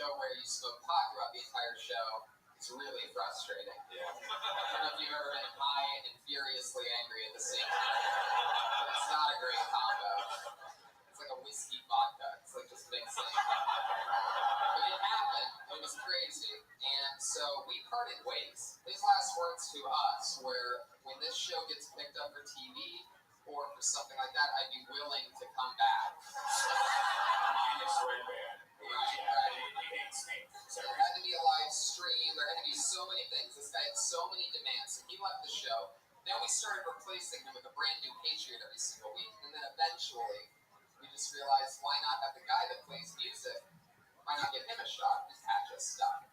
show where you smoke pot throughout the entire show, it's really frustrating. Yeah. I don't know if you've ever been high and furiously angry at the same time. But it's not a great combo. It's like a whiskey vodka. It's like just mixing. But it happened. It was crazy. And so we parted ways. His last words to us were, when this show gets picked up for TV or for something like that, I'd be willing to come back. Minus Red Band. Right. He hates me. So there had to be a live stream. There had to be so many things. This guy had so many demands. So he left the show. Then we started replacing him with a brand new Patriot every single week. And then eventually, we just realized, why not have the guy that plays music, why not give him a shot? Just patch us stuff.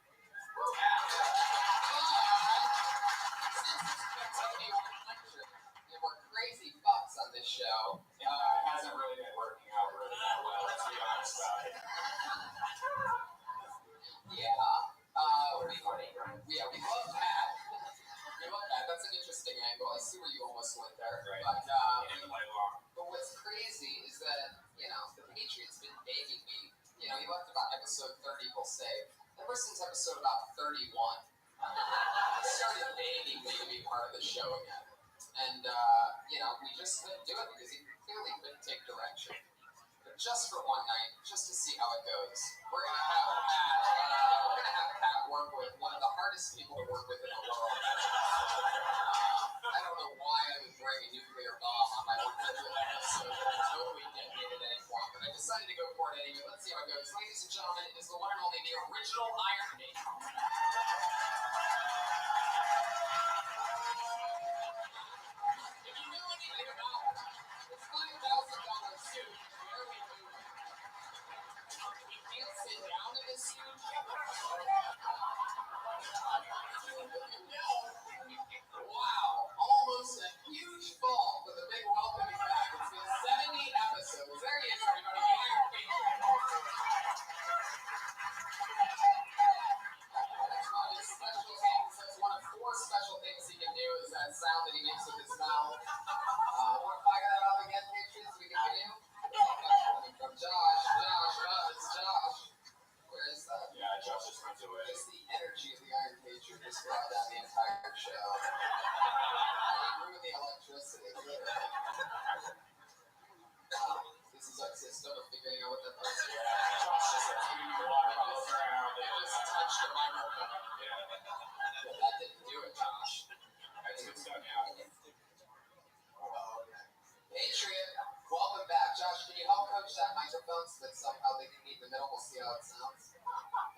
We're crazy fucks on this show. It hasn't really been working out really that well, let's be honest about it. We love Pat. We love Pat. That's an interesting angle. I see where you almost went there. Right. But what's crazy is that, the Patriots been begging me. He left about episode 30, we'll say. Ever since episode about 31, he started begging me to be part of the show again. And, we just couldn't do it because he clearly couldn't take direction. But just for one night, just to see how it goes, we're going to have Pat work with one of the hardest people to work with in the world. I don't know why I would bring a nuclear bomb on my 100th episode that I totally detonated at any point, but I decided to go for it anyway. Let's see how it goes. Ladies and gentlemen, it is the one and only, the original Iron Maiden. If you knew anything about it, this $5,000 suit, where we move it. He can't sit down in this suit. Wow, almost a huge fall with a big welcoming back. It's been 70 episodes. There he is, everybody. The Iron Patriot. That's one of his special things. That's one of 4 special things he can do is that sound that he makes with his mouth. Want to fire that up again, Patriots? We can do? From Josh. Where is that? Yeah, Josh just runs away. Just the energy of the Iron Patriot just brought down the entire show. Ruined the electricity. This is our system of figuring out what that was. Yeah, Josh just like a water bottles around. They just touched the microphone. Yeah. Well, that didn't do it, Josh. That's good stuff, yeah. Oh, okay. Patriot, welcome back. Josh, can you help coach that microphone so that somehow they can meet in the middle? We'll see how it sounds.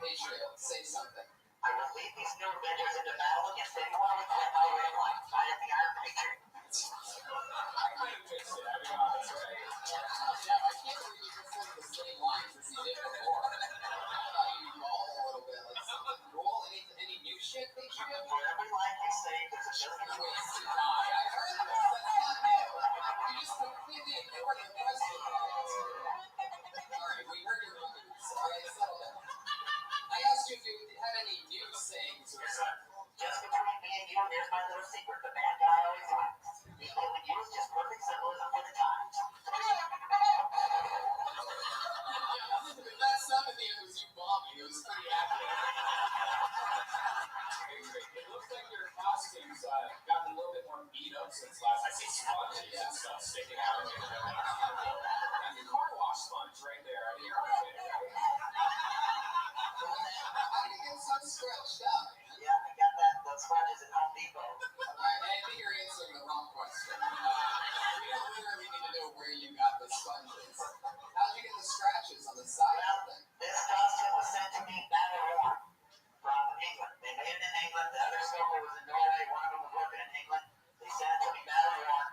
Patriot, say something. I will lead these new Avengers into battle against anyone within my ring line. I am the Iron Patriot. I kind of mixed it, I'll be honest, right? I can't believe you just said the same lines as he did before. I thought you roll a little bit, like something. Roll any new shit, Patriot? For every line you say, there's a million Wait, ways to I heard this. That's not new. You just completely ignored the question. Alright, we heard your moves. Alright, settle down. I asked you if you had any new sayings or something. Just between me and you, there's my little secret. The bad guy always wins. The only use just perfect symbolism for the times. If that stuff at the end was you bombing, it was pretty accurate. It looks like your costumes gotten a little bit more beat up since last. I see sponges and stuff sticking out of it. And the car wash sponge right there. I mean, you're right there. How did you get so scratched up? Yeah, I got those sponges at Home Depot. I think you're answering the wrong question. We don't literally need to know where you got the sponges. How'd you get the scratches on the side of them? This costume was sent to me battle worn from England. They made it in England. The other smoker was in Norway. One of them was working in England. They sent it to me battle worn.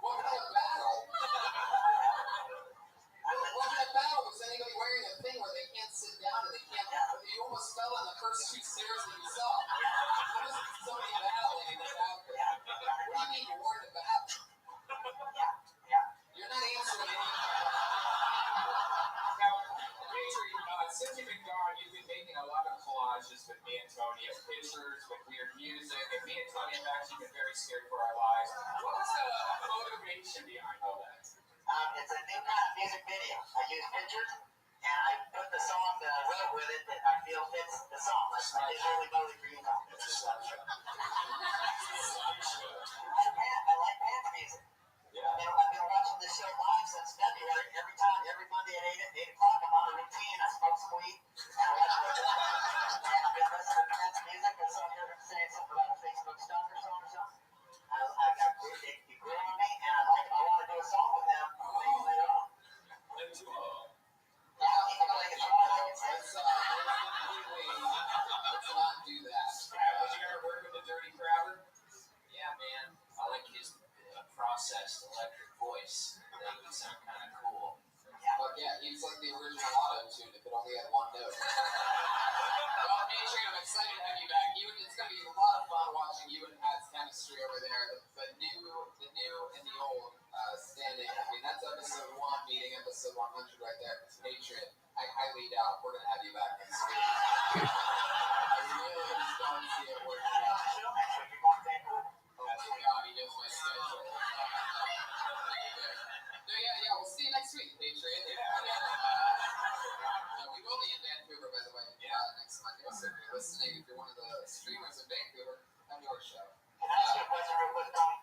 What kind of battle? What kind of battle? Was anybody wearing a thing where they can't sit down and they can't... You almost fell on the first 2 stairs that you saw. What is somebody battling that's out there? What do you mean you weren't a battle? You're not answering any... Now, Patriot, since you've been gone, you've been making a lot of collages with me and Tony of pictures, with weird music, and me and Tony have actually been very scared for our lives. What was the motivation behind all that? It's a new kind of music video. I use pictures, and I put the song that I wrote with it that I feel fits the song. Like I did Holy Moly for you, Tom. It's a slideshow. I like dance music. Yeah. I've been watching this show live since February. Every Monday at 8 o'clock, I'm on a routine. I smoke some weed, and I watch it. And I've been listening to dance music. I saw you saying something about a Facebook stalker song or something. It grew on me, and I want to do a song with him maybe later on. Let's do it. Yeah, even like it's hard, I can say. Let's not do that. Would you ever work with a dirty crabber? Yeah, man. I like his processed electric voice. I think it would sound kind of cool. But yeah, he's like the original auto-tune if it only had one note. Well, Adrian, I'm excited to have you back. It's going to be a lot of fun watching you and Pat's chemistry over there. The new and the old standing. I mean, that's episode 1 meeting episode 100 right there. Adrian, I highly doubt we're going to have you back next week. I really just don't see it working out. Oh my God, he knows my schedule. No, yeah, we'll see you next week, Adrian. We will be in Vancouver, by the way, next Monday. So if you're listening, if you're one of the streamers in Vancouver, come to our show. Can I ask you a question real quick, Tom?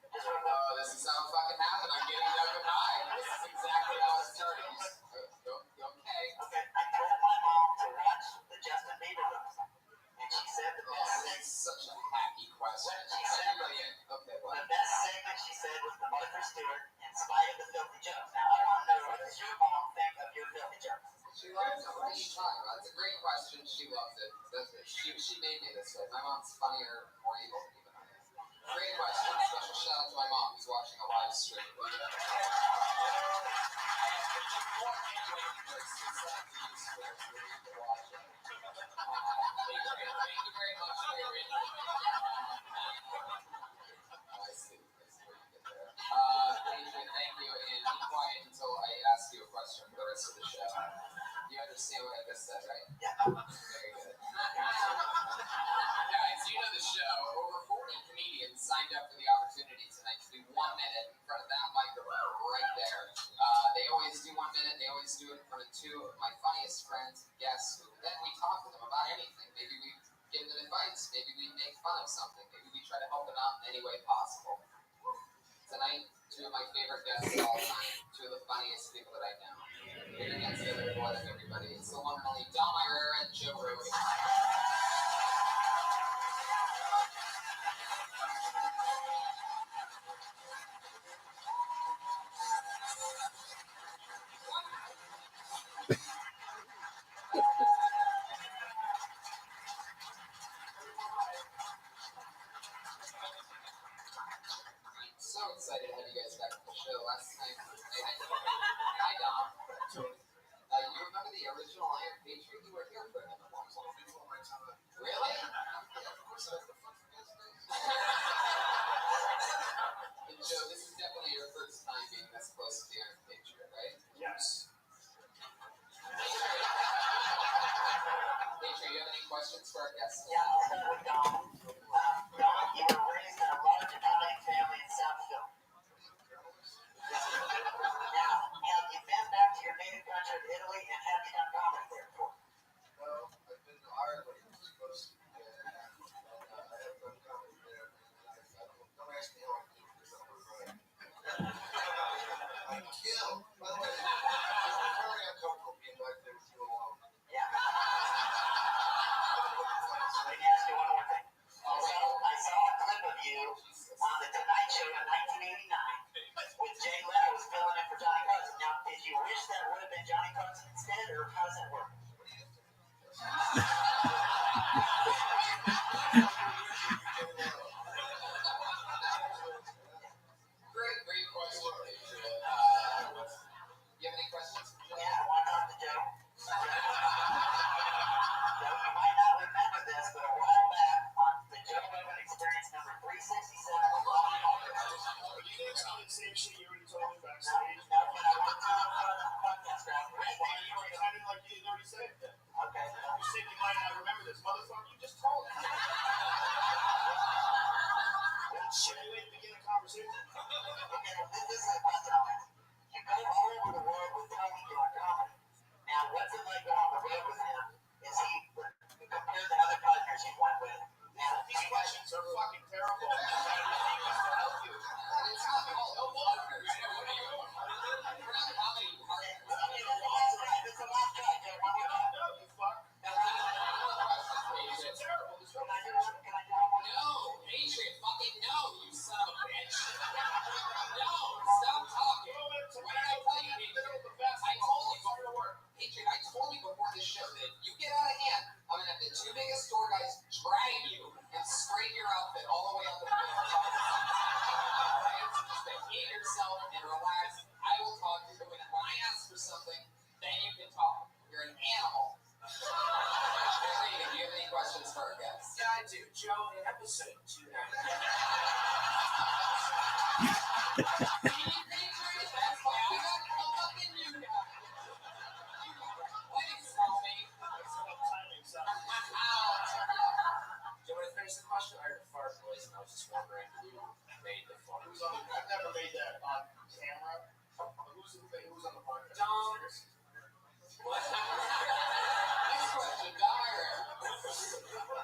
Oh, this is how it fucking happened. I'm getting Doug high. This is exactly how it started. Okay. I told my mom to watch the Justin Bieber roast, and she said the best Oh, thing. that's such a hacky question. Okay, The well. best segment, she said, was the Martha Stewart, in spite of the filthy jokes. Now, I want to know, what does your mom think of your filthy jokes? She loves it. What are you talking about? It's a great question. She loves it. She made me this way. My mom's funnier, more evil than even I am. Great question. Special shout out to my mom who's watching a live stream. Thank you very much. I see where you get there. Adrian, thank you, and be quiet until I ask you a question for the rest of the show. You understand what I just said, right? Yeah. Very good. Guys, you know the show. Over 40 comedians signed up for the opportunity tonight to do 1 minute in front of that microphone right there. They always do 1 minute. They always do it in front of 2 of my funniest friends and guests. Then we talk to them about anything. Maybe we give them advice. Maybe we make fun of something. Maybe we try to help them out in any way possible. Tonight, 2 of my favorite guests of all time. 2 of the funniest people that I know. Here against the other blood of everybody. It's the one and only Dom Irera and Joe Rogan. So excited to have you guys back on the show. Last time, hi Dom. You remember the original Iron Patriot? You were here for him at one point. Really? Yeah, of course I was the fuck And Joe, this is definitely your first time being this close to the Iron Patriot, right? Yes. Patriot, you have any questions for our guests? Yeah, I'll start with Dom. Dom, you were raised in a large Italian family in South Philly. Now, have you been back to your native country of Italy, and have you done comedy there before? No, I've been to Ireland, which is close to me, and I have done comedy there. Don't ask me how I do because I'm right. I kill. By the way, it's very uncomfortable being back there with you alone. Yeah. Let me ask you one more thing. Oh, Listen to that. Patriots, that's why I got caught up in you guys. Please tell me. Timing, son. Ow. Do you want to finish the question? I heard a fart noise and I was just wondering who made the fart. I've never made that on camera. Who's on the podcast? Dom. What? Next question, Dyer.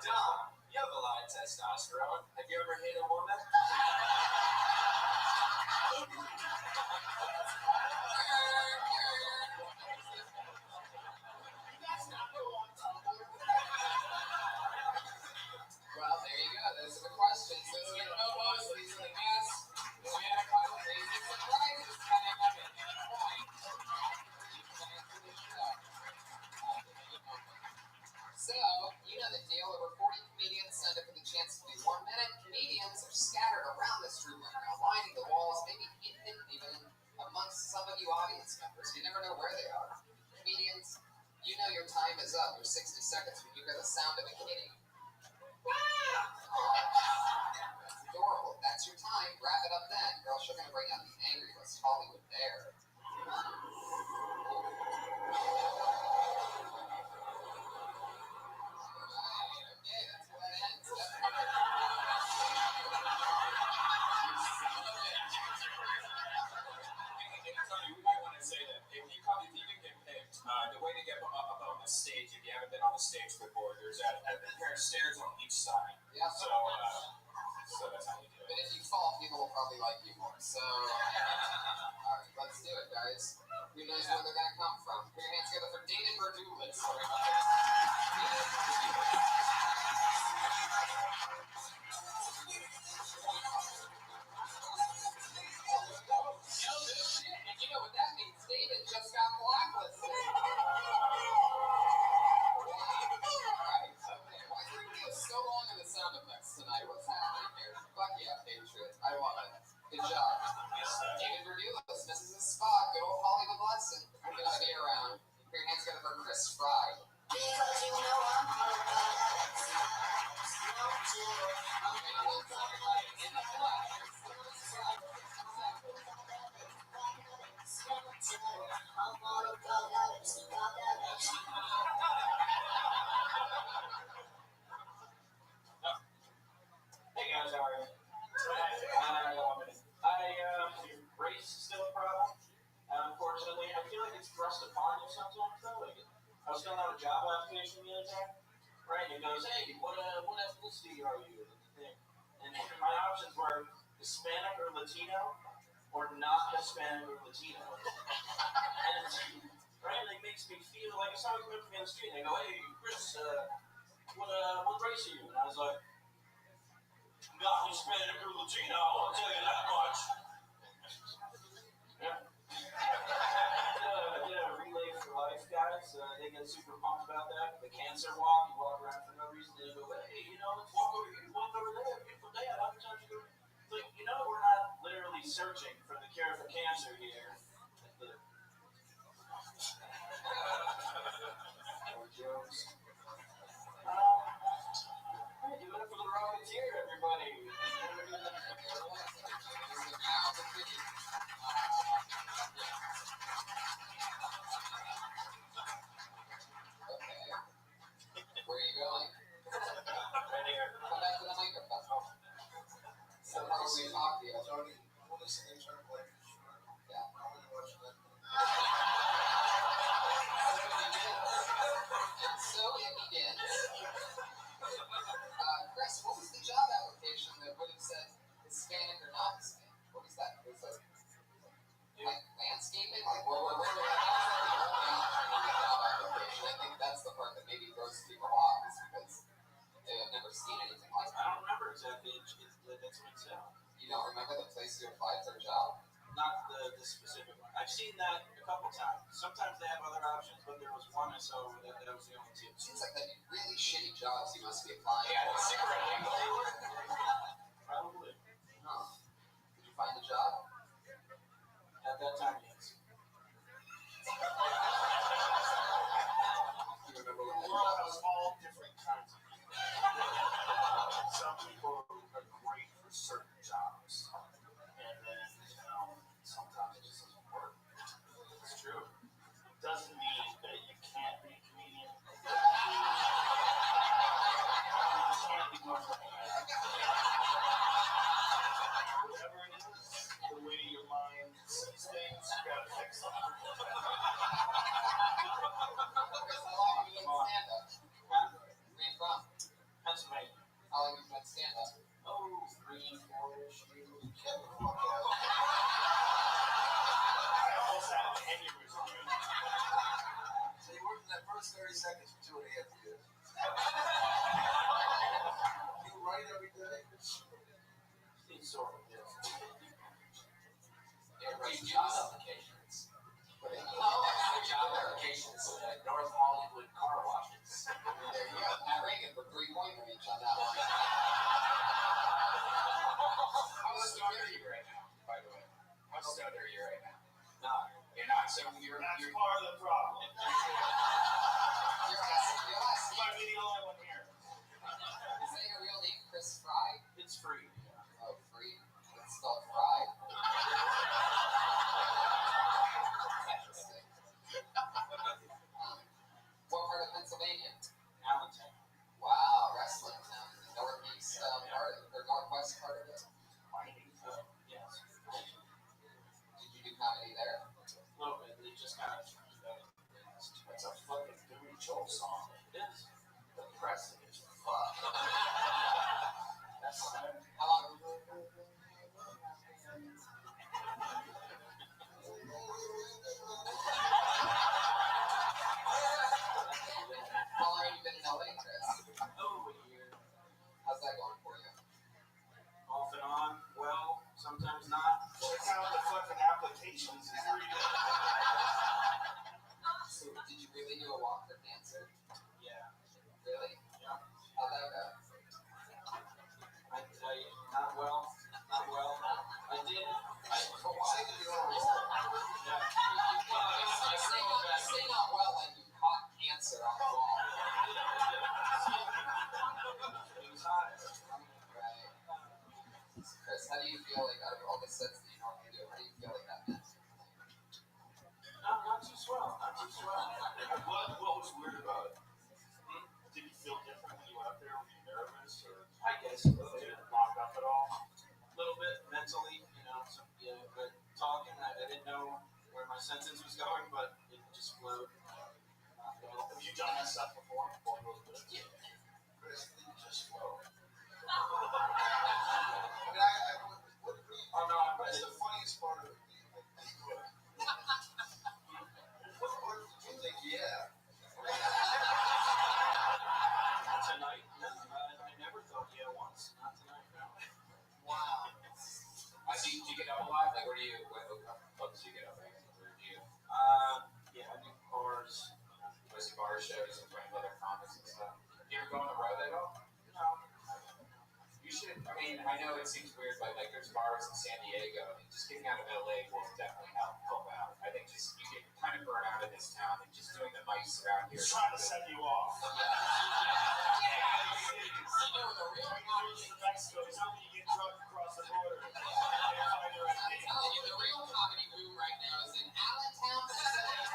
Dom, you have a lot of testosterone. Have you ever hit a woman? Well, there you go. Those are the questions. Those are the no-nos. These are the yes. We had a couple of these surprises coming up at any point. You can answer the show. So, you know the deal. Over 40 comedians signed up for the chance to do 1 minute. Comedians are scattered around this room right now, lining the walls, maybe hidden even amongst some of you audience members. You never know where they are. Comedians, you know your time is up. Your 60 seconds when you hear the sound of a kitty. That's adorable. That's your time. Wrap it up then. Girl, you're going to bring out the angry West Hollywood bear. Okay, that's where that ends. Tony, we might want to say that if you can get picked, the way to get up on the stage, if you haven't been on the stage before, there's a pair of stairs on each side. Yeah. So that's how you do But it. if you fall, people will probably like you more. So, alright, let's do it, guys. Who knows where they're going to come from? Put your hands together for David Verdulis. You know what that means? David just got blacklisted. Alright, okay. Why is everybody so long in the sound effects tonight? What's happening here? Fuck yeah, Patriot. I love it. Good job. David Verdulis misses his spot. Good old Hollywood lesson. Good to be around. Put your hands together for Chris Fry. Because you know I'm all about that. In the flesh. Hey guys, how are you? Race is still a problem. Unfortunately, I feel like it's thrust upon you sometimes though. Like, I was filling out a job application the other day, right? And it goes, hey, what ethnicity are you? And my options were Hispanic or Latino, or not Hispanic or Latino. And right, it makes me feel like if someone comes up to me on the street and they go, hey, Chris, what race are you? And I was like, not Hispanic or Latino, I'll tell you that much. Yeah. I did a relay for life, guys. They get super pumped about that. The cancer walk, you walk around for no reason. They go, hey, let's walk over here, walk over there. Beautiful day out. How many times you go? It's like, we're not literally searching for the cure for cancer here. No jokes. Hey, do it for the Rocketeer, everybody. Where are you going? Right here. Come back to the microphone. So probably talk to you. Tony, when this thing turned like, Yeah. I'm gonna watch that. And so it begins. Chris, what was the job application that would have said Hispanic or not Hispanic? What was that? Was it like landscaping? Like where was that the only option in the job application? I think that's the part that maybe throws people off, is because they have never seen anything like I that. don't remember exactly. That's what it said. You don't remember the place you applied for a job? Not the specific one. I've seen that a couple times. Sometimes they have other options, but there was one I saw where that was the only two. Seems like that'd be really shitty jobs you must be applying Yeah, for. secretly. Probably. Huh. Did you find a job? At that time, yes. Do you remember what The that world job has was? all different kinds of people. Some people You write every day? Sort of, yes. Read job applications. Job applications at North Hollywood car washes. There you go. Pat Reagan for 3-point range on that one. How stoned are you right now, by the way? How stoned are you right now? No. You're not. So you're part of the problem. You're last You might be the only one here. Is that your real name, Chris Fry? It's free. Oh, free. It's spelled fried. Interesting. What part of Pennsylvania? Allentown. Wow, wrestling town. The northeast part of or northwest part of it. Yes. Did you do comedy there? A little bit. They just kind of. It's a fucking Billy Joel song. It is. Depressing as fuck. That's fine. How long? How long have you been in LA, Chris? Oh, a year. How's that going for you? Off and on. Well, sometimes not. Check out the fucking applications. It's 3 days. So, did you really do a walk for cancer? Yeah. Really? Yeah. How'd that go? Not well. Not well. I did. For why? Say that you're on a roll. Yeah. You say not well like you caught cancer on the wall. It was hot. Right. Chris, how do you feel like out of all the sets that you normally do, how do you feel like that meant? Not too swell. Not too swell. What was weird about it? Did you feel different when you went up there? Were you nervous? Or I guess did it lock up at all? A little bit mentally, but talking, I didn't know where my sentence was going, but it just flowed. Have you done that stuff before? Yeah. Chris, you just flow. I mean, Oh, no, what's the funniest part of it? What part did you think, yeah? Tonight? No, I never thought once. Not tonight, no. Wow. I see. Do you get up a lot? Like, where do you? What clubs do you get up at? Where do you? Yeah, I do bars. Mostly bar shows and playing other comics and stuff. Do you ever go on the road at all? No. You should. I mean, I know it seems weird, but like there's bars in San Diego. And just getting out of LA will definitely help out. I think just you get kind of burned out of this town and just doing the mice around here. He's trying to set you off. You know, the real comedy, Mexico, he's hoping you get drugged across the border. I'm telling you, the real comedy boom right now is in Allentown, Pennsylvania.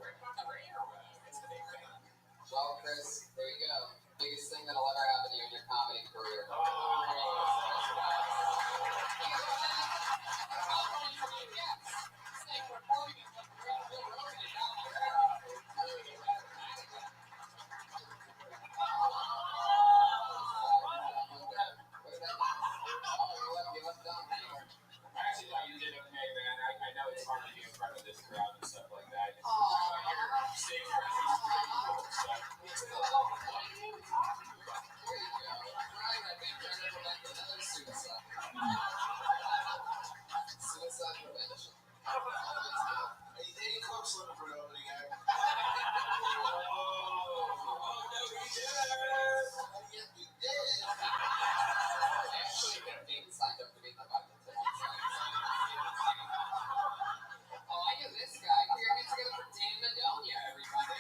We're not the railroad. It's the big thing. Well, Chris, there you go. Biggest thing that'll ever happen to you in your comedy career. I actually thought you did okay, man. I know it's hard to do in front of this crowd and stuff like that. Your stage presence is pretty cool. So. Suicide prevention. Any club slipping for an opening act? Yeah, you did. I actually got David signed up to be in the Bible tonight. Oh, I knew this guy. We're going to go for Dan Madonia, everybody.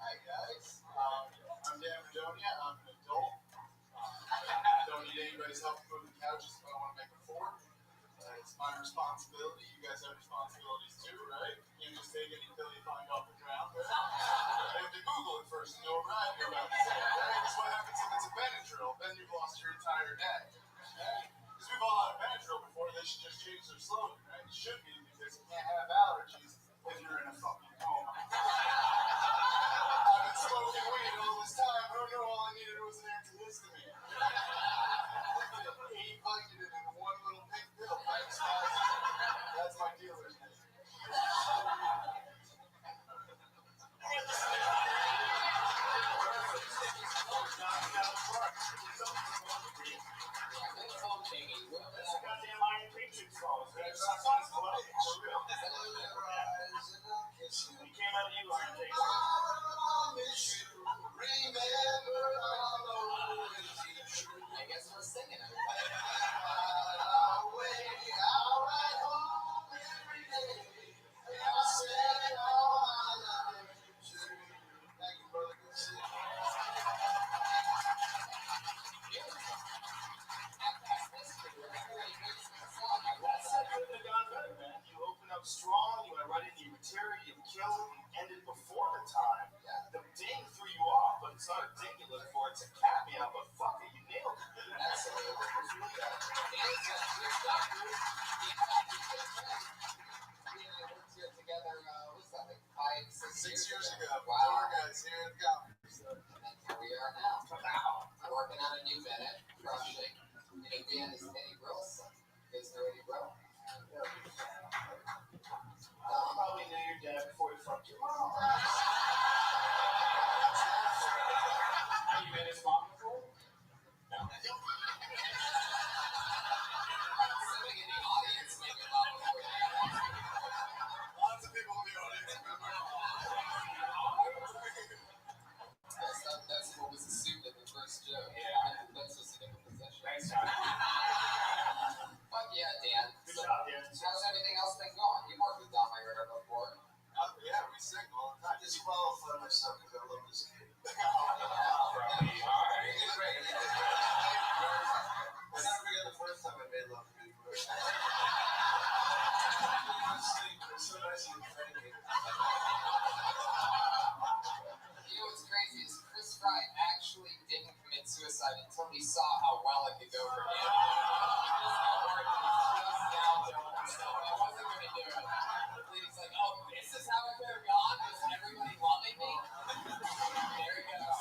Hi guys, I'm Dan Madonia. I'm an adult. Don't need anybody's help moving couches if I want to make a fort. It's my responsibility. You guys have responsibilities too, right? You can't just take any pill you find off the ground. Right? You have to Google it first to know what rhyme you're about to say. Right? That's what happens if it's a Benadryl. Then you've lost your entire day. Right? Because we've all had a Benadryl before. They should just change their slogan, right? It should be because you can't have allergies if you're in a fucking coma. I've been smoking weed all this time. I don't know. All I needed was an antihistamine. He plugged it in one little worked here together, what was that, like 6 years ago. Wow. Guys here in Calgary. So. And here we are now. Wow. I'm working on a new minute, crushing. And again, is Eddie Wilson. You guys know Eddie Bro? Probably knew your dad before he fucked you. Have you met his mom before? No. Somebody in the audience maybe about before that. Lots of people in the audience. Yes, that's what was assumed in the first joke. Yeah. That's what's in the possession. Thanks, Tom. Fuck yeah, Dan. Good job, Dan. How's everything else been going? You worked with Don Myra before. Yeah, we sing all the time. Just qualify myself because I love this kid. Rabbi, all right. He's great. I'll never forget the first time I made love to you. It's so nice of you to train me. You know what's crazy is Chris Fry actually didn't commit suicide until he saw how well it could go for him. He just got worried that he was just down Jones, so I wasn't going to do it. He's like, oh, this is how it could have gone? Was everybody loving me? There he goes.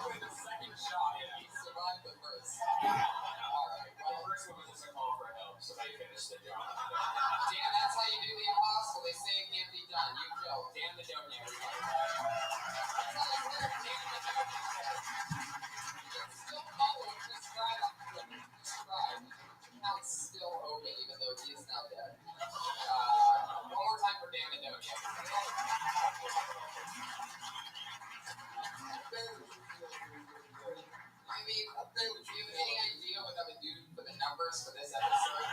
With the second shot, he survived the first. All right, The first one was just a call for help, so they finished the job. Dan, that's how you do the impossible. They say it can't be done. You Joe, Dan the donut, everybody. That's how you do it, Dan the donut. You can still follow Chris Fry on Twitter. Chris Fry. Account's still open, even though he is now dead. One more time for Dan the donut. I mean, do you have any idea what I would do for the numbers for this episode?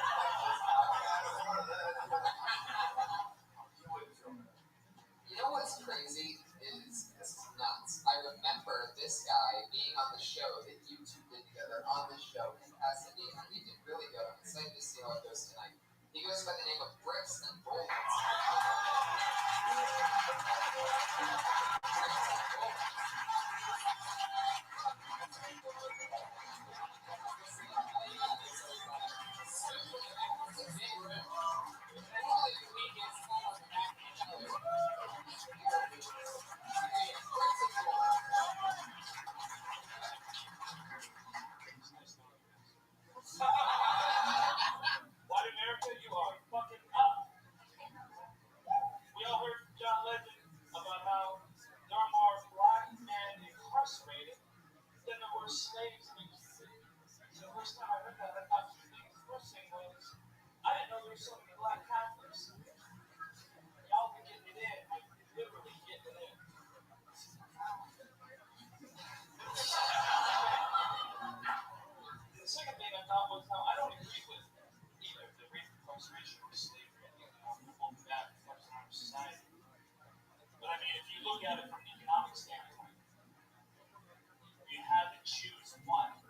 You know what's crazy is this is nuts. I remember this guy being on the show that you two did together on the show in Pasadena. He did really good. I'm excited to see how it goes tonight. He goes by the name of Bricks and Bullets. White America, you are fucking up. We all heard from John Legend about how there are more black men incarcerated than there were slaves in Mississippi. So the first time I heard that, I thought the first thing was, I didn't know there were so many black Catholics. Y'all be getting it in, like literally getting it in. The second thing I thought was, I don't agree with either the rape, incarceration, or slavery. I think all that reflects on our society. But I mean, if you look at it from an economic standpoint, you had to choose one. I'm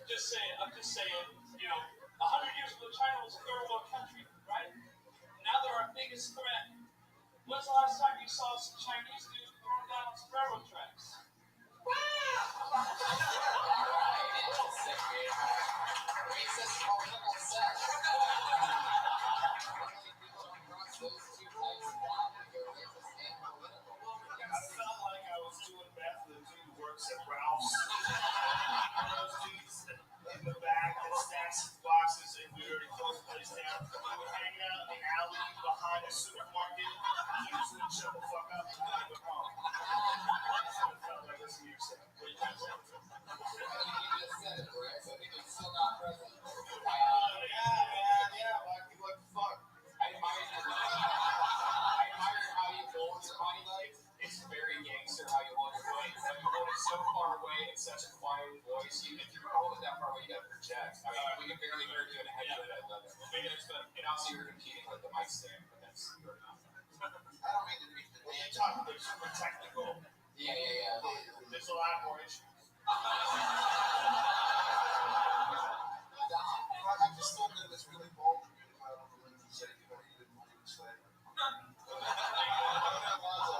just saying, 100 years ago, China was a third world country, right? Now they're our biggest threat. When's the last time you saw some Chinese dude throwing down some railroad tracks? Racist political sex. Those two types of law, you're racist and political. I felt like I was doing that for the dude who works at Ralph's. Those dudes in the back that stacks boxes, and we already closed the place down. We were hanging out in the alley behind the supermarket. You just wouldn't shut the fuck up and leave it home. That's what it felt like listening to your set. What you just said. You just said it, Rex. I think it's still not present. Yeah, black people like to fuck. I admire how you hold your body light. It's very gangster how you hold your voice. I mean, you hold it so far away in such a quiet voice. If you're going to hold it that far away, you got to project. I mean, we can barely hear you in a headset. I love it. And also, you're competing with the mic stand, but that's good enough. I don't mean to be the When you talk, they're super technical. Yeah. There's a lot more issues. I just thought that it was really bold of you to come out on the limb and say, you didn't believe in slavery. A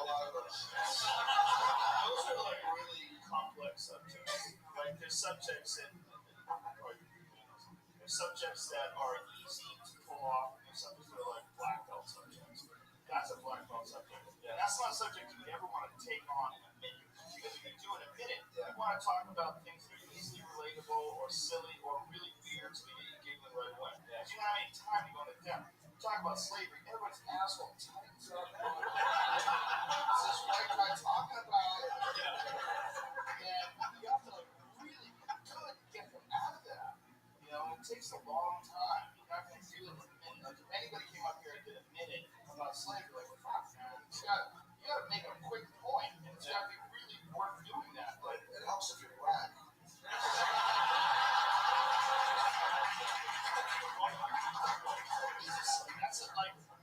lot of us. Those are like really complex subjects. Like there's subjects that are easy to pull off, and there's subjects that are like black belt subjects. That's a black belt subject. Yeah. That's not a subject you ever want to take on in a minute. Because if you do in a minute, you want to talk about things that are easily relatable or silly or really weird so you get you giggling right away. Yeah. You don't have any time to go into depth. Talk about slavery, everybody's asshole tightens up. This is white guy talking about it. And you have to like really good get them out of that. You know, it takes a long time. You're not going to do it in a minute. Like if anybody came up here and did a minute about slavery, like fuck man, you got to make a quick point, and it's got to be really worth doing that. But it helps if you're black.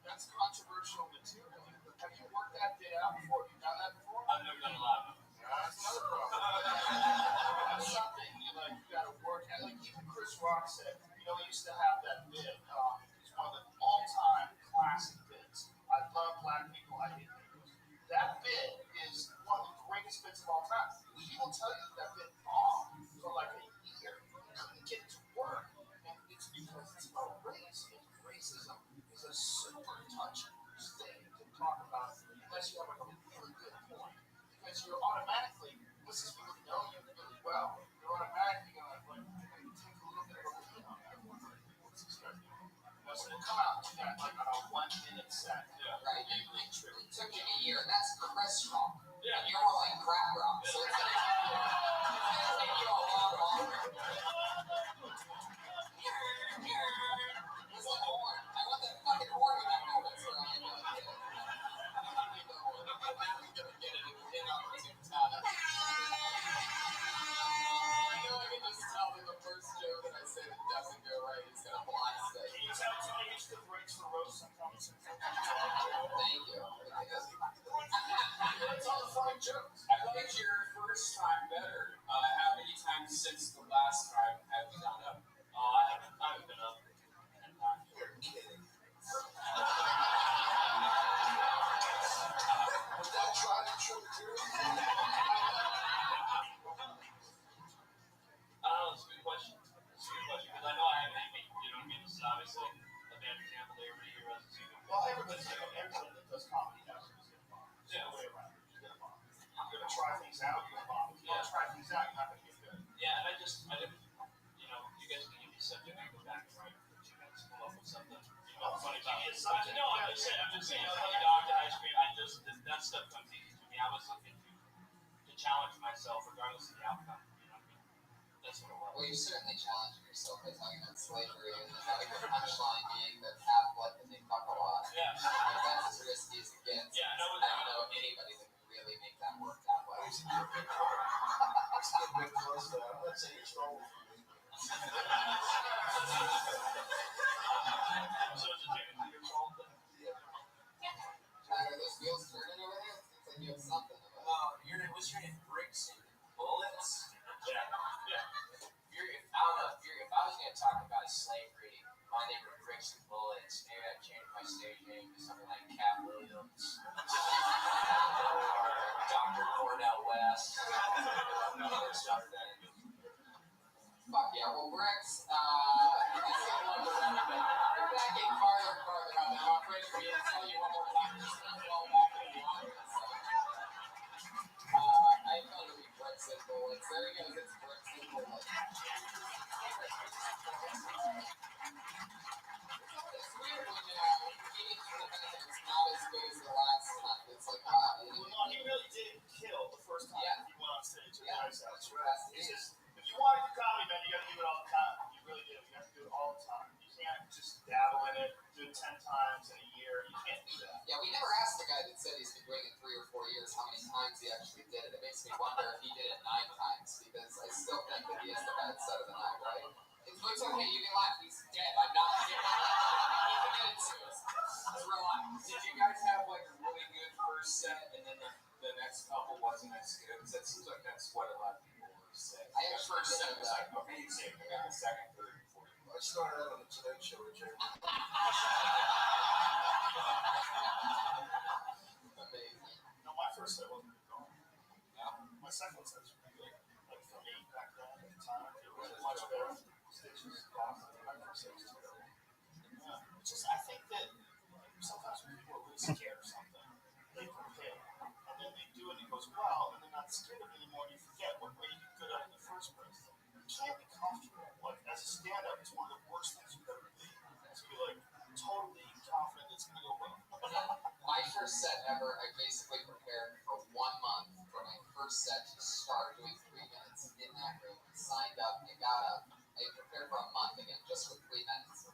That's controversial material. Have you worked that bit out before? Have you done that before? I've never done a lot. That's another problem. That's something you gotta work at. Like even Chris Rock said, he used to have that bit. It's one of the all-time classic bits. I love black people. I hate Negroes. That bit is one of the greatest bits of all time. He will tell you that bit bombed for like a year. He couldn't get it to work, and it's because it's about race. Racism is a super touchy thing to talk about unless you have a really good point. Because you're automatically, this is people who know you really well, you're automatically going to take a little bit of a lead on that. What's this guy doing? So we'll come out to that on a 1 minute set. Yeah. Right. It took you a year. That's Chris Rock. Yeah. And you're more like crap rock. So it's going to take you a lot longer. What's that horn? I want that fucking horn when I know this. I know I can just tell that the first joke that I say that doesn't go right is going to blast it. Can you tell somebody used to breaks for roast sometimes? Thank you. It's all the funny jokes. I liked your first time better. How many times since the last time have you gone up? I haven't been up. You're kidding. Was that tried and true material? It's a good question. Because I know I have envy. You know what I mean? This is obviously a bad example every year as a season. Well, everybody that does comedy has to get a bomb. There's no way around it. You get a bomb. I'm going to try things out, you get a bomb. If you don't try things out, you're not going to get good. Yeah, and I didn't, you guys can give me a subject, I go back and write it for 2 minutes, come up with something. Funny about it. No, I'm just saying, funny dog and ice cream. That stuff comes easy to me. I was looking to challenge myself regardless of the outcome. You know what I mean? That's what it was. Well, you're certainly challenging yourself by talking about slavery and then having the punchline being that half blood and they fuck a lot. Yeah. That's as risky as it gets. Yeah, I don't know anybody that can really make that work that way. I'm not saying it's wrong for me. So is it technically your fault then? Are those wheels turning over there? It seems like you have something about it. What's your name? Bricks and Bullets? Yeah. If I was going to talk about slavery, my name was Bricks and Bullets. Maybe I'd change my stage name to something like Cat Williams. Dr. Cornell West. Fuck yeah, well, Rex, we're backing farther and farther out there. I'm afraid for you to tell you one more time, just going to fall back in the audience. I thought it would be Bricks and Bullets. There he goes, it's Bricks and Bullets. It's weird when comedians realize that it's not as good as the last time. It's like, He really did kill the first time he went on stage at Ice House. It's just, if you want to do comedy, man, you got to do it all the time. You really do. You have to do it all the time. You can't just dabble in it, do it 10 times in a year. You can't do that. Yeah, we never asked the guy that said he's been doing it 3 or 4 years how many times he actually did it. It makes me wonder if he did it 9 times, because I still think that he has the bad side of the night, right? It's okay, you can laugh, he's dead. I'm not kidding. He committed suicide. Just relax. Did you guys have like a really good first set and then the next couple wasn't as good? Because that seems like that's what a lot of people were saying. I had first set was like amazing, and then the second, third, and fourth. I started out on the Tonight Show with Jerry. Amazing. No, my first set wasn't good at all. My second set was pretty good. Like for me back then at the time, express them. You can't be comfortable. Like, as a stand-up, it's one of the worst things you could ever be. To be, like, totally confident it's going to go well. My first set ever, I basically prepared for 1 month for my first set to start doing 3 minutes in that room. I signed up, I got up, I prepared for a month again, just for 3 minutes.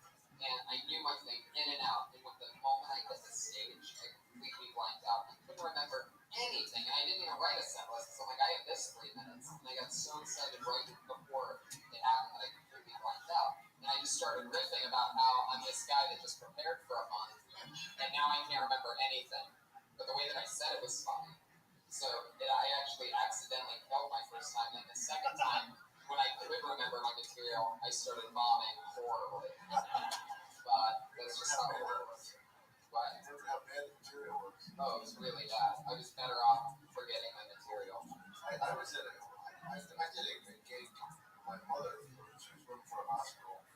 And I knew my thing in and out. And with the moment I hit the stage, I completely blanked out. I couldn't remember anything. And I didn't even write a set list. So I'm like, I have this 3 minutes. And I got so excited right before it happened that I completely blanked out. And I just started riffing about how I'm this guy that just prepared for a month. And now I can't remember anything. But the way that I said it was funny. So I actually accidentally killed my first time. And the second time, when I could remember my material, I started bombing horribly. But that's just how it works. What? Remember how bad the material was? Oh, it was really bad. I was better off forgetting my material. I was at I did a gig. My mother, she was working for a hospital.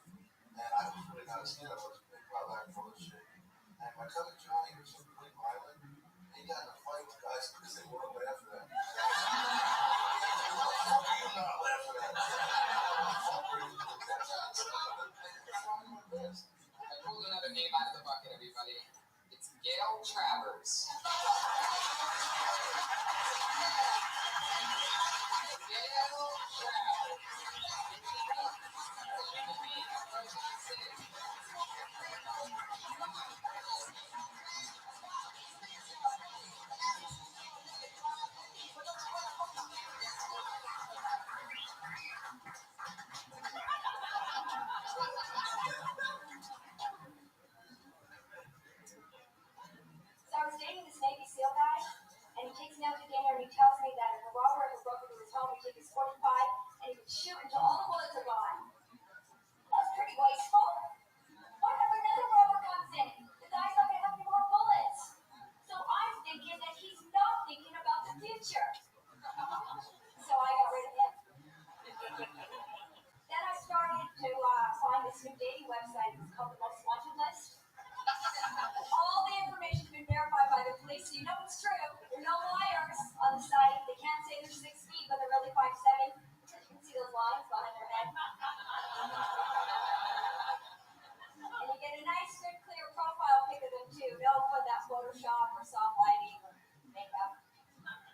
And I was really not a stand-up. I was a big about that full of shit. And my cousin Johnny was a complete violent. He got in a fight with guys because they wouldn't laugh at that. You not laugh at that. I pulled another name out of the bucket, everybody. It's Gail Travers. Gail Travers. So I was dating this Navy SEAL guy, and he takes me out to dinner, and he tells me that if a robber ever broke into his home, he'd take his 45, and he would shoot until all the bullets are gone. That's pretty wasteful. What if another robber comes in? The guy's not going to have any more bullets. So I'm thinking that he's not thinking about the future. So I got rid of him. Then I started to find this new dating website. It's called the Most Wanted List. All the information's been verified by the police, so you know it's true. There are no liars on the site. They can't say they're 6 feet, but they're really 5'7", because you can see those lines behind their head. And you get a nice, good, clear profile pic of them too. No put that Photoshop or soft lighting or makeup.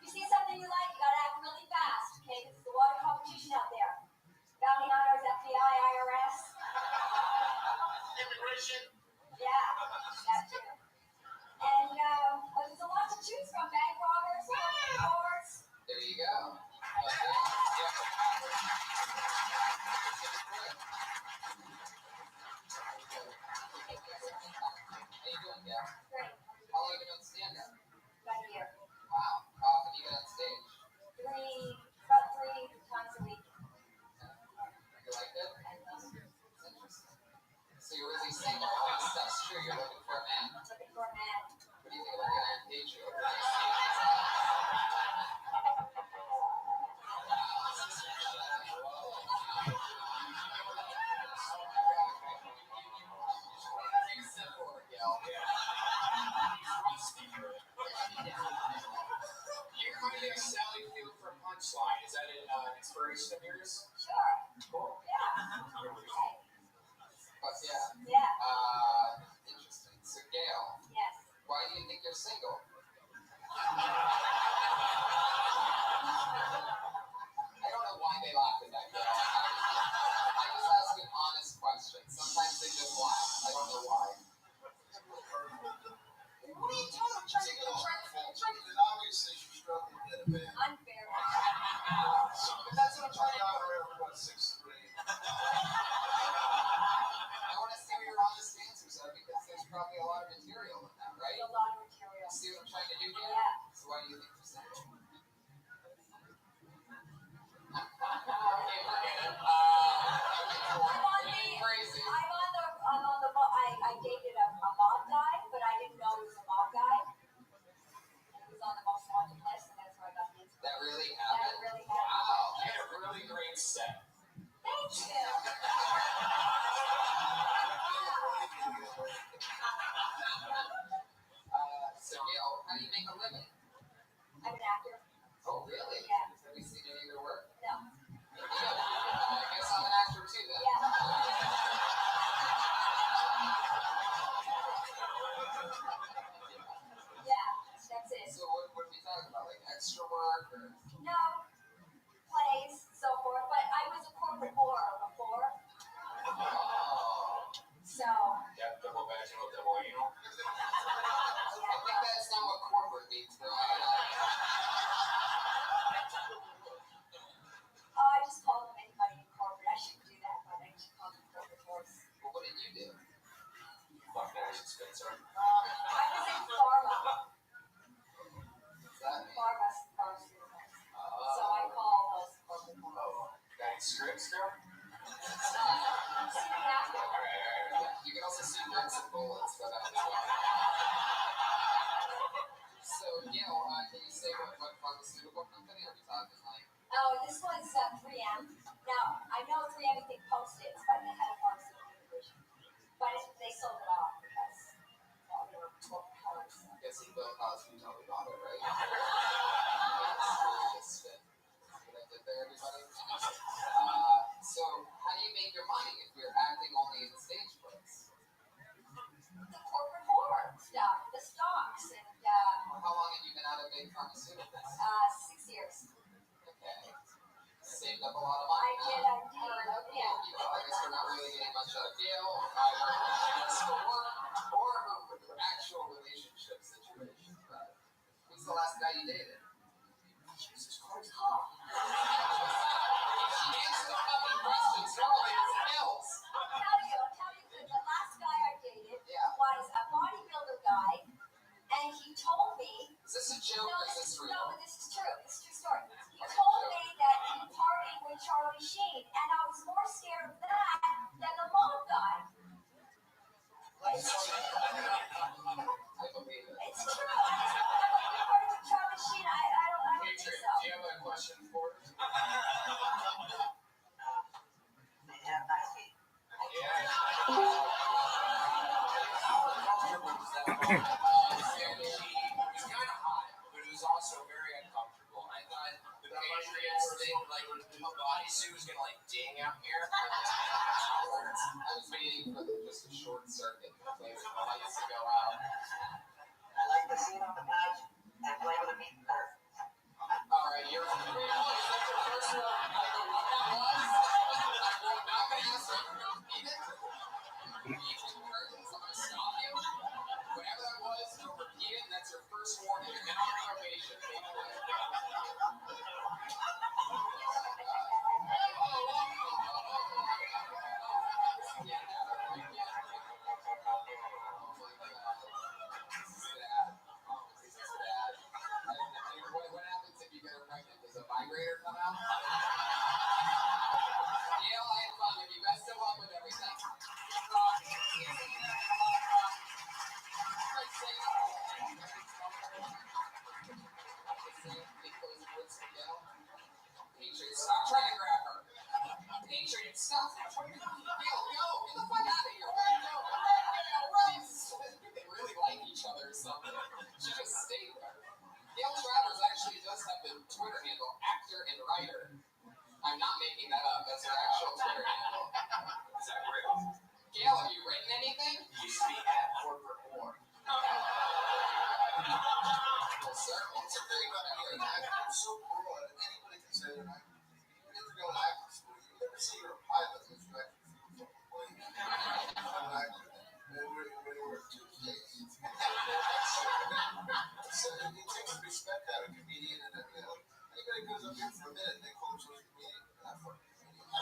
If you see something you like, you gotta act really fast, okay? Because there's a lot of competition out there. Bounty hunters, FBI, IRS. Immigration. Yeah, that too. And there's a lot to choose from. Bank robbers, wars. There you go. How you doing, Gail? Great. How long have you been stand-up? About a year. Wow. How often do you get on stage? About three times a week. You like it? It's interesting. So you're really single. All this stuff's true. You're looking for a man. I'm looking for a man. What do you think about the Iron Patriot? You remind me of Sally Field from Punchline. Is that an inspiration of yours? Sure. Cool. Yeah. But yeah. Yeah. Interesting. So Gail, Yes. why do you think you're single? I don't know why they laugh at that, Gail. I just ask an honest question. Sometimes they just laugh. I don't know why. What are you talking about? Because obviously she's struggling to get a band. Unfair. But that's what I'm trying to do. Around about 6'3". I want to see what your honest answers are because there's probably a lot of material in that, right? There's a lot of material. See what I'm trying to do here? Yeah. So why do you think you're single? Okay, I'm on forget it. Crazy. I dated a mob guy, but I didn't know he was a mob guy. And he was on the Most Wanted list, and that's where I got the inspiration. That really That happened? really happened. Wow. You had a really great set. Thank you. So Gail, how do you make a living? I'm an actor. Oh, really? Yeah. Have you seen any of your work? No. You have actor too, then. Yeah. Yeah, that's it. So what are we talking about? Like extra work or? No, plays, so forth, but I was a corporate whore before, Oh. so, Yeah, double vaginal, double anal. I think that's not what corporate means, bro. I just called them anybody in corporate. I shouldn't do that, but I just called them corporate whores. Well, what did you do? Fuck that is Spencer. I was in pharma, What's that mean? pharmaceuticals, so I call those corporate whores. Got any scripts now? See me after. Alright. Yeah, you can also see Rex and bullets, but so, can you say what pharmaceutical company are we talking like? Oh, this was 3M. Now, I know 3M you think Post-its, but they had a pharmaceutical division. But they sold it off because, well, they were corporate whores. I'm guessing Bill Cosby told me about it, right? What I did there, everybody? So, how do you make your money if you're acting only in stage plays? The corporate whore stuff, the stocks, and How long have you been out of big pharmaceuticals? 6 years. Okay. Saved up a lot of money. I did, yeah. I guess we're not really getting much out of Gail, either just for work or her actual relationship situation. But who's the last guy you dated? Jesus Christ. Oh, She answered the fucking questions. Normally it's else. I'll tell you, the last guy I dated Yeah. was a bodybuilder guy, and he told me, Is this a joke or is this real? no, but this is true, it's a true story. He told me that he partied with Charlie Sheen, and I was more scared of that than the mom guy. It's true. I believe it. It's true. I partied with Charlie Sheen. I don't think Patriot, so. do you have a question for us? Did you have nice feet? It was kind of hot, but it was also very uncomfortable. And I thought the Patriots thing, like a bodysuit was gonna like ding out here. I was waiting for just a short circuit for the lights to go out. I like to see it on the couch and play with a meat cutter. Alright, you're is that your first one? I don't know what that was. I'm not gonna ask you to repeat it. Equal curtains, I'm gonna stop you. Whatever that was, don't repeat it, and that's your first warning. You're on probation. What happens if you get her pregnant? Does a vibrator come out? Gail, I had fun with you. Best of luck with everything. Patriot, stop trying to grab her. Patriot, stop. Gail, go. Get the fuck out of here. Gail, run. They really like each other or something. She just stayed there. Gail Travers actually does have the Twitter handle actor and writer. I'm not making that up. That's her actual Twitter handle. Is that real? Gail, have you written anything? Used to be at corporate war. Well, certainly. It's a great idea. I'm so broad, and anybody can say they're not. You never go to acting school. You never see you're a pilot who's actually from a plane. I'm an actor. And we're Tuesdays. So it takes respect out of a comedian and everything else. Anybody goes up here for a minute and they call themselves a comedian, they're not fucking comedians.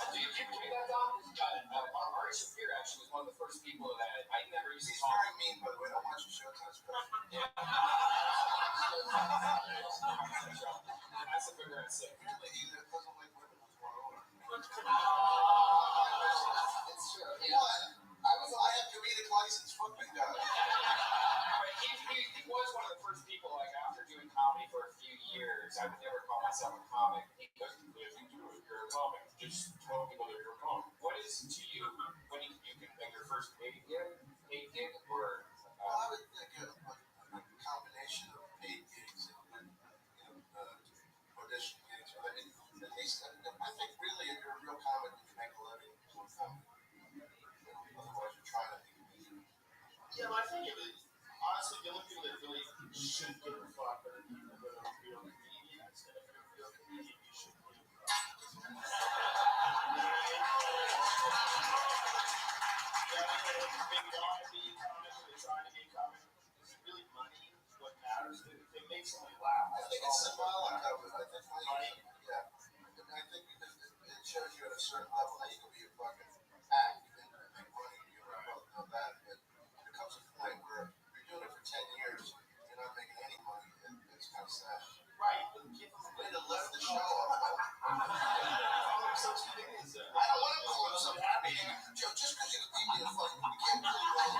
Do you do that, Don? Ari Shafir actually was one of the first people that I never used to He's talk. very mean, by the way. Don't watch the show till it's perfect. Passive aggressive. Apparently he doesn't like women who's more older. It's true. Yeah. I have comedic license. Fuck me, God. But he was one of the first people, like, after doing comedy for a few years, I would never call myself a comic. He goes, if you do it Yeah, but I think honestly, the only people that really should give a fuck are the people that are real comedians. And if you're a real comedian, you should give a fuck. Maybe they want to be comics or they're trying to be comics. Is it really money what matters? If they make somebody laugh, I think it's symbolic of it. I think money. yeah. And I think because it shows you at a certain level that you can be a fucking act and make money. You both know that. But there comes a point where you're doing it for 10 years, you're not making any money, and it's kind of sad. Right, but give them a Way way to lift the show up. I don't want to go on some happy. Joe, just because you're a comedian, fucking, you can't really roll.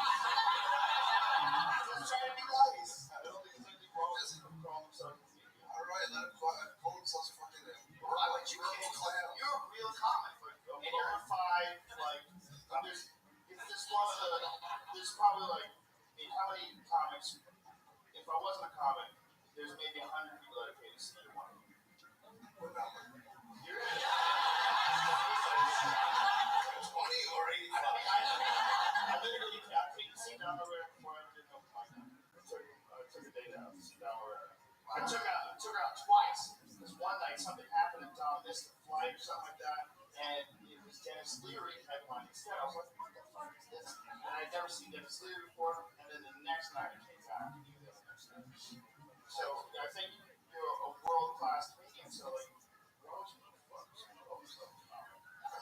I'm trying to be nice. I don't think there's anything wrong with them calling themselves a comedian. All right, let him call himself fucking a Why would you clown. You're a real comic, like a bona fide, like there's probably like how many comics? If I wasn't a comic, there's maybe 100 people that pay to see you one. What number? 20 or 80. 20 or 85? I literally paid to see down the road before I ever did no mic. I took a day down to see down where I took out twice. This one night something happened and Tom missed a flight or something like that, and it was Dennis Leary headline instead. I was like, what the fuck is this? And I'd never seen Dennis Leary before, and then the next night it came back and he was the next night. So I think you're a world-class comedian, so like, why would you fuck yourself?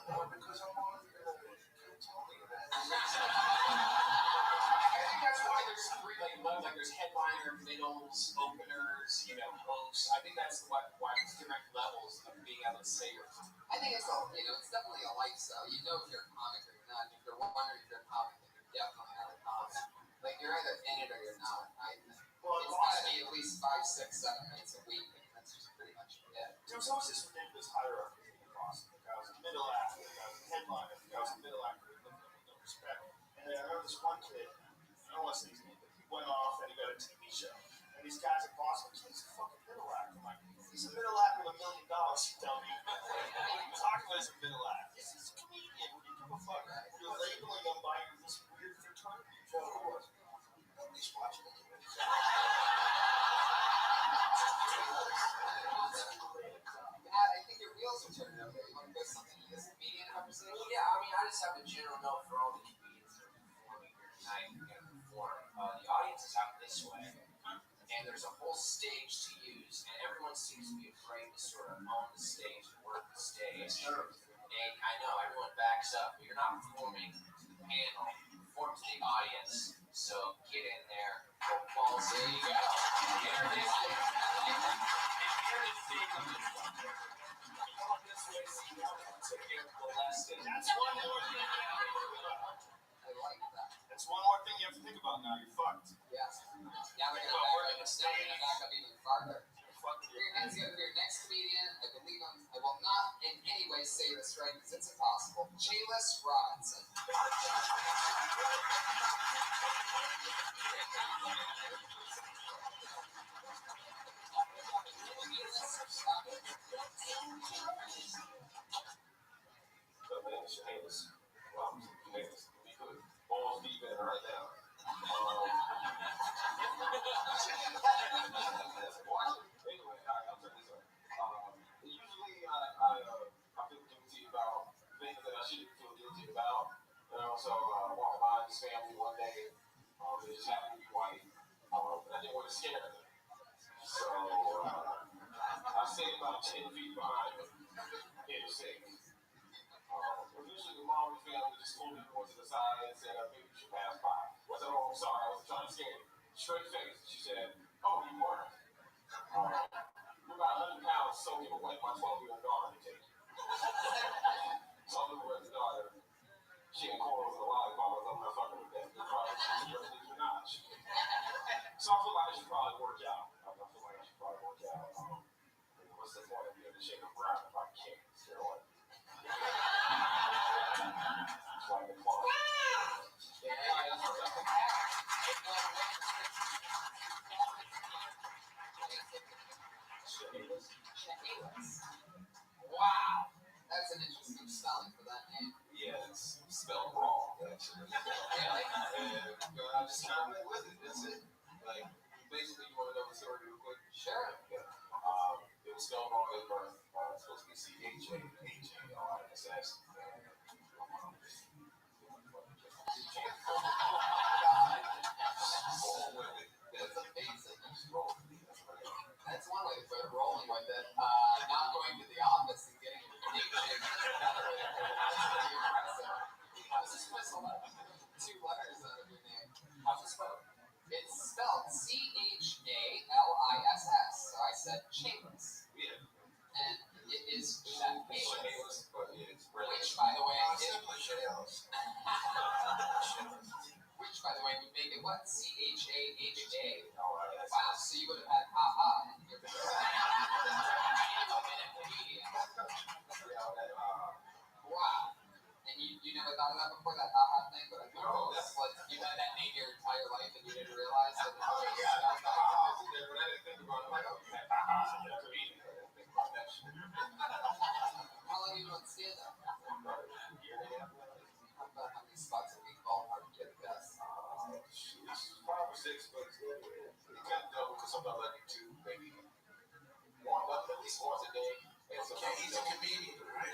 No, because I'm on Tony, man. I think that's why there's three like there's headliner, middles, openers, hosts. I think that's why there's different levels of being able to say your I think it's it's definitely a lifestyle. You know if you're a comic or you're not. If you're wondering if you're a comic, then you're definitely not a comic. Like you're either in it or you're not. I think. Well, It's got to be at least 5, 6, 7 minutes a week. That's just pretty much it. there was always this ridiculous hierarchy in Boston. Like I was a middle actor, like I was a headliner, like I was a middle actor with no respect. And then I remember this one kid, I don't want to say his name, but he went off and he got a TV show. And these guys at Boston, he's a fucking middle actor. I'm like, he's a middle actor with $1 million, you tell me. What are you talking about as a middle actor? He's a comedian. What do you give a fuck? You're labeling him by this weird fraternity. Nobody's watching it. I think your wheels are turning over. You want to put something in this comedian conversation? Well, yeah, I mean, I just have a general note for all the comedians that are performing here tonight. We're going to perform. The audience is out this way, and there's a whole stage to use, and everyone seems to be afraid to sort of own the stage and work the stage. And I know everyone backs up, but you're not performing to the panel, you perform to the audience. So get in there, go balls. There you go. That's one more thing. I like that. That's one more thing you have to think about now. You're fucked. Yes. Now we're going to back up even farther. For your next comedian, I believe I will not in any way say this right because it's impossible. J-List Robinson. Balls deep in it right now. Anyway, I'll turn this up. Usually I feel guilty about things that I shouldn't feel guilty about. So walking by this family one day, they just happened to be white. And I didn't want to scare them. So I stayed about 10 feet behind them. They're safe. Usually the mom of the family just told me to go to the side and said, maybe you should pass by. I said, oh, I'm sorry, I was trying to scare you. Straight face. She said, oh, you weren't. You're about 100 pounds soaking wet my 12-year-old daughter to take you. So I knew where the daughter, she had corn with a lollipop, I'm not fucking with that. She was Nicki Minaj. So I feel like I should probably work out. What's the point of being in shape of brown if I can't? Steroid. It's like the clock. Wow. That's an interesting spelling for that name. Yeah, it's spelled wrong, actually. Really? And just kind of went with it. That's it. Like, basically, you want to know the story real quick? Sure. Yeah. It was spelled wrong at birth. It's supposed to be CHAHARSS. That's amazing. That's one way to put it, rolling with it. Not going to the office and getting your name changed is another way to put it. That's pretty impressive. I was just missing 2 letters out of your name. How's it spelled? It's spelled CHALISS. So I said Chambers. Yeah. And it is Shameless. But it's really. Which, by the way, Simply shells. which, by the way, would make it what? CHAHA. Alright. Wow, so you would have had haha in your Wow. And you never thought of that before, that haha thing? But I know that's what you had that name your entire life and you didn't realize that it was How long have you been stand up? How many spots a week ballpark do you have to guess? 5 or 6, but it kind of double because sometimes I do 2, maybe 1, at least once a day. Okay, he's a comedian, right?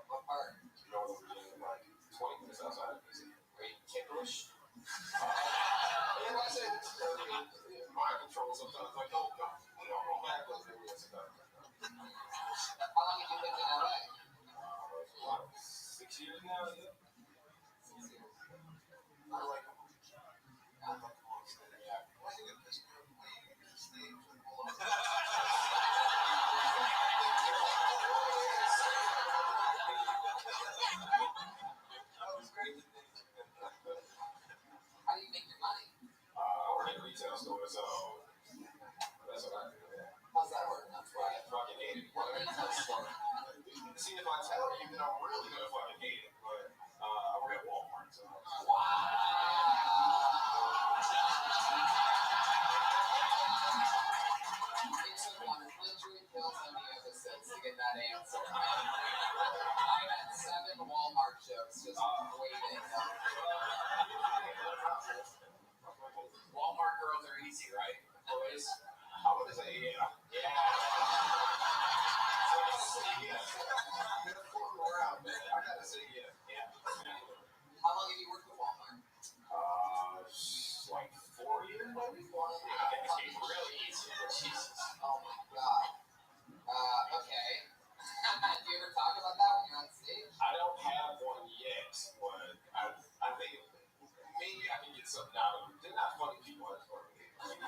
What part? Northern Virginia, like 20 minutes outside of DC. Wait, Kimbridge? And I say this mind control sometimes. Like, no, back those areas. How long have you lived in LA? 6 years now, yeah. 6 years. I like him. I like him on stage. Yeah. Why you gonna piss me off? Why you gonna stage with all of that? That was great. How do you make your money? I work in a retail store, so that's what I do. Yeah. How's that work? That's I right. fucking hate it. What retail store? See, if I tell you, then I'm really gonna fucking hate it. But I work at Walmart, so. It took 100 kills on the episodes to get that answer. I had 7 Walmart jokes just waiting. Walmart girls are easy, right? Boys? I would say, yeah. Yeah. Around, man. I gotta say, yeah. How long have you worked at Walmart? Like 4 years, maybe. It's really easy. Jesus. Oh my god. Okay. Do you ever talk about that when you're on stage? I don't have one yet, but I think maybe I can get something out of it. They're not funny people as funny people. Funny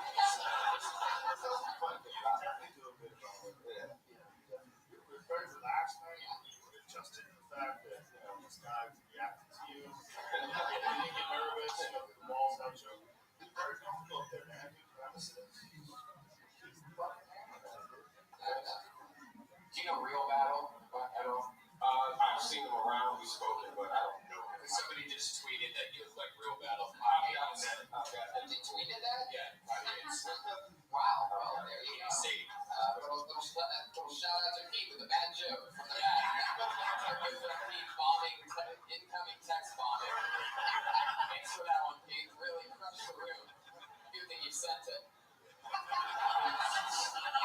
people. They do a bit about it. Yeah. You're very relaxed, man. You're adjusting to the fact that this guy's reacting to you. You get nervous, the ball's out your. You're very comfortable up there, man. Good premises. Do you know Real Battle at all? I've seen them around, we've spoken, but I don't know. Somebody just tweeted that you look like Real Battle. They tweeted that? Yeah, Wow. Well, there you go. see. Little shout out to Pete with a bad joke from the back. Pete bombing, incoming text bombing. Thanks for that one, Pete. Really crushed the room. Good thing you sent it.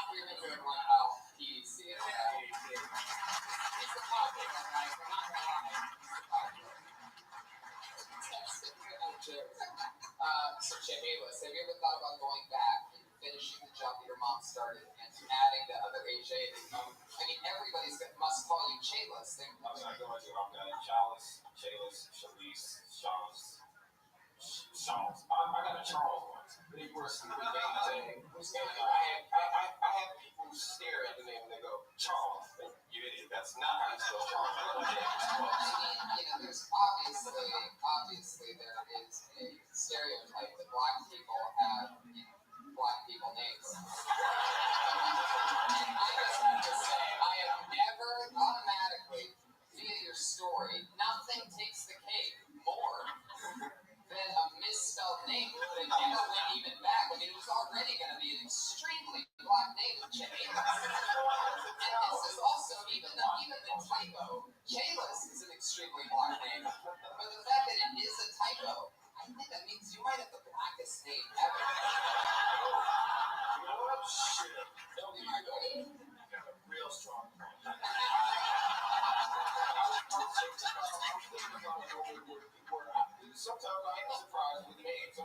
Really good one, how PDC is. He's the popular guy, we're not gonna lie. He's the popular. So Chehalis, have you ever thought about going back and finishing the job that your mom started and adding the other HA that you, I mean, must call you Chehalis. I'm not going to. I've got Chalice, Chalice, Shalice, Charles. I got a Charles once. They were stupid names. I had people stare at the name and they go, Charles. You idiot. That's not how you spell Charles. I mean, there's obviously there is a stereotype that black people have black people names. And I just have to say, I have never automatically, via your story, nothing takes the cake more than a misspelled name that never went even back. I mean, it was already going to be an extremely black name of Chehalis.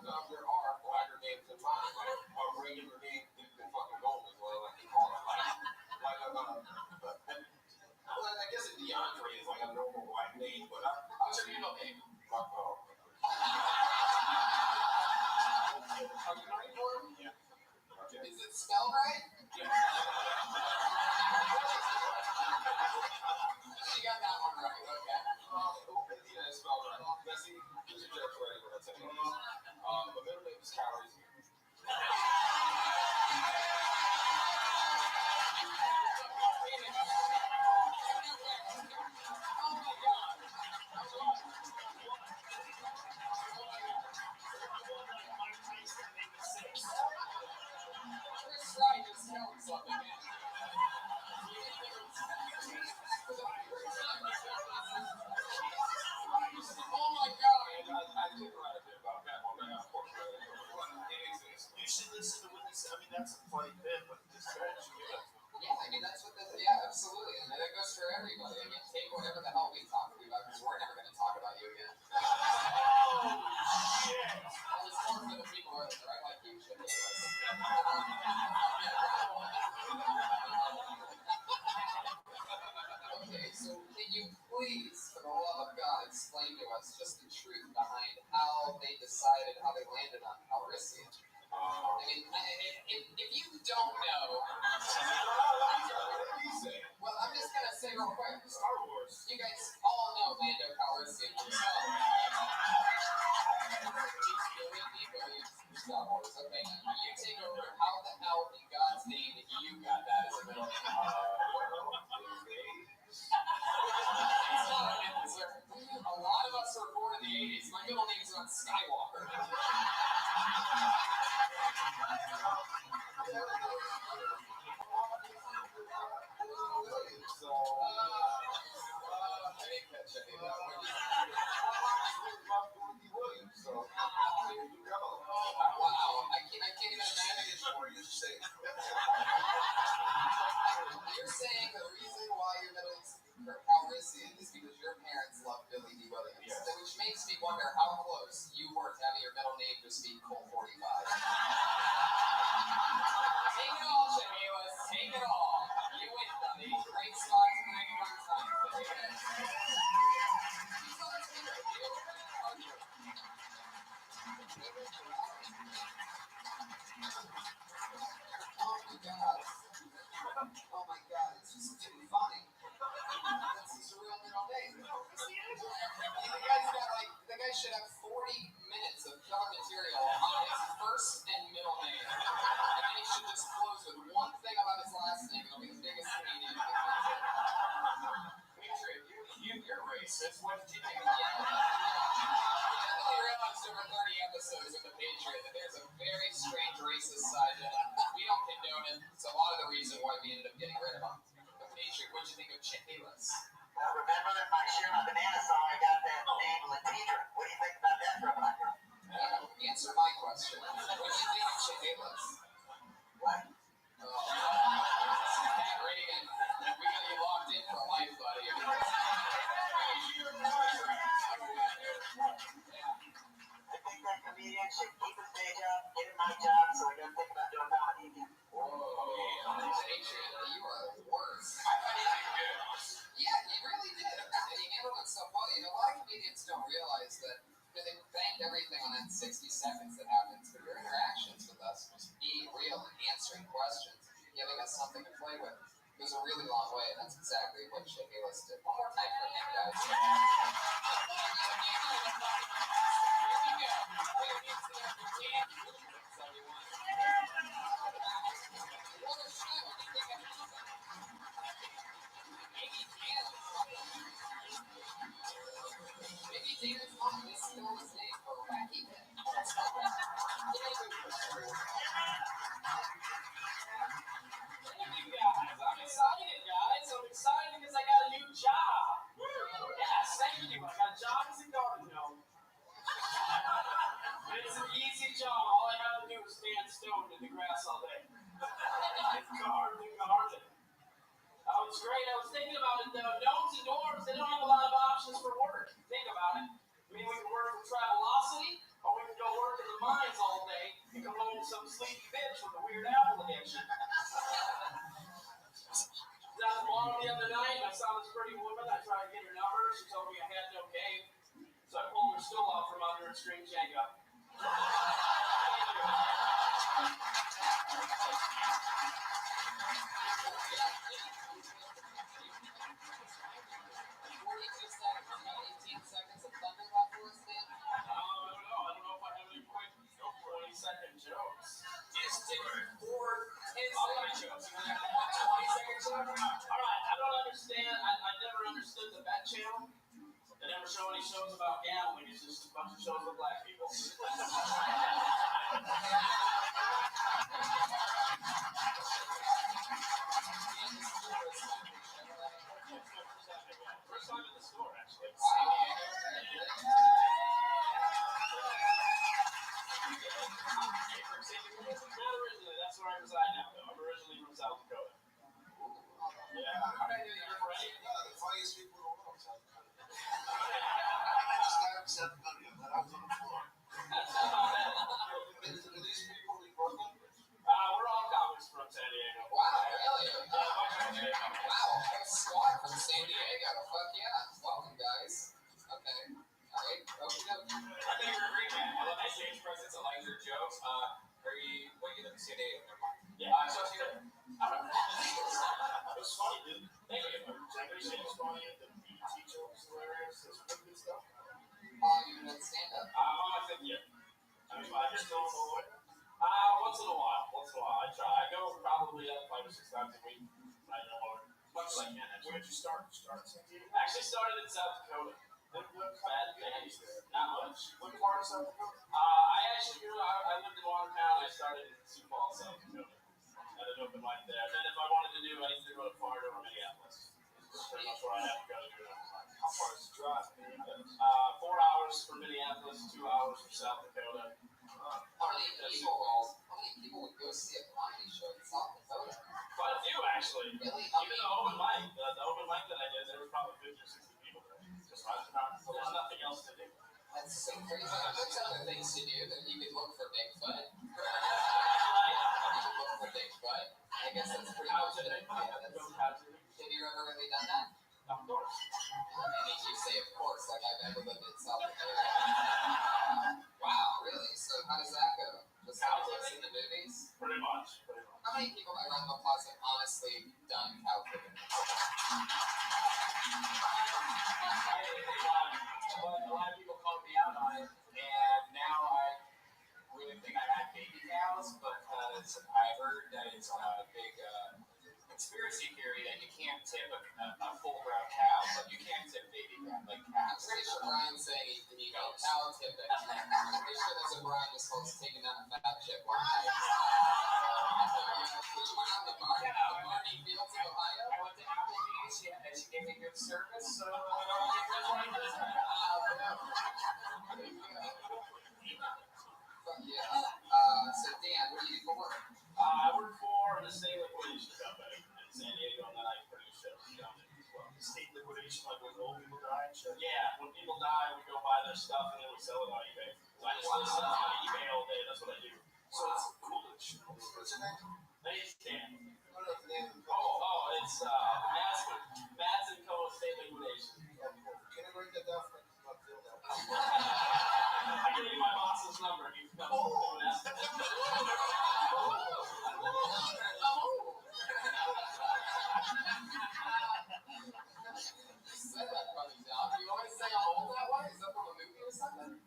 sometimes there are blacker names than mine, like a regular name dipped in fucking gold is what I like to call it. Well, I guess a DeAndre is like a normal black name, but What's your middle name? Are you ready for him? Yeah. Okay. Is it spelled right? Yeah. You got that one right, okay. Yeah, it's spelled right. Now see, these are jokes ready when I tell you this. My middle name is Calories. Chris Wright just killed something, man. Oh my god! I did write a bit about that one, but of course, it exists. You should listen to what he said. I mean, that's a funny bit, but this said, Yeah, I mean, that's what yeah, absolutely. And that goes for everybody. I mean, take whatever the hell we talk to you about, because we're never going to talk about you again. oh, shit. Well, it's more for the people who are right like you should be. Okay, so can you please, for the love of God, explain to us just the truth behind how they decided, how they landed on Calrissian? I mean, if you don't know, well, I'm just going to say real quick, Star Wars. you guys all know Lando Calrissian himself. Star Wars, okay, you take over. How the hell in God's name you got that as a middle name? It's not an answer. A lot of us were born in the 80s. My middle name is not Skywalker. So, I didn't catch any of that one. So, there you go. Wow, I can't even imagine. You're saying the reason why your middle name is Calrissian is because your parents love Billy D. Williams. Yes. Which makes me wonder how close you were to having your middle name just be Colt 45. Take it all, Chehalis. Take it all. You win, buddy. Great spot tonight, one time. Oh my god, it's just too funny. That's his real middle name. The guy should have 40 minutes of killer material on his first and middle name. And then he should just close with one thing about his last name. It'll be the biggest comedian in the country. Patriot, you're racist. What did you think? Yeah. I definitely realized over 30 episodes of The Patriot that there's a very strange racist side to him. We don't condone it. It's a lot of the reason why we ended up getting rid of him. The Patriot, what'd you think of Chehalis? Remember in my Share My Banana song, I got that name Latidra. What do you think about that for a black girl? Answer my question. What do you think of Chehalis? What? Pat Reagan, we got you locked in for life, buddy. I think that comedian should keep his day job, get a night job, so he doesn't think about doing comedy again. Whoa, Patriot, you are the worst. I thought he did good. Yeah, he really did. And he handled it so well. You know, a lot of comedians don't realize that they bank everything on that 60 seconds that happens. But your interactions with us, just being real and answering questions, giving us something to play with, goes a really long way. And that's exactly what Chehalis did. One more time for him, guys. Here we go. Maybe David's mom is still his name for a wacky bit. Thank you guys. I'm excited, guys. I'm excited because I got a new job. Yes, thank you. I got a job as a garden gnome. It's an easy job. All I have to do is stand stoned in the grass all day. Garden the garden. That was great. I was thinking about it though. Gnomes and dwarves, they don't have a lot of options for work. Think about it. I mean, we can work for Travelocity, or we can go work in the mines all day and come home with some sleepy bitch with a weird apple addiction. I was at the bar the other night and I saw this pretty woman. I tried to get her number. She told me I had no game. So I pulled her stool out from under and screamed Jenga. Alright, I don't understand. I never understood the Bet Channel. They never show any shows about gambling. It's just a bunch of shows with black people. First time in the store, actually. Not originally. That's where I reside now, though. I'm originally from South Dakota. Yeah. How did I know you're right? The funniest people in the world. This guy from South Dakota, but I was on the floor. Are these people in Brooklyn? We're all comics from San Diego. Wow, really? Wow, a squad from San Diego. Fuck yeah. Welcome, guys. Okay. All right. Okay. I think you're a great man. I love my stage presence. I like your jokes. What you live in San Diego? Never mind. Yeah. So it's good. It was funny, dude. Thank you. I appreciate it's funny. The BET joke is hilarious. There's some good stuff. You're doing stand-up. I'm on my fifth year. I just don't know what. Once in a while. I try. I go probably 5 or 6 times a week. I know much as I can. Where did you start? You started in San Diego? I actually started in South Dakota. What Bad days. Not much. What part of South Dakota? I lived in Watertown. I started in Sioux Falls, South Dakota. I had an open mic there. And then if I wanted to do, I used to go to Florida or Minneapolis. That's pretty much where I have to go to do it. How far is the drive? 4 hours from Minneapolis, 2 hours from South Dakota. How many people would go see a comedy show in South Dakota? Quite a few, actually. Really? Even the open mic, the open mic that I did, there was probably 50 or 60 people there. Just there's nothing else to do. That's so crazy. There's other things to do that you could look for Bigfoot. You could look for Bigfoot. I guess that's pretty much it. Have you ever really done that? Of course. I mean, you say of course, like I've never lived in South Dakota. Wow, really? So how does that go? Just like what's in the movies? Pretty much. How many people by round of applause have honestly done cow cooking? A lot of people called me out on it, and now I really think I had baby cows because I heard that it's a big conspiracy theory that you can't tip a full-grown cow, but you can tip baby cow, like I'm calves. pretty sure Brian's saying you know cow tip it. I'm pretty sure there's a Brian was supposed to taking down a fat chip one night. Did you went out to Marty Fields in Ohio? I went to Applebee's, and she gave me good service, so So Dan, what do you do for work? I work for the state liquidation company in San Diego, and then I produce shows down there as well. State liquidation, like when old people die and shit. Yeah, when people die, we go buy their stuff and then we sell it on eBay. So I just list stuff on eBay all day. That's what I do. So it's coolidge. What's your name? Name's Dan. I don't know the name of the It's Matt's and Co. State Liquidation. Can I write that down for me? I'm not feeling that. I can give you my boss's number. You can come and ask him. Said that funny job. You always say I'm old that way? Is that from a movie or something?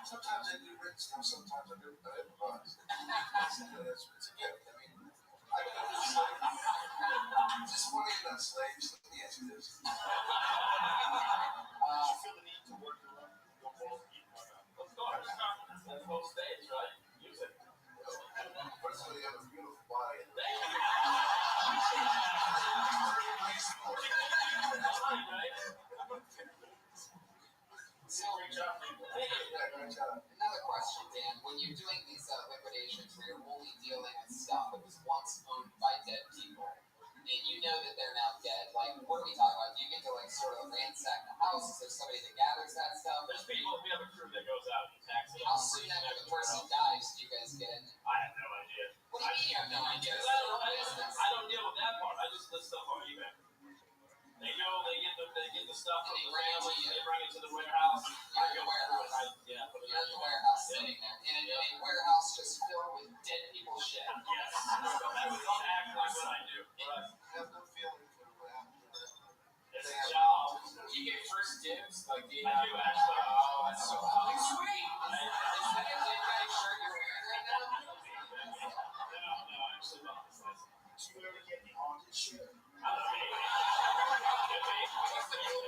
Sometimes I do written stuff, sometimes I do improvise. It's a gift. I mean, it's just funny about slaves. Let me ask you this. Did you feel the need to work around your balls eating like that? Of course. That's both states, right? Use it. First of all, you have a beautiful body. Thank you. Great job, dude. Thank you. Yeah, great job. Another question, Dan. When you're doing these liquidations where you're only dealing with stuff that was once owned by dead people, and you know that they're now dead, like, what are we talking about? Do you get to, like, sort of ransack the house? Is there somebody that gathers that stuff? There's people, we have a crew that goes person dies, do you guys get in there? I have no idea. What do you mean you have no idea? Because I don't deal with that part. I just list stuff on eBay. They go, they get the stuff from the family, they bring it to the warehouse. You're in the warehouse. Put it You're in the warehouse sitting there. In a warehouse just filled with dead people's shit. Yes. Don't act like what I do. But I have no feeling for what happened to that. it's a job. Do you get first dibs? Like, do you I do actually. Oh, that's so fucking sweet. Is that a dead guy shirt you're wearing right now? No, actually not. Did you ever get the haunted shit?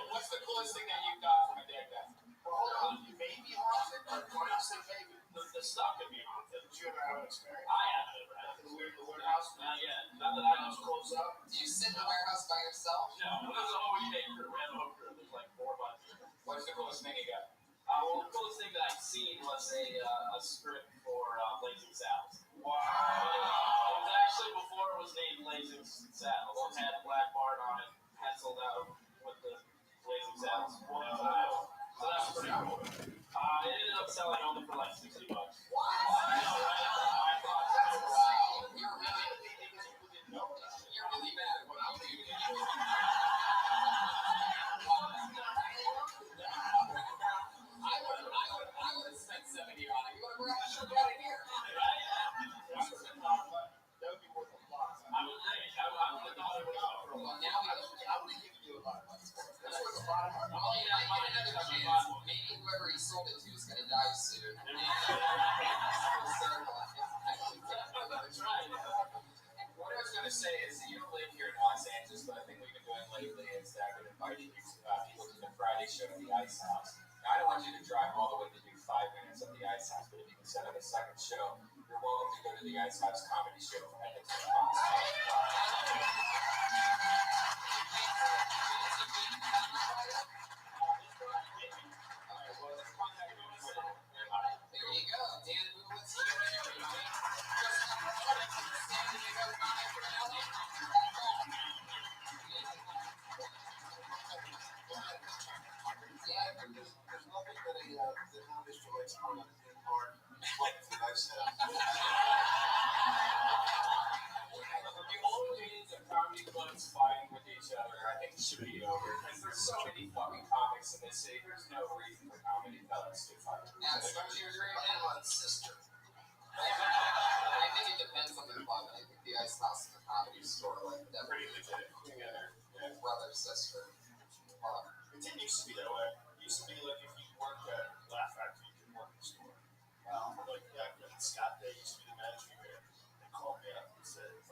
What's the coolest thing that you've got from a dead guy? Well, hold on. You may be haunted, or why do you say maybe? The stuff can be haunted. Did you ever have an experience? I haven't ever had. The warehouse? Not yet. Not that I know. Just close up? Do you sit in the warehouse by yourself? No, there's a whole eBay crew. We have a whole crew. There's like 4 of us. What's the coolest thing you got? Well, the coolest thing that I've seen was a script for Blazing Saddles. Wow. It was actually before it was named Blazing Saddles. It had a black bar on it, penciled out with the Blazing Saddles. So that's pretty cool. It ended up selling only for like $60. What? I know, right? I thought That's so. insane. You're really bad at what you do. I would have spent 70 on it. You would have brought a shirt out of here. That would be worth a lot. I would think. I would have thought it would have for a Well, lot. now I would have given you a lot of money for it. That's worth a lot of money. well, you might get another chance. Maybe whoever he sold it to is going to die soon. That's right. What I was going to say is you don't live here in Los Angeles, but I think we've been doing lately is that I've been inviting people to the Friday show at the Ice House. Now, I don't want you to drive all the way to do 5 minutes at the Ice House, but if you can set up a second show, you're welcome to go to the Ice House comedy show at the 10 bucks. There you go. Dan Moolitz here, everybody. Just San Diego comic finale. Yeah, there's nothing that that how Mr. likes to put in hard like the nice house. The old days of comedy clubs fighting with each other, I think it should be over. Because there's so many fucking comics in this city, there's no reason for comedy clubs to fight. That's what you're doing now. My sister. I think it depends on the club. I think the Ice House and the Comedy Store, like, that Pretty legit together. Yeah. brother, sister. It didn't used to be that way. It used to be like if you worked at Laugh Factory, you could work in the store. Like Scott Day used to be the manager there. They called me up and said, you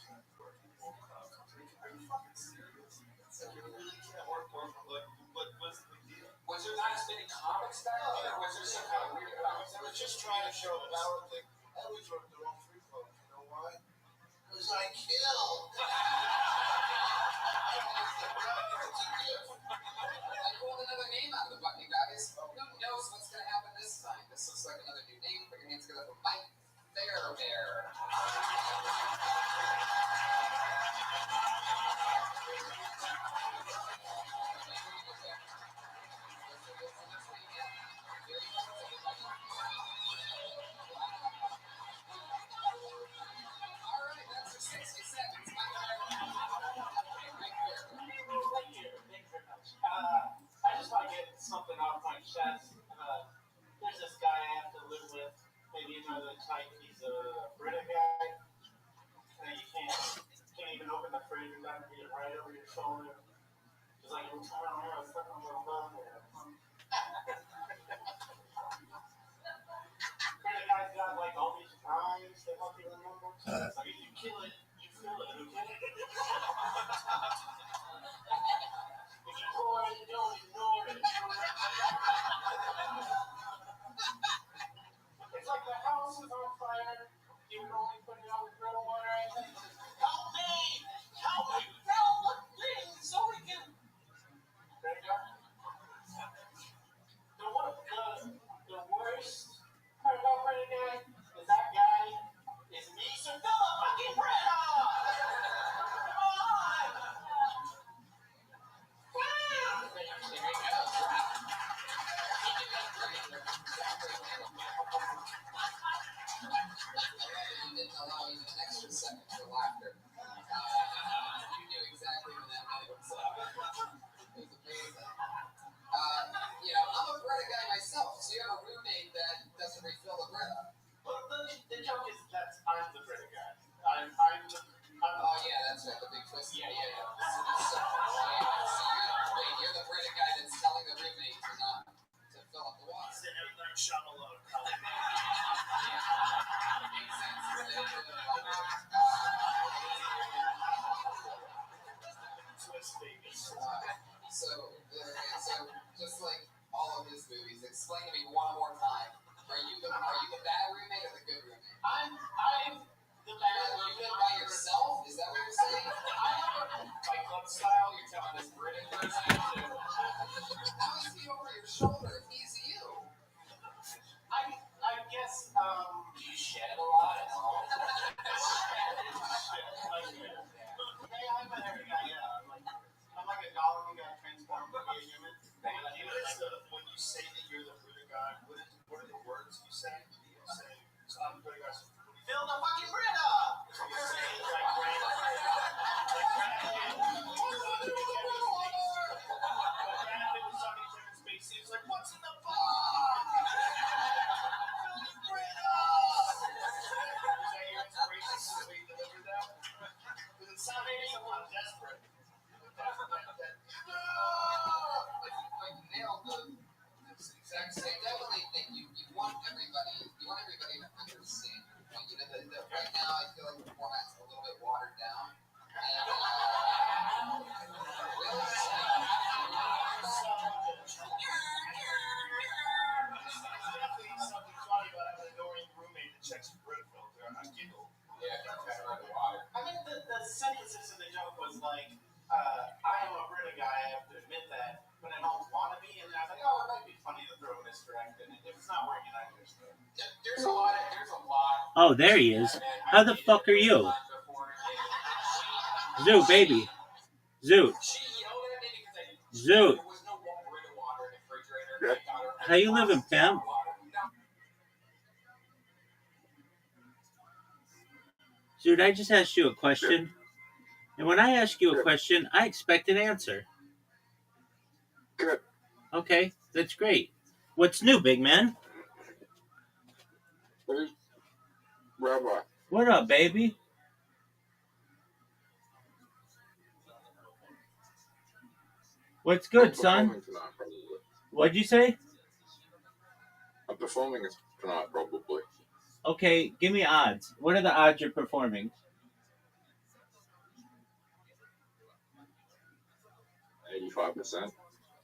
can't work in the local company. Are you fucking serious? I said, you really can't work like, what's the big deal? Was there not as many comics back then, or was there some kind of weird comics? I was just trying to show power thing. I always worked the wrong free clubs. You know why? Because I killed. I pulled another name out of the bucket, guys. Who knows what's going to happen this time? This looks like another new name. Put your hands together for Mike Fairbear. All right, that's your 60 seconds. Mike Fairbear. Thank you very much. I just want to get something off my chest. There's this guy I have to live with. Maybe you know the type. He's a British guy. And you can't even open the fridge without it being right over your shoulder. Just like every time I have a fucking little bug there. British guy's got like all these rhymes that help you remember. It's like if you kill it, you feel it, okay? If you pour it, don't ignore it. It's like the house is on fire. You would only put it out with griddle water. Help me! Help me! Help me! So we can. There you go. The worst part about British guy is that guy is me. So fill the fucking bread up. If it's not working, I understand. There's a lot. Oh, there he is. How the fuck are you? Zoo, baby. Zoo. She yelled at me because Zoo. there was no Brita water in the refrigerator. I got her How you living, pimp? Dude, I just asked you a question. And when I ask you a question, I expect an answer. Good. Okay, that's great. What's new, big man? Where's Rabbi? What up, baby? What's good, son? Tonight, probably. What'd you say? I'm performing tonight, probably. Okay, give me odds. What are the odds you're performing? 85%.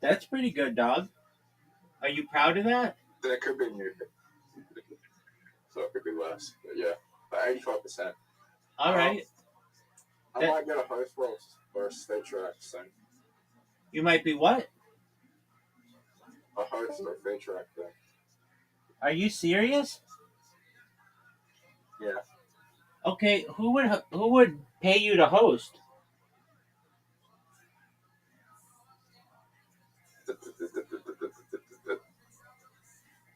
That's pretty good, dog. Are you proud of that? There could be new. So it could be less. But yeah, but 85%. All right. I might get a host for a stage track soon. You might be what? A host for a stage track thing. Are you serious? Yeah. Okay, who would pay you to host?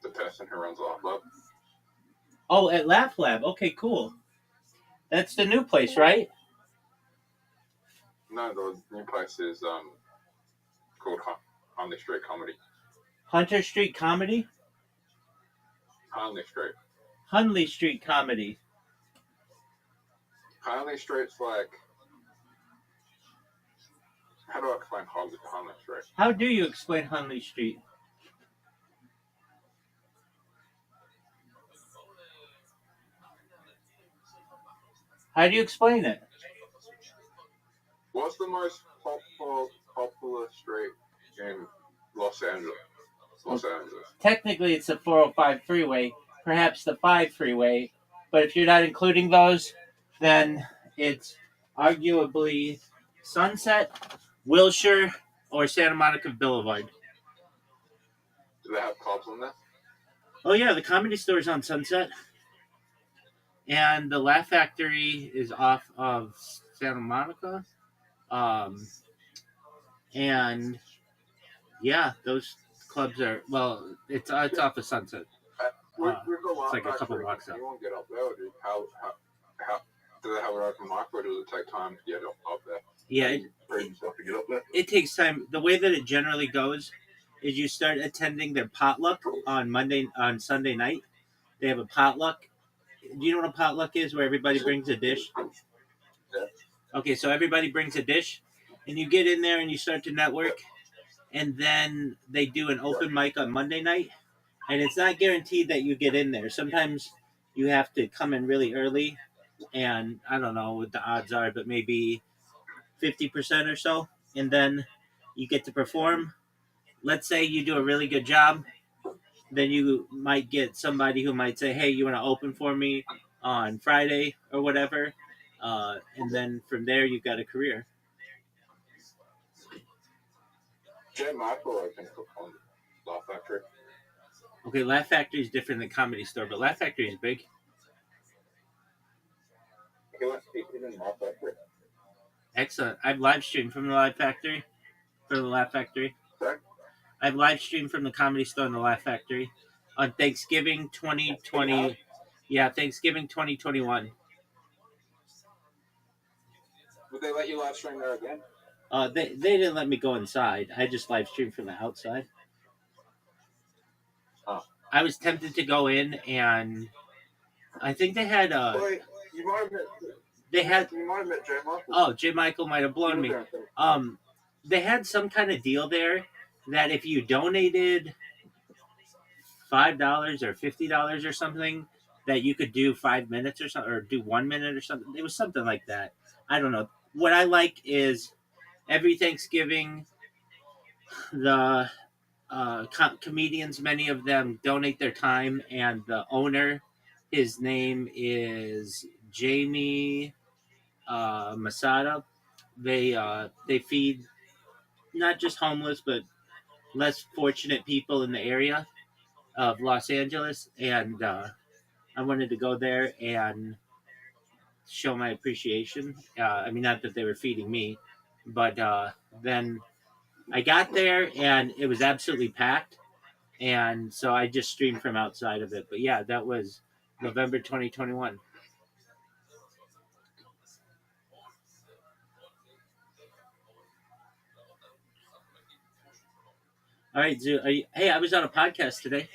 The person who runs Laugh Lab. Oh, at Laugh Lab. Okay, cool. That's the new place, right? No, the new place is called Hunley Street Comedy. Hunter Street Comedy? Hunley Street. Hunley Street Comedy. Hunley Street's like... How do I explain Hunley Street? How do you explain Hunley Street? How do you explain it? What's the most popular street in Los Angeles? Technically, it's the 405 freeway, perhaps the 5 freeway, but if you're not including those, then it's arguably Sunset, Wilshire, or Santa Monica Boulevard. Do they have clubs on there? Oh yeah, the Comedy Store's on Sunset, and the Laugh Factory is off of Santa Monica, and yeah, those clubs are it's off of Sunset. We've got It's like a couple blocks up. You won't get up there, dude. How do they have an open mic, or does it take time to get up there? Yeah, Stuff to get up there. it takes time. The way that it generally goes is you start attending their potluck on Sunday night. They have a potluck. Do you know what a potluck is? Where everybody brings a dish. Yeah. Okay, so everybody brings a dish, and you get in there and you start to network, and then they do an open mic on Monday night, and it's not guaranteed that you get in there. Sometimes you have to come in really early, and I don't know what the odds are, but maybe 50% or so, and then you get to perform. Let's say you do a really good job, then you might get somebody who might say, hey, you want to open for me on Friday or whatever, and then from there you've got a career. Jay Michael opened on Laugh Factory. Okay, Laugh Factory is different than Comedy Store, but Laugh Factory is big. He went speaking in Laugh Factory. Excellent. I've live streamed from the Laugh Factory. Sorry? I've live streamed from the Comedy Store and the Laugh Factory on Thanksgiving 2020. Yeah, Thanksgiving 2021. Would they let you live stream there again? They didn't let me go inside. I just live streamed from the outside. Oh. I was tempted to go in, and I think they had Wait, you might have met. You might have met Jay Michael. Oh, Jay Michael might have blown me. They had some kind of deal there that if you donated $5 or $50 or something, that you could do 5 minutes or something, or do 1 minute or something. It was something like that. I don't know. What I like is every Thanksgiving, the comedians, many of them donate their time, and the owner, his name is Jamie Masada. They feed not just homeless but less fortunate people in the area. of Los Angeles, and I wanted to go there and show my appreciation. I mean, not that they were feeding me, but then I got there and it was absolutely packed, and so I just streamed from outside of it. But yeah, that was November 2021. All right, Zoo. Hey, I was on a podcast today.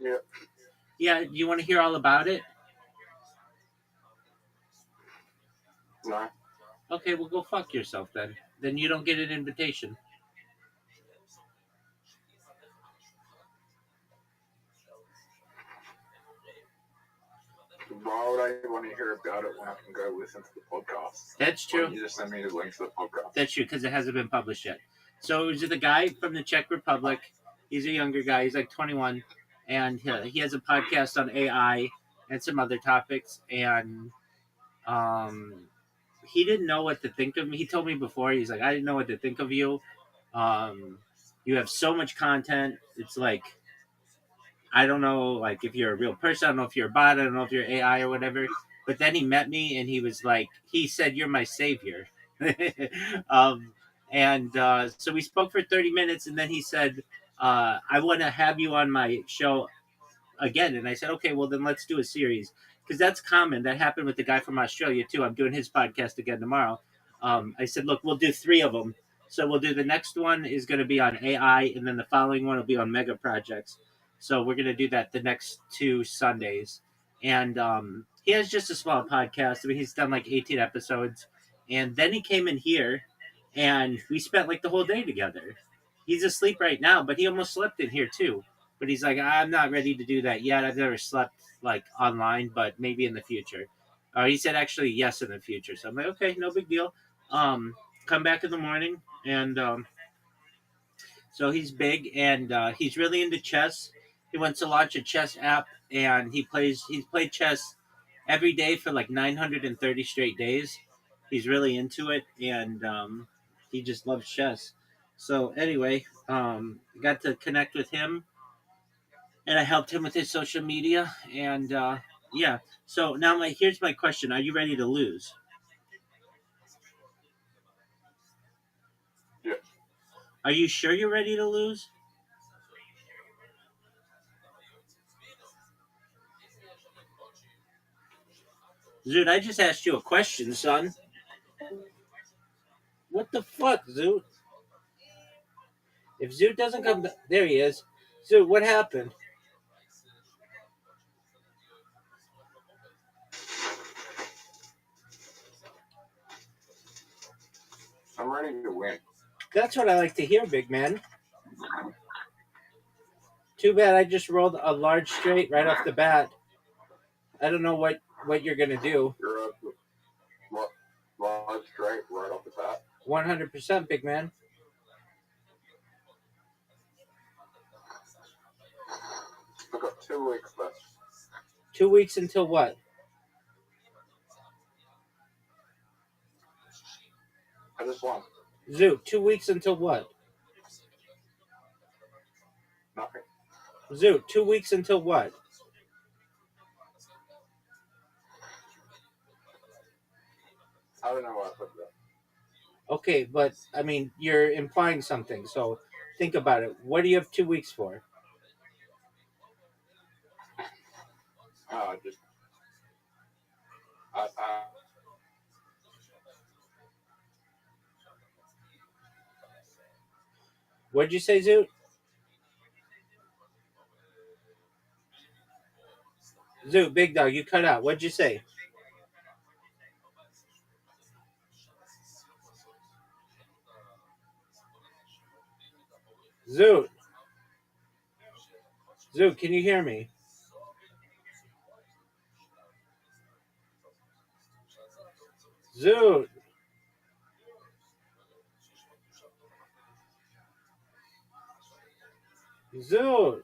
Yeah. Yeah, you want to hear all about it? No. Okay, well, go fuck yourself then. Then you don't get an invitation. Why would I want to hear about it when I can go listen to the podcast? That's Why true. don't you just send me the link to the podcast? That's true, because it hasn't been published yet. So it was the guy from the Czech Republic. He's a younger guy. He's like 21. And he has a podcast on AI and some other topics. And he didn't know what to think of me. He told me before, he's like, I didn't know what to think of you. You have so much content. It's like, I don't know, like, if you're a real person. I don't know if you're a bot. I don't know if you're AI or whatever. But then he met me and he was like, he said, "You're my savior." So we spoke for 30 minutes, and then he said, I want to have you on my show again. And I said, okay, well, then let's do a series. Because that's common. That happened with the guy from Australia, too. I'm doing his podcast again tomorrow. I said, look, we'll do 3 of them. So we'll do the next one is going to be on AI, and then the following one will be on mega projects. So we're going to do that the next 2 Sundays. And he has just a small podcast. I mean, he's done like 18 episodes. And then he came in here, and we spent like the whole day together. He's asleep right now, but he almost slept in here too. But he's like, I'm not ready to do that yet. I've never slept like online, but maybe in the future. He said actually yes in the future. So I'm like, okay, no big deal. Come back in the morning, and so he's big, and he's really into chess. He wants to launch a chess app, and he's played chess every day for like 930 straight days. He's really into it, and he just loves chess. So anyway, got to connect with him, and I helped him with his social media, and yeah. So now here's my question: Are you ready to lose? Yeah. Are you sure you're ready to lose? Zoot, I just asked you a question, son. What the fuck, Zoot? If Zoot doesn't come back, there he is. Zoot, what happened? I'm ready to win. That's what I like to hear, big man. Too bad I just rolled a large straight right off the bat. I don't know what you're gonna do. You're up large straight right off the bat. 100%, big man. I've got 2 weeks left. 2 weeks until what? I just won. Zoot, 2 weeks until what? Nothing. Zoot, 2 weeks until what? I don't know why I put that. Okay, but I mean, you're implying something, so think about it. What do you have 2 weeks for? Just. What'd you say, Zoot? Zoot, big dog, you cut out. What'd you say? Zoot. Zoot, can you hear me? Zoot. Zoot.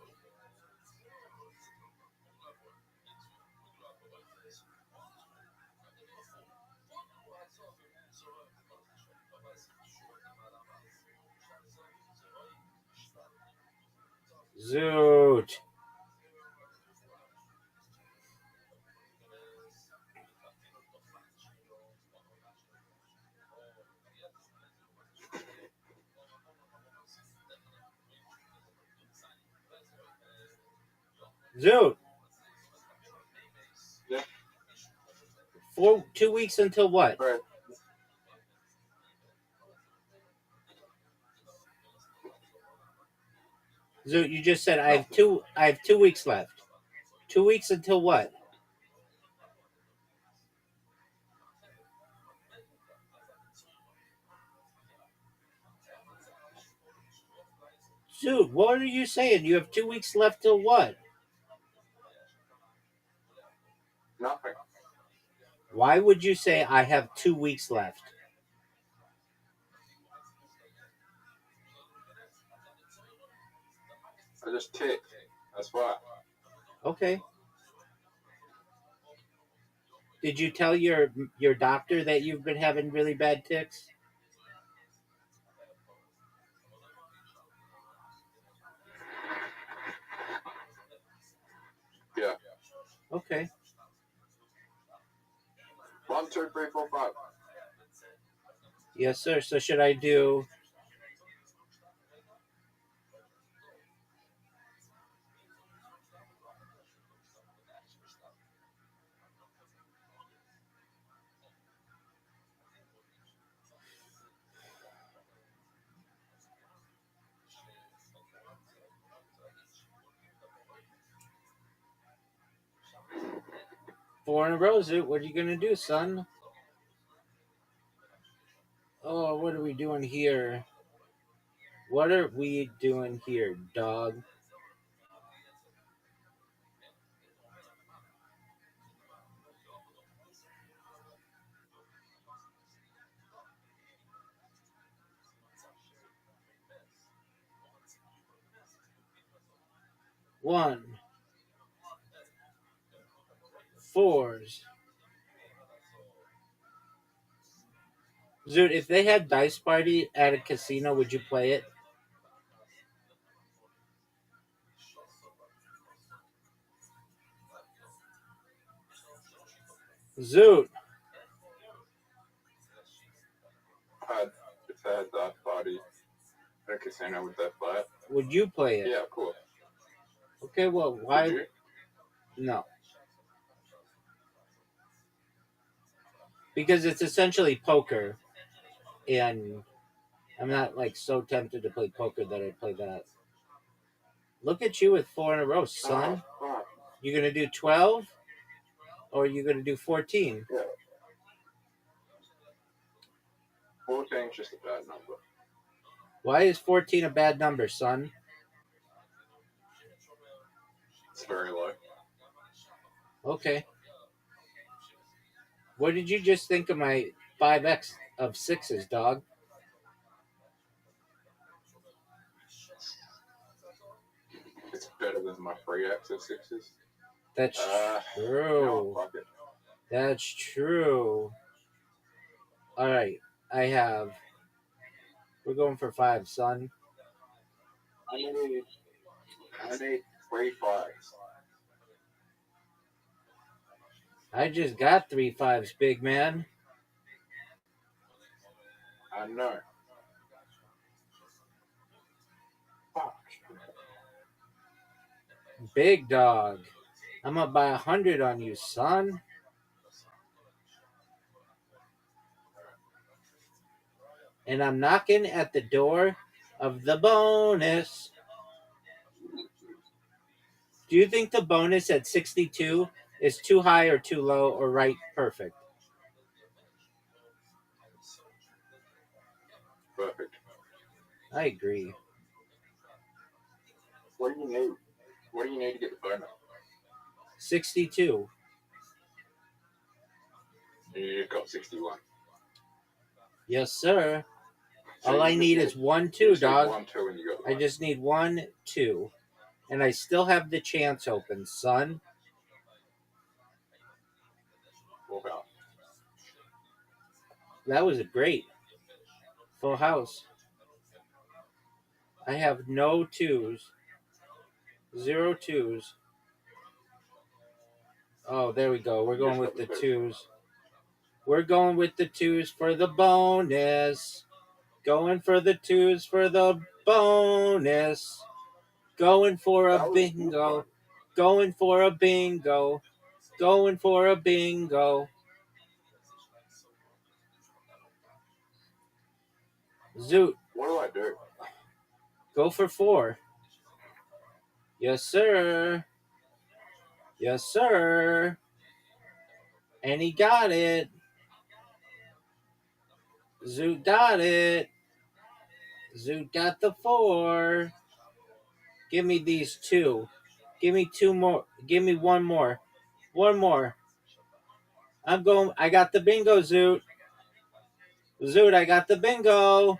Zoot. Zoot. Yeah. 2 weeks until what? Right. Zoot, you just said I have 2 weeks left. 2 weeks until what? Zoot, what are you saying? You have 2 weeks left till what? Nothing. Why would you say I have 2 weeks left? I just ticked. That's why. Okay. Did you tell your doctor that you've been having really bad ticks? Yeah. Okay. 1, 2, 3, 4, 5. Yes, sir. So should I do four in a row, Zoot? What are you gonna do, son? Oh, what are we doing here? What are we doing here, dog? One. Fours. Zoot, if they had Dice Party at a casino, would you play it? Zoot, If I had that party at a casino, would they play it? would you play it? Yeah, of course. Okay, well, Would why? you? No. Because it's essentially poker, and I'm not like so tempted to play poker that I'd play that. Look at you with four in a row, son. Oh, You gonna do 12, or you gonna do 14? yeah. 14's just a bad number. Why is 14 a bad number, son? It's very low. Okay. What did you just think of my 5x of sixes, dog? It's better than my 3x of 6s. That's true. No, fuck it. That's true. All right, we're going for 5, son. I need 3 5s. I just got 3 5s, big man. I know. Fuck. Big dog. I'm gonna buy 100 on you, son. And I'm knocking at the door of the bonus. Do you think the bonus at 62 is too high or too low or right perfect? Perfect. I agree. What do you need? What do you need to get the bonus? 62. You got 61. Yes, sir. So All I you need just is 1, you 2, just need dog. 1, 2, and you got I one. just need 1, 2. And I still have the chance open, son. Full house. That was a great full house. I have no 2s. 0 twos. Oh, there we go. We're going with the twos. We're going with the twos for the bonus. Going for the twos for the bonus. Going for a bingo. Going for a bingo. Going for a bingo. Zoot. What do I do? Go for 4. Yes, sir. Yes, sir. And he got it. Zoot got it. Zoot got the 4. Give me these 2. Give me 2 more. Give me 1 more. 1 more. I'm going. I got the bingo, Zoot. Zoot, I got the bingo.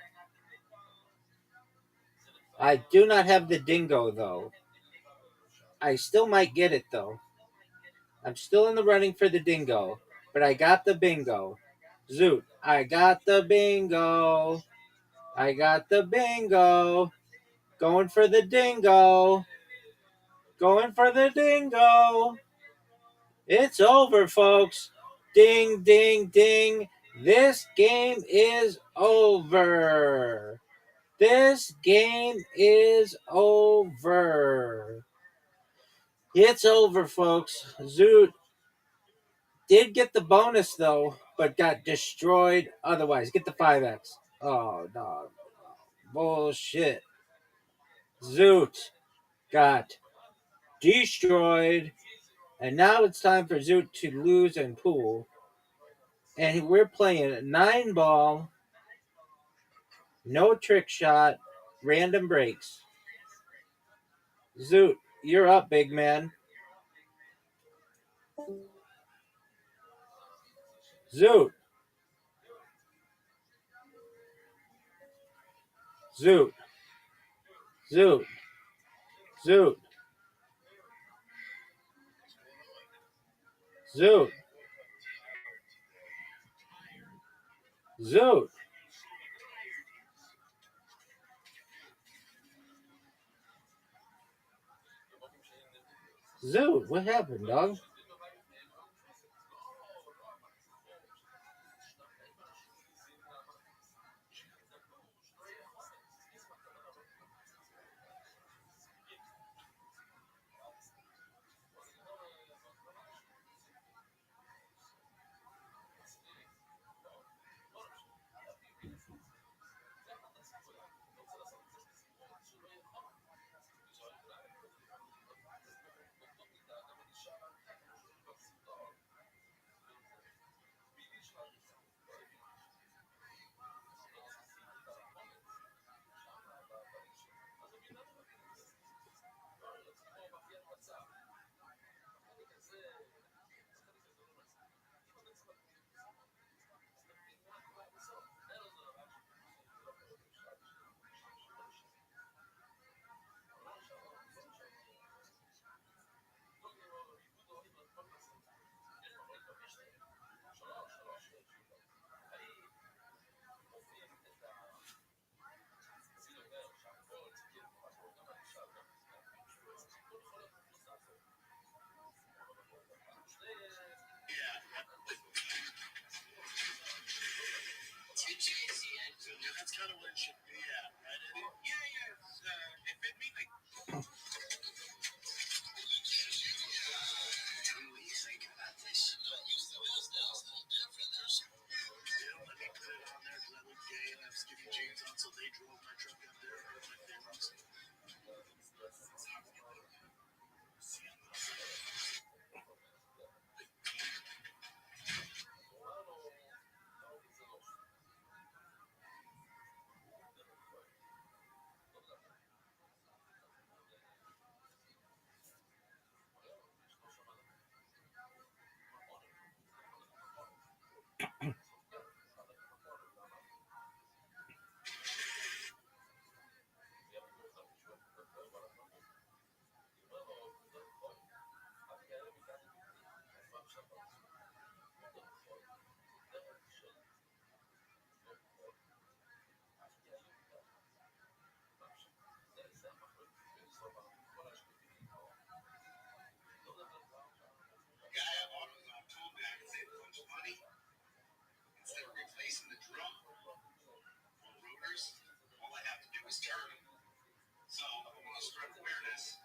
I do not have the dingo, though. I still might get it, though. I'm still in the running for the dingo. But I got the bingo. Zoot, I got the bingo. I got the bingo. Going for the dingo. Going for the dingo. It's over, folks. Ding, ding, ding. This game is over. This game is over. It's over, folks. Zoot did get the bonus, though, but got destroyed otherwise. Get the 5x. Oh, no. Bullshit. Zoot got destroyed. And now it's time for Zoot to lose and pool. And we're playing 9 ball, no trick shot, random breaks. Zoot, you're up, big man. Zoot. Zoot. Zoot. Zoot. Zoot. Zoot. Zoot, what happened, dog? racing the drum. For rotors, all I have to do is turn them. So I want to spread awareness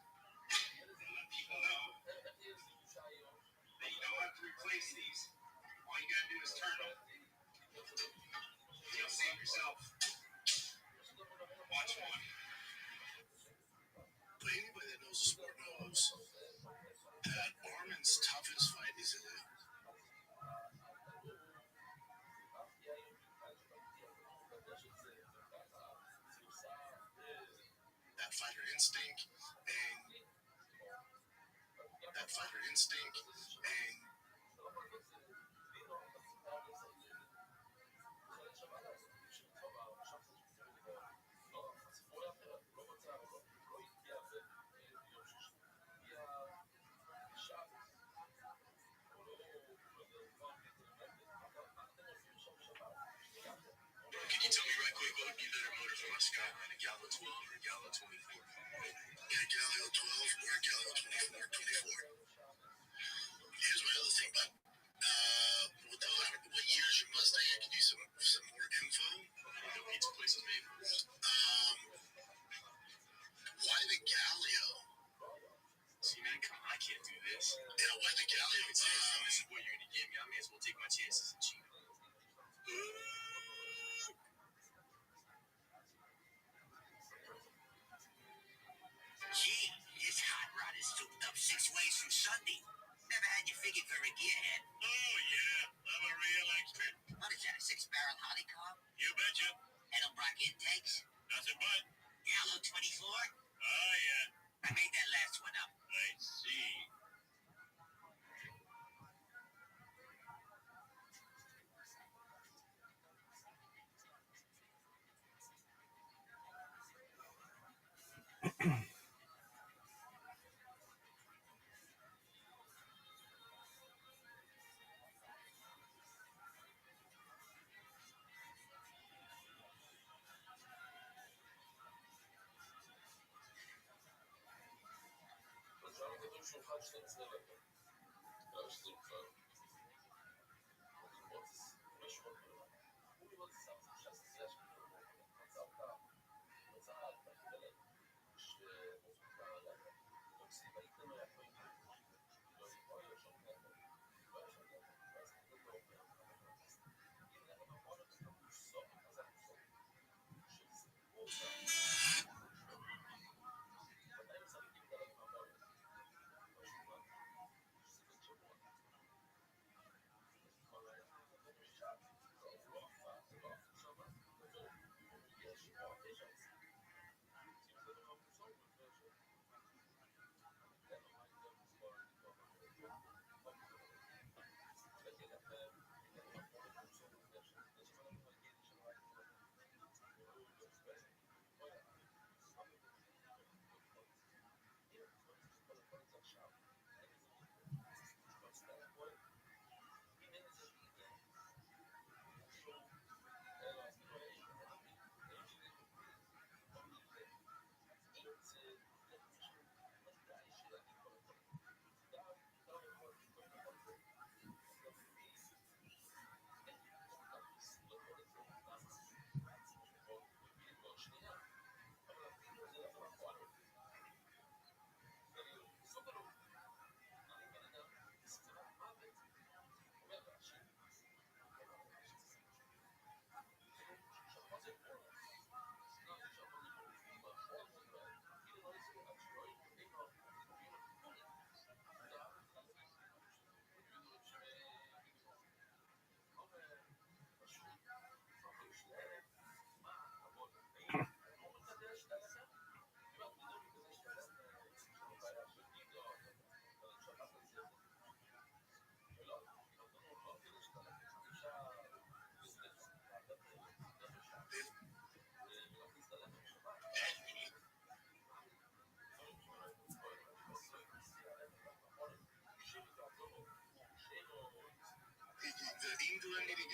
and let people know that you don't have to replace these. All you gotta do is turn them. You'll save yourself. Watch one. But anybody that knows the sport knows that Armin's toughest fight is that fighter instinct and Can you tell me right quick what would be better motor for my Skyline, a Gallo 12 or a Gallo 24? Yeah, a Gallo 12 or a Gallo 24. Here's my other thing, bud. What year is your Mustang? I can do some more info. No pizza places, maybe. Why the Gallo? See, man, come on, I can't do this. Yeah, why the Gallo? This is what you're gonna give me. I may as well take my chances and cheat. Gee, his hot rod is souped up 6 ways from Sunday. Never had you figured for a gearhead. Oh, yeah, I'm a real expert. What is that, a 6-barrel Hollycock? You betcha. Edelbrock intakes? Nothing but. Gallo 24? Oh, yeah. I made that last one up. I see.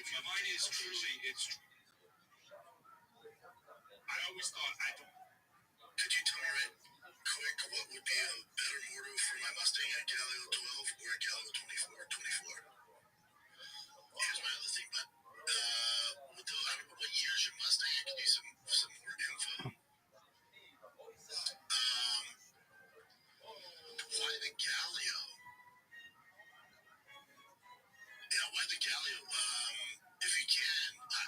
My mind is truly, I always thought Could you tell me right quick what would be a better motor for my Mustang, a Gallo 12 or a Gallo 24? Here's my other thing, but can do some more info. Why the Galio? Yeah, why the Galio? If you can, I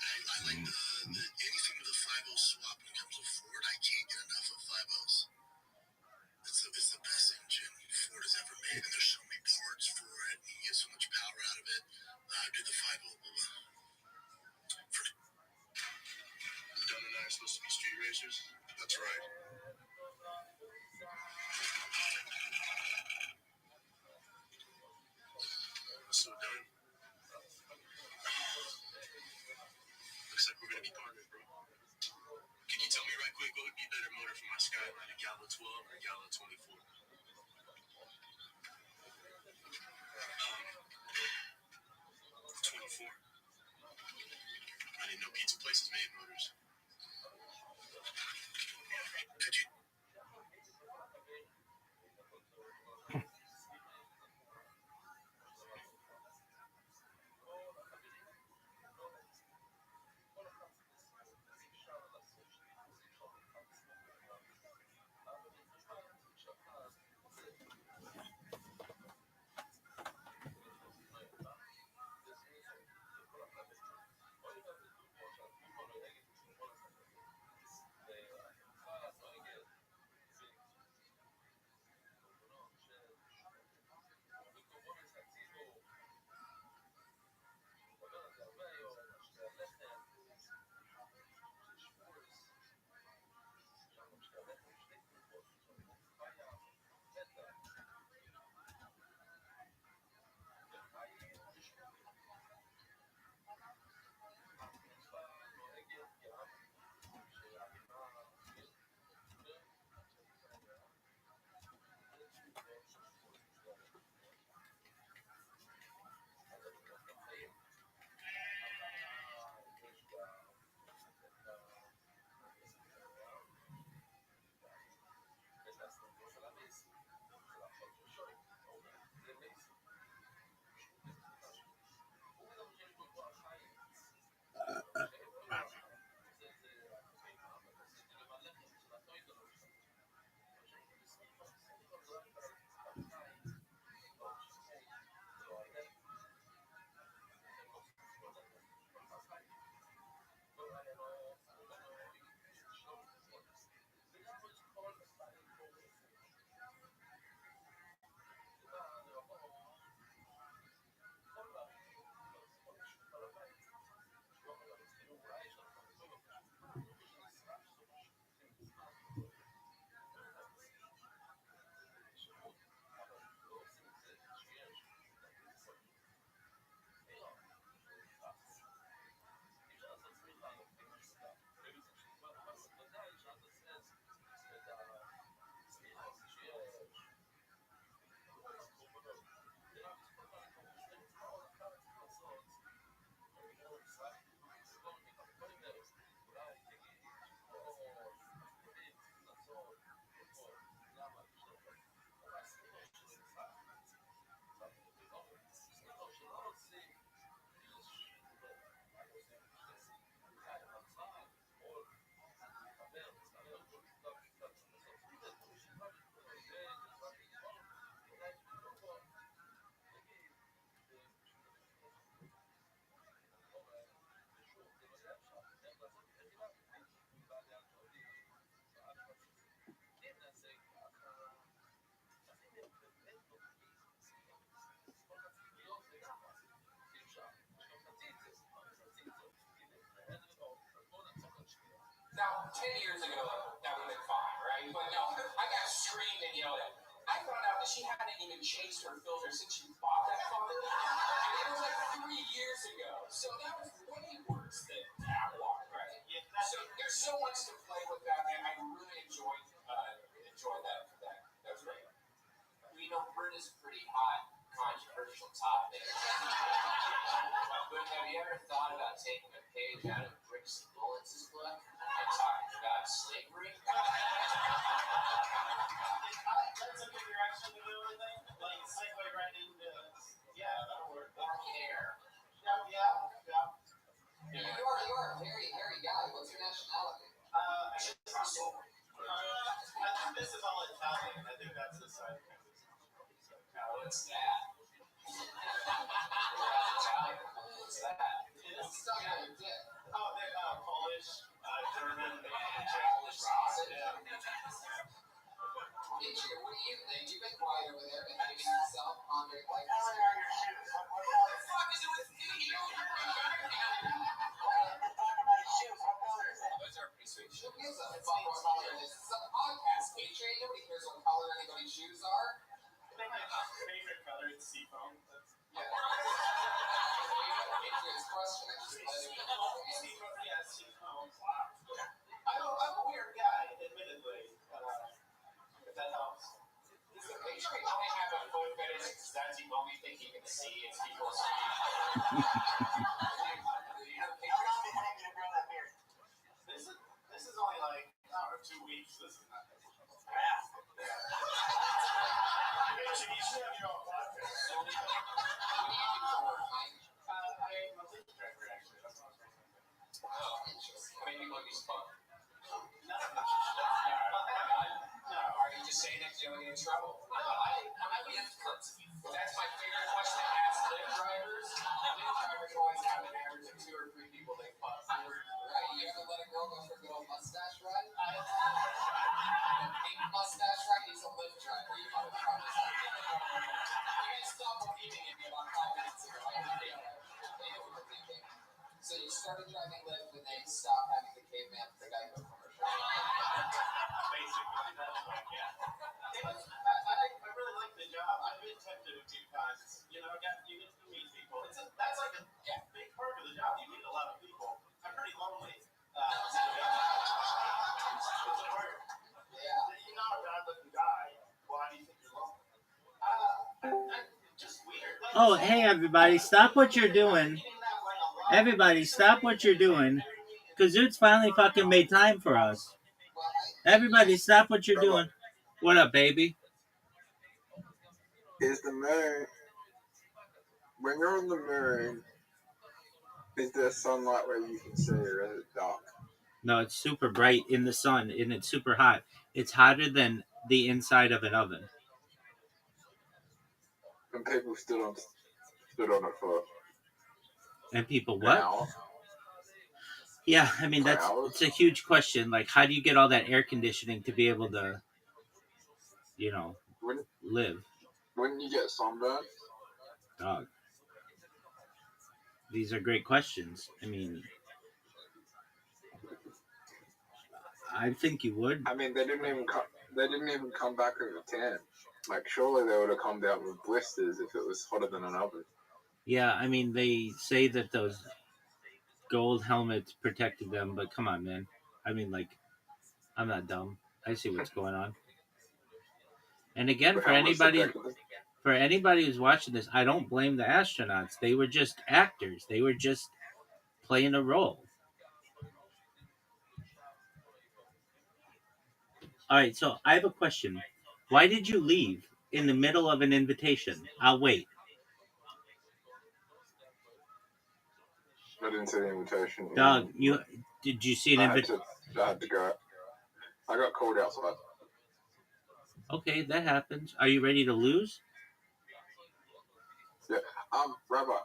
like the anything with a 5.0 swap when it comes to Ford. I can't get enough of 5.0s. It's the best engine Ford has ever made, and there's so many parts for it. And you get so much power out of it. I do the 5.0. Don and I are supposed to be street racers. That's right. So Don, looks like we're gonna be partners, bro. Can you tell me right quick what would be better motor for my Skyline, a Gallo 12 or a Gallo 24? 24. I didn't know pizza places made motors. Could you? Now, 10 years ago, that would have been fine, right? But no, I got screamed and yelled at. I found out that she hadn't even changed her filter since she bought that car. And it was like 3 years ago. So that was way worse than that walk, right? So there's so much to play with that, and I really enjoyed that. That was great. You know, Brit is a pretty hot, controversial topic. But have you ever thought about taking a page out of Bricks and Bullets' book and talking about slavery? That's a good direction to do everything. Like, segue right into, yeah, that'll work. Or hair. Yeah. You are a very hairy guy. What's your nationality? What's that? Italian. What's that? It's stuck on your dick. Oh, they're Polish, German, Czech. Polish sausage. Yeah. Nature, what do you think? You've been quiet over there, behaving yourself, pondering like. What color are your shoes? What color? What the fuck is it with you? Let's talk about his shoes. What color is it? Those are pretty sweet. Who gives a fuck what color it is? This is a podcast, Patriot. Nobody cares what color anybody's shoes are. I think my favorite color is seafoam. Yeah. Patriot's question. I just let it go. Seafoam, yeah, seafoam. Wow. I'm a weird guy, admittedly. If that helps. Does the Patriot only have a foot fetish because that's the only thing he can see is people's feet? How long did it take you to grow that beard? This is only like, I don't know, 2 weeks. This is not Fast. You should have your own podcast. What do you do for work, Mike? I'm a leaf driver, actually. That's what I was thinking. Oh, interesting. How many people have you spun? No. Are you just saying that you don't get in trouble? No, I'm a leaf cuts. That's my favorite question to ask Lyft drivers. Lyft drivers always have an average of 2 or 3 people they fuck. Right, you ever let a girl go for a good old mustache ride? A pink mustache ride? He's a Lyft driver, you motherfuckers. You guys stopped believing in me about 5 minutes ago. I didn't know what you were thinking. So you started driving Lyft and then you stopped having the caveman for the Geico commercial. Basically, that's like, yeah. I really like the job. I've been tempted a few times. You know, you get to meet people. That's like a big part of the job. You meet a lot of people. I'm pretty lonely. It's a work. Yeah. You're not a bad-looking guy. Why do you think you're lonely? Just weird. Like, Oh, hey everybody, stop what you're doing. Everybody, stop what you're doing. Kazoot's finally fucking made time for us. Everybody, stop what you're doing. What up, baby? Is the moon, when you're on the moon, is there sunlight where you can see, or is it dark? No, it's super bright in the sun and it's super hot. It's hotter than the inside of an oven. And people stood on it for And people an what? hour. Yeah, I mean it's a huge question. Like, how do you get all that air conditioning to be able to, live? Wouldn't you get sunburned? Dog. These are great questions. I mean, I think you would. I mean, they didn't even come back with a tan. Like, surely they would have come down with blisters if it was hotter than an oven. Yeah, I mean, they say that those gold helmets protected them, but come on, man. I mean, like, I'm not dumb. I see what's going on. And again, The for helmets anybody who's watching this, I don't blame the astronauts. They were just actors. They were just playing a role. All right, so I have a question. Why did you leave in the middle of an invitation? I'll wait. I didn't see the invitation. Dog, did you see an invitation? I had to go. I got called outside. Okay, that happens. Are you ready to lose? Yeah. Rabbi,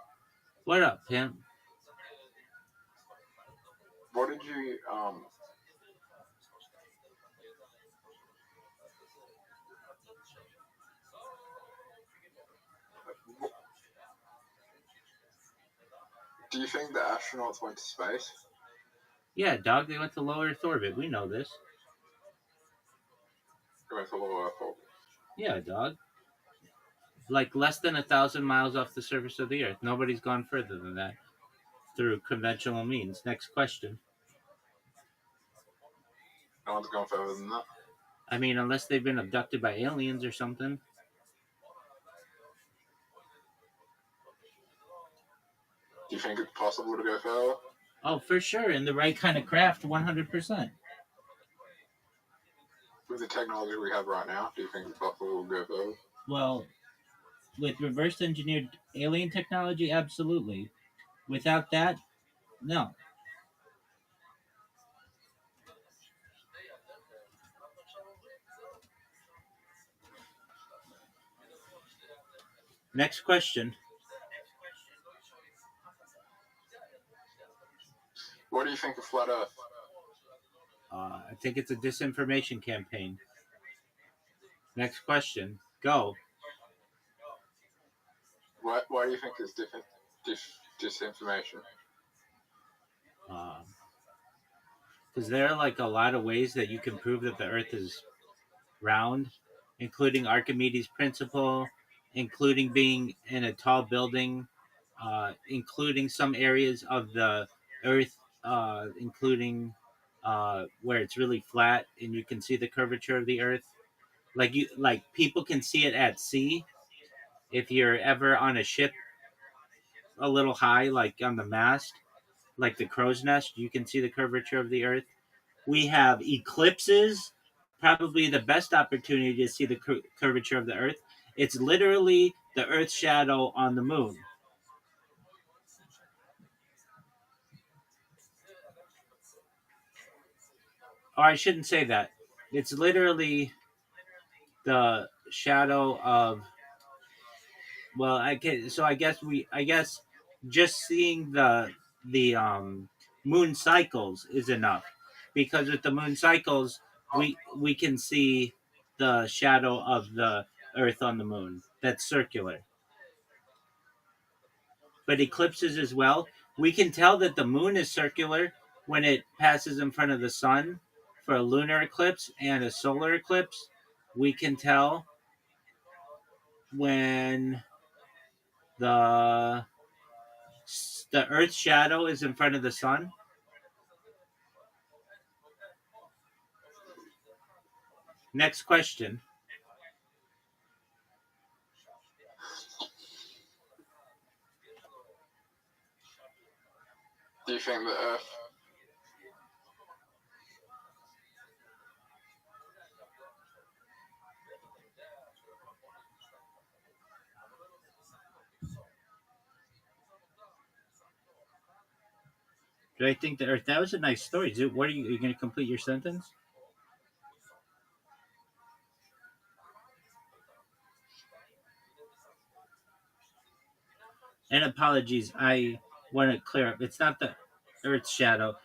What up, pimp? what did you do you think the astronauts went to space? Yeah, dog, they went to low Earth orbit. We know this. They went to low Earth orbit. Yeah, dog. Like less than 1,000 miles off the surface of the Earth. Nobody's gone further than that through conventional means. Next question. No one's gone further than that. I mean, unless they've been abducted by aliens or something. Do you think it's possible to go further? Oh, for sure. In the right kind of craft, 100%. With the technology we have right now, do you think it's possible to go further? Well, with reverse engineered alien technology, absolutely. Without that, no. Next question. What do you think of flat Earth? I think it's a disinformation campaign. Next question. Go. Why do you think it's disinformation? Because there are like a lot of ways that you can prove that the Earth is round, including Archimedes' principle, including being in a tall building, including some areas of the Earth, including where it's really flat and you can see the curvature of the Earth. Like people can see it at sea. If you're ever on a ship a little high, like on the mast, like the crow's nest, you can see the curvature of the Earth. We have eclipses, probably the best opportunity to see the curvature of the Earth. It's literally the Earth's shadow on the moon. Or I shouldn't say that. It's literally the shadow of. Well, I guess just seeing the moon cycles is enough, because with the moon cycles we can see the shadow of the Earth on the moon that's circular. But eclipses as well, we can tell that the moon is circular when it passes in front of the sun for a lunar eclipse and a solar eclipse. We can tell when the the Earth's shadow is in front of the sun. Next question. Do you think the Earth? Do I think the Earth? That was a nice story. What are you going to complete your sentence? And apologies, I want to clear up. It's not the Earth's shadow.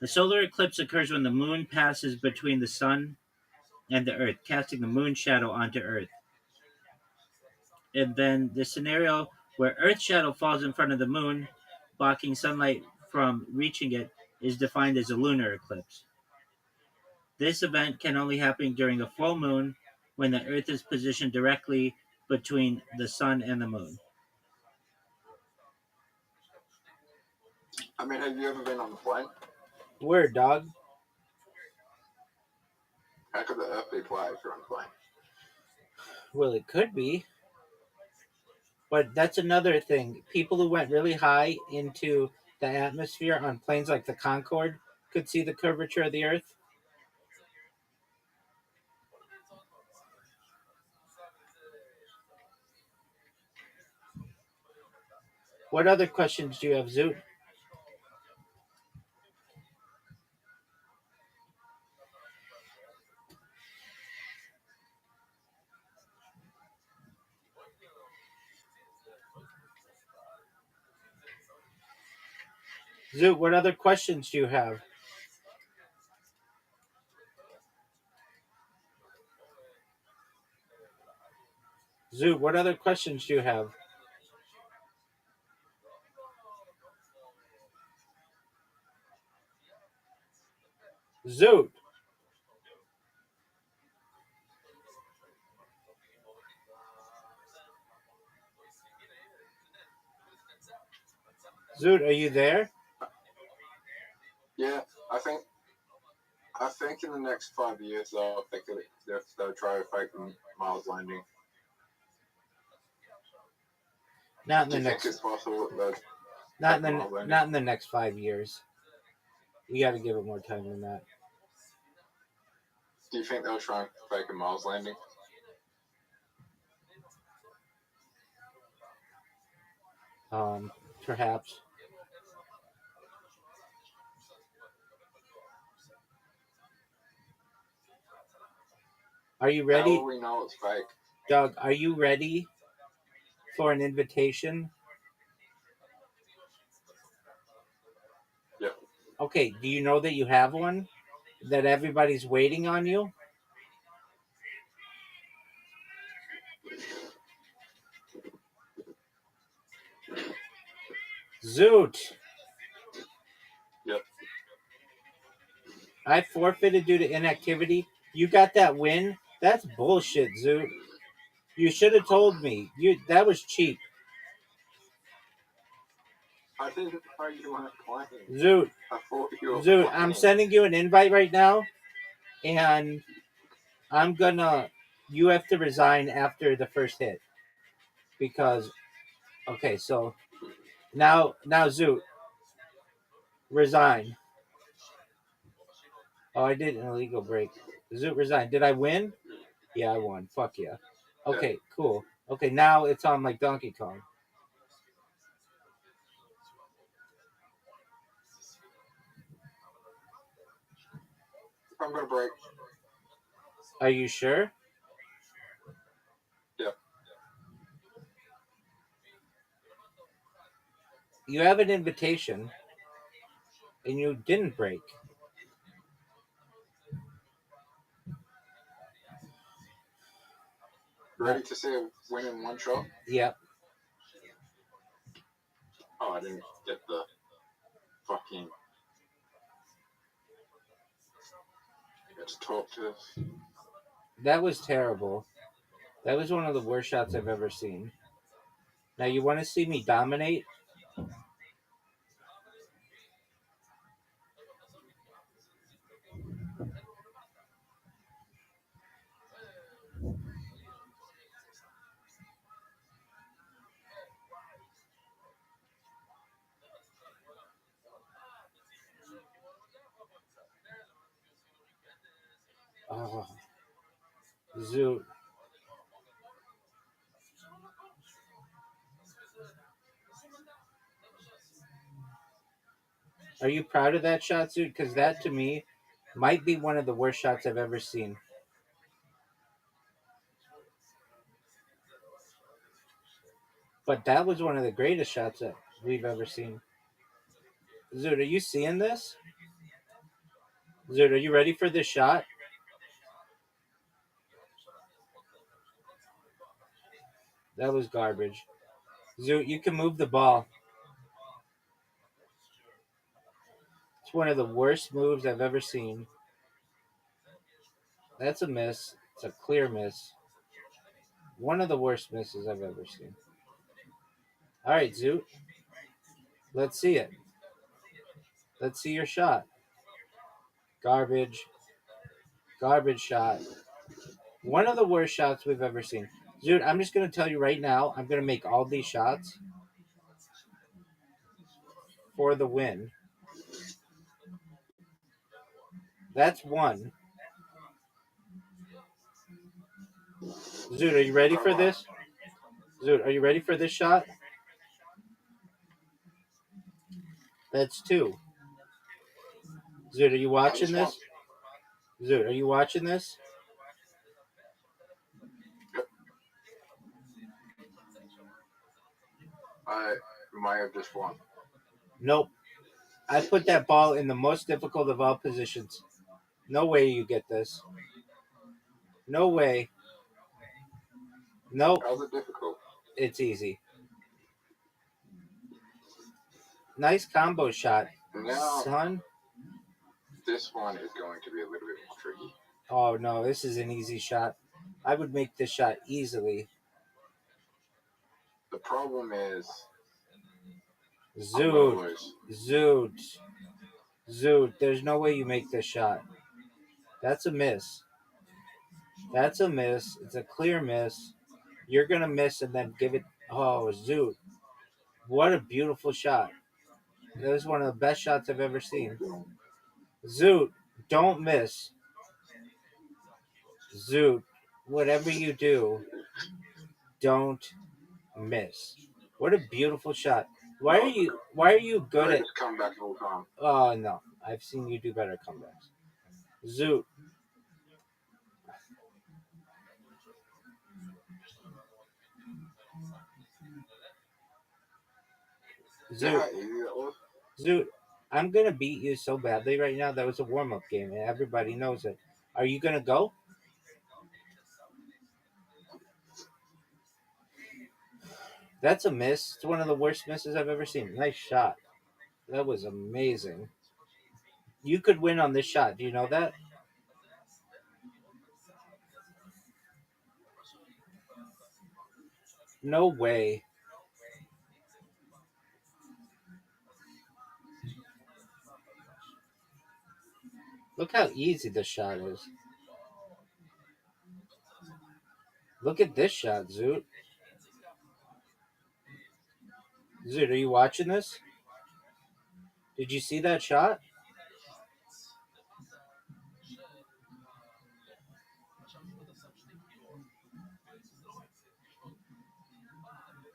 The solar eclipse occurs when the moon passes between the sun and the Earth, casting the moon shadow onto Earth. And then the scenario where Earth's shadow falls in front of the moon, blocking sunlight from reaching it, is defined as a lunar eclipse. This event can only happen during a full moon, when the Earth is positioned directly between the sun and the moon. I mean, have you ever been on a plane? Word, dog. How could the Earth be flat if you're on a plane? Well, it could be. But that's another thing. People who went really high into the atmosphere on planes like the Concorde could see the curvature of the Earth. What other questions do you have, Zoot? Zoot, what other questions do you have? Zoot, what other questions do you have? Zoot. Zoot, are you there? Yeah, I think in the next 5 years they'll try to fake the Mars landing. Not in Do the you think next. it's possible that Not in the next 5 years. You got to give it more time than that. Do you think they'll try and fake a Mars landing? Perhaps. Are you How ready, will we know it's fake? Doug? Are you ready for an invitation? Yep. Okay, do you know that you have one? That everybody's waiting on you? Zoot! Yep. I forfeited due to inactivity. You got that win? That's bullshit, Zoot. You should have told me. That was cheap. I didn't know you weren't playing. Zoot, I thought you were Zoot, playing. I'm sending you an invite right now, and I'm gonna. You have to resign after the first hit because. Okay, so now, Zoot, resign. Oh, I did an illegal break. Zoot, resign. Did I win? Yeah, I won. Fuck yeah. Okay, cool. Okay, now it's on like Donkey Kong. I'm gonna break. Are you sure? Yep. You have an invitation, and you didn't break. Ready to see a win in one shot? Yep. Oh, I didn't get the fucking. Let's talk to this. That was terrible. That was one of the worst shots I've ever seen. Now, you want to see me dominate? Oh, Zoot. Are you proud of that shot, Zoot? Because that, to me, might be one of the worst shots I've ever seen. But that was one of the greatest shots that we've ever seen. Zoot, are you seeing this? Zoot, are you ready for this shot? That was garbage. Zoot, you can move the ball. It's one of the worst moves I've ever seen. That's a miss. It's a clear miss. One of the worst misses I've ever seen. All right, Zoot. Let's see it. Let's see your shot. Garbage. Garbage shot. One of the worst shots we've ever seen. Dude, I'm just going to tell you right now, I'm going to make all these shots for the win. That's one. Zoot, are you ready for this? Zoot, are you ready for this shot? That's two. Zoot, are you watching this? Zoot, are you watching this? I might have just won. Nope. I put that ball in the most difficult of all positions. No way you get this. No way. Nope. How's it difficult? It's easy. Nice combo shot, Now, son. this one is going to be a little bit more tricky. Oh no, this is an easy shot. I would make this shot easily. The problem is, Zoot. Zoot. Zoot. There's no way you make this shot. That's a miss. That's a miss. It's a clear miss. You're going to miss and then give it. Oh, Zoot. What a beautiful shot. That was one of the best shots I've ever seen. Zoot. Don't miss. Zoot. Whatever you do, don't miss. What a beautiful shot. Why are you good at come back all the time. Oh no. I've seen you do better comebacks. Zoot. You know Zoot, how easy that was? Zoot, I'm gonna beat you so badly right now. That was a warm up game, and everybody knows it. Are you gonna go? That's a miss. It's one of the worst misses I've ever seen. Nice shot. That was amazing. You could win on this shot. Do you know that? No way. Look how easy this shot is. Look at this shot, Zoot. Zoot, are you watching this? Did you see that shot?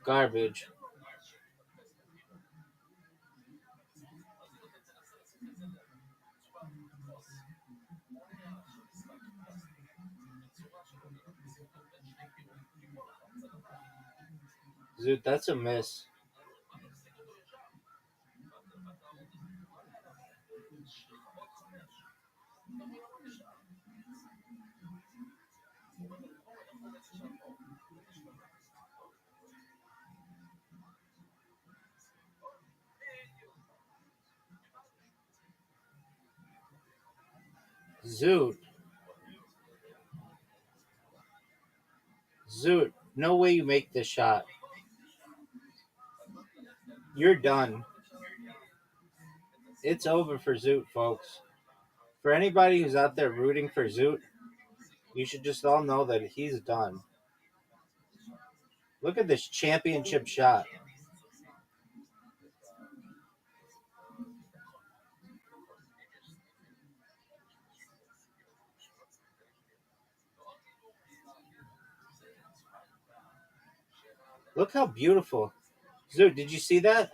Garbage. Zoot, that's a miss. Zoot. Zoot. No way you make this shot. You're done. It's over for Zoot, folks. For anybody who's out there rooting for Zoot, you should just all know that he's done. Look at this championship shot. Look how beautiful. Zoot, did you see that?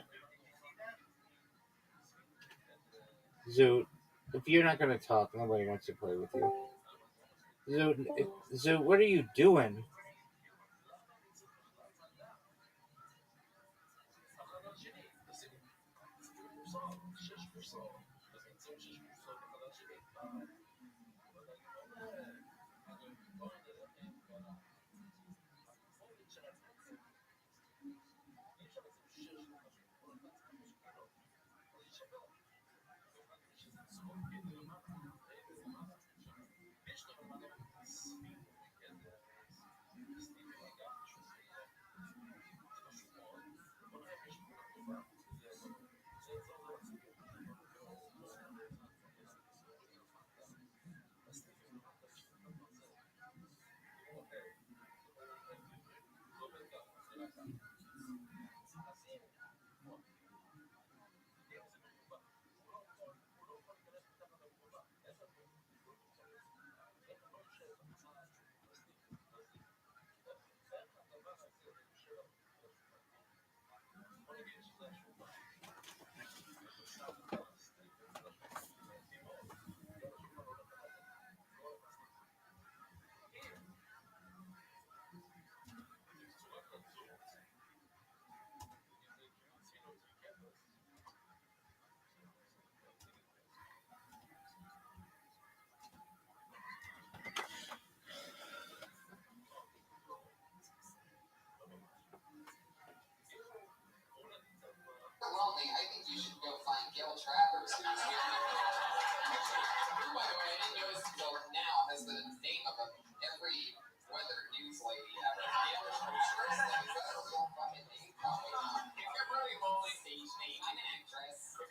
Zoot, if you're not going to talk, nobody wants to play with you. Zoot, what are you doing? Lonely, I think you should go find Gil Travers, who by the way, I didn't notice until now, has the name of every weather news lady ever. Gil Travers, is that a real fucking name? Probably not. If you're really lonely, stage name. I'm an actress. If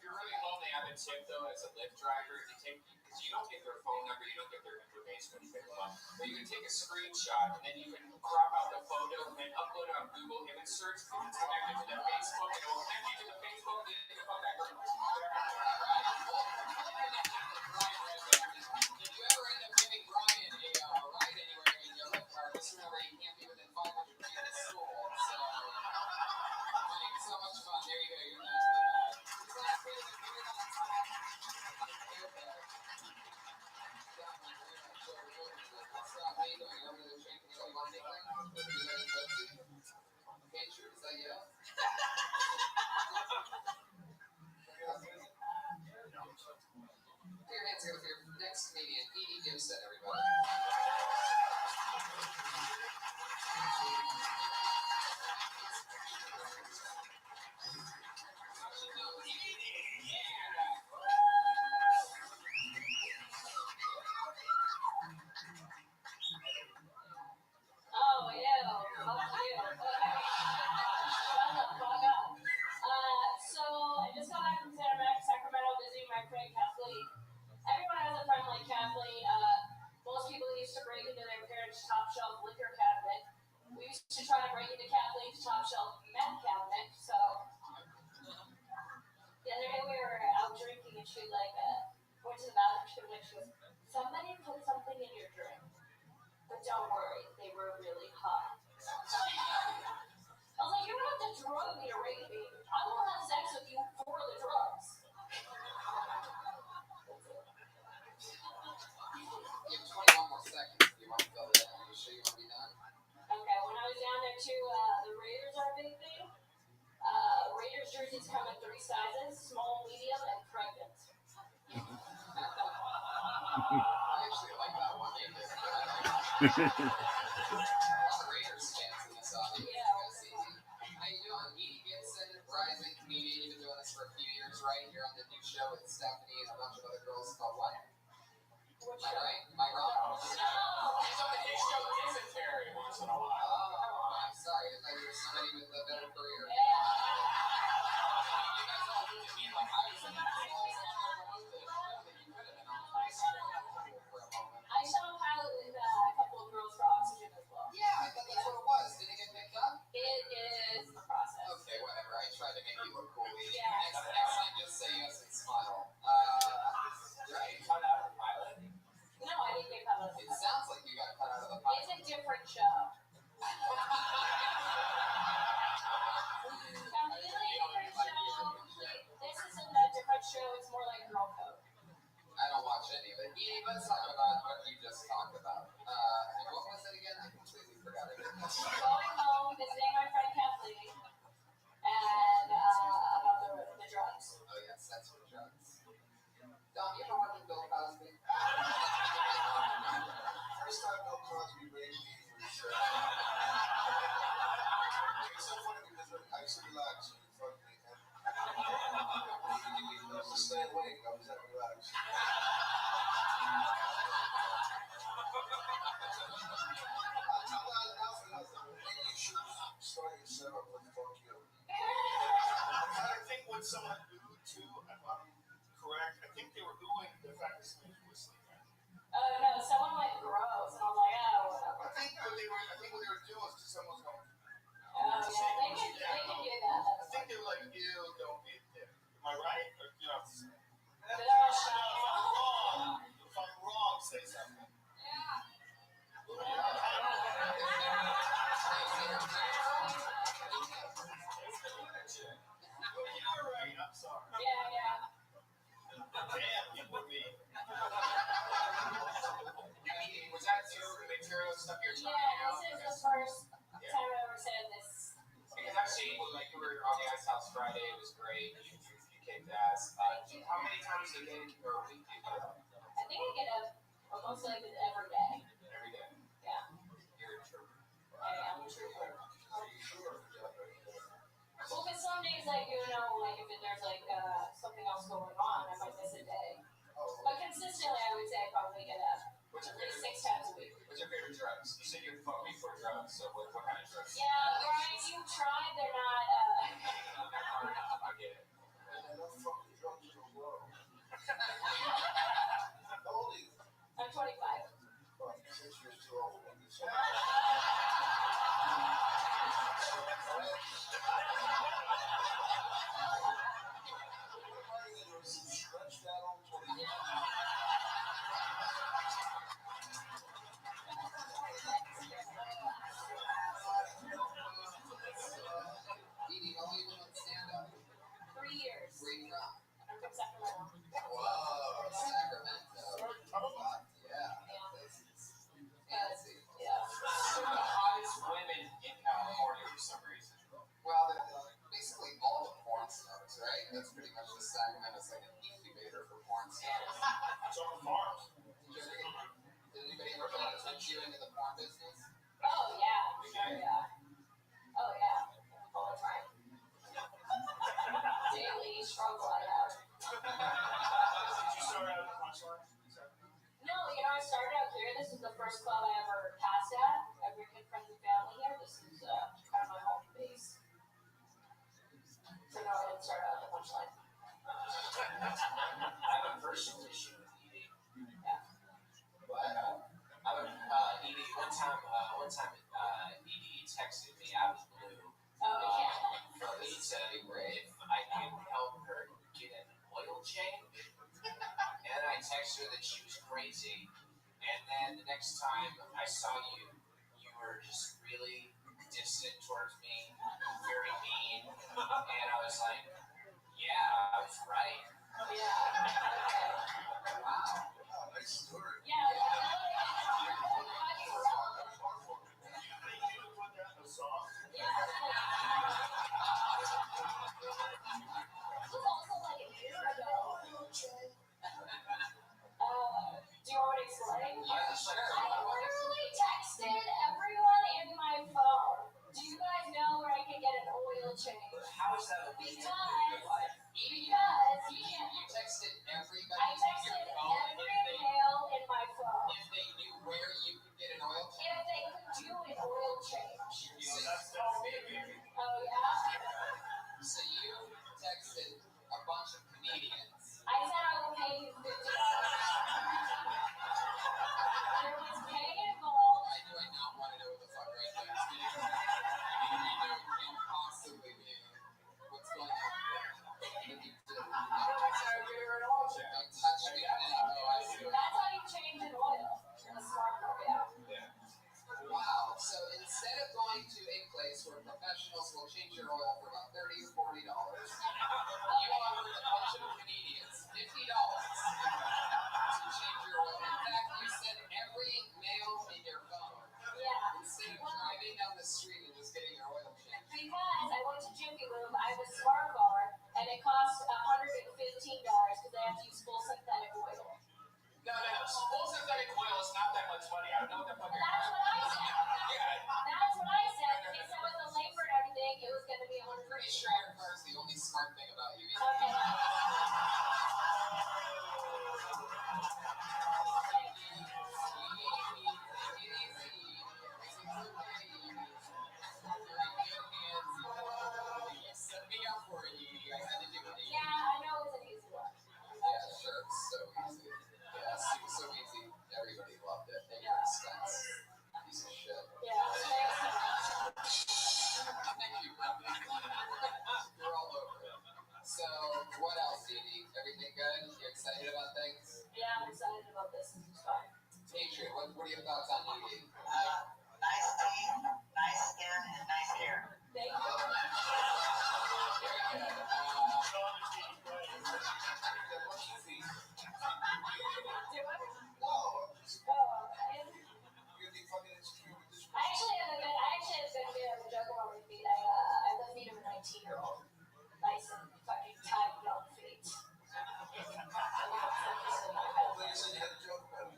you're really lonely, I have a tip though as a Lyft driver. Because you don't get their phone number, you don't get their information when you pick them up. But you can take a screenshot and then you can crop out the photo and then upload it on Google Image Search. It's connected to their Facebook, and it will connect you to the Facebook. Then you can come back and If you ever end up giving Brian a ride anywhere in your Lyft car, just remember you can't be within 500 feet of the school. So, so much fun. There you go. You're not how you doing? Over the train? Is that you? right into Kathleen's top shelf meth cabinet. So the other day we were out drinking and she went to the bathroom. She goes, somebody put something in your drink, but don't worry, they were really hot. I was like, you don't have to drug me to rape me. I will have sex with you for the drugs. You have 21 more seconds if you want to fill it in. Are you sure you want to be done? Okay, when I was down there too, the Raiders are a big thing. Raiders jerseys come in 3 sizes: small, medium, and pregnant. I actually like that one. A lot of Raiders fans in this audience. Yeah. How you doing? Edie Gibson, rising comedian. You've been doing this for a few years, right? You're on the new show with Stephanie and a bunch of other girls called what? Which Am I right? Am I wrong? No. He's on his show dysentery once in a while. Oh, I'm sorry. I thought you were somebody with a better career. Yeah. You guys all looked at me like I was in the balls and I wrote this show that you could have been on my show for a moment. I shot a pilot with a couple of girls for Oxygen as well. Yeah, I thought that's what it was. Did it get picked up? It is the process. Okay, whatever. I tried to make you look cool. Yeah. Next time, just say yes and smile. Right? You cut out of the pilot? No, I didn't get cut out of the It pilot. sounds like you got cut out of the It's pilot. a different show. This isn't a different show. It's more like Girl Code. I don't watch any of it. Yeah, let's talk about what you just talked about. And what was it again? I completely forgot it. Going home, visiting my friend Kathleen, and about the drugs. Oh, yes, that's what drugs. Dom, you ever work with Bill Cosby? First time Bill Cosby raped me was it's so funny because I used to relax in front of me and he was to stay awake. I was that relaxed. Maybe you should start your setup with fuck you. I think when someone oohed too, if I'm correct, I think they were oohing the fact that somebody was whistling. Oh no, someone went gross, and I was like, oh, whatever. I think what they were doing was someone was going. Yeah, they can do that. I think they were like, ew, don't be a dick. Am I right? Or you know, if I'm wrong, say something. You were right. I'm sorry. Yeah. Damn, you with me. Was that your material stuff you're talking Yeah, about? this is the first time I ever said this. Because I've seen, like, you were on the Ice House Friday, it was great, you kicked ass. How many times a day or a week do you get up? I think I get up almost like every day. Every day. Yeah, You're a trooper. I am a trooper. Are you sure? Well, because some days, like, you know, like if there's like something else going on, I might miss a day. But consistently, I would say I probably get up What's at your least favorite? 6 times a week. What's your favorite drugs? You said you're fucking for drugs, so what kind of drugs? Yeah, Brian, you tried. They're not. Not hard enough, I get it. And enough fucking drugs in the world. How old are you? I'm 25. Well, 6 years too old for this. Stretched out on 20. And the next time I saw you, you were just really distant towards me, very mean. And I was like, yeah, I was right. Wow. Oh, nice story. Yeah. This was also like a year ago. Do you want me to explain? Yeah, sure. I literally texted everyone in my phone. Do you guys know where I can get an oil change? How is that a Because You texted everybody I in texted your phone every male in my phone if they knew where you could get an oil change. if they could do an oil change. You said, Oh yeah? so you texted a bunch of comedians. I said I will pay you $50. There was pay involved. Why do I not want to know what the fuck right there is? You can't possibly be. What's going on? I touched it and oh, I see. That's how you change an oil. In a smart car, yeah. Wow. So instead of going to a place where professionals will change your oil for about $30 or $40, you offered a bunch of comedians $50 to change your oil. In fact, you said every male in your phone, Yeah. instead of driving down the street and just getting your oil changed. Because I went to Jiffy Lube, I have a smart car, and it costs $115 because I have to use full synthetic oil. No, full synthetic oil is not that much money. I don't know what the fuck you're That's what I said. Yeah. That's what I said. They said with the labor and everything, it was going to be I'm $100. pretty sure your car is the only smart thing about you. Okay. Set me up for it, Edie. I had to do it. Yeah, I know it's an easy one. Yeah, sure. It's so easy. Yeah, it was so easy. Everybody loved it. At your expense. Piece of shit. Yeah. Thanks. Thank you, Rabbi. You're all over it. So, what else, Edie? Everything good? You excited about things? Yeah, I'm excited about this. It's fun. Adrian, what are your thoughts on Edie? Nice teeth, nice skin, and nice hair. Thank you. Very good. Do it? No. Oh, okay. You're the fucking extreme with this. I actually had a good bit of a joke about my feet. I left feet of a 19-year-old. Nice and fucking tight young feet. Like I said, you had a joke about it.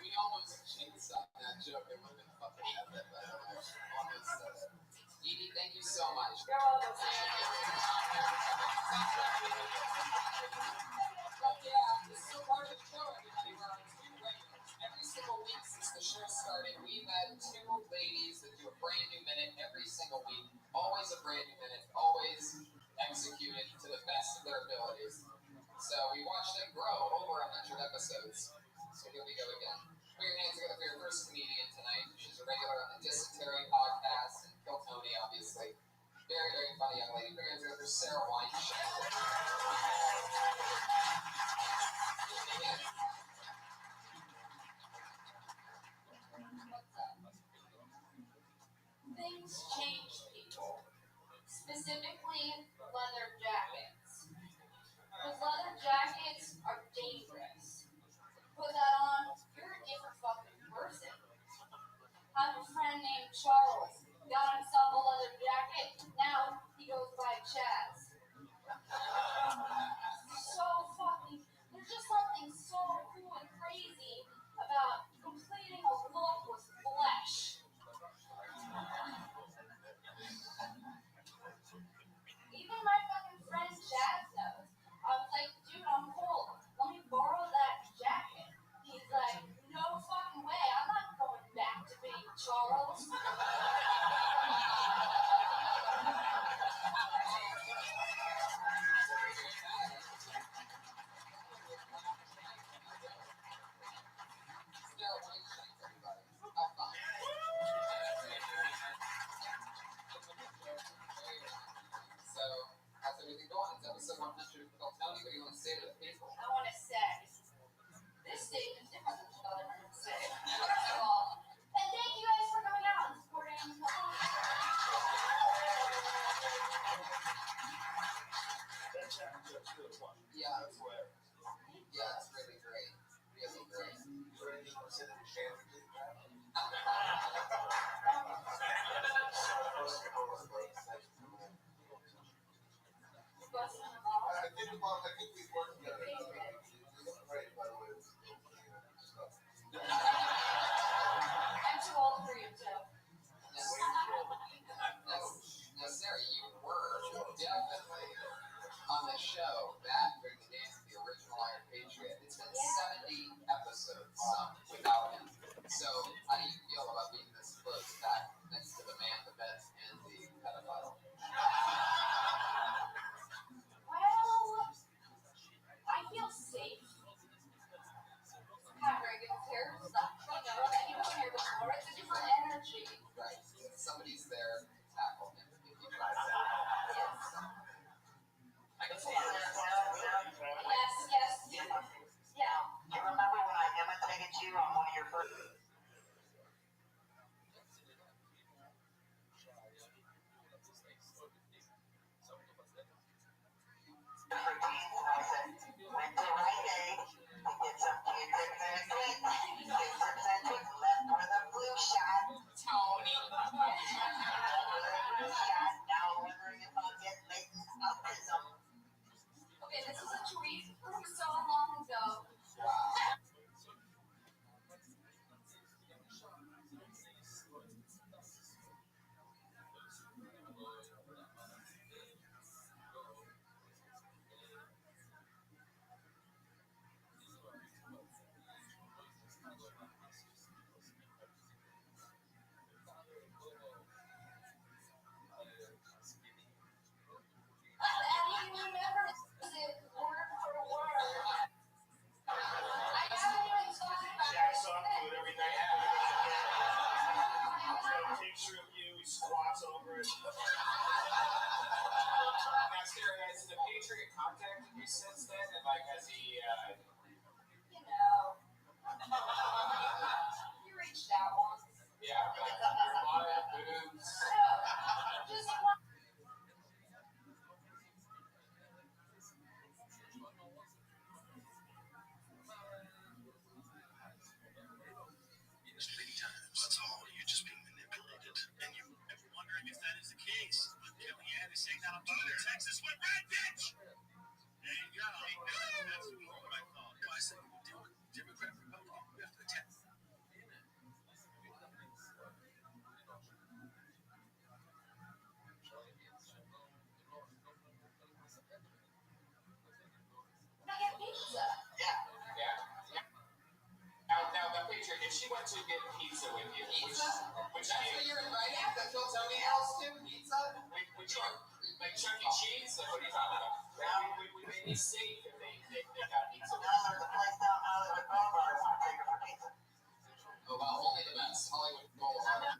We almost chainsawed that joke. It would have been fucking epic, by the way. Almost. Edie, thank you so much. You're welcome. Yeah, this is a part of the show, everybody. We're on two regulars. Every single week since the show started, we've had two ladies that do a brand new minute every single week. Always a brand new minute, always executed to the best of their abilities. So we watched them grow over 100 episodes. So here we go again. Put your hands together for your first comedian tonight. She's a regular on the Dysentery podcast and Kill Tony, obviously. Very, very funny young lady. Put your hands together for Sarah Weinstein. Things change people, specifically leather jackets. Because leather jackets are dangerous. Put that on, you're a different fucking person. I have a friend named Charles, got himself a leather jacket, now he goes by Chaz. system without him. So how do you feel about being this close back next to the man, the myth, and the pedophile? Well, I feel safe. Not very good hair stuff. You know, that you've been here before. It's a different energy. Right. Somebody's there to tackle him if he tries to. Yes. I can see it. Yes. Yeah. Do you remember when I imitated you on one of your first routines? And I said, went to Rite Aid to get some Kendrick Van Clean. Kendrick Van Clean left with a blue shot. Tony. Left with a blue shot. Now wondering if I'll get latent autism. Okay, this is a tweet from so long ago. Wow. And he never uses it word for word. I haven't even talked about Jacks it. off to it every night. A picture of you, he squats over it. Now, Sarah, has the Patriot contacted you since then? And like, has he? You know. You reached out once. Yeah, like your butt, boobs. No, just one. Many times, that's all. You're just being manipulated, and you ever wondering if that is the case. But Kellyanne is saying that about Texas went red, bitch. There you go. That's what I thought. I said we deal with Democrat, Republican. We have to attack. I get pizza. Yeah. Now, the Patriot, if she went to get pizza with you, Pizza? which That's what you're inviting the Phil Tony house to? Pizza? would you like Chuck E. Cheese? Like, what are you talking about? Would they be safe if they got pizza with Now there's a place down Hollywood Boulevard. I want to take her for pizza. Oh, wow. Only the best. Hollywood Boulevard.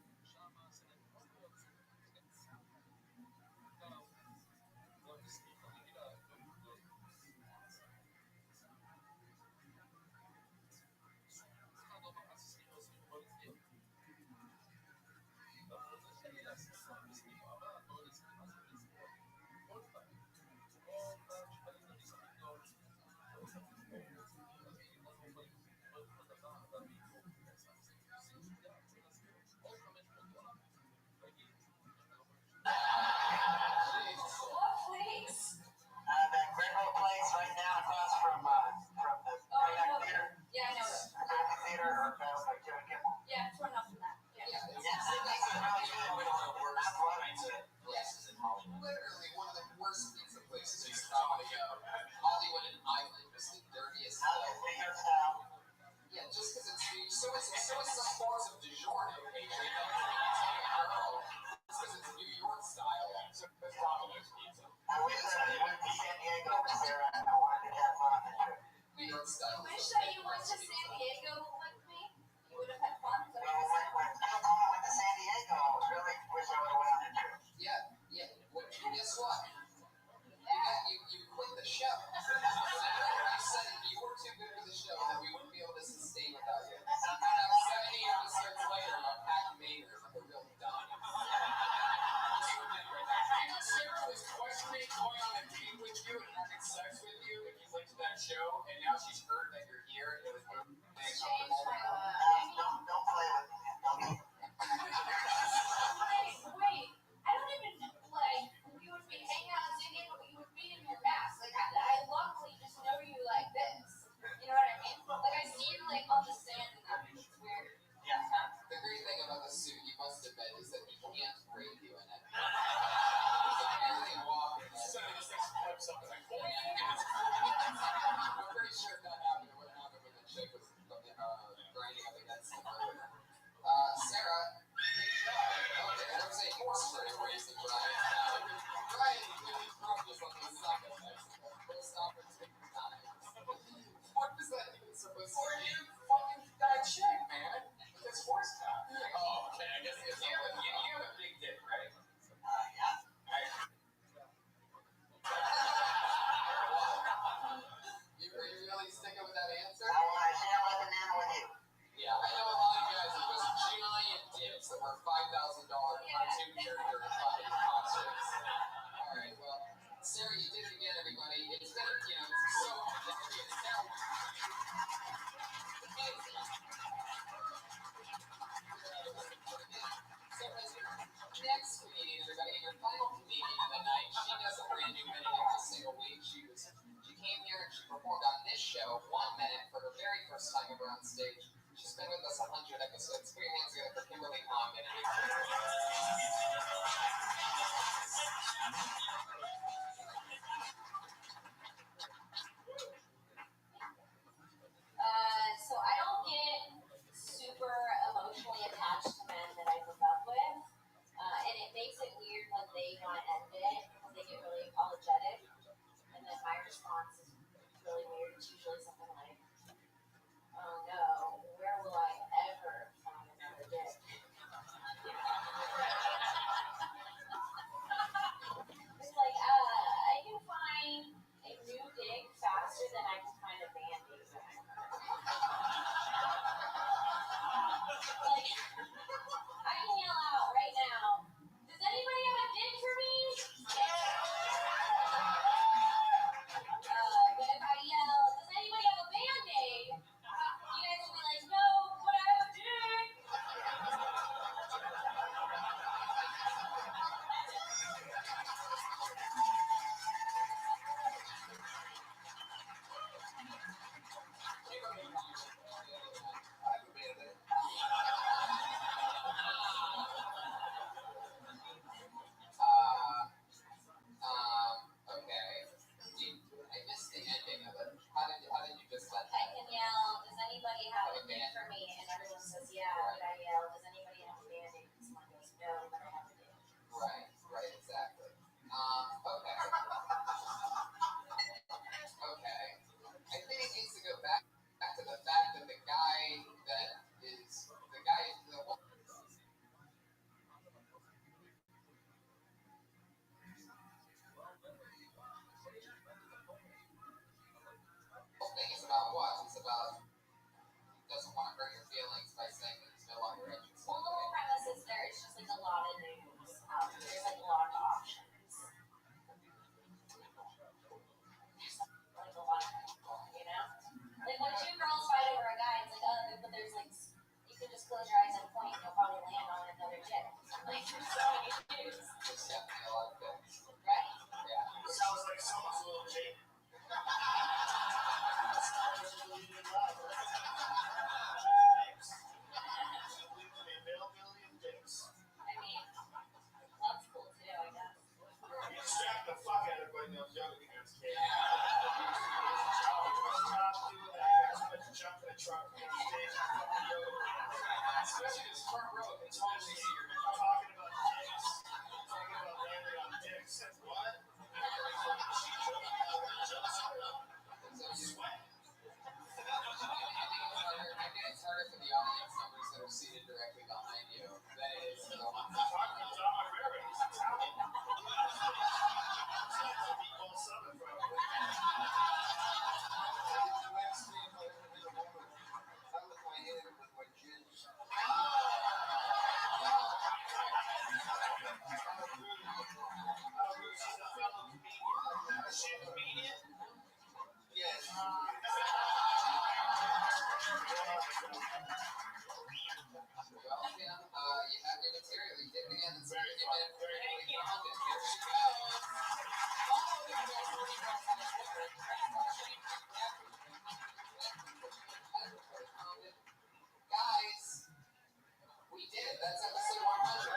What place? That Gringo place right now across from the Oh, I know. theater. Yeah, I know it. Movie theater or like Jimmy Kimmel. Yeah, it's run up from that. Yeah. Yeah, it's Yes, it makes it really good. one of the worst pizza places in Hollywood. literally one of the worst pizza places you probably go. Hollywood and Island is the dirtiest Now place. there's New York style. Yeah, just because it's so it's some forms of DiGiorno, Patriot. Girl, it's because it's New York style. So it's Domino's pizza. I wish that I went to San Diego with Sarah. I wanted to have fun on the trip. New York style. I wish that you went to San Diego with me. You would have had fun. Is that Well, what you're when Phil Tony went to San Diego, I really wish I would have went on the trip. Yeah. Well, guess what? You quit the show. You said you were too good for the show that we wouldn't be able to sustain without you. Now, 70 episodes later, I'm Pat Mater, like a real dumb. Just remember that. Sarah was questioning going on a date with you and having sex with you if you went to that show, and now she's heard that you're here. It was Change been with us 100 episodes. Put your hands together for Kimberly Condon. So I don't get super emotionally attached to men that I hook up with. And it makes it weird when they want to end it because they get really apologetic. And then my response is really weird. It's usually something like, oh no, where will I ever find another dick? It's like, I can find a new dick faster than I can find a band-aid. Like, I can yell out right now, does anybody have a dick for me? But if I yell, does anybody have a band-aid? You guys will be like, no, but I have a dick. Okay. I missed the ending of it. How did you just let I can yell, does anybody have a dick for me? And everyone says, yeah. But I yell, does anybody have a band-aid? And someone goes, no, but I have a dick. Right, exactly. Okay. Okay. I think it needs to go back to the fact that the whole thing is about what? It's about he doesn't want to hurt your feelings by saying that he's no longer interested. Well, the whole premise is it's just like a lot of news out there. There's like a lot of options. Like a lot of people, you know? Like when two girls fight over a guy, it's like, oh, but there's like, you can just close your eyes and point and you'll probably land on another chick. Like, there's so many news. There's definitely a lot of things. Right? Yeah. It sounds like someone's a little jaded. I mean, love's cool too, I guess. You distract the fuck out of everybody else younger than us, kid. Jump in the truck and stage Especially this front row, they totally see your talking about dicks. Talking about landing on dicks. What? I think it's harder for the audience members that are seated directly behind you than it is for the ones I'm talking about John Rivera. He's Italian. You have your material. You did it again. It's very fun. Guys, we did it. That's episode 100.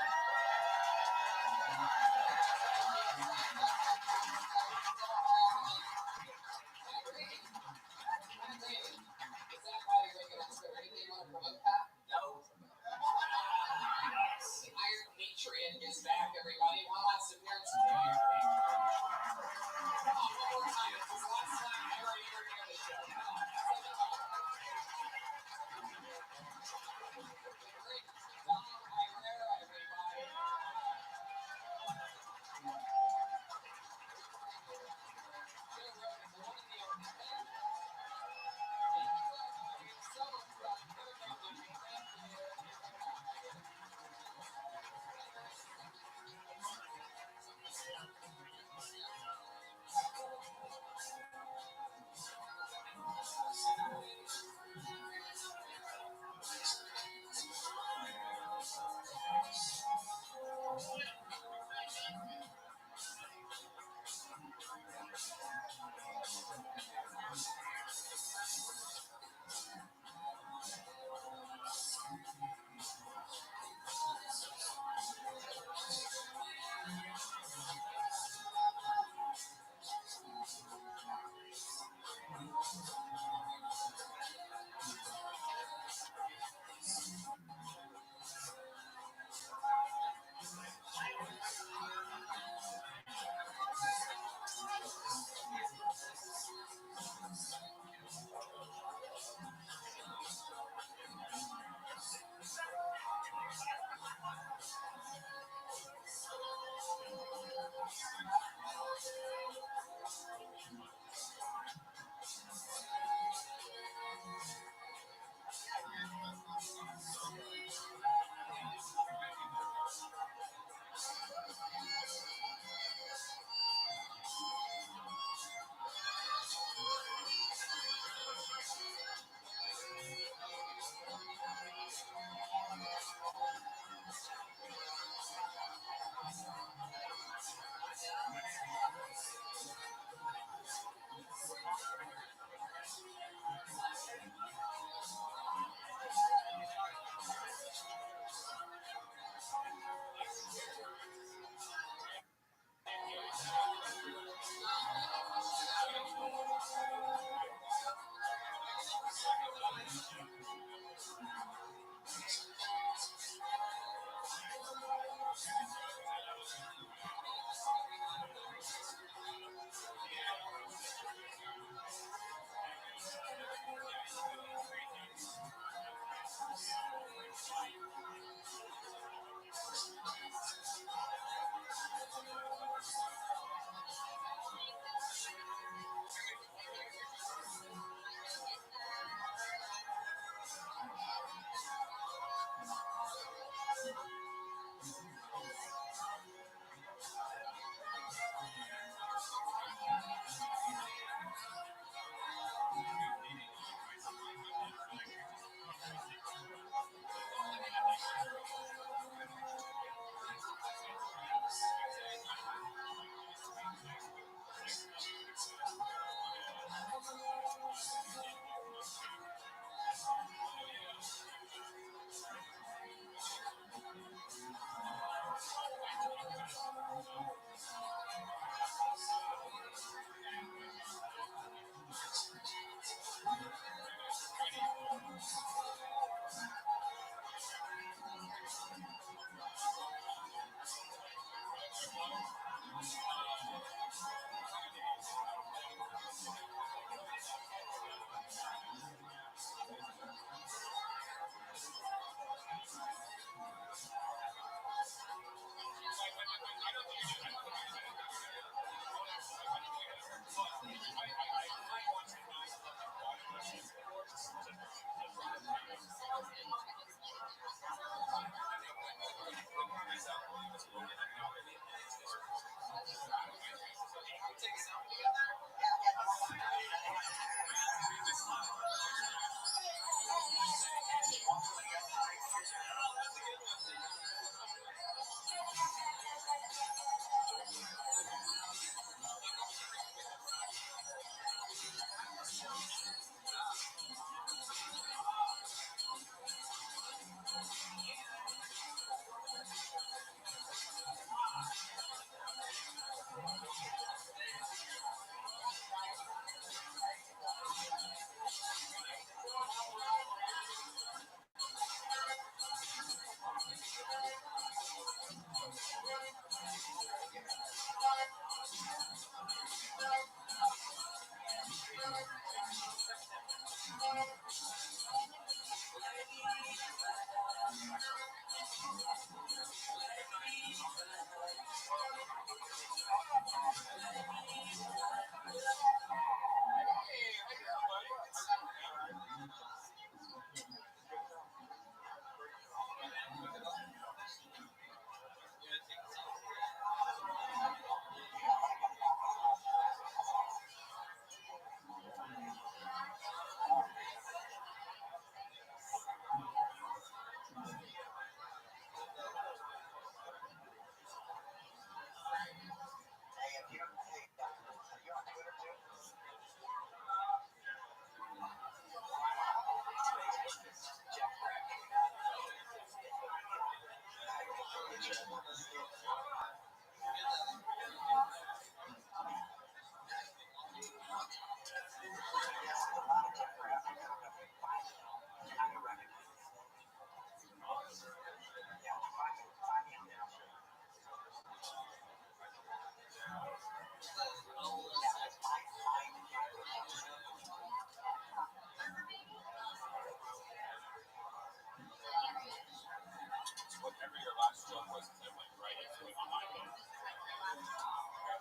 Whatever your last joke was, it went right into it on my phone.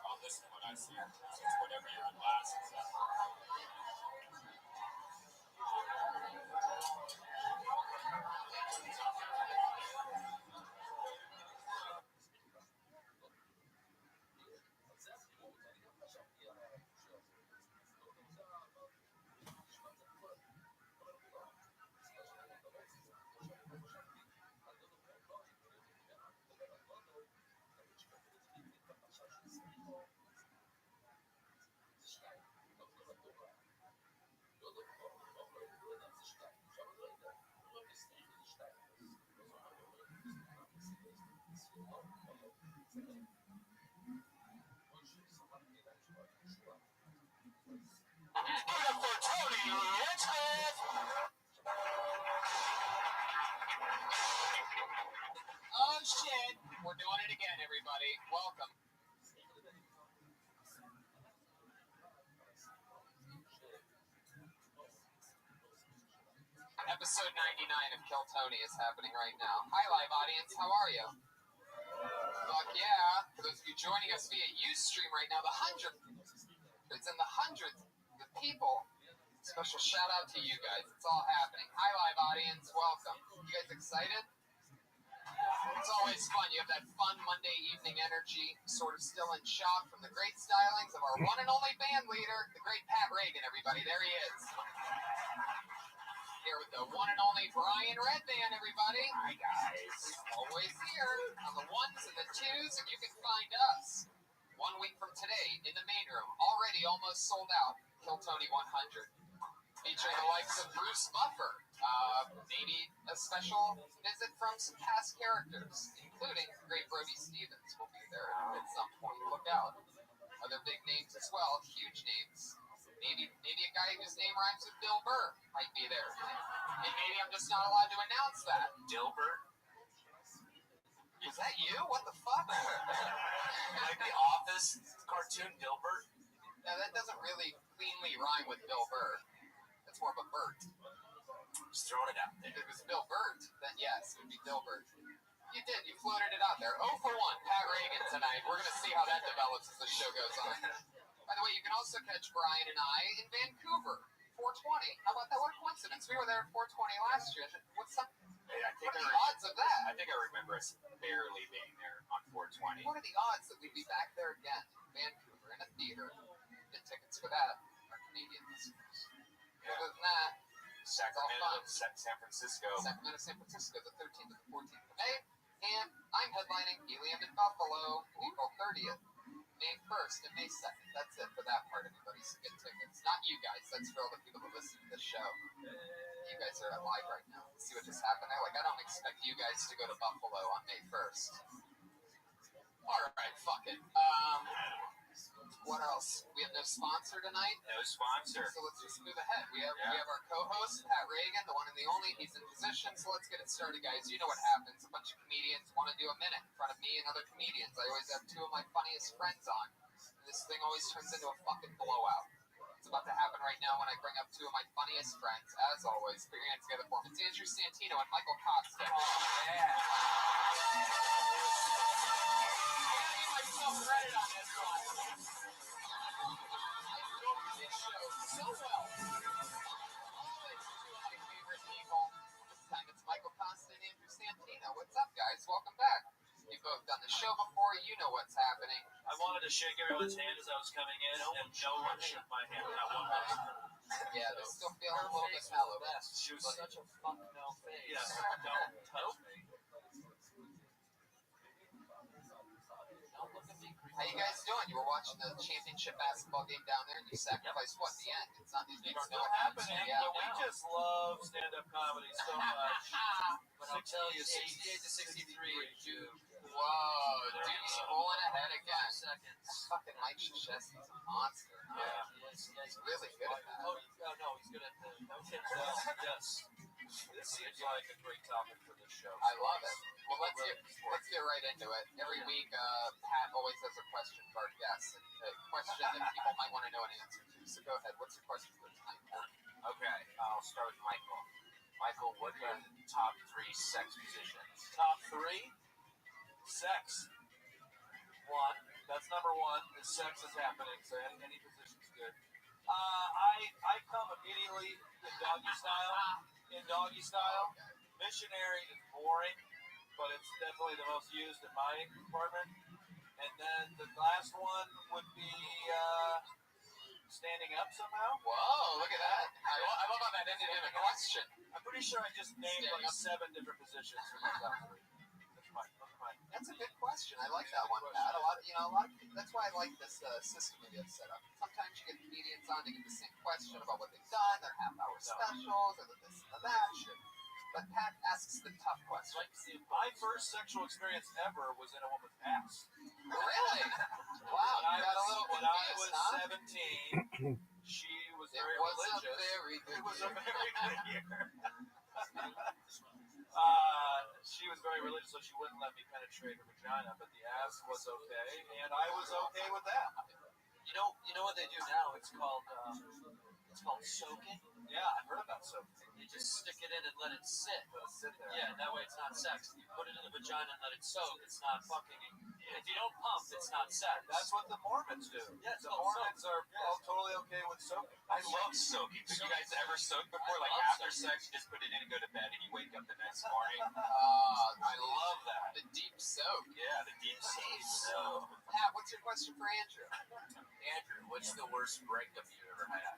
I'll listen to what I see. It's whatever your last is. Oh shit! We're doing it again, everybody. Welcome. Episode 99 of Kill Tony is happening right now. Hi, live audience. How are you? Fuck yeah. For those of you joining us via Ustream right now, the 100th. It's in the 100th. The people. Special shout out to you guys. It's all happening. Hi, live audience. Welcome. You guys excited? It's always fun. You have that fun Monday evening energy, sort of still in shock from the great stylings of our one and only band leader, the great Pat Reagan, everybody. There he is. Here with the one and only Brian Redband, everybody. Hi, guys. Always here on the ones and the twos, and you can find us 1 week from today in the main room. Already almost sold out. Kill Tony 100. Featuring the likes of Bruce Buffer. Maybe a special visit from some past characters, including the great Brody Stevens will be there at some point. Look out. Other big names as well, huge names. Maybe a guy whose name rhymes with Bill Burr might be there. And maybe I'm just not allowed to announce that. Dilbert? Is that you? What the fuck? Like the Office cartoon Dilbert? No, that doesn't really cleanly rhyme with Bill Burr. That's more of a Bert. Just throwing it out there. If it was Bill Burt, then yes, it would be Dilbert. You did. You floated it out there. 0 for 1, Pat Reagan tonight. We're going to see how that develops as the show goes on. By the way, you can also catch Brian and I in Vancouver, 420. How about that? What a coincidence. We were there at 420 last year. What's up? Hey, What are the odds of that? I think I remember us barely being there on 420. What are the odds that we'd be back there again in Vancouver in a theater? Get tickets for that, our Canadian listeners. Other than that, Sacramento, San Francisco. Sacramento, San Francisco, the 13th to the 14th of May. And I'm headlining Helium in Buffalo, April 30th, May 1st, and May 2nd. That's it for that part, everybody. So get tickets. Not you guys. That's for all the people that listen to this show. You guys are live right now. See what just happened there? Like, I don't expect you guys to go to Buffalo on May 1st. All right, fuck it. What else? We have no sponsor tonight. No sponsor. So let's just move ahead. We have our co-host, Pat Reagan, the one and the only. He's in position. So let's get it started, guys. You know what happens. A bunch of comedians want to do a minute in front of me and other comedians. I always have 2 of my funniest friends on. And this thing always turns into a fucking blowout. It's about to happen right now when I bring up two of my funniest friends. As always, put your hands together for them. It's Andrew Santino and Michael Costa. Yeah. I give myself credit on this one. I built this show so well. Always two of my favorite people. This time it's Michael Costa and Andrew Santino. What's up, guys? Welcome back. You've both done the show before. You know what's happening. I wanted to shake everyone's hand as I was coming in, and no one shook my hand. Not one person. Yeah, they still feel a little bit mellow. She was Such a fuck no face. yes, don't touch me. Don't look at me. How you guys doing? You were watching the championship basketball game down there, and you sacrificed what? The end. It's not. You It's don't know still what happens. happening, Yeah. but we just love stand-up comedy so much. But I'll tell you, 68 68 to 63, Duke. Whoa, Duke's pulling ahead again. 5 seconds. That fucking Mike Krzyzewski's a monster. Yeah. He's really good at that. Oh, no, he's good at the. Yes. This seems like a great topic for this show. I love it. Well, let's get right into it. Every week, Pat always has a question for our guests, a question that people might want to know an answer to. So go ahead. What's your question for tonight, Pat? Okay, I'll start with Michael. Michael, what are the top 3 sex positions? Top 3? Sex. 1. That's number 1. The sex is happening, so any position's good. I come immediately in doggy style. Missionary is boring, but it's definitely the most used in my department. And then the last one would be standing up somehow. Whoa, look at that. I love how that ended in a question. I'm pretty sure I just named Standing like up. 7 different positions for my top 3. Those are mine. That's a good question. I like that one, Pat. That's why I like this system we get set up. Sometimes you get comedians on to get the same question about what they've done, their half-hour specials, or this and that shit. But Pat asks the tough question. My first sexual experience ever was in a woman's ass. Really? Wow, you got a little when I confused, was huh? 17, she was It very was religious. a very good It was a year. very good year. She was very religious, so she wouldn't let me penetrate her vagina, but the ass was okay, and I was okay with that. You know what they do now? It's called soaking. Yeah, I've heard about soap. You just stick it in and let it sit. Let it sit there. Yeah, that way it's not sex. You put it in the vagina and let it soak. It's not fucking. If you don't pump, it's not sex. That's what the Mormons do. Yeah, it's The called Mormons are totally okay with soaking. I love soaking. Have you guys ever soaked before? Like love after sex, you just put it in and go to bed, and you wake up the next morning. I love that. The deep soak. Yeah, the deep soak. Pat, what's your question for Andrew? Andrew, what's the worst breakup you ever had?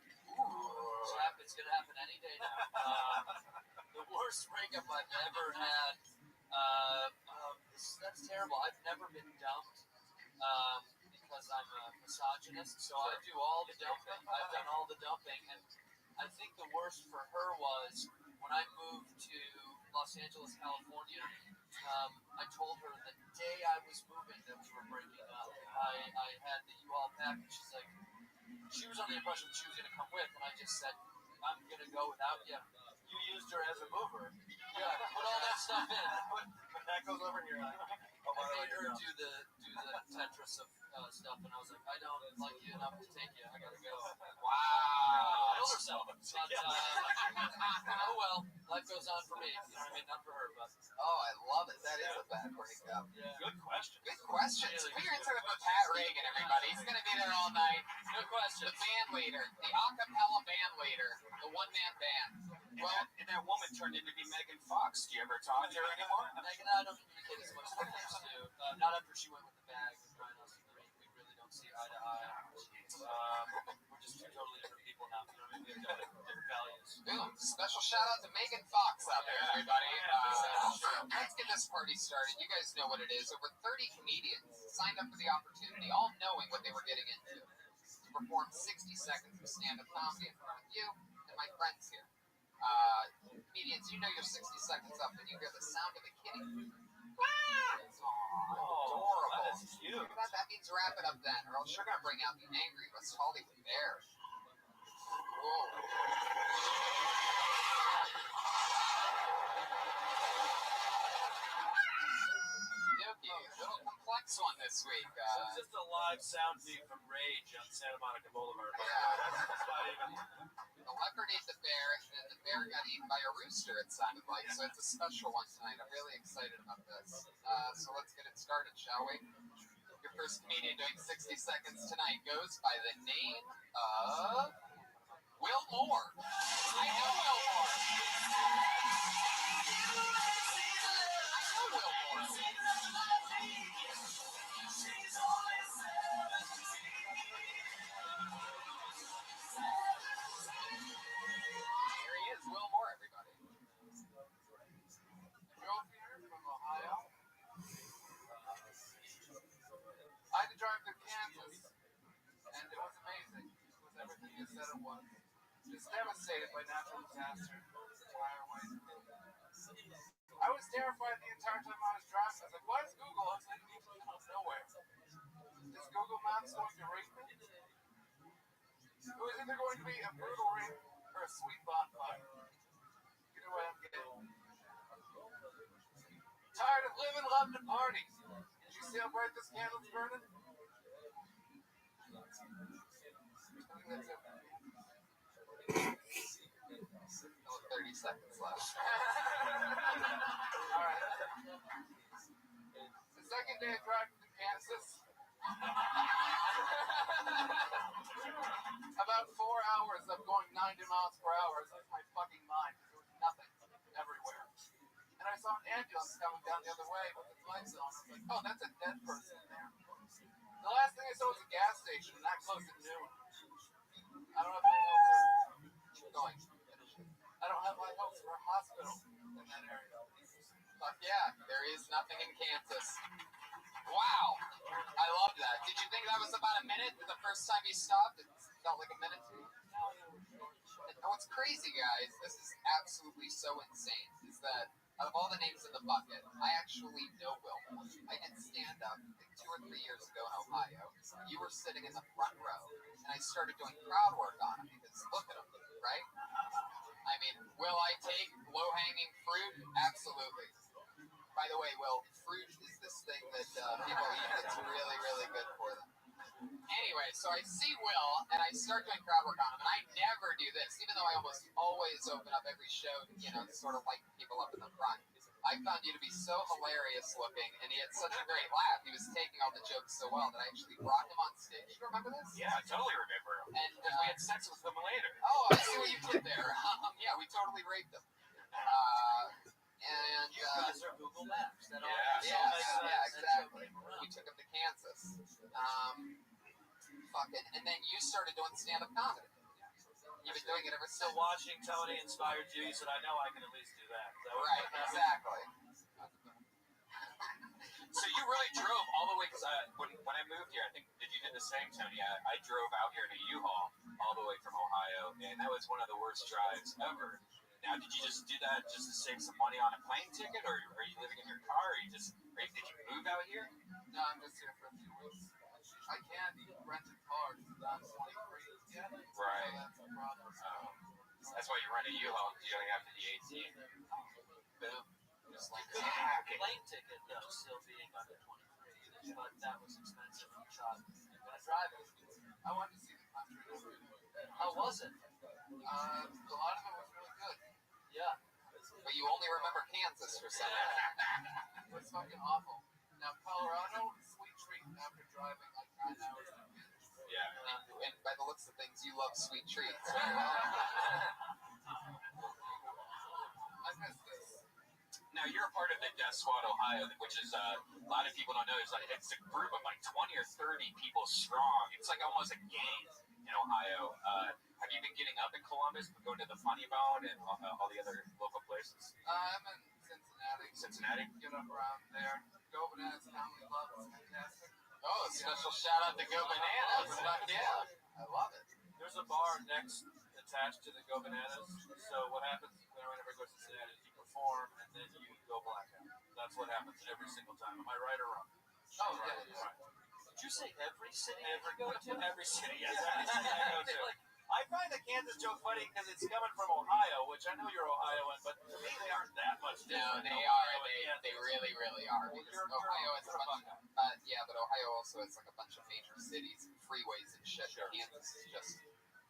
It's gonna happen any day now. The worst breakup I've ever had. That's terrible. I've never been dumped because I'm a misogynist, so I do all the dumping. I've done all the dumping, and I think the worst for her was when I moved to Los Angeles, California. I told her the day I was moving that we were breaking up. I had the U-Haul package. She's like, she was under the impression that she was going to come with, and I just said, I'm going to go without you. You used her as a mover. Yeah, put all that stuff in. But that goes over here. I made her do the Tetris of stuff, and I was like, I don't like you enough to take you. I gotta go. Wow. I told her so, but oh well, life goes on for me. You know what I mean? Not for her, but Oh, I love it. That is a bad breakup. yeah. Good question. Good questions. Put your hands together for Pat Reagan, everybody. He's going to be there all night. Good question. The band leader, the a cappella band leader, the one-man band. And that woman turned into be Megan Fox. Do you ever talk to her anymore? Megan and I don't communicate as much as we used to. Not after she went with the bag with Brian Austin Green. We really don't see eye to eye. We're just two totally different people now. You know what I mean? We have different values. Boom. Special shout out to Megan Fox out there, everybody. Let's get this party started. You guys know what it is. Over 30 comedians signed up for the opportunity, all knowing what they were getting into, to perform 60 seconds of stand-up comedy in front of you and my friends here. Comedians, you know you're 60 seconds up when you hear the sound of a kitty. It's adorable. That is cute. Look at that. That means wrap it up then, or else you're going to bring out the angry West Hollywood Bear. Whoa. Dookie, little complex next one this week. It's just a live sound feed from Rage on Santa Monica Boulevard. Yeah. That's not even. The leopard ate the bear, and the bear got eaten by a rooster, it sounded like. So it's a special one tonight. I'm really excited about this. So let's get it started, shall we? Your first comedian doing 60 seconds tonight goes by the name of Will Moore. I know Will Moore. Here he is, Will Moore, everybody. Drove here from Ohio. I had to drive through Kansas, and it was amazing. It was everything you said it was. Just devastated by natural disaster. I was terrified the entire time I was driving. I was like, why is Google upsetting me out of nowhere? Is Google Maps going to rape me? It was either going to be a brutal rape or a sweet bonfire. Either way, I'm getting. Tired of living, loving, and party. Did you see how bright this candle's burning? I think that's it. 30 seconds left. Alright. The second day of driving to Kansas. About 4 hours of going 90 miles per hour. It was my fucking mind. There was nothing everywhere. And I saw an ambulance coming down the other way with its lights on. I was like, oh, that's a dead person in there. The last thing I saw was a gas station, and that closed at noon. I don't have any hopes for going. I don't have my hopes for a hospital in that area. Fuck yeah, there is nothing in Kansas. Wow, I love that. Did you think that was about a minute the first time you stopped? It felt like a minute to you? And what's crazy, guys, this is absolutely so insane, is that out of all the names in the bucket, I actually know Will Moore. I did stand up like 2 or 3 years ago in Ohio. You were sitting in the front row, and I started doing crowd work on him because look at him, right? I mean, will I take low-hanging fruit? Absolutely. By the way, Will, fruit is this thing that people eat that's really, really good for them. Anyway, so I see Will, and I start doing crowd work on him, and I never do this, even though I almost always open up every show, to sort of light people up in the front. I found you to be so hilarious looking, and he had such a great laugh. He was taking all the jokes so well that I actually brought him on stage. Do you remember this? Yeah, I totally remember him. And we had sex with him later. Oh, I see what you did there. Yeah, we totally raped him. And You guys are Google Maps. That all yeah, exactly. We took him to Kansas. And then you started doing stand-up comedy. You've been doing it ever since. So watching Tony inspired you. You said, I know I can at least do that. Right, exactly. So you really drove all the way, because when I moved here, I think that you did the same, Tony. I drove out here to U-Haul all the way from Ohio, and that was one of the worst drives ever. Now, did you just do that just to save some money on a plane ticket, or are you living in your car, or did you move out here? No, I'm just here for a few weeks. I can't rent a car because I'm 23 yet. Right. So that's a problem. That's why you rent a U-Haul, because you only have to be 18. Boom. Just like Could have a plane ticket, though, still being under 23. But that was expensive for child. When I drive it, I wanted to see the country. How was it? A lot of it was really good. Yeah. But you only remember Kansas for some reason. It was fucking awful. Now, Colorado, sweet treat after driving like 9 hours. Yeah. And by the looks of things, you love sweet treats. I miss this. Now, you're a part of the Death Squad Ohio, which is a lot of people don't know. It's a group of like 20 or 30 people strong. It's like almost a gang in Ohio. Have you been getting up in Columbus, going to the Funny Bone and all the other local places? I'm in Cincinnati. Cincinnati? Get up around there. Go Bananas Comedy Club is fantastic. Oh, a special shout out to Go Bananas. Fuck yeah. I love it. There's a bar attached to the Go Bananas. So what happens whenever I go to Cincinnati is you perform and then you go blackout. That's what happens every single time. Am I right or wrong? Oh, yeah. Right. Did you say every city I ever go to? Every city, yes. Every city I go to. I find the Kansas joke funny because it's coming from Ohio, which I know you're Ohioan, but to me they aren't that much different. No, they are. get They really, really are. Well, Because Ohio has a bunch. But Ohio also has like a bunch of major cities and freeways and shit. Sure. Kansas is just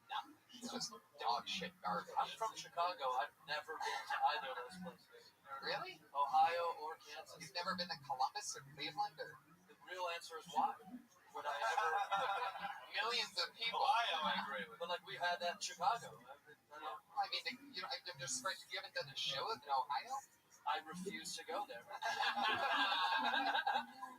nothing. It's just dog shit garbage. I'm from Chicago. I've never been to either of those places. Really? Ohio or Kansas. You've never been to Columbus or Cleveland or The real answer is why? Would I ever? millions of people? Ohio, I agree with. But like we had that in Chicago. I mean, I'm just surprised you haven't done a show in Ohio. I refuse to go there.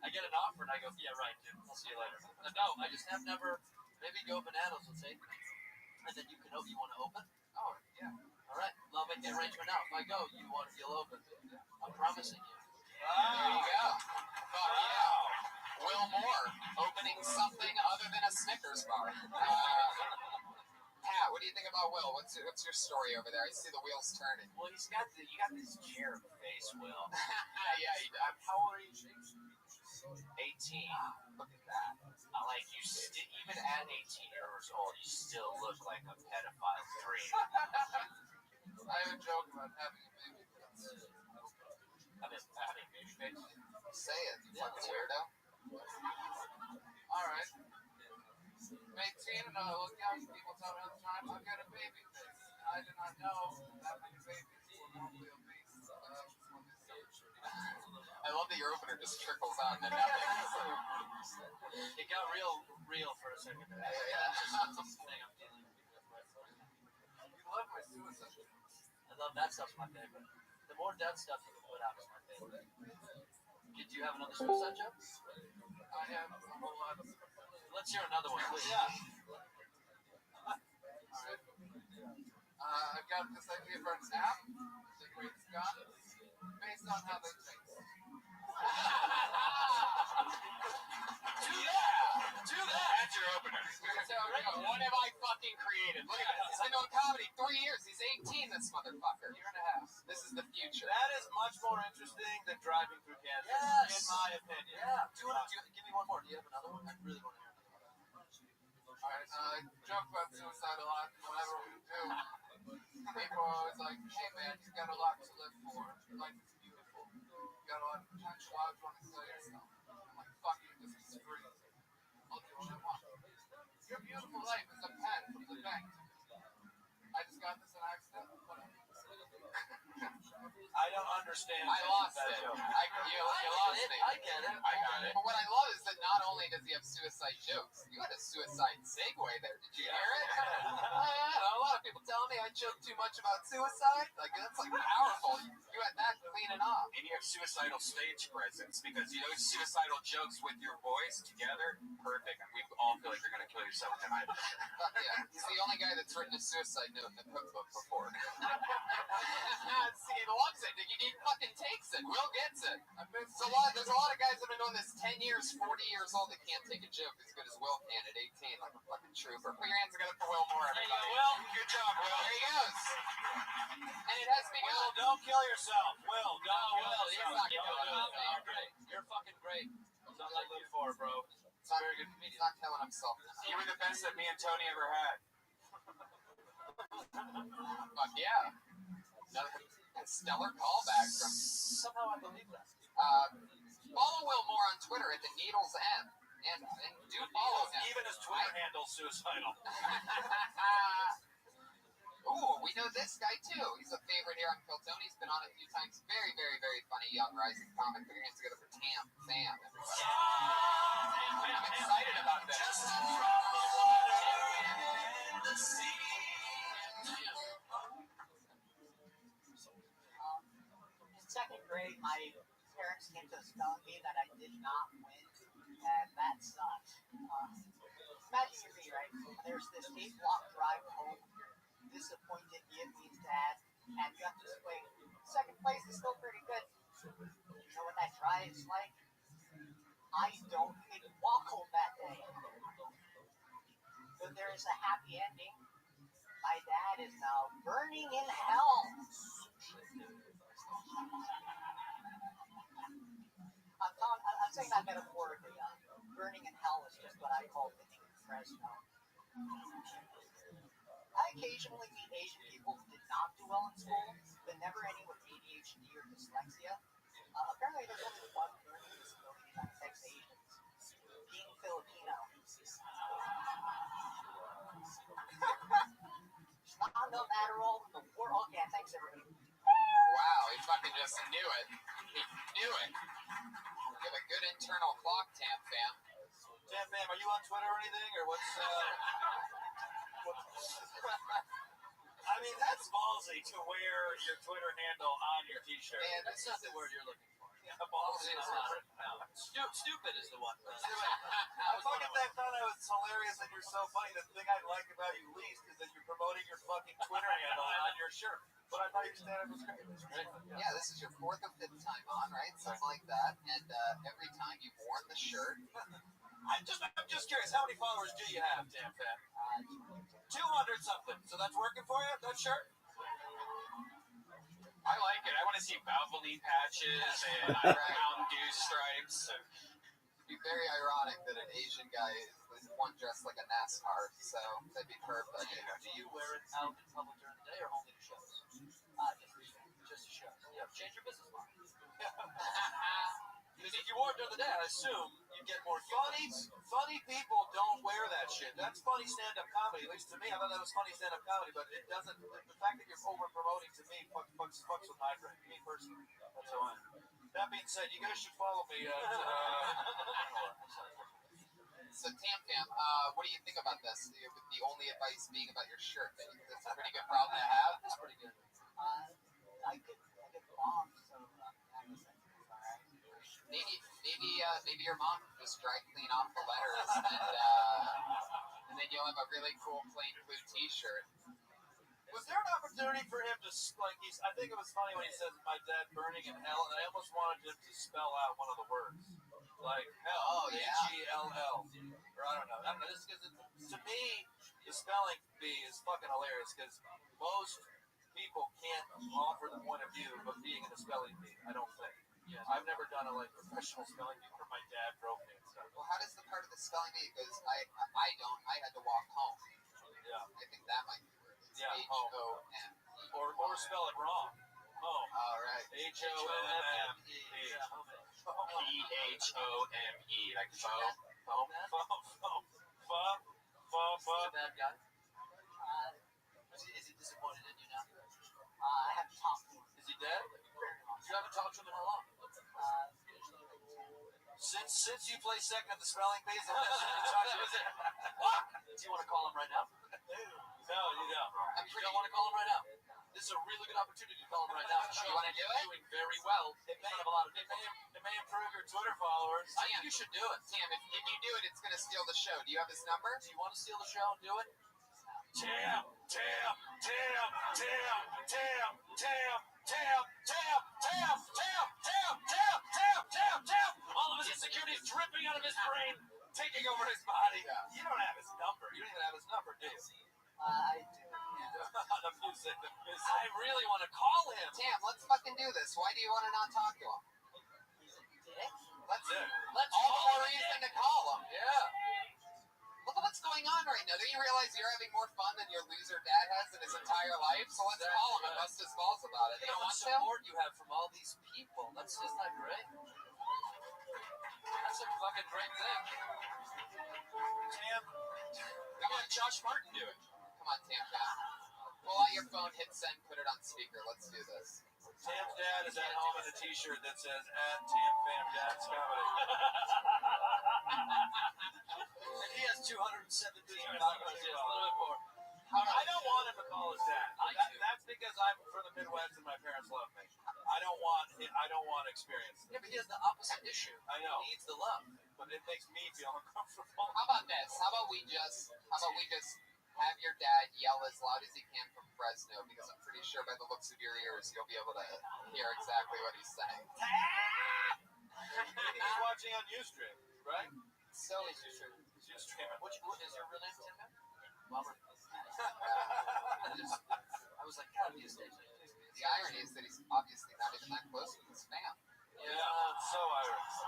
I get an offer and I go, yeah, right, dude. I'll see you later. No, I just have never. Maybe go bananas and say, and then you can open. You want to open? Oh yeah. All right, I'll make the arrangement now. If I go, you'll open. I'm promising you. There you go. Fuck yeah. Will Moore opening something other than a Snickers bar. Pat, what do you think about Will? What's your story over there? I see the wheels turning. Well, you got this cherub face, Will. Yeah, he does. How old are you? 18. Look at that. Like even at 18 years old, you still look like a pedophile dream. I have a joke about having a baby. Having baby face. Say it, you fucking weirdo. All right. I'm 18 and I look young. People tell me all the time I've got a baby face. I did not know that many babies were normally obese. I love that your opener just trickles out into nothing. It got real for a second. Yeah. It's just thing I'm dealing with. You love my suicide jokes. I love that stuff's my favorite. The more dead stuff you can put out is my favorite. Do you have another suicide joke? I have a whole lot of. Let's hear another one, please. Yeah. Alright. I've got this idea for an app that creates guns based on how they taste. Do that. That's your opener. What have I fucking created? Look at this. He's been doing comedy 3 years. He's 18, this motherfucker. Year and a half. This is the future. That is much more interesting than driving through Kansas, Yes. in my opinion. Yeah. Give me one more. Do you have another one? I really want to hear another one. Alright, I joke about suicide a lot. Whatever we do, people are always like, hey man, you've got a lot to live for. Life is beautiful. You've got a lot of potential. I just want to kill yourself. I'm like, fuck you, this is free. I'll do what I want. Your beautiful life is a pen from the bank. I just got this in accident. Whatever. I don't understand. I lost that it. joke. You lost me. I get it. I got it. But what I love is that not only does he have suicide jokes, you had a suicide segue there. Did you hear it? A lot of people tell me I joke too much about suicide. Like that's like powerful. You had that cleaning off. And you have suicidal stage presence because suicidal jokes with your voice together, perfect. We all feel like you're gonna kill yourself tonight. Fuck yeah. He's the only guy that's written a suicide note in the cookbook before. See, he loves it. He fucking takes it. Will gets it. There's a lot of guys that have been doing this 10 years, 40 years old that can't take a joke as good as Will can at 18, like a fucking trooper. Put your hands together for Will Moore, everybody. There you go, Will. Good job, Will. There he goes. And it has begun. Will, don't kill yourself. Will, don't kill Will, he's yourself. not killing himself. You're great. You're fucking great. That's what I live for, bro. He's not very good comedian. He's not killing himself. You were the best that me and Tony ever had. Fuck yeah. A stellar callback from. Somehow I believe that. Follow Will Moore on Twitter at the Needle's End. And do follow him. Even his Twitter handle's suicidal. Ooh, we know this guy too. He's a favorite here on Kiltony. He's been on a few times. Very, very, very funny young rising comic. Put your hands together for Sam, everybody. I'm excited about this. In second grade, my parents came to tell me that I did not win, and that sucked. Imagine you're me, right? There's this 8-block drive home, disappointed Vietnamese dad, and you have to wait. Second place is still pretty good. You know what that drive is like? I don't even walk home that day. But there is a happy ending. My dad is now burning in hell. I'm saying that metaphorically. Burning in hell is just what I call living in Fresno. I occasionally meet Asian people who did not do well in school, but never any with ADHD or dyslexia. just knew it. He knew it. You have a good internal clock, Tam Fam. Tam Fam, are you on Twitter or anything, or what's? I mean, that's ballsy to wear your Twitter handle on your T-shirt. Man, That's this not is- the word you're looking for. Yeah, ballsy is not. Stupid is the one. I fucking thought I was hilarious and you're so funny. The thing I like about you least is that you're promoting your fucking Twitter handle on your shirt. But I thought your stand-up was great. Yeah, this is your 4th or 5th time on, right? Something like that. And every time you've worn the shirt, I'm just curious, how many followers do you have, Tam Fam? 200 something. So that's working for you, that shirt? I like it. I want to see Valvoline patches and Mountain Dew stripes. it'd be very ironic that an Asian guy was one dressed like a NASCAR, so that'd be perfect. Do you wear it out in public during the day or only to shows? Just a show. Yeah, change your business model. Because if you wore it during the day, I assume you get more funny people don't wear that shit. That's funny stand-up comedy, at least to me. I thought that was funny stand-up comedy, but it doesn't. The fact that you're over-promoting to me fucks with my brain. Me personally, that's how I am. That being said, you guys should follow me. So Tam Fam, what do you think about this? With the only advice being about your shirt, that you think that's a pretty good problem to have? That's pretty good. I get bombed, so I guess that's alright. Maybe your mom can just dry clean off the letters, and then you'll have a really cool plain blue T-shirt. Was there an opportunity for him to, like, I think it was funny when he said, my dad burning in hell, and I almost wanted him to spell out one of the words. Like, hell, H-E-L-L. Or I don't know. Just because to me, the spelling bee is fucking hilarious, because most people can't offer the point of view of being in a spelling bee, I don't think. Yeah. I've never done a, like, professional spelling bee where my dad drove me and stuff. Well, how does the part of the spelling bee? Because I had to walk home. Yeah. I think that might be where it is. Yeah, H-O-M. Or spell it wrong. Home. All right. H-O-M-M-E. P-H-O-M-E, like foe. He's a bad guy. Is he disappointed in you now? I haven't talked to him. Is he dead? You haven't talked to him in how long? Since you play second at the spelling bee, is that what? Do you want to call him right now? No, you don't. You don't want to call him right now. This is a really good opportunity to call him right now. You want to do it? Doing very well in front of a lot of people. It may improve your Twitter followers. I think you should do it. Tam, if you do it, it's going to steal the show. Do you have his number? Do you want to steal the show and do it? Tam. All of his insecurities dripping out of his brain, taking over his body. You don't have his number. You don't even have his number, do you? I do. The music. I really want to call him. Tam, let's fucking do this. Why do you want to not talk to him? He's a dick. Let's all the more reason to call him. Yeah. Look at what's going on right now. Don't you realize you're having more fun than your loser dad has in his entire life? So let's call him and bust his balls about it. You don't How want much to? support you have from all these people. That's just not great. That's a fucking great thing. Tam, Come on, Josh Martin do it. Come on, Tam Fam. Pull out your phone, hit send, put it on speaker. Let's do this. Tam's dad is at home in a t-shirt that says, at Tam Fam Dad's Comedy. And he has 217 followers. A little bit more. I don't want him to call his dad. That's because I'm from the Midwest and my parents love me. I don't want experience. Yeah, but he has the opposite issue. I know. He needs the love, but it makes me feel uncomfortable. How about this? How about we just have your dad yell as loud as he can from Fresno, because I'm pretty sure by the looks of your ears you'll be able to hear exactly what he's saying. He's watching on Ustream, right? So Ustream. What is your real name, Tim? Robert. I was like, God, be a stage name. the irony is that he's obviously not even that close with his fam. Yeah, so Irish.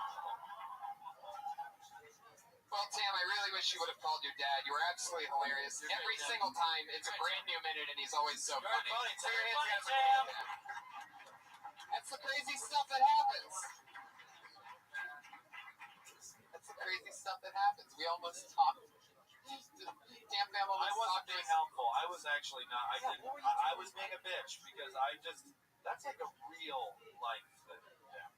Well, Tam, I really wish you would have called your dad. You were absolutely hilarious. Every single time, it's a brand new minute, and he's always so funny. Put your hands together for Tam. That's the crazy stuff that happens. That's the crazy stuff that happens. We almost talked. Tam Fam almost I wasn't talked to being us. helpful. I was actually not. I was being a bitch because I was being a bitch. life.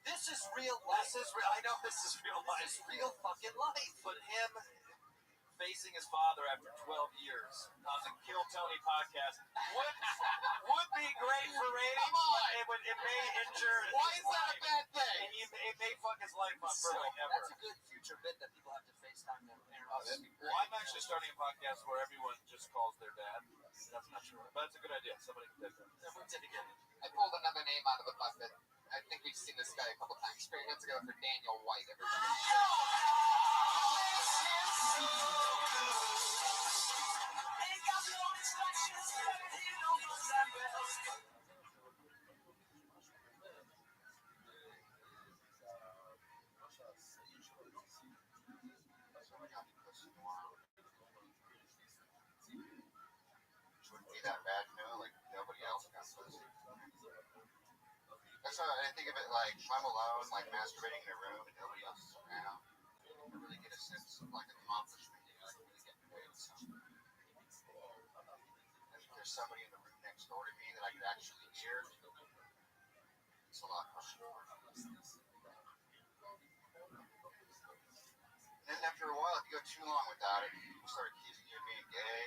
This is real life. I know this is real life. This is real fucking life. But him facing his father after 12 years on the Kill Tony podcast would be great for ratings. Come on. But it may injure. Why is that a bad thing? It may fuck his life up for like ever. That's a good future bit that people have to FaceTime their parents. Oh, that'd be great. Well, I'm actually starting a podcast where everyone just calls their dad. That's not true, but it's a good idea. Somebody can take that. Everyone's in together. I pulled another name out of the bucket. I think we've seen this guy a couple times. Put your hands together for Daniel White, everybody. Wouldn't be that bad, like nobody else got pussy. That's how I think of it, like if I'm alone, like masturbating in a room and nobody else is around, I really get a sense of like accomplishment, like really getting away with something. And if there's somebody in the room next door to me that I could actually hear, it's a lot harder. And then after a while, if you go too long without it, people start accusing you of being gay,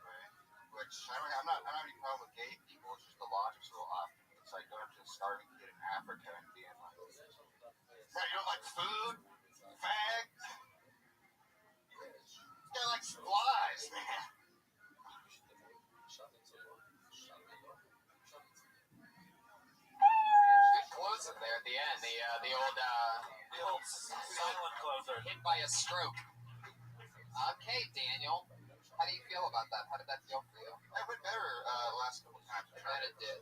right? Which I don't have any problem with gay people. It's just the logic's a little off. It's like going up to a starving kid in Africa and being like, "Hey, you don't like food, fag? This guy likes flies, man." Good closer there at the end. The old silent closer. Hit by a stroke. Okay, Daniel. How do you feel about that? How did that feel for you? I went better last couple times. I bet it did.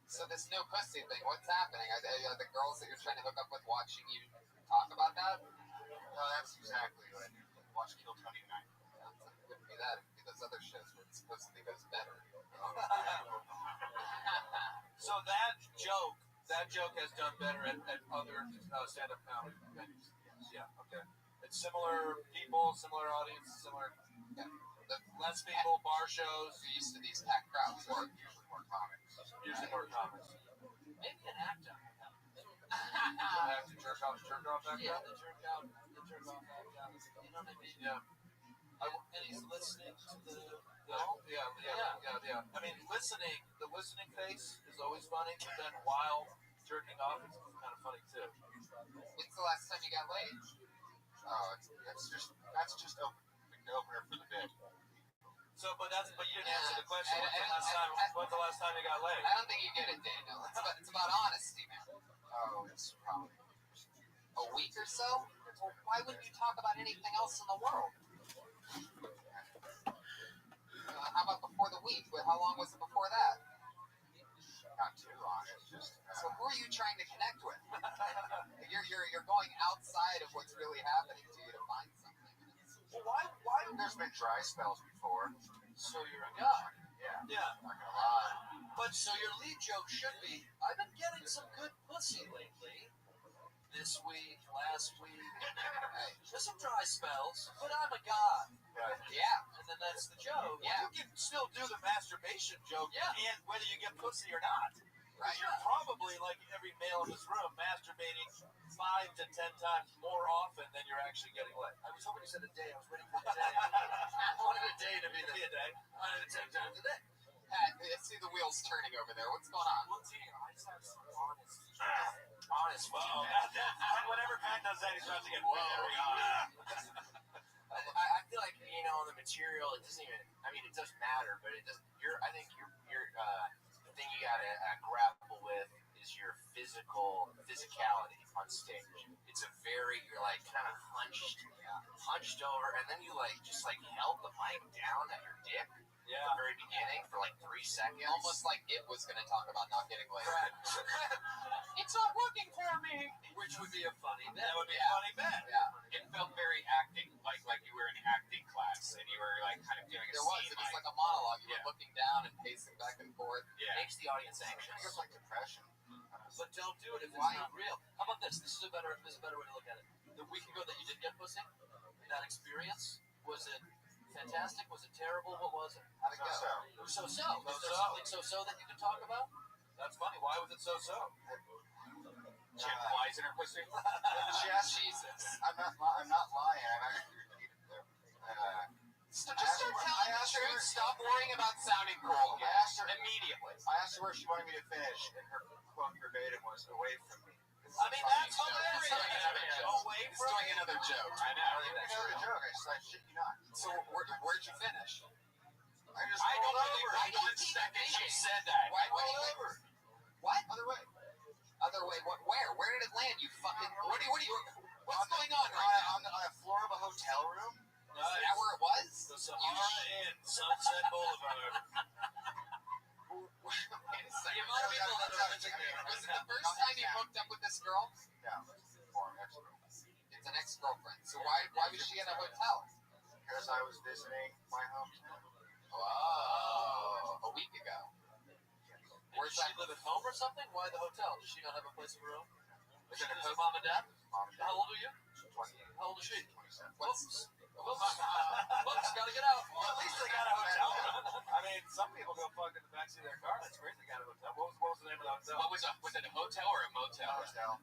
So this no pussy thing, what's happening? Are the girls that you're trying to hook up with watching you talk about that? No, that's exactly what I do. Watch Kill Tony tonight. It wouldn't be that. It would be those other shows where it supposedly goes better. So that joke has done better at other stand-up comedy venues. Yeah, okay. It's similar people, similar audience, similar. Yeah. Less people, bar shows. You're used to these packed crowds. Usually more comics. Usually more comics. Maybe an act out. Have to jerk off act Yeah, out? the jerk off act out. You know what I mean? Yeah. And he's listening to the. Yeah. I mean, the listening face is always funny, but then while jerking off, it's kind of funny too. When's the last time you got laid? Oh, that's just the opener for the bit. So, but you didn't answer the question. When's the last time you got laid? I don't think you get it, Daniel. It's about honesty, man. Oh, it's probably A week or so? Well, why wouldn't you talk about anything else in the world? How about before the week? How long was it before that? not too long. It's just. So who are you trying to connect with? You're going outside of what's really happening to you to find something. Well, why? There's been dry spells before. So you're a guy. Yeah. Yeah. Not gonna lie. But so your lead joke should be, I've been getting some good pussy lately. This week, last week. Hey, there's some dry spells, but I'm a guy. Right. Yeah. And then that's the joke. Yeah. You can still do the masturbation joke, Yeah. and whether you get pussy or not. Right. You're probably, like every male in this room, masturbating 5 to 10 times more often than you're actually getting laid. I was hoping you said a day. I was waiting for the day. I wanted a day to be the day. I wanted it 10 times a day. Pat, I see the wheels turning over there. What's going on? What's here? I just have some honest. Whenever Pat does that, he's about to get very honest. I feel like, the material, it doesn't even, it does matter, but it doesn't, I think the thing you gotta grapple with is your physicality on stage. It's you're like kind of hunched over, and then you just held the mic down at your dick at the very beginning for 3 seconds. Almost like it was going to talk about not getting laid. It's not working for me. Which would be a funny bit. That would be a funny bet. Yeah. It felt very acting, like you were in acting class and you were kind of doing a There was. scene. It was like a monologue. You were looking down and pacing back and forth. It makes the audience I think anxious. it's like depression. But don't do it if it's Why? not real. How about this? This is a better way to look at it. The week ago that you did get pussy, that experience, was it fantastic? Was it terrible? What was it? How'd it go? It was so-so. Is there something so-so that you can talk about? That's funny. Why was it so-so? She had flies in her pussy. Jesus. I'm not lying. I've actually repeated them. So just start telling the truth. Stop worrying about sounding cool. I asked her Immediately. I asked her where she wanted me to finish, and her quote verbatim was "away from me." I mean, that's He's hilarious. doing another joke. Away He's from doing another joke. I know. That's a joke. I shit you not. So where'd you finish? I just I don't rolled believe over. for 1 second she said that. Why do you Rolled think? over. What? Other way. Other way? What? Where? Where did it land? You fucking. What are you? What's going on right now? On a floor of a hotel room. Is that where it was? The Sahara Inn, Sunset Boulevard. Wait a second. The amount of people that are visiting Was it the first time you hooked up with this girl? No, for an ex-girlfriend. It's an ex-girlfriend. So why was she in a hotel? Because I was visiting my hometown. Oh, a week ago. Where's Where's she that? live at home or something? Why the hotel? Does she not have a place of her own? Is it a her mom and dad? Mom and How dad. old are you? 28, How old is she? 27. What's? Whoops, gotta get out. Well, at least they got a hotel room. I mean, some people go fuck in the backseat of their car. That's great. They got a hotel. What was the name of the hotel? What was it a hotel or a motel? Motel.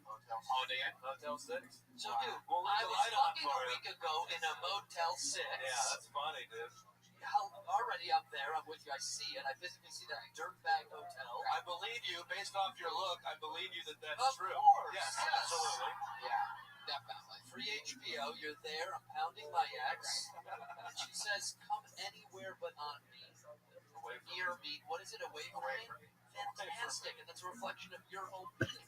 Holiday Inn? Hotel 6. So, Wow. dude, We'll leave I the was light on fucking for a you. week ago in a Motel 6. Yeah, that's funny, dude. Already up there, I'm with you. I see it. I physically see that dirtbag hotel. I believe you, based off your look, I believe you that that's Of true. course. Yes, Yes. absolutely. Yeah, definitely. Free HBO, you're there. I'm pounding my ex. And she says, come anywhere but on me. Away from Near me. What is it? Away from me? Fantastic. And that's a reflection of your own being.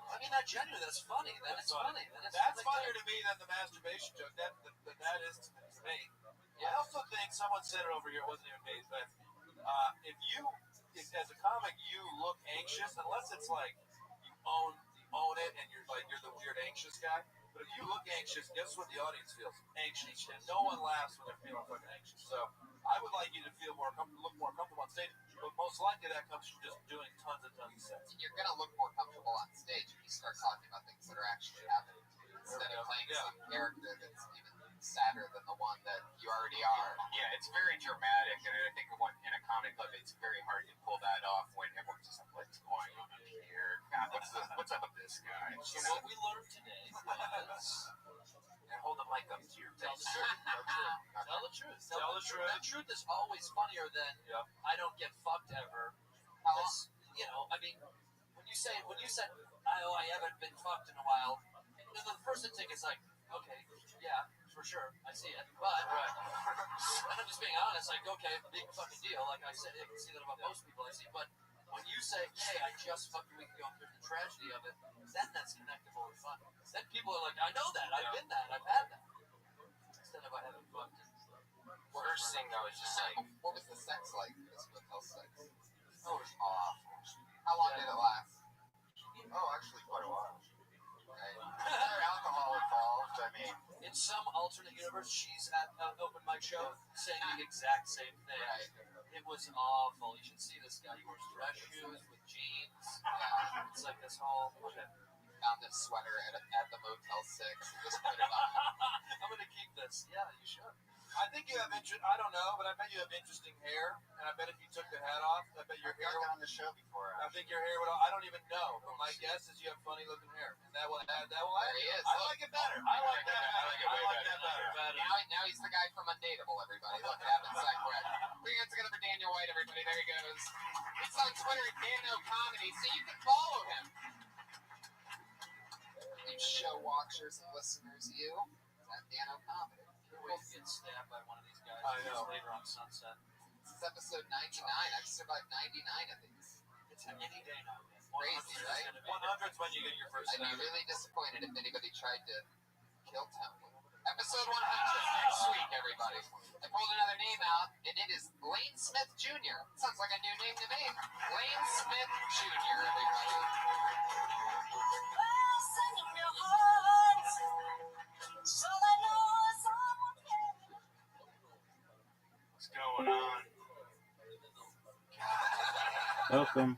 I mean, not genuine. That's funny. That's funny. That's funnier to me than the masturbation joke. That is to me. I also think someone said it over here. It wasn't even me, but if as a comic you look anxious, unless it's like you own it and you're the weird anxious guy. But if you look anxious, guess what the audience feels? Anxious, and no one laughs when they're feeling fucking anxious. So I would like you to feel more comfortable, look more comfortable on stage. But most likely that comes from just doing tons and tons of sets. And you're gonna look more comfortable on stage if you start talking about things that are actually happening to you instead of playing some character that's even sadder than the one that you already are. Yeah, it's very dramatic, and I think in a comic club, it's very hard to pull that off when everyone's just like, "What's going on here? God, what's up with this guy?" So what we learned today was... And hold the mic up to your Tell face. the truth. Tell the truth. Tell the truth. The truth is always funnier than I don't get fucked ever. Because, I mean, when you say, oh, I haven't been fucked in a while, the first instinct is like, okay, yeah, for sure, I see it. But, and I'm just being honest, like, okay, big fucking deal. Like I said, I can see that about most people I see. But when you say, hey, I just fucked a week ago, and here's the tragedy of it, then that's connectable and fun. Then people are like, I know that, I've been that, I've had that. Instead of I haven't fucked it. First thing though is just like, What was the sex like? This motel sex. Oh, it was awful. How long did it last? Oh, actually, quite a while. There's alcohol involved. I mean, In some alternate universe, she's at an open mic show saying the exact same thing. Right. It was awful. You should see this guy. He wears dress shoes with jeans. Yeah. It's like this whole... Okay. Found this sweater at the Motel 6 and just put it on. I'm going to keep this. Yeah, you should. I think you have I don't know, but I bet you have interesting hair, and I bet if you took the hat off, I bet your I've hair. been on the show before. I think your hair would. I don't even know, but my guess is you have funny looking hair, and that will add. There he is. I like it better. I like that better. I like that better. Now he's the guy from Undateable, everybody. Look at him, Zach Red. Put your hands together for Daniel White, everybody. There he goes. He's on Twitter at Dano Comedy, so you can follow him. You show watchers and listeners, you. At Dano Comedy. Wait to get stabbed by one of these guys. I know. Later on Sunset. This is episode 99. I've survived 99 of these. It's any day now. Crazy, right? 100's when you get your first. I'd be really disappointed if anybody tried to kill Tony. Episode 100 next week, everybody. I pulled another name out, and it is Lane Smith Jr. Sounds like a new name to me. Lane Smith Jr., everybody. What's going on? Welcome.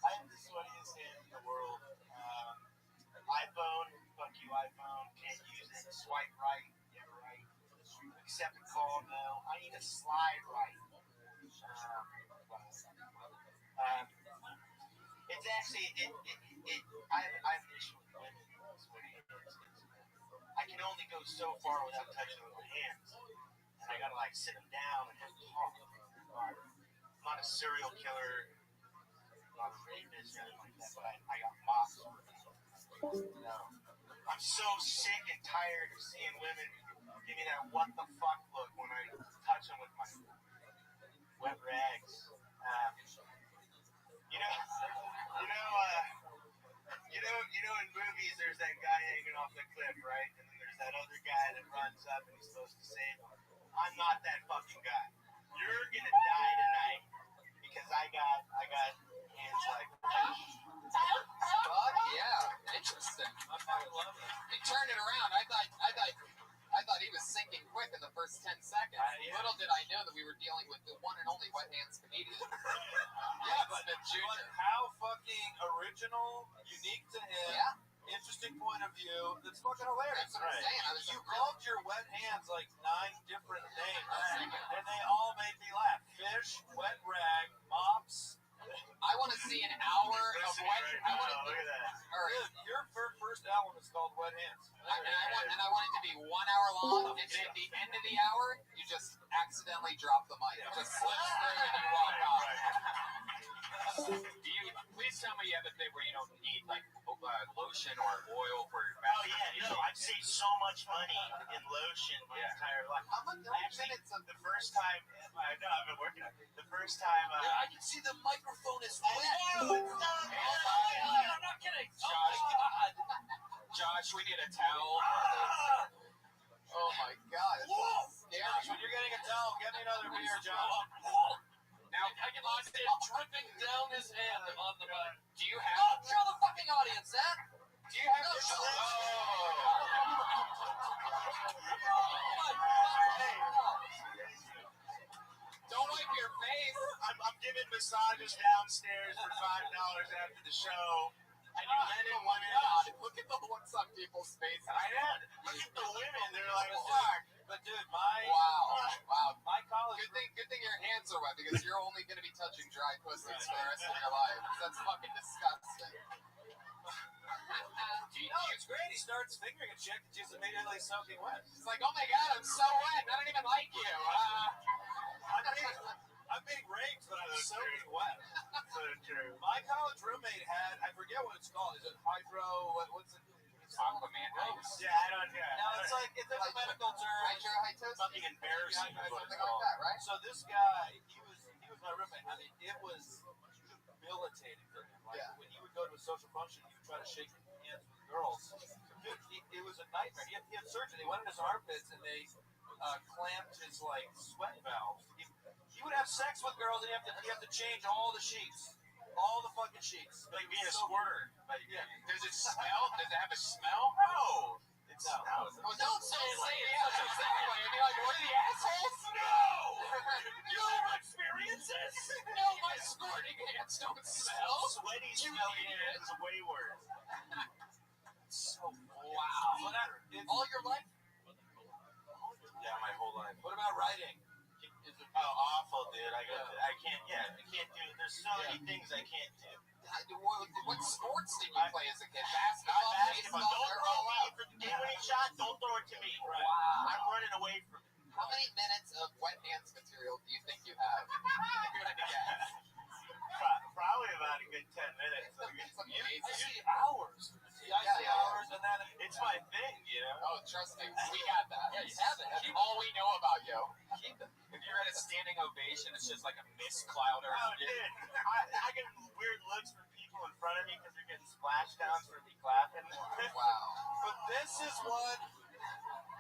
I am the sweatiest hand in the world. iPhone, fuck you, iPhone. Can't use it. Swipe right, yeah, right. accept a call, no. I need a slide right. It's actually, I have an issue with women. I can only go so far without touching them with my hands. And I gotta like sit them down and just talk. I'm not a serial killer, I'm not a rapist or anything like that, but I got mocked. No. I'm so sick and tired of seeing women give me that what the fuck look when I touch them with my wet rags. You know, in movies, there's that guy hanging off the cliff, right? And then there's that other guy that runs up and he's supposed to save him. I'm not that fucking guy. You're gonna die tonight because I got hands like fish. Fuck yeah, interesting. I fucking love it. He turned it around. I thought he was sinking quick in the first 10 seconds. Yeah. Little did I know that we were dealing with the one and only wet hands comedian. But how fucking original, unique to him, interesting point of view. That's fucking hilarious. That's what I'm saying. You called your wet hands like 9 different names, and they all made me laugh. Fish, wet rag, mops. I want to see an hour of wet. Look at that. Dude, your first album is called Wet Hands. And I want it to be 1 hour long, and then at the end of the hour, you just accidentally drop the mic. It just slips through and you walk off. Please tell me you have a thing where you don't need like lotion or oil for your Oh yeah, no, I've saved so much money in lotion my entire life. How many minutes of The first time, I've been working on it. The first time, I can see the microphone is wet. I'm not kidding. Josh, we need a towel. Oh my god, it's so scary. Josh, when you're getting a towel, get me another beer, Josh. Now, I can see it dripping down his hand on the mic. Do you have? Don't show the fucking audience that. Do you have? Don't wipe your face. I'm giving massages downstairs for $5 after the show. I do men and women. God, look at the looks on people's faces. I know. Look at the women. They're like, fuck. But dude, my college. Good thing your hands are wet because you're only going to be touching dry pussies for the rest of your life. That's fucking disgusting. It's great. He starts fingering a chick and she's immediately soaking wet. It's like, oh my god, I'm so wet. I don't even like you. I'm being raped, but I'm So soaking wet. So true. My college roommate had, I forget what it's called. Is it hydro? What's it? Aquaman. Yeah, I don't know. No, it's like, it's a medical term. Hydrohytosis? Something embarrassing. is what Something it's like called. that, right? So this guy, he was my roommate. I mean, it was debilitating for him. Like when he would go to a social function, he would try to shake hands with girls. Dude, it was a nightmare. He had surgery. They went in his armpits and they clamped his like sweat valves. He would have sex with girls and he have to change all the sheets. All the fucking sheets. Like being a squirter. Yeah. Does it smell? Does it have a smell? No. It's No. Well, don't say it like that. Exactly. I mean, like, what are the assholes? No! You ever experience this? No, my squirting hands don't smell. Sweaty, smelly hands is way worse. So Wow. So All your life? yeah, my whole life. What about writing? Oh, awful, dude. I can't do. There's so many things I can't do. What sports did you play as a kid? Not Basketball, basketball. baseball, Don't they're throw all me out. for the game-winning shot. Don't throw it to me. Wow. I'm running away from it. How many minutes of wet hands material do you think you have? If you had to guess. Probably about a good 10 minutes. It's I amazing. see hours. I see hours, and then It's my thing, you know? Oh, trust me, we got that. Yeah, you have it. That's all we know about you. Keep it. If you're at a standing ovation, it's just like a mist cloud or Oh, dude. I get weird looks from people in front of me because they're getting splashdowns for me clapping. Wow. But this is what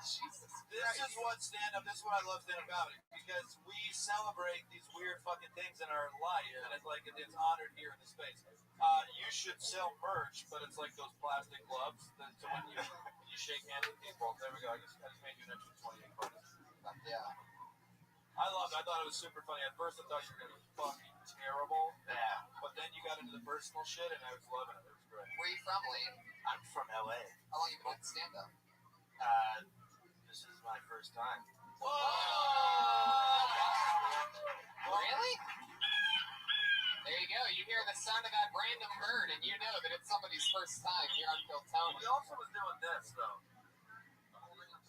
Jesus this is what stand-up. This is what I love stand-up comedy because we celebrate these weird fucking things in our life, and it's like it's honored here in the space. You should sell merch, but it's like those plastic gloves. So when you shake hands with people, there we go. I just made you an extra 28 bucks. Yeah. I loved it. I thought it was super funny. At first, I thought you were gonna be fucking terrible. Yeah. But then you got into the personal shit, and I was loving it. It was great. Where are you from, Lee? I'm from LA. How long you been doing stand-up? This is my first time. Really? There you go. You hear the sound of that random bird, and you know that it's somebody's first time here on Philtona. We also was doing this, though.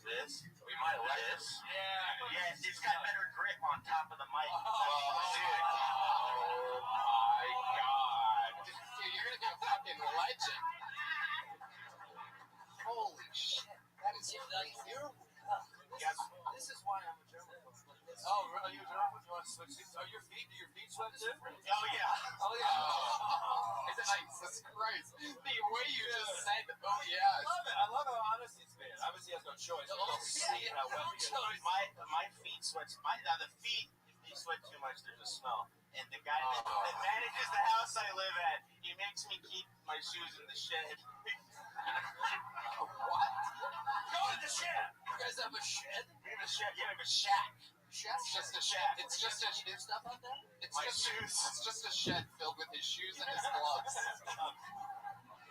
This? We might have this. Yeah, it's got better grip on top of the mic. Oh my God. Dude, you're going to be a fucking legend. Holy shit. That is crazy. Yes. This is why I'm a German. Oh, are you a German? You want to switch seats? Do your feet sweat too? Oh, yeah. Oh, yeah. It's like, Jesus Christ. The way you just said, oh, yeah. I love how honest he's been. Obviously, he has no choice. He'll see how wet he is. My feet sweat. The feet, if you sweat too much, there's a smell. And the guy that manages the house I live at, he makes me keep my shoes in the shed. What? Go to the shed. You guys have a shed? We have a shed. Yeah, we have a shack. It's just a shed. It's just a stuff like that. It's just a shed filled with his shoes and his gloves.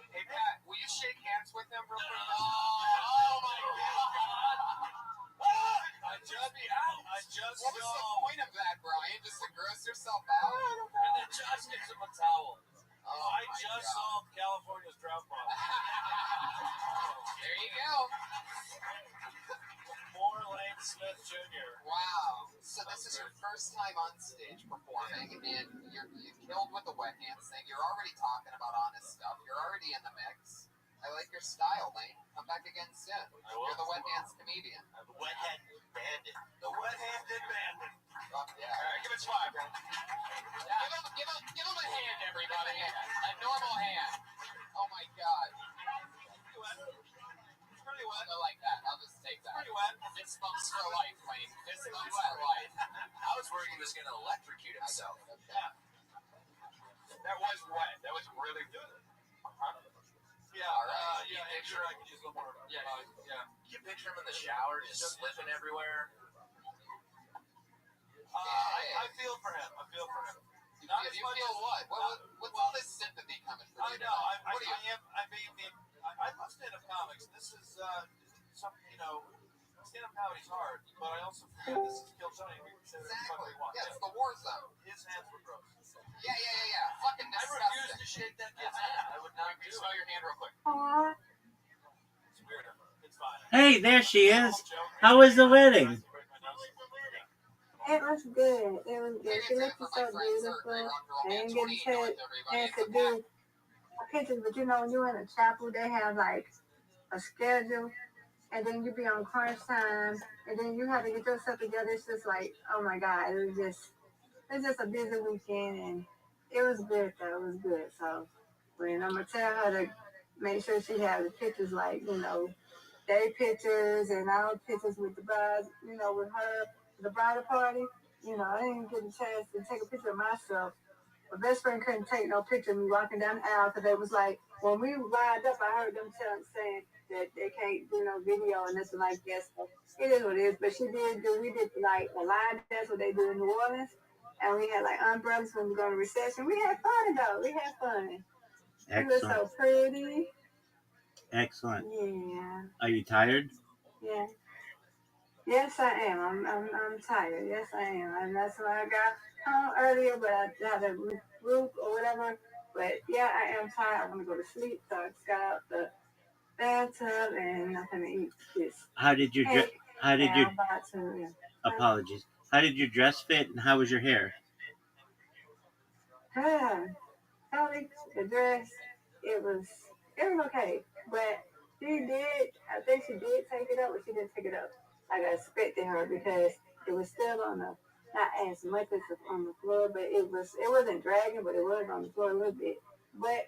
Hey Pat, will you shake hands with them real quick? Oh my God! I just What was the point of that, Brian? Just to gross yourself out? And then Josh gives him a towel. I just God. solved California's drought problem. There you go. More Lane Smith Jr. Wow. So this is your first time on stage performing, and you killed with the wet hands thing. You're already talking about honest stuff. You're already in the mix. I like your style, Lane. Come back again soon. You're the wet hands comedian. I'm the wet-handed bandit. The wet-handed bandit. Oh, yeah. All right, give it 5, bro. Give him a hand, everybody. A normal hand. Oh my God. It's pretty wet. I like that. I'll just take that. Pretty wet. Fist bumps for life, Lane. Fist bumps for life. I was worried he was going to electrocute himself. That was wet. That was really good. Yeah, sure, I could use a little more. Yeah. You can picture him in the shower, just slipping everywhere. I feel for him. Not as You much feel as what? What's all this sympathy coming from I you? know. What do you? I love stand-up comics. This is something, stand-up comedy's hard, but I also feel this is Kill Tony. We can say whatever the fuck we want. Yeah, it's the war zone. His hands were gross. Yeah. Fucking I disgusting. refuse to shake that kid's hand. I would not do it. Smell your hand real quick. It's weird. It's fine. Hey, there she is. How was the wedding? It was good. She looked so beautiful. I didn't get a chance to do pictures, but when you're in a chapel, they have like a schedule, and then you be on crunch time, and then you have to get yourself together. It's just like, oh my God, it was just a busy weekend, and it was good though. It was good. So when I'm gonna tell her to make sure she has the pictures, like day pictures and all pictures with the bride, with her, the bridal party. I didn't get a chance to take a picture of myself. My best friend couldn't take no picture of me walking down the aisle because they was like, when we lined up, I heard them saying that they can't do no video and this and like that. So it is what it is. But we did like a line dance, what they do in New Orleans. And we had like umbrellas when we go to recession. We had fun though. We had fun. It was so pretty. Excellent. Yeah. Are you tired? Yeah. Yes, I am. I'm tired. Yes, I am. And that's why I got home earlier, but I had a group or whatever. But yeah, I am tired. I want to go to sleep. So I just got out the bathtub and I'm gonna eat this. Apologies. How did your dress fit and how was your hair? Probably the dress, it was okay. But I think she did take it up, but she didn't take it up like I expected her because it was still not as much as on the floor, but it wasn't dragging, but it was on the floor a little bit. But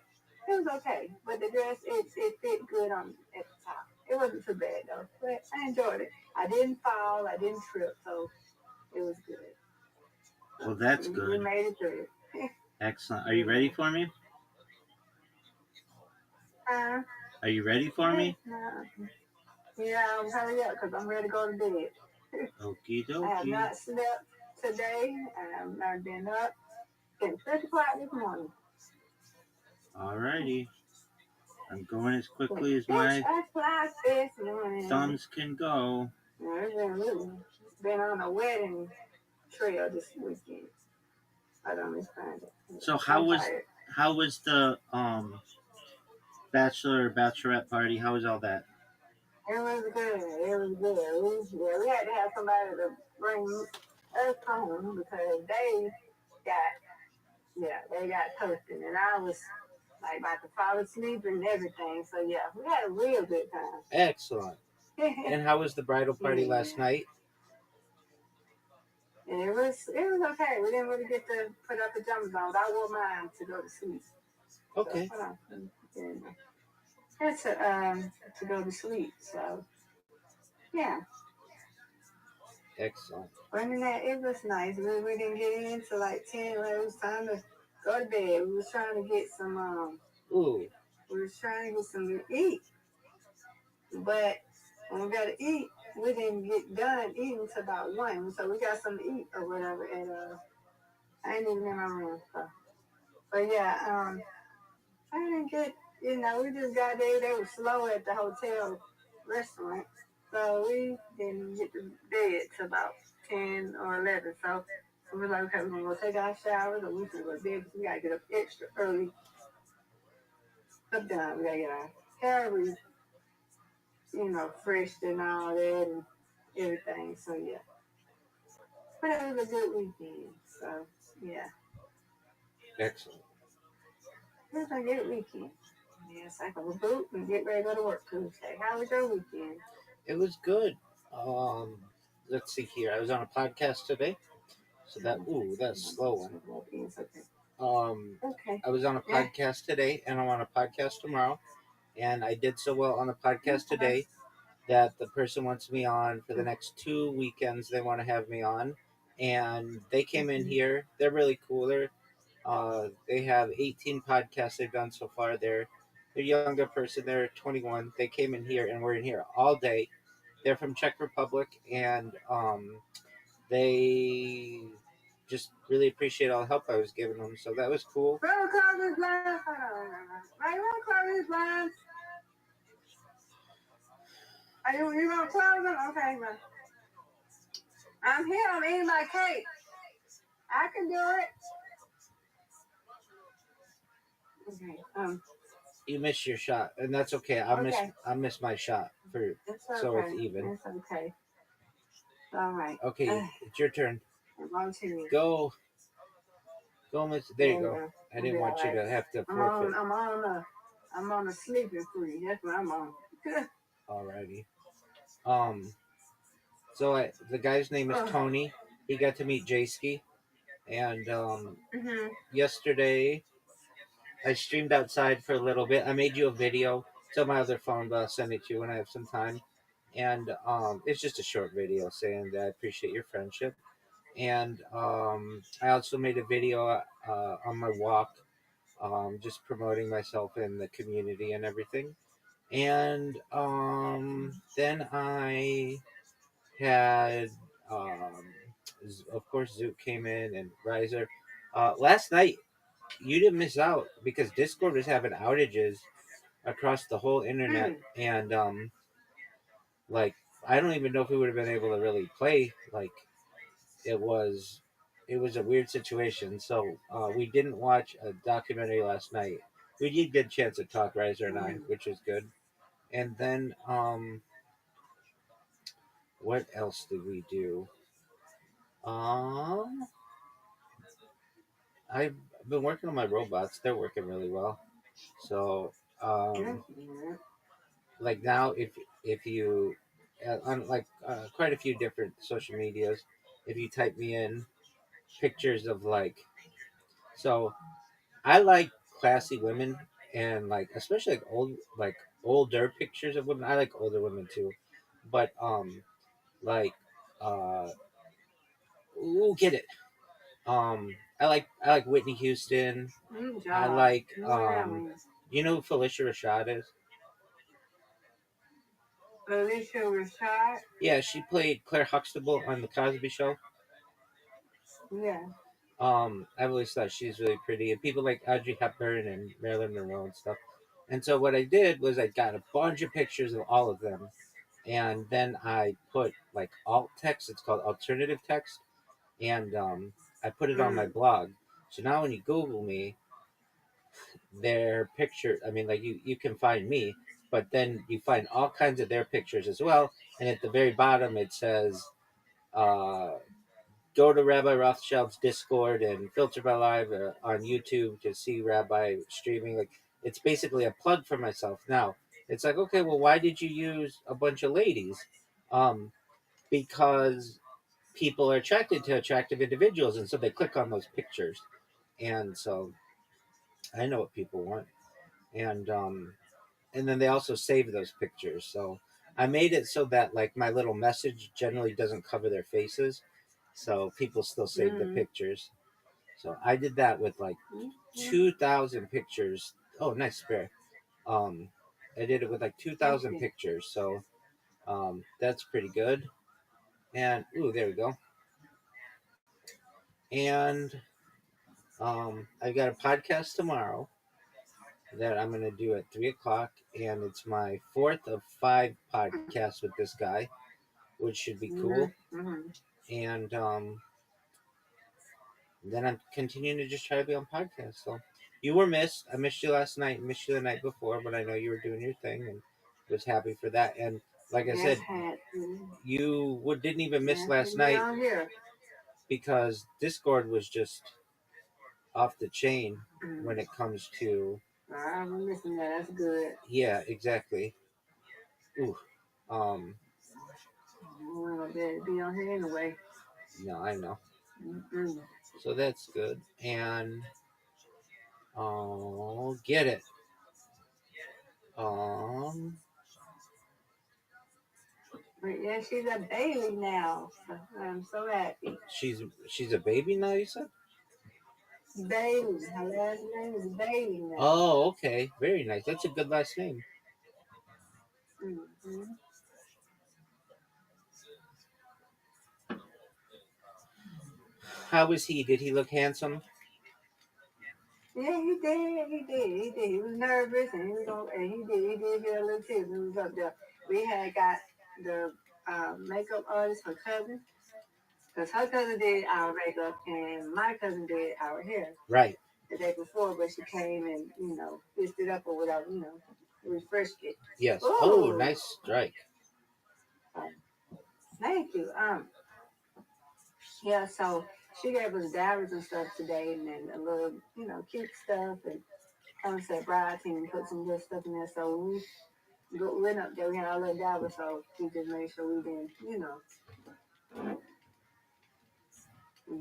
it was okay. But the dress, it fit good at the top. It wasn't too bad though, but I enjoyed it. I didn't fall, I didn't trip, so it was good. Well, that's good. We made it through. Excellent. Are you ready for me? Are you ready for me? Yeah, hurry up because I'm ready to go to bed. Okie dokie. I have not slept today. I have not been up since 6 o'clock this morning. Alrighty. I'm going as quickly as my thumbs can go. been on a wedding trail this weekend. I don't understand it. So I'm tired. how was the bachelor or bachelorette party? How was all that? It was good. It was good. We had to have somebody to bring us home because they got toasted, and I was like about to fall asleep and everything. So yeah, we had a real good time. Excellent. And how was the bridal party last night? It was okay. We didn't really get to put up pajamas on. I wore mine to go to sleep. Okay. So, hold on. That's to go to sleep. So yeah. Excellent. Other than that, it was nice. We didn't get in until like 10. When it was time to go to bed. We was trying to get some Ooh. We was trying to get something to eat. But when we got to eat, we didn't get done eating until about 1. So we got something to eat or whatever. And I ain't even in my room. So. But yeah, I didn't get, we just got there. They were slow at the hotel restaurant. So we didn't get to bed till about 10 or 11. So we were like, okay, we're going to go take our showers or we're going to go to bed because we got to get up extra early. Up down, we got to get our hair fresh and all that and everything. So yeah. But it was a good weekend. So yeah. Excellent. It was a good weekend. Yes, I can reboot and get ready to go to work Tuesday. How was your weekend? It was good. Let's see here. I was on a podcast today. So that's a slow one. Okay. I was on a podcast today, and I'm on a podcast tomorrow. And I did so well on the podcast today that the person wants me on for the next 2 weekends. They want to have me on, and they came in here. They're really cool. They have 18 podcasts they've done so far. They're a younger person. They're 21. They came in here, and we're in here all day. They're from Czech Republic, and they just really appreciate all the help I was giving them. So that was cool. Are you gonna close them? Okay, man. I'm here. I'm eating my cake. I can do it. Okay. You missed your shot, and that's okay. I miss my shot so it's even. It's okay. All right. Okay, it's your turn. Go, Miss. There you go. I didn't want you to have to forfeit. I'm on a sleeping free. That's what I'm on. Alrighty. So the guy's name is Tony. He got to meet Jayski, and yesterday I streamed outside for a little bit. I made you a video. It's on my other phone, but I'll send it to you when I have some time. And it's just a short video saying that I appreciate your friendship. And I also made a video on my walk, just promoting myself in the community and everything. And then I had, of course, Zook came in and Riser. Last night, you didn't miss out because Discord was having outages across the whole internet, and like I don't even know if we would have been able to really play. Like it was a weird situation. So we didn't watch a documentary last night. We did get a chance to talk, Riser and I, which was good. And then what else did we do? I've been working on my robots. They're working really well. So like now, if you on like quite a few different social medias, if you type me in pictures of so I like classy women and like especially like older pictures of women. I like older women too, but like uh get it. I like Whitney Houston. I like you know who Felicia Rashad is? Felicia Rashad? Yeah, she played Claire Huxtable on the Cosby Show. Yeah. I've always thought she's really pretty, and people like Audrey Hepburn and Marilyn Monroe and stuff. And so what I did was I got a bunch of pictures of all of them, and then I put like alt text. It's called alternative text, and I put it on my blog. So now when you Google me, their picture. I mean, like you can find me, but then you find all kinds of their pictures as well. And at the very bottom, it says, "Go to Rabbi Rothschild's Discord and filter my live on YouTube to see Rabbi streaming." Like it's basically a plug for myself. Now it's like, okay, well, why did you use a bunch of ladies? Because people are attracted to attractive individuals, and so they click on those pictures. And so I know what people want, and then they also save those pictures. So I made it so that like my little message generally doesn't cover their faces, so people still save the pictures. So I did that with like 2,000 pictures. Oh, nice spare. Um, I did it with like 2,000 pictures, so that's pretty good. And ooh, there we go. And I got a podcast tomorrow that I'm gonna do at 3 o'clock, and it's my fourth of 5 podcasts with this guy, which should be cool. And then I'm continuing to just try to be on podcasts. So you were missed. I missed you last night, missed you the night before, but I know you were doing your thing and was happy for that. And like I said, you didn't even miss last night because Discord was just off the chain when it comes to. I'm missing that. That's good. Yeah, exactly. Ooh. We're gonna be on here anyway. No, I know. So that's good. And get it. But yeah, she's a baby now. So I'm so happy. She's a baby now, you said? Bailey. Her last name is Bailey now. Oh, okay. Very nice. That's a good last name. Mm-hmm. How was he? Did he look handsome? Yeah, he did. He was nervous, and he did get a little tip. He was up there. We had got the makeup artist, her cousin, because her cousin did our makeup, and my cousin did our hair. Right. The day before, but she came and fixed it up or whatever, refreshed it. Yes. Ooh. Oh, nice strike. Thank you. Yeah, so she gave us diaries and stuff today, and then a little, cute stuff, and concept writing, and put some good stuff in there. So we went up there, we had our little diary, so we just made sure we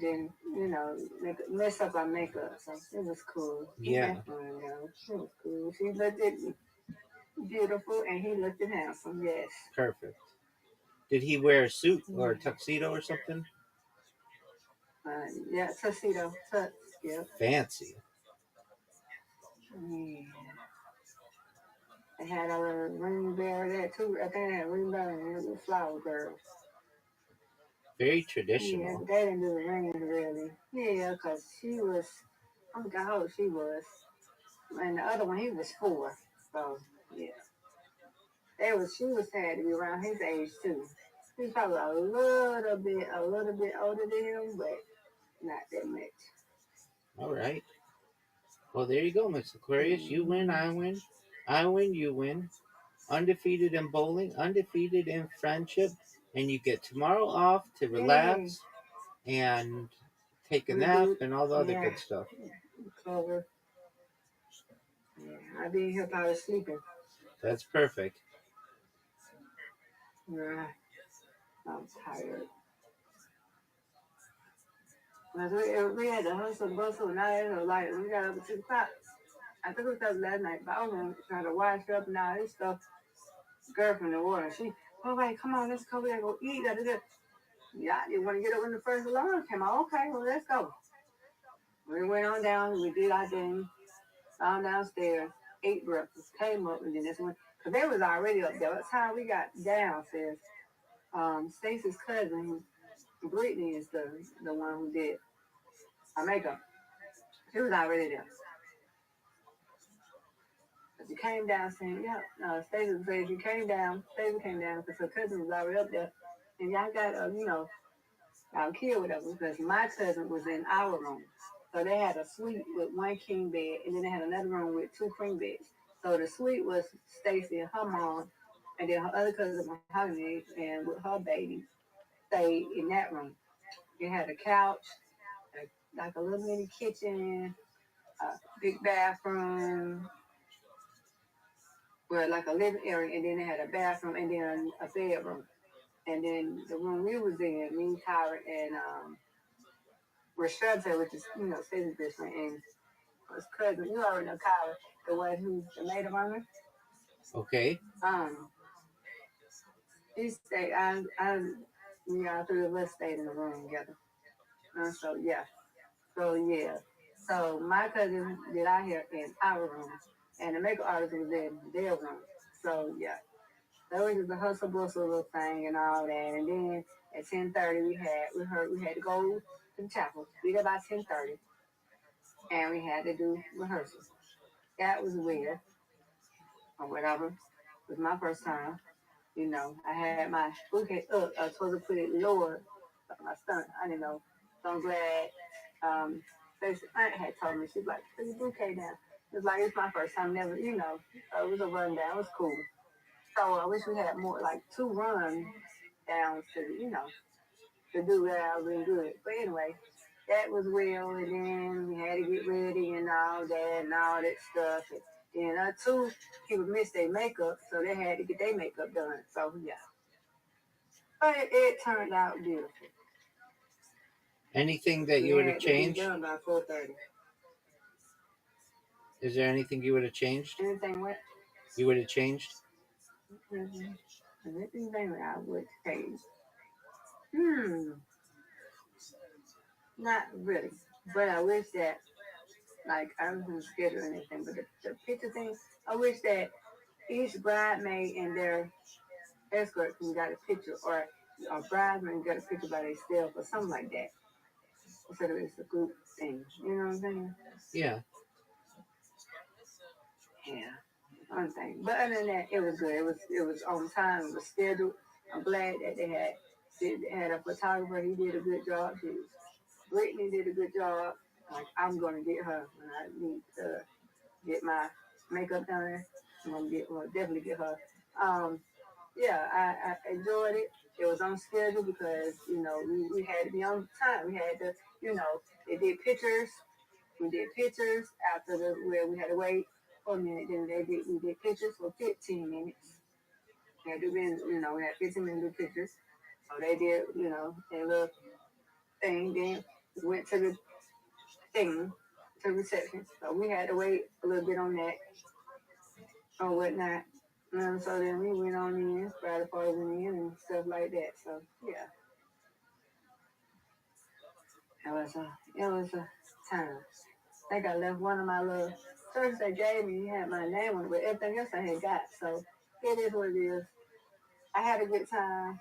didn't, mess up our makeup. So it was cool. Yeah. It was cool. She looked beautiful, and he looked handsome. Yes. Perfect. Did he wear a suit or a tuxedo or something? Yeah, tuxedo. Yep. Fancy. Yeah. They had a little ring bearer there too. I think they had a ring bearer and a little flower girl. Very traditional. Yeah, but they didn't do the rings really. Yeah, because she was, I forgot how old she was. And the other one, he was 4. So, yeah. She was sad to be around his age too. He's probably a little bit older than him, but not that much. All right. Well, there you go, Miss Aquarius. You win, I win. I win, you win. Undefeated in bowling, undefeated in friendship, and you get tomorrow off to relax and take a nap and all the other good stuff. Cover. Yeah, I be here probably sleeping. That's perfect. Right. I'm tired. We had the hustle and bustle, and now it's like we got up at 6 o'clock. I think it was up last night, but I was gonna try to wash up and all this stuff. Girl from the water, wait, come on, let's go there, go eat. Yeah, I didn't want to get up when the first alarm came on. Okay, well, let's go. We went on down, we did our thing, found downstairs, ate breakfast, came up, and then this one, because they was already up there. That's how we got downstairs. Stacy's cousin, Brittany, is the one who did our makeup. She was already there. She came down saying, yeah, no, Stacey said she came down. Stacey came down because her cousin was already up there. And y'all got, y'all killed whatever because my cousin was in our room. So they had a suite with one king bed, and then they had another room with two queen beds. So the suite was Stacey and her mom, and then her other cousin, Mahogany, and with her baby, stayed in that room. It had a couch, like a little mini kitchen, a big bathroom, well, like a living area, and then they had a bathroom and then a bedroom. And then the room we was in, me, Tyra, and Rothschild, which is, Stacey's best friend, and his cousin, you already know Kyra, the one who's the maid of honor. Okay. She stayed, all three of us stayed in the room together. So, yeah. So, my cousin did our hair in our room, and the makeup artist was in their room. So, yeah. That was just a hustle bustle little thing and all that. And then at 10:30, we had to go to the chapel. We got about 10:30, and we had to do rehearsal. That was weird, or whatever. It was my first time. I had my bouquet up. I was supposed to put it lower, my stomach. I didn't know. So I'm glad. Stacey's aunt had told me. She's like, put your bouquet down. It's like, it's my first time, never, So it was a rundown. It was cool. So I wish we had more, like 2 run downs to do that. I was really good. But anyway, that was well, and then we had to get ready and all that stuff. And 2 people missed their makeup, so they had to get their makeup done. So yeah, but it turned out beautiful. Anything that you would have changed? Done by 4:30. Is there anything you would have changed? Anything what? You would have changed? Mm-hmm. Anything I would change? Not really. But I wish that, like, I was going to schedule anything, but the picture thing, I wish that each bridesmaid and their escort can got a picture, or a bridesmaid got a picture by themselves, or something like that. Instead of it's a group thing. You know what I'm saying? Yeah. Yeah. One thing. But other than that, it was good. It was on time. It was scheduled. I'm glad that they had a photographer. He did a good job. Brittany did a good job. Like, I'm going to get her when I need to get my makeup done. I'm going to definitely get her. Yeah, I enjoyed it. It was on schedule because, we had to be on time. We had to, they did pictures. We did pictures after where we had to wait for a minute. Then we did pictures for 15 minutes. We had to be, we had 15 minutes to do pictures. So they did, their little thing. Then we went to the thing, to reception. So we had to wait a little bit on that or whatnot. So then we went on in, bridal party went in and stuff like that. So yeah, it was a time. I think I left one of my little shirts they gave me. Had my name on it, but everything else I had got. So it is what it is. I had a good time.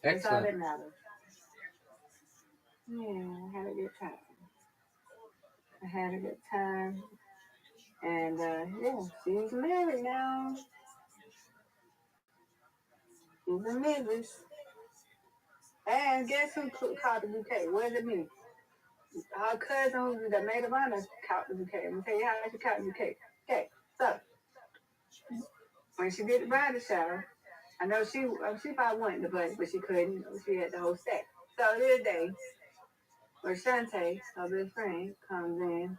That's all that matters. Yeah, I had a good time. And yeah, she's married now. She's a Mrs. And guess who caught the bouquet? Was it me? Her cousin, who's the maid of honor, caught the bouquet. I'm gonna tell you how she caught the bouquet. Okay, so when she did the bridal shower, I know she probably wanted the bus, but she couldn't. She had the whole stack. So this day, when Shantae, her best friend, comes in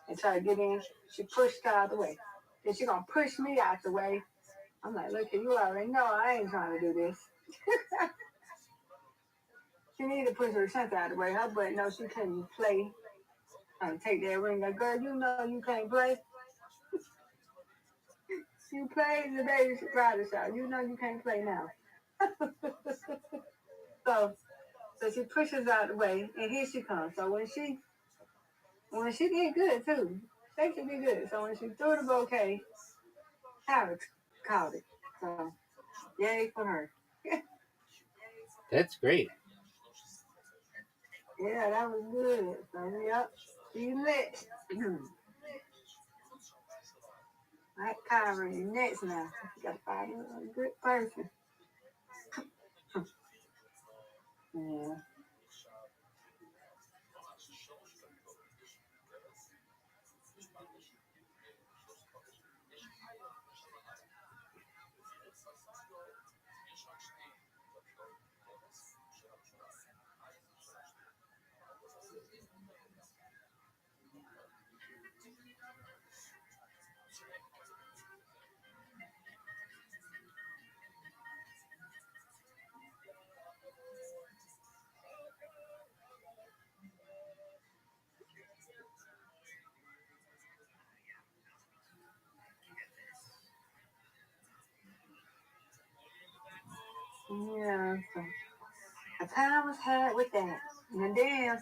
and try to get in, she pushed her out the way. Then she gonna push me out the way. I'm like, look, you already know I ain't trying to do this. She needed to push her Shantae out the way. Her butt knows she couldn't play. Take that ring. Like, girl, you know you can't play. You played the day bridal shower. You know you can't play now. so she pushes out the way, and here she comes. So when she did good too, Stacey did good. So when she threw the bouquet, Howard called it. So yay for her. That's great. Yeah, that was good. So yep, she lit. That Kyra, you next now. You gotta find a good person. Yeah. Yeah. So a time was had with that. And then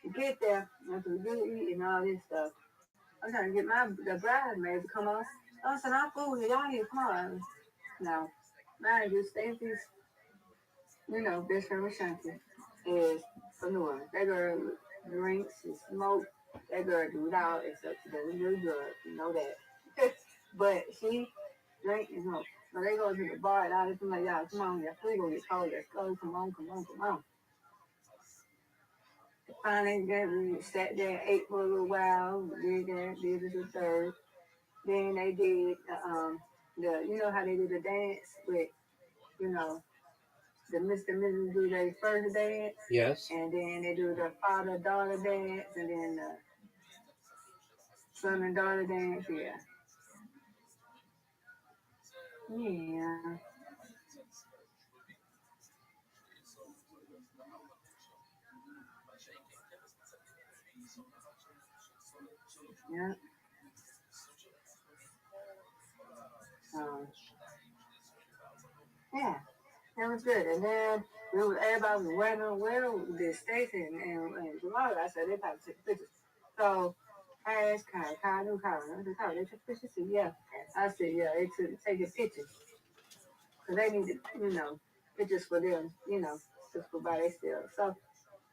you get there, after we do eat and all this stuff. I'm trying to get the bridesmaids to come on. I said, I'm cool with y'all here, come on. No. Mind you, Stacey's, best friend with Shanti is from New Orleans. That girl drinks and smoke. That girl do it all except she doesn't do drugs. You know that. But she drink and smoke. So they go to the bar and all this. I'm like, y'all, come on, y'all. Please go get cold. Let's go. Come on. Finally, we sat there, ate for a little while. Did this and third. Then they did how they do the dance with, the Mr. and Mrs. do their first dance. Yes. And then they do the father-daughter dance, and then the son and daughter dance. Yeah. Yeah. Yeah. That was good. And then everybody was wearing the Stacey and Jamal. I said they probably took pictures. So I asked Kyle knew Kyle. I said, Kyle, they took pictures? He said, yeah. I said, yeah, they took taking pictures. Because they needed, pictures for them, just for by themselves. So,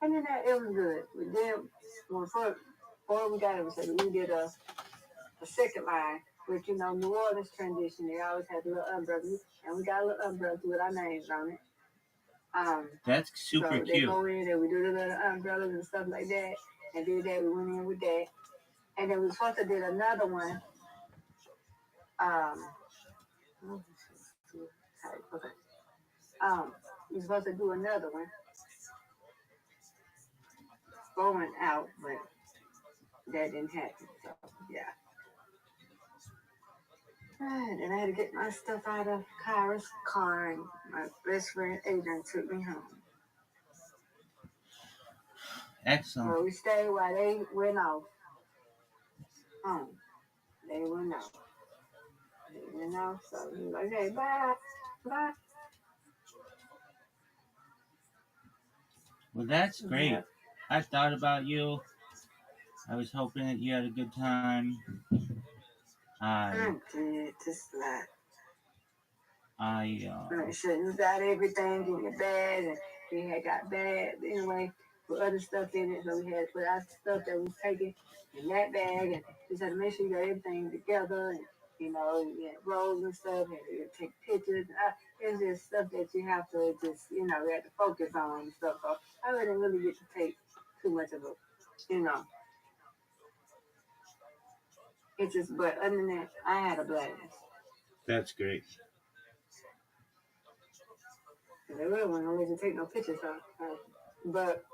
and then it was good. But then, before we got it, we did a second line, which, New Orleans tradition, they always had a little umbrella, and we got a little umbrella with our names on it. That's super so cute. They go in and we do the little umbrellas and stuff like that, and did that. We went in with that, and then we were supposed to do another one. Okay. We were supposed to do another one going out, but that didn't happen. So yeah. Then I had to get my stuff out of Kyra's car, and my best friend Adrian took me home. Excellent. So we stayed while they went off. They went off. So we was like, hey, bye. Well, that's great. Yeah. I thought about you. I was hoping that you had a good time. I did, just like. Make sure you got everything in your bag, and we had got bags anyway with other stuff in it, so we had to put our stuff that we was taking in that bag, and just had to make sure you got everything together, and you had rolls and stuff, and you take pictures. It's just stuff that you have to just, you have to focus on and stuff. So I didn't really get to take too much of it, It's just, but other than that, I had a blast. That's great. They really weren't gonna let you take no pictures, but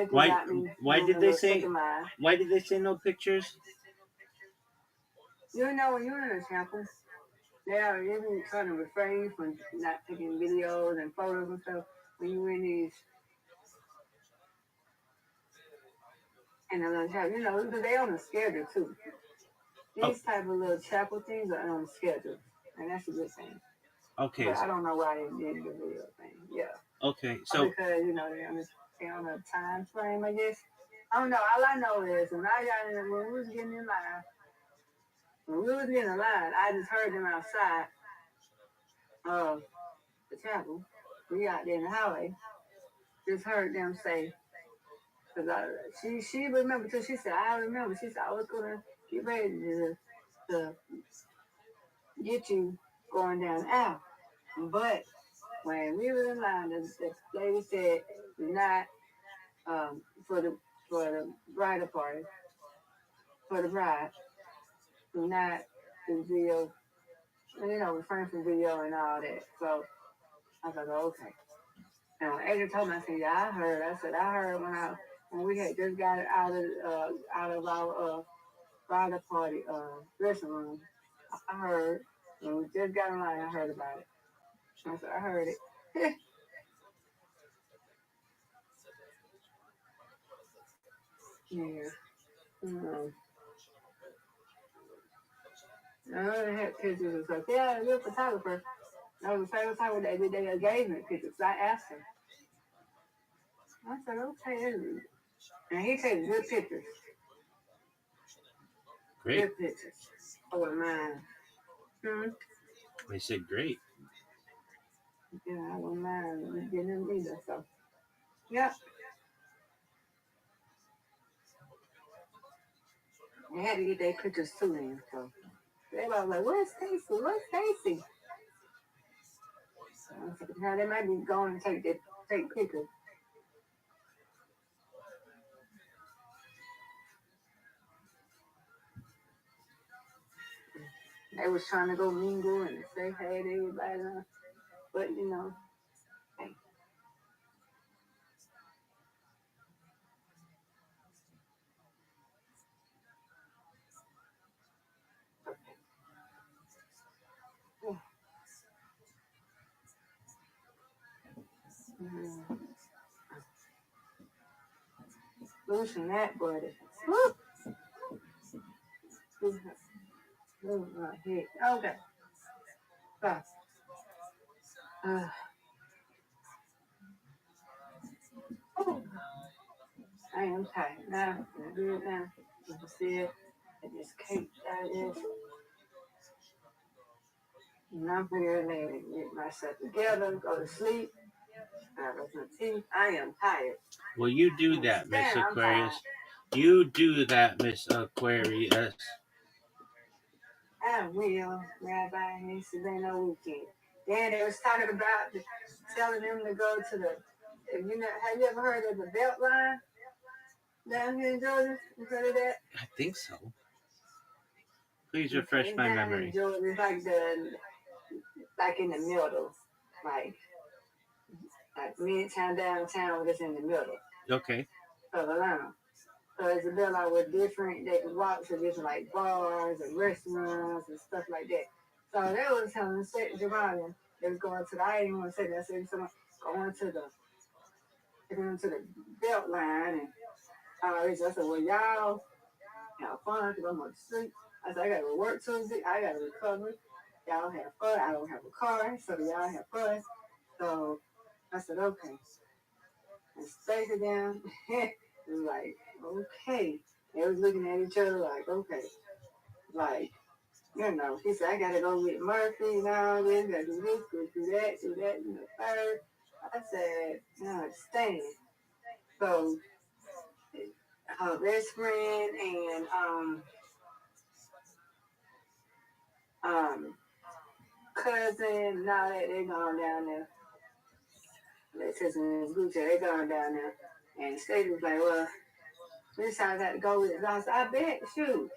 why did they say no pictures? When you're in a chapel, they are even trying to refrain you from not taking videos and photos and stuff when you're in these and a little chapel, because they on the schedule too. These type of little chapel things are on the schedule, and that's a good thing. Okay. But I don't know why they did the video thing. Yeah. Okay, so because they're on a time frame, I guess. I don't know. All I know is when we was getting in line, I just heard them outside of the chapel. We out there in the highway. Just heard them say, because she remembered too. She said, I remember. She said, I was going to get ready to get you going down the aisle. But when we were in line, the lady said, "Do not for the bridal party for the bride, do not do video, refrain from video and all that." So I was like, "Okay." And when Adrian told me, I said, "Yeah, I heard." I said, "I heard when we had just got out of our bridal party dressing room. I heard when we just got in line. I heard about it." I said, "I heard it." Yeah. Mm. I had pictures and stuff. Yeah, you're a photographer. That was the same time when they did their engagement pictures. I asked him. I said, "Okay." And he takes good pictures. Great. Good pictures. Oh, mine. They said great. Yeah, I wouldn't mind getting them either. So, yeah. They had to get their pictures too then. So, everybody was like, "Where's Stacy? Where's Stacy?" I said, "Now they might be going to take pictures." They was trying to go mingle and say hey to everybody. But, hey. Loosen that, buddy. Woo! My head. Okay. So, I am tired now. I'm good now. You can see it. I just cake that is. And I'm here to get myself together, go to sleep. I brush my teeth. I am tired. Well, you do that, Miss Aquarius. You do that, Miss Aquarius. I will, Rabbi. He said, "Ain't no weekend." Then they was talking about telling them to go to the. Have you ever heard of the belt line down here in Georgia? You heard of that? I think so. Please refresh my memory. In Georgia, it's like in the middle, like midtown, downtown, just in the middle. Okay. Of Atlanta. So it's a belt line with different. They can walk to different like bars and restaurants and stuff like that. So they was telling Javon, they was going to the. I didn't want to say that. I said someone going to the belt line and I said, "Well, y'all have fun because I'm on the street." I said, "I got to work Tuesday. I got to recover. Y'all have fun. I don't have a car, so y'all have fun." So I said, "Okay." And Stacy down, it was like, "Okay." They was looking at each other like, "Okay." Like, he said, "I got to go with Murphy and all this. Got to do this, go do that, third." I said, "No, stand." So her best friend and cousin and all that, they going down there. They said in this group chat, they going down there. And Stacy was like, "Well, this time I got to go with it." I said, "I bet, shoot.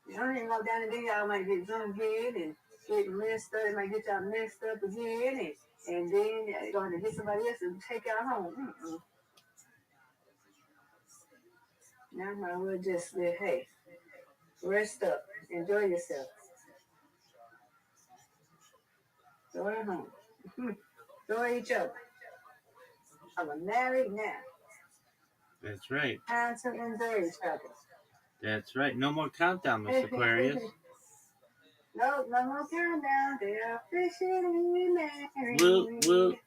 You don't even go down and then y'all might get drunk again and get messed up. It might get y'all messed up again. And then you're going to get somebody else to take y'all home." Now I might as well just say, "Hey, rest up. Enjoy yourself. Go at home. Enjoy each other. I'm married now. That's right. Time to enjoy each other." That's right. No more countdown, Miss Aquarius. No more countdown. They're officially married. Woot, woot,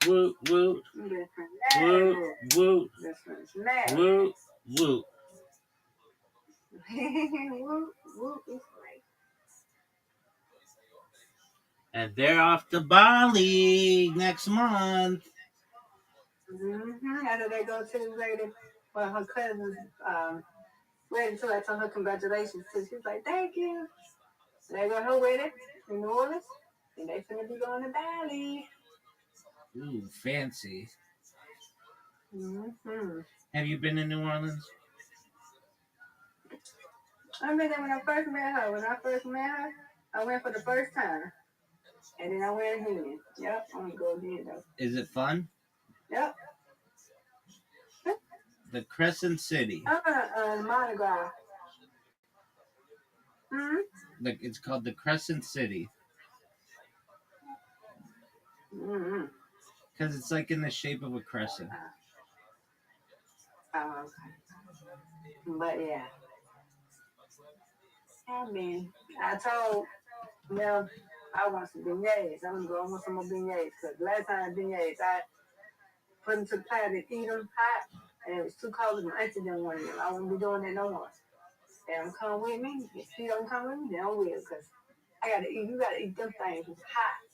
woot, woot. Woot, woot. Woot, woot. And they're off to Bali next month. After they go to this lady, well, her cousin's wedding, so I told her congratulations too. She was like, "Thank you." They go her wedding in New Orleans, and they finna be going to Bali. Ooh, fancy. Mm-hmm. Have you been to New Orleans? I met her when I first met her. When I first met her, I went for the first time. And then I went again. Yep, I'm gonna go again though. Is it fun? Yep. The Crescent City. Mardi Gras. Hmm? It's called the Crescent City. Mm-hmm. Because it's like in the shape of a crescent. Oh, okay. But yeah. I mean, I told them I want some beignets. I'm gonna go. I want some more beignets. Because last time beignets, I put them to the plate and eat them hot. And it was too cold and my auntie didn't want them. I won't be doing that no more. They don't come with me. If she don't come with me, then I will. Because I gotta eat. You gotta eat them things. It's hot.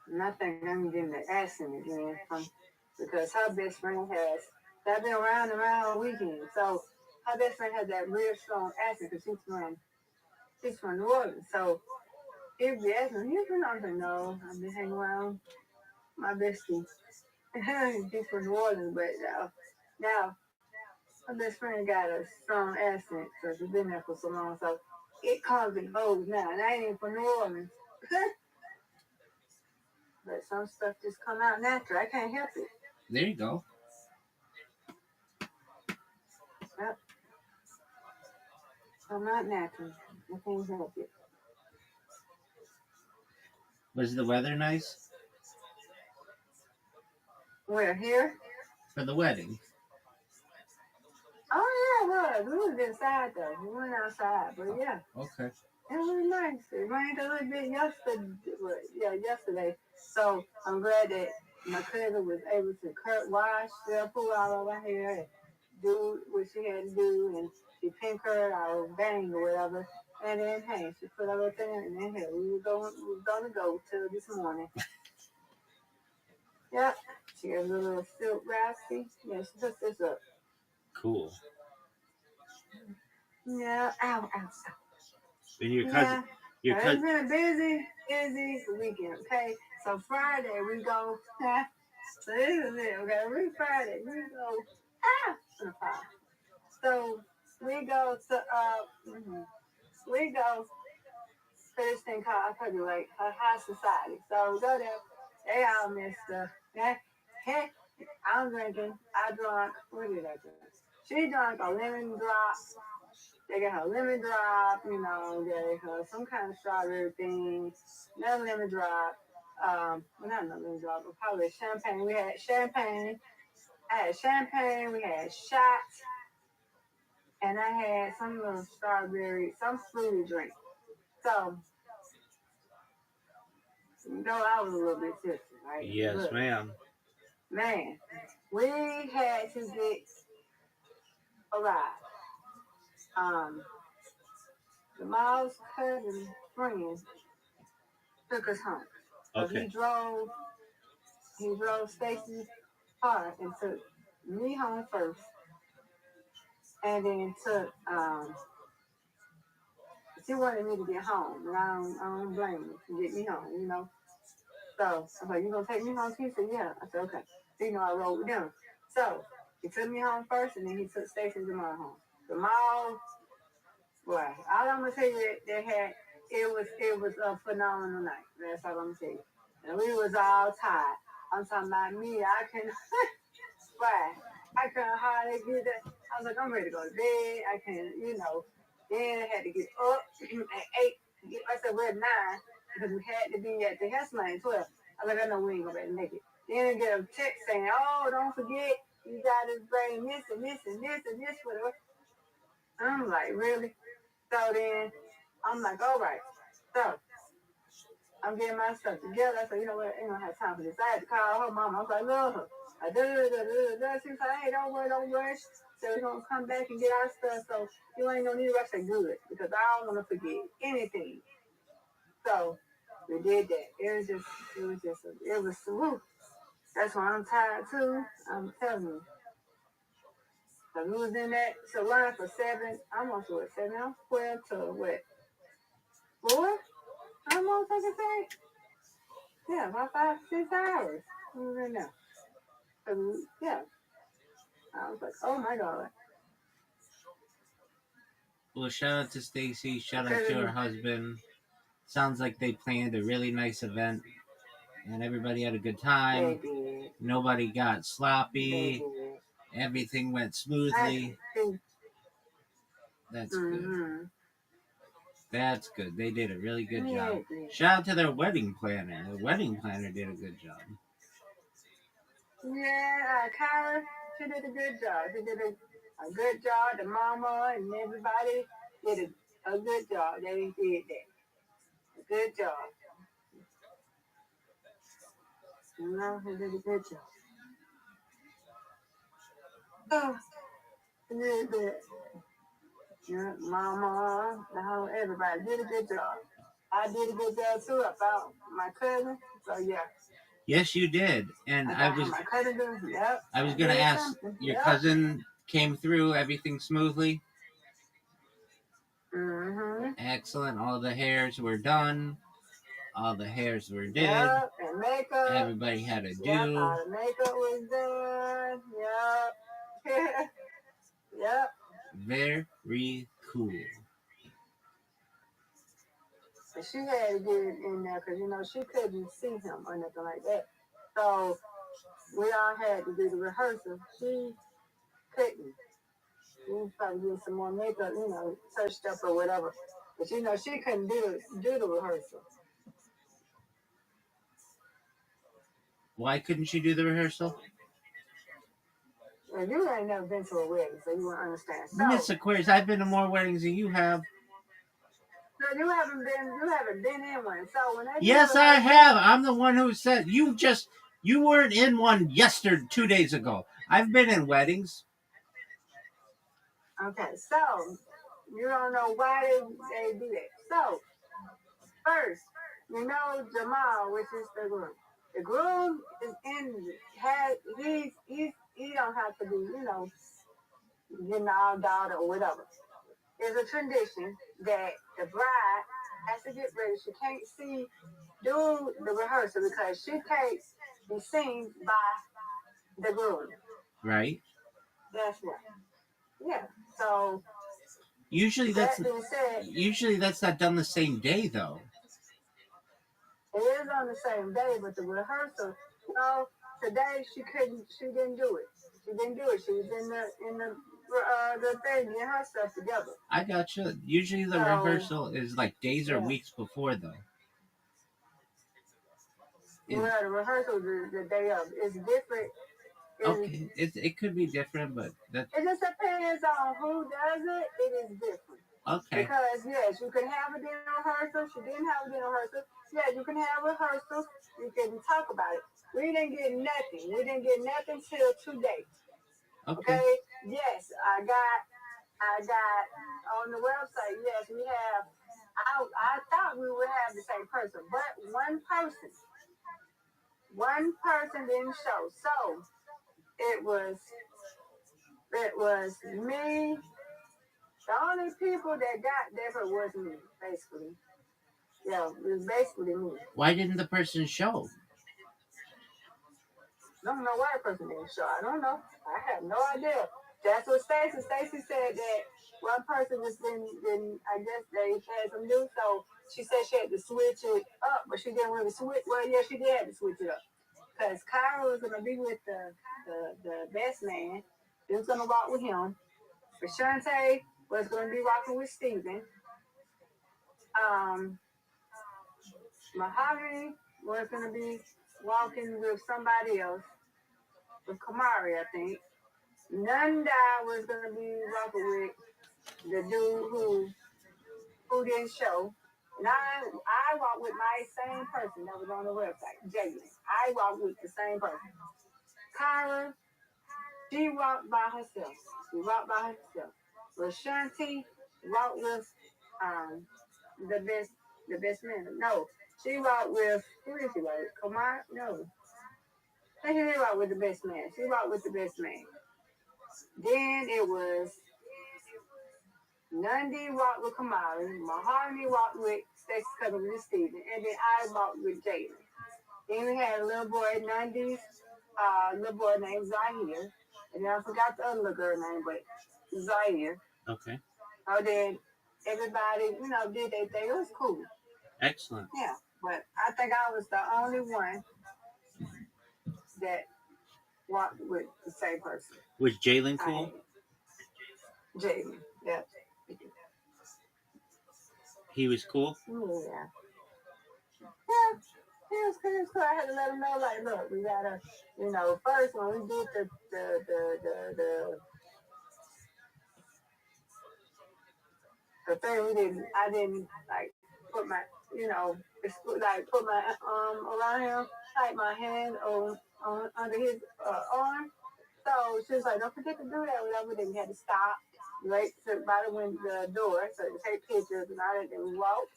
And I think I'm getting the accent again because her best friend has. I've been around all weekend. So her best friend has that real strong accent because she's from New Orleans. So if the accent, you can know, no, I've been hanging around my bestie. She's from New Orleans, but now her best friend got a strong accent because she's been there for so long. So it comes and goes now. And I ain't even from New Orleans. But some stuff just come out natural. I can't help it. There you go. Yep. Come out natural. I can't help it. Was the weather nice? Where, here? For the wedding. Oh, yeah, it was. We was inside, though. We went outside, but yeah. Okay. It was nice. It rained a little bit yesterday. So I'm glad that my cousin was able to wash the pool out of her hair and do what she had to do, and she pink curled our bang or whatever. And then, hey, she put everything in, and then, hey, we were gonna go till this morning. Yep. She has a little silk raspy. Yeah, she hooked this up. Cool. Yeah. Ow. And your cousin. Your It's been a busy weekend. Okay, so Friday we go. So this is it. Okay, Friday we go. So we go to this thing called, I told you, like a high society. So we go there. They all messed up. Hey, I'm drinking. I drunk. What did I drink? She drank a lemon drop. They got her lemon drop, they her some kind of strawberry thing, another lemon drop, well, not another lemon drop, but probably champagne. We had champagne. I had champagne, we had shots, and I had some little strawberry, some fruity drink. So, I was a little bit tipsy, right? Yes, but, ma'am. Man, we had to get a ride. Jamal's cousin friend took us home. Okay. He drove Stacy's car and took me home first, and then took she wanted me to get home, and I don't blame her to get me home, So I was like, "You gonna take me home?" He said, "Yeah." I said, "Okay." So, I rode with them. So he took me home first, and then he took Stacy and Jamal home. Jamal, boy, all I'm gonna tell you it was a phenomenal night. That's all I'm gonna tell you. And we was all tired. I'm talking about me. I couldn't hardly get that. I was like, I'm ready to go to bed. I can't, Then I had to get up at 8. I said, we're at 9 because we had to be at the Hessline at 12. I was like, I know we ain't gonna be able to make it. Then I get a text saying, oh, don't forget, you gotta bring this and this and this and this for the. I'm like, really? So then I'm like, all right. So I'm getting my stuff together. I said, you know what? I ain't gonna have time for this. I had to call her mama. I was like, look, she was like, hey, don't rush. So we're gonna come back and get our stuff. So you ain't gonna need to rush. I said, good, because I don't want to forget anything. So we did that. It was woo. That's why I'm tired too. I'm telling you. Because we was in that salon for 7 hours, 12 to what? 4? Almost, I can say. Yeah, about 5, 6 hours. We was in there. Yeah. I was like, oh my God. Well, shout out to Stacy. Shout out to her husband. Sounds like they planned a really nice event, and everybody had a good time. They did. Nobody got sloppy. They did. Everything went smoothly. That's good. That's good. They did a really good job. Shout out to their wedding planner. The wedding planner did a good job. Yeah, Kyra, she did a good job. She did a good job. The mama and everybody did a good job. They did that. A good job. You know, they did a good job. Oh, they did good. Yeah, mama, the whole everybody did a good job. I did a good job too. I found my cousin. So yeah. Yes, you did. And I was going to ask, your cousin came through, everything smoothly? Mm-hmm. Excellent. All the hairs were done. All the hairs were did. Yep, and makeup. Everybody had a do. Yep, all the makeup was done. Yep. Yep. Very cool. And she had to get in there because, you know, she couldn't see him or nothing like that. So we all had to do the rehearsal. She couldn't. She was probably getting some more makeup, you know, touched up or whatever. But, you know, she couldn't do the rehearsal. Why couldn't she do the rehearsal? Well, you ain't never been to a wedding, so you won't understand. So, Miss Aquarius, I've been to more weddings than you have. No, you haven't been in one. So when they yes, I have. I'm the one who said you weren't in one 2 days ago. I've been in weddings. Okay, so you don't know why they do that. So first, you know Jamal, which is the groom. The groom is he don't have to be, you know, getting all dolled or whatever. There's a tradition that the bride has to get ready. She can't do the rehearsal because she can't be seen by the groom. Right. That's right. Yeah. So usually that's not done the same day though. It is on the same day, but the rehearsal, you know, today she didn't do it. She was in the thing, getting her stuff together. I gotcha. Usually the rehearsal is like days or weeks before though. Well, the rehearsal is the day of. It's different. Okay, it could be different, but it just depends on who does it. It is different. Okay. Because yes, you can have a dinner rehearsal. She didn't have a dinner rehearsal. Yeah, you can have rehearsals. You can talk about it. We didn't get nothing. We didn't get nothing till today. Okay. Yes, I got on the website. Yes, we have. I thought we would have the same person, but one person didn't show. So it was me. The only people that got there was me, basically. Yeah, it was basically me. Why didn't the person show? I don't know why the person didn't show. I don't know. I have no idea. That's what Stacy said, that one person just didn't, I guess they had some news, so she said she had to switch it up, but she didn't really switch. Well, yeah, she did have to switch it up. Because Kyra was going to be with the best man. He was going to walk with him. Rashante was going to be walking with Steven. Mahogany was going to be walking with somebody else. With Kamari, I think. Nanda was going to be walking with the dude who didn't show. And I walked with my same person that was on the website, Jalen. I walked with the same person. Kyra, she walked by herself. Rashanti walked with the best man. No, she walked with, who is she walk with? Kamar? No. She didn't walk with the best man. She walked with the best man. Then it was Nundy walked with Kamari, Mahoney walked with Stacey Cousin with Steven, and then I walked with Jalen. Then we had a little boy, Nundy's little boy named Zahir. And then I forgot the other little girl name, but Zahir. Okay. So then everybody, did their thing. It was cool. Excellent. Yeah. But I think I was the only one that walked with the same person. Was Jalen cool? Jalen, yeah. He was cool? Yeah. Yeah. It was cool. I had to let him know, like, look, we gotta, first when we did the thing, I didn't like put my, put my arm around him, like my hand on under his arm. So she was like, don't forget to do that, whatever. Then we had to stop, right, by the door, so to take pictures and all that. Then we walked.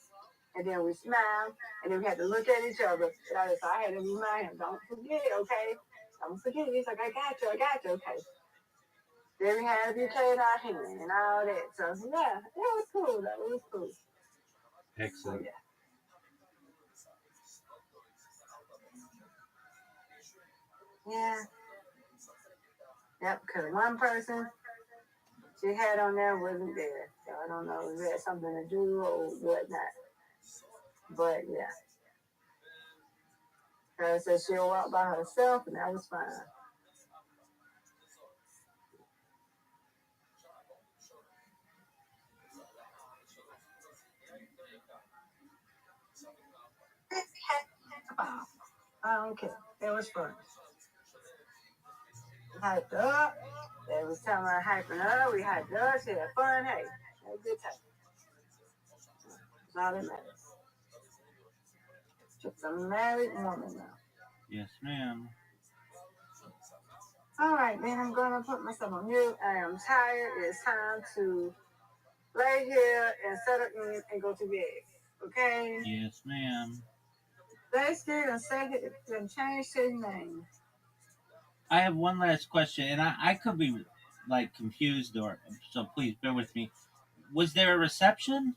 And then we smiled, and then we had to look at each other. So I had to remind him, don't forget, okay? Don't forget. He's like, I got you, okay? Then we had to play in our hand and all that. So, yeah, it was cool, though. It was cool. Excellent. So, yeah. Yep, because one person she had on there wasn't there. So I don't know if it had something to do or whatnot. But, yeah. So said she'll walk by herself, and that was fine. I don't care. It was fun. Hyped up. Every time I hyping up, we hyped up. She had fun. Hey, had a good time. That's all that matters. She's a married woman now. Yes, ma'am. All right, then I'm going to put myself on mute. I am tired. It's time to lay here and settle in and go to bed. Okay? Yes, ma'am. Let's get and say it and change his name. I have one last question, and I could be like confused, so please bear with me. Was there a reception?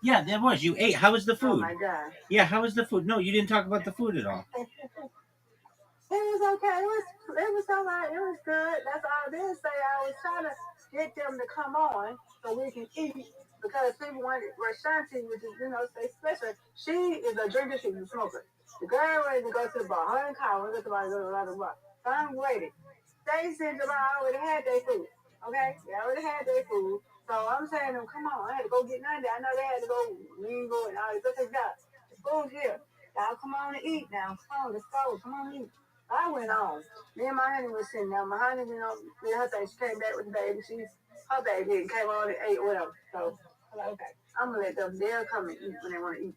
Yeah, there was. You ate. How was the food? Oh my God. Yeah, how was the food? No, you didn't talk about the food at all. It was okay. It was all right. It was good. That's all I did say. I was trying to get them to come on so we can eat because people wanted Rashanti, which is, say special. She is a drinker. She's a smoker. The girl ready to go to the bar. Her and Kyle went to the bar. So I'm waiting. Stacy and Jamal already had their food. Okay? They already had their food. So I'm saying to them, come on. I had to go get Nanda. I know they had to go mingle and all this other stuff. The food's here. Y'all come on and eat now. Come on, let's go. Come on and eat. I went on. Me and my honey was sitting there. My honey went on with her thing. She came back with the baby. Her baby and came on and ate whatever. So I'm like, okay, I'm gonna let them. They'll come and eat when they want to eat.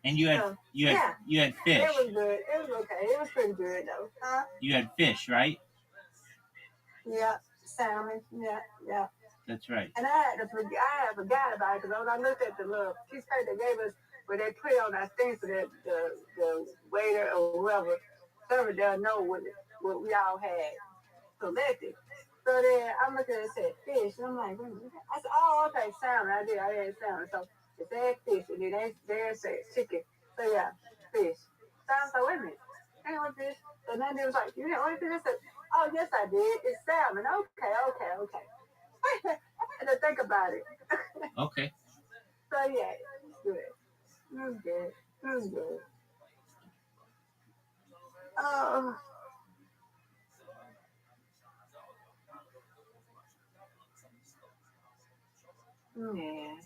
And you had fish. It was good. It was okay. It was pretty good though. Huh? You had fish, right? Yeah, salmon. Yeah. That's right. And I had forgot about it because when I looked at the little piece of paper they gave us, where they put on that thing so that the waiter or whoever server they'll know what we all had selected. So then I'm looking at it and said fish, and I'm like, I said, oh, okay, salmon. I had salmon. So it said fish, and then they said chicken. So yeah, fish. So I was like, wait a minute, I ain't want fish. So then they was like, you didn't want fish? I said, oh yes I did. It's salmon. Okay. I had to think about it. Okay. So yeah, it's good. It was good. Oh. Yeah.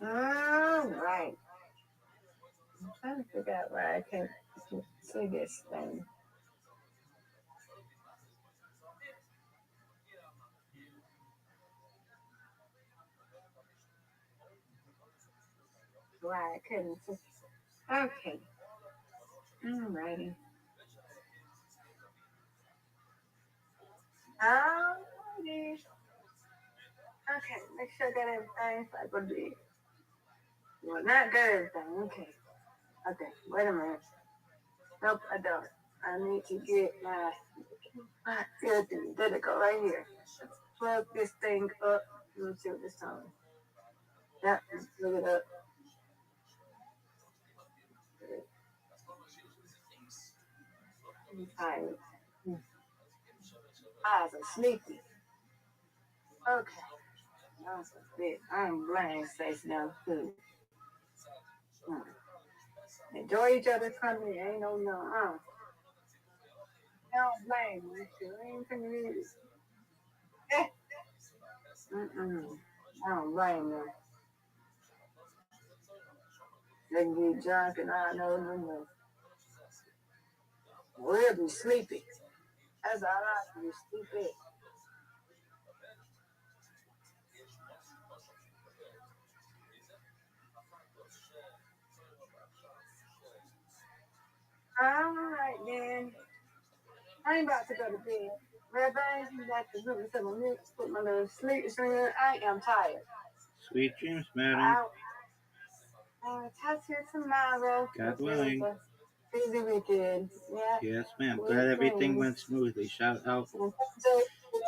All right. I'm trying to figure out where I can see this thing. Why I couldn't see. Okay. Alrighty. Alrighty. Okay, make sure I got everything so I go do it. Well, not got everything. Okay. Okay, wait a minute. Nope, I don't. I need to get my filter. There it go, right here. Plug this thing up. Let me see what this time. Yep, plug it up. I'm tired. Eyes are sleepy. Okay. That's a bit. I'm blind, face now, too. Enjoy each other's company. Ain't no. Don't blame me. Sure ain't finna read it. I don't blame them. They can get drunk and I know them. We'll be sleepy. That's all I can be sleepy. All right, then. I'm about to go to bed. Rabbi, you got to look at my lips, put my little sleep in. I am tired. Sweet dreams, madam. I'll talk to you tomorrow. God willing. Busy weekend. Yeah. Yes, ma'am. Glad everything went smoothly. Shout out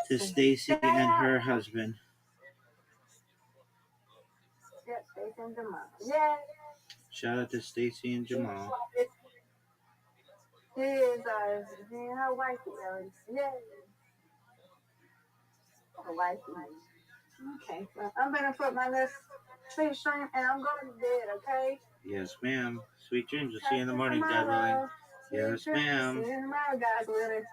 to Stacy and her husband. Yep, Stacy and Jamal. Yeah. Shout out to Stacy and Jamal. He is her wifey, Ellen. Yeah. Her wifey. Okay. Well, I'm gonna put my little sleep stream and I'm going to bed, okay? Yes, ma'am. Sweet dreams. We'll see you in the morning, God willing. Yes, ma'am. See you tomorrow, God willing.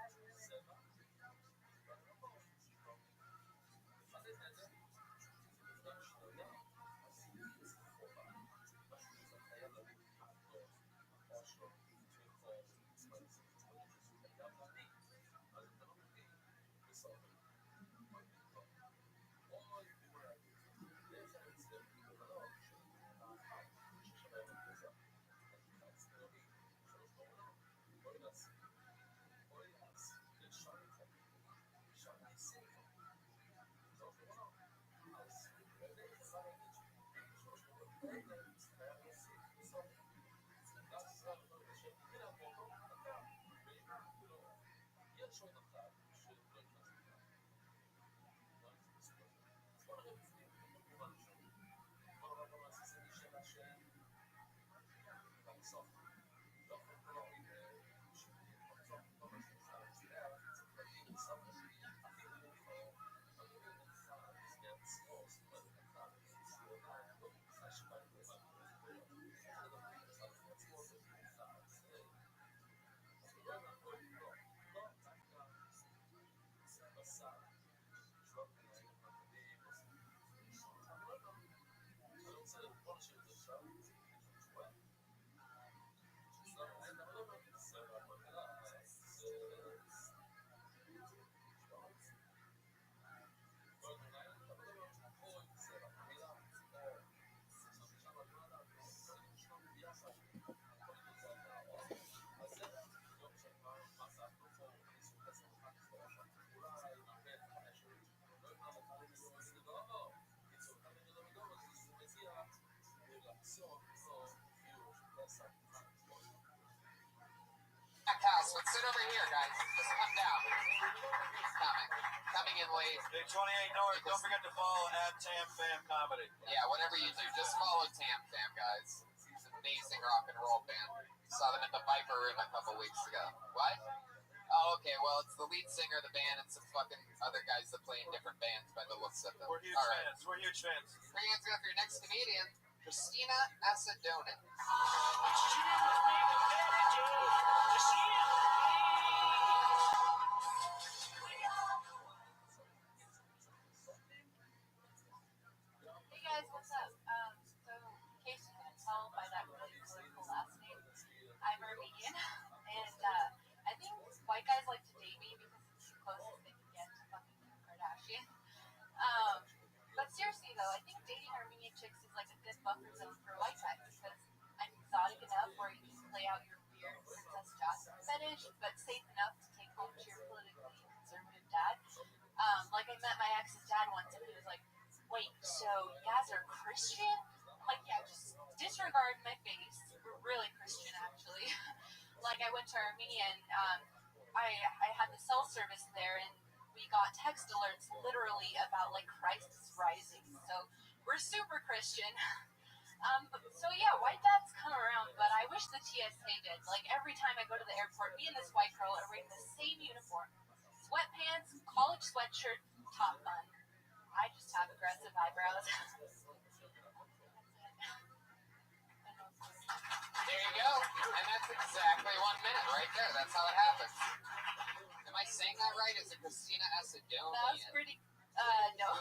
House, let's sit over here, guys. Just come down. He's coming in late. Big 28 North, don't forget to follow at Tam Fam Comedy. Yeah, whatever you do, just follow Tam Fam, guys. He's an amazing rock and roll band. Saw them at the Viper Room a couple weeks ago. What? Oh, okay, well, it's the lead singer of the band and some fucking other guys that play in different bands by the looks of them. We're huge fans. We're huge fans. Bring hands up for your next comedian, Christina Asadonin. Hey guys, what's up? So in case you couldn't tell by that really colorful last name, I'm Armenian, and I think white guys like to date me because it's the closest they can get to fucking Kim Kardashian. But seriously though, I think dating Armenian chicks is like a good buffer zone for white guys because I'm exotic enough where you can play out your weird princess Jasmine fetish, but safe enough to take home to your politically conservative dad. Like I met my ex's dad once, and he was like, "Wait, so you guys are Christian?" I'm like, "Yeah, just disregard my face. We're really Christian, actually." Like I went to Armenia, and I had the cell service there, and we got text alerts literally about like Christ is rising. So we're super Christian. So yeah, white dads come around, but I wish the TSA did. Like every time I go to the airport, me and this white girl are wearing the same uniform. Sweatpants, college sweatshirt, top bun. I just have aggressive eyebrows. There you go. And that's exactly 1 minute right there. That's how it happens. Am I saying that right? Is it Christina Acidonian? That was pretty. No,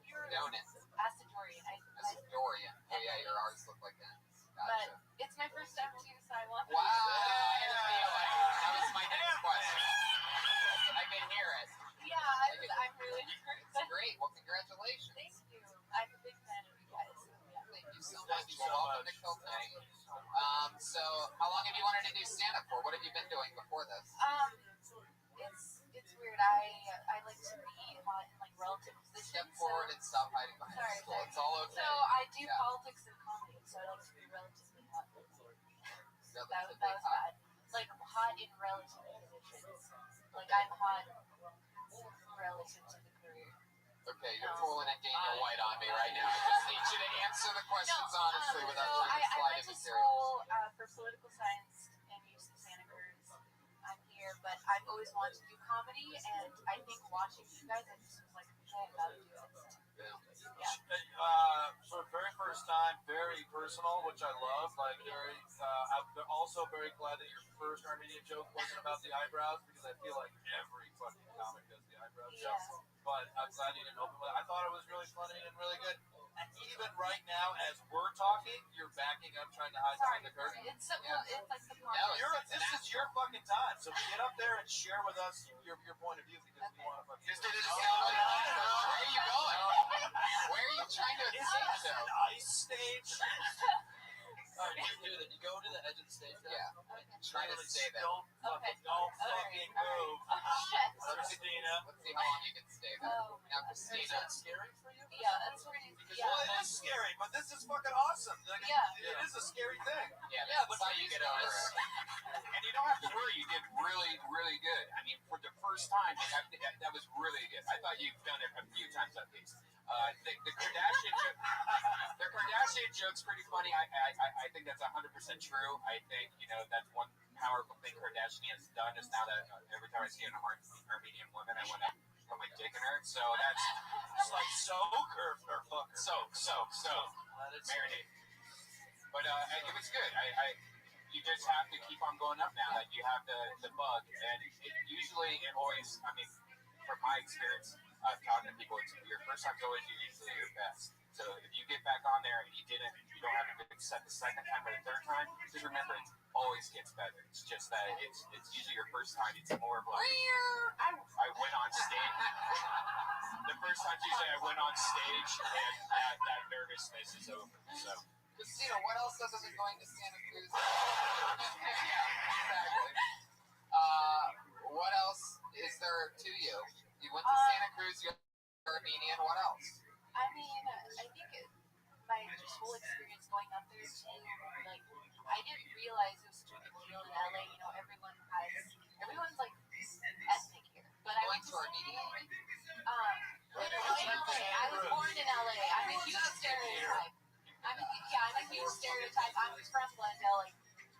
you're Donut. Acidorian. Acidorian. Oh yeah, your R's look like that. But Gotcha. it's my first time too, so I want. Wow. That was my next question. I can hear it. Yeah, I'm really nervous. It's great. Well, congratulations. Thank you. I'm a big fan of you guys. Yeah. Thank you so much. Well, welcome to Kill Tony. So how long have you wanted to do stand-up for? What have you been doing before this? It's weird. I like to be hot in like relative positions. Step forward and stop hiding behind the stool. It's all okay. So I do politics and comedy, so I like to be relatively hot. That was bad. Like hot in relative positions. Like I'm hot relative to the career. Okay, you're pulling a Daniel White on me right now. I just need you to answer the questions honestly without trying to slide I went to material. school for political science and UC Santa Cruz. I'm here, but I've always wanted to do comedy, and I think watching you guys, I just was like, okay, I gotta do it. For the very first time, very personal, which I love. Like, I'm also very glad that your first Armenian joke wasn't about the eyebrows, because I feel like every fucking comic does the eyebrow joke. But I'm glad you didn't open with it. I thought it was really funny and really good. And even right now, as we're talking, you're backing up, trying to hide behind the curtain. It's like the This is your fucking time. So get up there and share with us your point of view, because we want to fucking. Just did it. Where are you going? Where are you trying to escape to? An ice stage. You go to the edge of the stage. Yeah. Try to stay there. Don't fucking move. Christina. Let's see how long you can stay there. Now, Christina. Is that scary for you? Yeah, that's pretty. Well, it is scary, but this is fucking awesome. Like, it is a scary thing. Yeah, that's how you get over it. And you don't have to worry. You did really, really good. I mean, for the first time, that was really good. I thought you've done it a few times at least. The Kardashian joke's pretty funny. I think that's 100% true. I think, that's one powerful thing Kardashian has done is now that every time I see an Armenian woman, I want to put my dick in her. So that's It's like soak or fuck. so marinate. But it was good. You just have to keep on going up now that you have the bug. And it always, I mean, from my experience, talking to people, your first time's always usually your best. So if you get back on there and you don't have a good set the second time or the third time, just remember it always gets better. It's just that it's usually your first time. It's more of like I went on stage. The first time usually I went on stage and that nervousness is over. So Christina, what else other than going to Santa Cruz? Yeah, exactly. What else is there to you? You went to Santa Cruz, you're Armenian, what else? I mean, I think my just whole experience going up there too, like, I didn't realize it was such a big deal in LA. Everyone's like ethnic here. But I went to Armenia? Literally in LA. I was born in LA. I'm a huge stereotype. I'm a huge stereotype. I'm from Glendale, like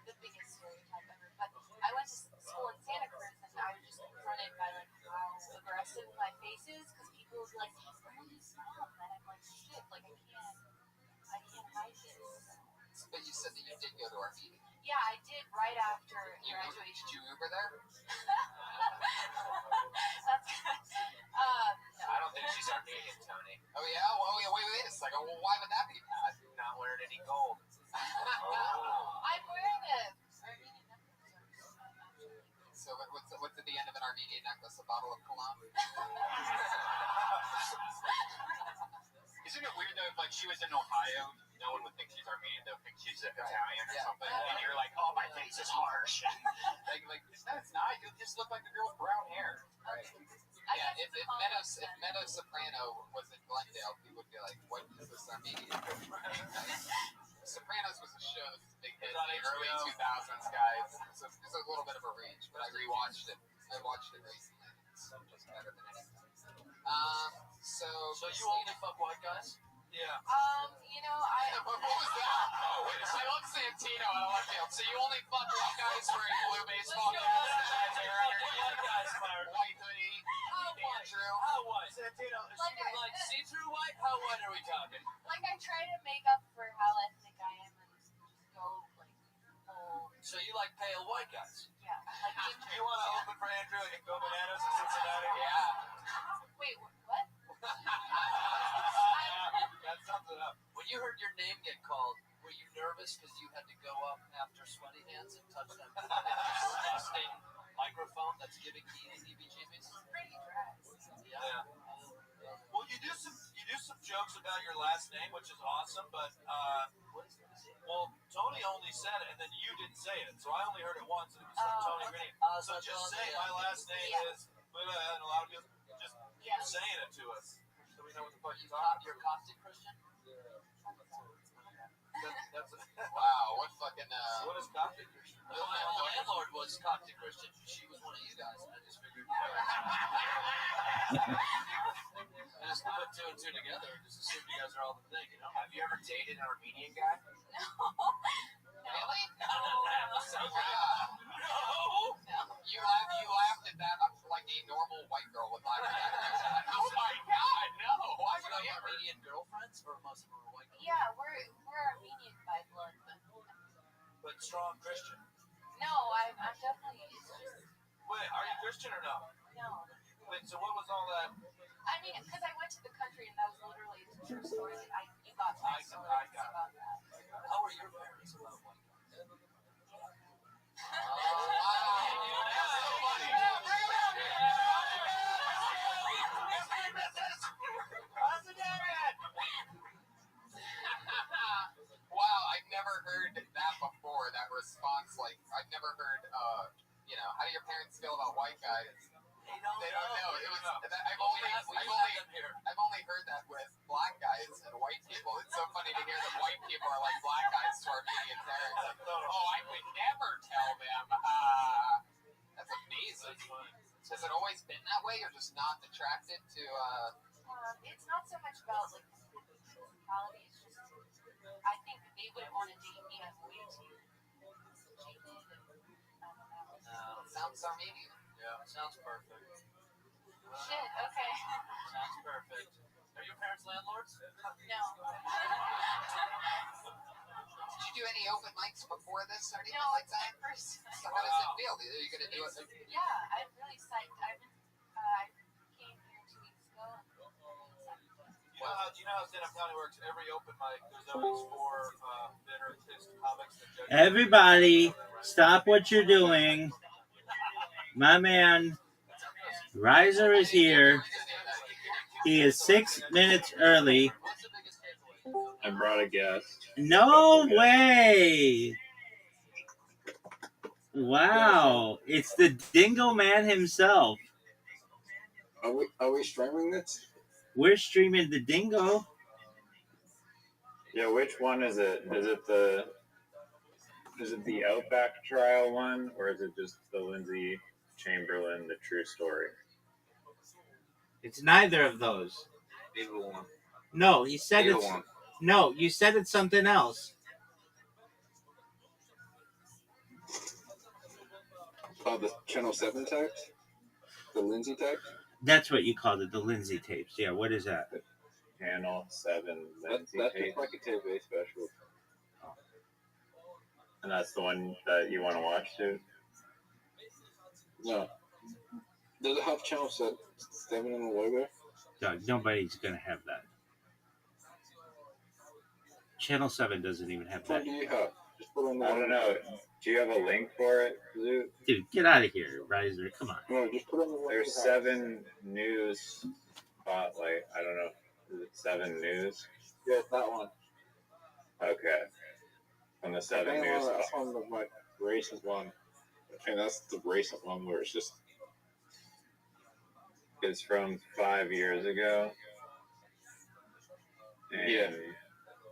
the biggest stereotype ever. But I went to school in Santa Cruz, and I was just confronted by like how aggressive my face is, because people would be like, "Where are you from?" And I'm like, "Shit, like I can't hide this." But you said that you did go to Armenia. Yeah, I did right after graduation. Did you Uber there? That's good. No. I don't think she's Armenian, Tony. Oh yeah? Well, wait a second. Well, why would that be bad? Not wearing any gold. I'm wearing a Armenian necklace. So what's at the end of an Armenian necklace? A bottle of cologne? Isn't it weird though, if like she was in Ohio, no one would think she's Armenian, they'll think she's Italian or something, and you're like, oh, my face is harsh. like, no, it's not. You just look like the girl with brown hair. Right. Yeah, if Meadow Soprano was in Glendale, people would be like, "What is this Armenian?" Sopranos was a show that was a big hit in the early 2000s, guys. So it's a little bit of a reach, but I rewatched it. I watched it recently. It's just better than anything. So you only fuck white guys? Yeah. You know, what was that? Oh, wait, I love Santino and I love Field. So you only fuck white guys wearing blue baseball caps and White guys, Myron. white hoodie. Andrew. How white? Santino, is Like she like see-through white? How white are we talking? like I try to make up for how ethnic I am and just go like full. So you like pale white guys? Yeah. Like ginger. You want to open for Andrew and go bananas in Cincinnati? Yeah. Wait, what? That sums it up. When you heard your name get called, were you nervous because you had to go up after sweaty hands and touch that disgusting microphone that's giving me the heebie-jeebies? Pretty dry. Yeah. Well, you do some jokes about your last name, which is awesome, but well, Tony only said it, and then you didn't say it, so I only heard it once, and it was from Tony Green. So just say my last name is, and a lot of people just keep saying it to us, so we know what the fuck you're talking about. You're a Coptic Christian? That's Wow, what fucking what is Coptic Christian? My landlord was Coptic Christian. She was one of you guys. I just figured. I just put two and two together and just assumed you guys are all the thing, you know? Have you ever dated an Armenian guy? No. Really? No. You laughed at that like a normal white girl would laugh at that. Oh my god, no! Why would I ever? Armenian girlfriends, or most of them are white girls? Yeah, we're Armenian by blood, But strong Christian. no, I'm definitely. It's just Wait, are you Christian or no? no. Wait, so what was all that? I mean, because I went to the country and that was literally a true story. You got my stories I got about that. How were your parents about white guys? Wow, I've never heard that before. That response, like I've never heard. How do your parents feel about white guys? They don't know. It was. I've only heard that with black guys and white people. It's so funny to hear that white people are like black guys to Armenian parents. Like, oh, I would never tell them. That's amazing. Has it always been that way? You're just not attracted to. It's not so much about like physicality. It's just I think they wouldn't want to date me. I'm way too jaded and I don't know. Sounds Armenian. Yeah, sounds perfect. Shit. Okay. Sounds perfect. Are your parents landlords? No. Did you do any open mics before this or anything No, like it's my that? first. So how does it feel? Are you gonna do it? Yeah, I'm really psyched. I came here 2 weeks ago. Do you know how stand-up comedy works? Every open mic, there's always 4 bitter pissed comics that judge. Everybody, stop what you're doing. My man, Riser is here. He is 6 minutes early. I brought a guest. No way! Wow, it's the Dingo Man himself. Are we streaming this? We're streaming the Dingo. Yeah, which one is it? Is it the Outback trial one, or is it just the Lindsay Chamberlain, the true story? It's neither of those. Either one. No, he said Either it's one. no. You said it's something else. Oh, the Channel 7 tapes? The Lindsay tapes? That's what you called it, the Lindsay tapes. Yeah, what is that? Channel 7 That's Lindsay just tape. like a TV special. And that's the one that you want to watch too? No. Does it have Channel 7 in the logo? Doug, nobody's gonna have that. Channel 7 doesn't even have Which one that. do you have? Just put on the I don't know. Do you have a link for it, Zoot? Dude, get out of here, Riser. Come on. No, just put on the one. There's 7 News Spotlight. I don't know. Is it 7 News? Yeah, that one. Okay. On the 7 Okay, News. well, that's on the like racist one. Okay, that's the racist one where it's just is from 5 years ago. And Yeah.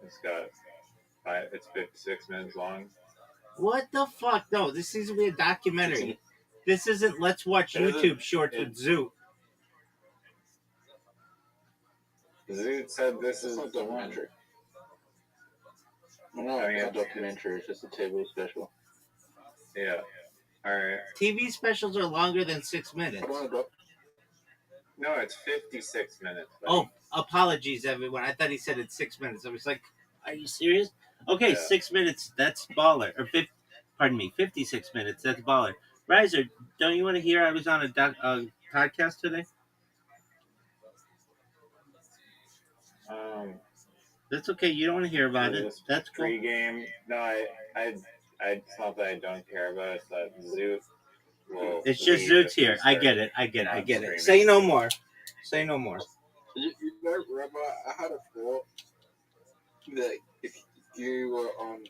it's got it's 56 minutes long. What the fuck? No, this needs to be a documentary. This isn't Let's Watch YouTube Shorts with Zoot. Zoot said this is a documentary. No, I mean, a documentary. It's just a TV special. Yeah. All right. TV specials are longer than 6 minutes. No, it's 56 minutes. Buddy. Oh, apologies, everyone. I thought he said it's 6 minutes. I was like, are you serious? Okay, Yeah. 6 minutes. That's baller. Or 56 minutes. That's baller. Riser, don't you want to hear I was on a podcast today? That's okay. You don't want to hear about it. That's cool. Pre-game. No, it's not that I don't care about it. It's that Zoot will. It's just Zoot's here. I get it. Say no more. Say no more. You know, Rabbi, I had a thought that if you were on,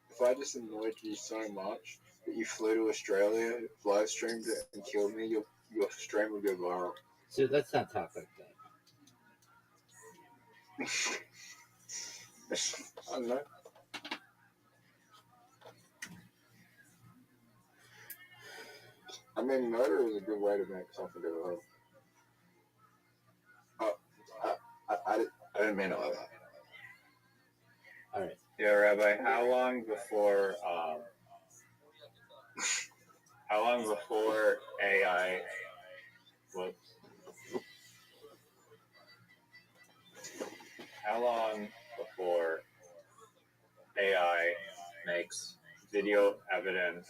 if I just annoyed you so much that you flew to Australia, live streamed it, and killed me, your stream would go viral. So let's not talk like that. I don't know. I mean, murder is a good way to make something go viral. I didn't mean it like that. All right. Yeah, Rabbi. How long before AI? Whoops. How long before AI makes video evidence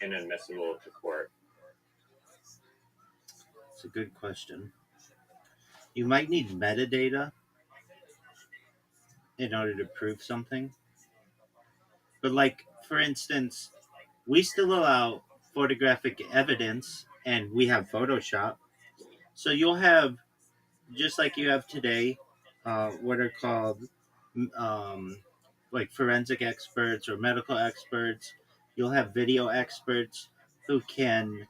inadmissible to court? It's a good question. You might need metadata in order to prove something. But like, for instance, we still allow photographic evidence and we have Photoshop. So you'll have, just like you have today, what are called like forensic experts or medical experts. You'll have video experts who can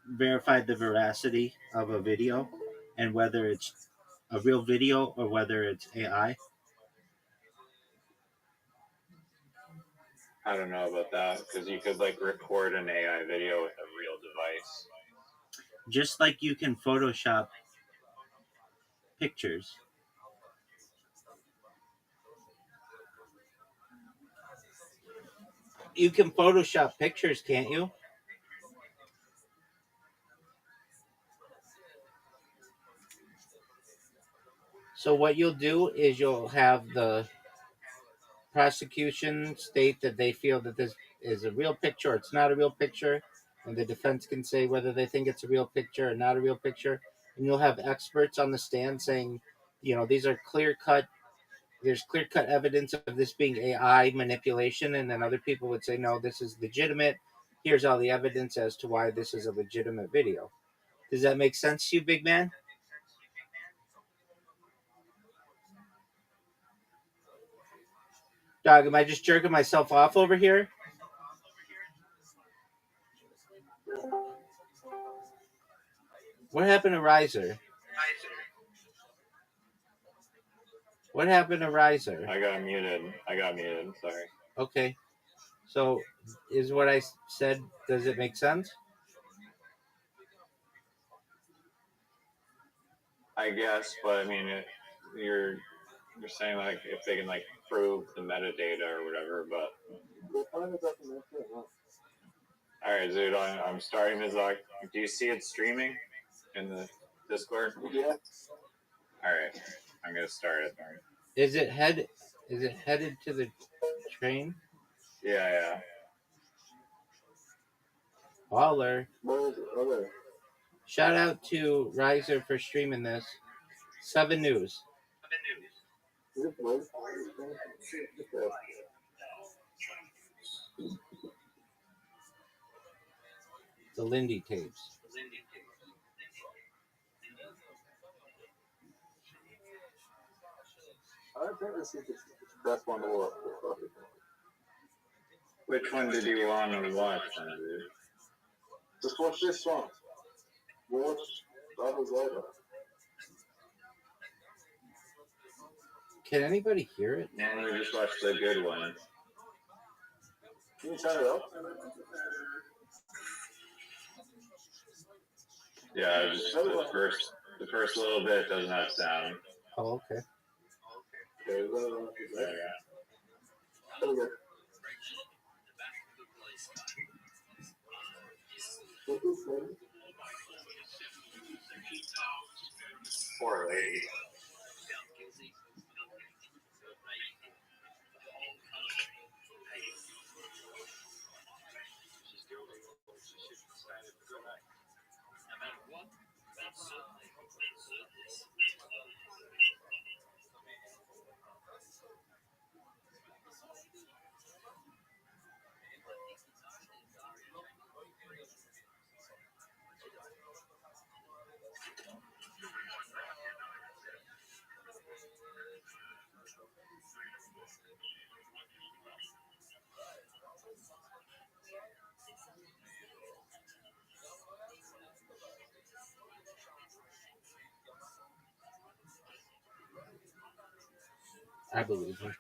verify the veracity of a video and whether it's a real video or whether it's AI. I don't know about that because you could like record an AI video with a real device. Just like you can Photoshop pictures. You can Photoshop pictures, can't you? So what you'll do is you'll have the prosecution state that they feel that this is a real picture or it's not a real picture, and the defense can say whether they think it's a real picture or not a real picture, and you'll have experts on the stand saying, you know, these are there's clear-cut evidence of this being AI manipulation, and then other people would say, no, this is legitimate. Here's all the evidence as to why this is a legitimate video. Does that make sense to you, big man? Dog, am I just jerking myself off over here? What happened to Riser? What happened to Riser? I got muted. Sorry. Okay. So, is what I said, does it make sense? I guess, but I mean, you're saying like if they can like prove the metadata or whatever, but. All right, Zoot, I'm starting this. Do you see it streaming in the Discord? Yeah. All right, I'm gonna start it. Is it headed to the train? Yeah. Baller. Okay. Shout out to Riser for streaming this. 7 News. The Lindy tapes. I think this is the best one to watch. Which one did you want to watch, dude? Just watch this one. Watch Brothers later. Can anybody hear it? And we just watched The Good One. Can you turn it up? Yeah, just the first little bit doesn't have sound. Oh, okay. Okay, There you go. Poor lady. I believe her.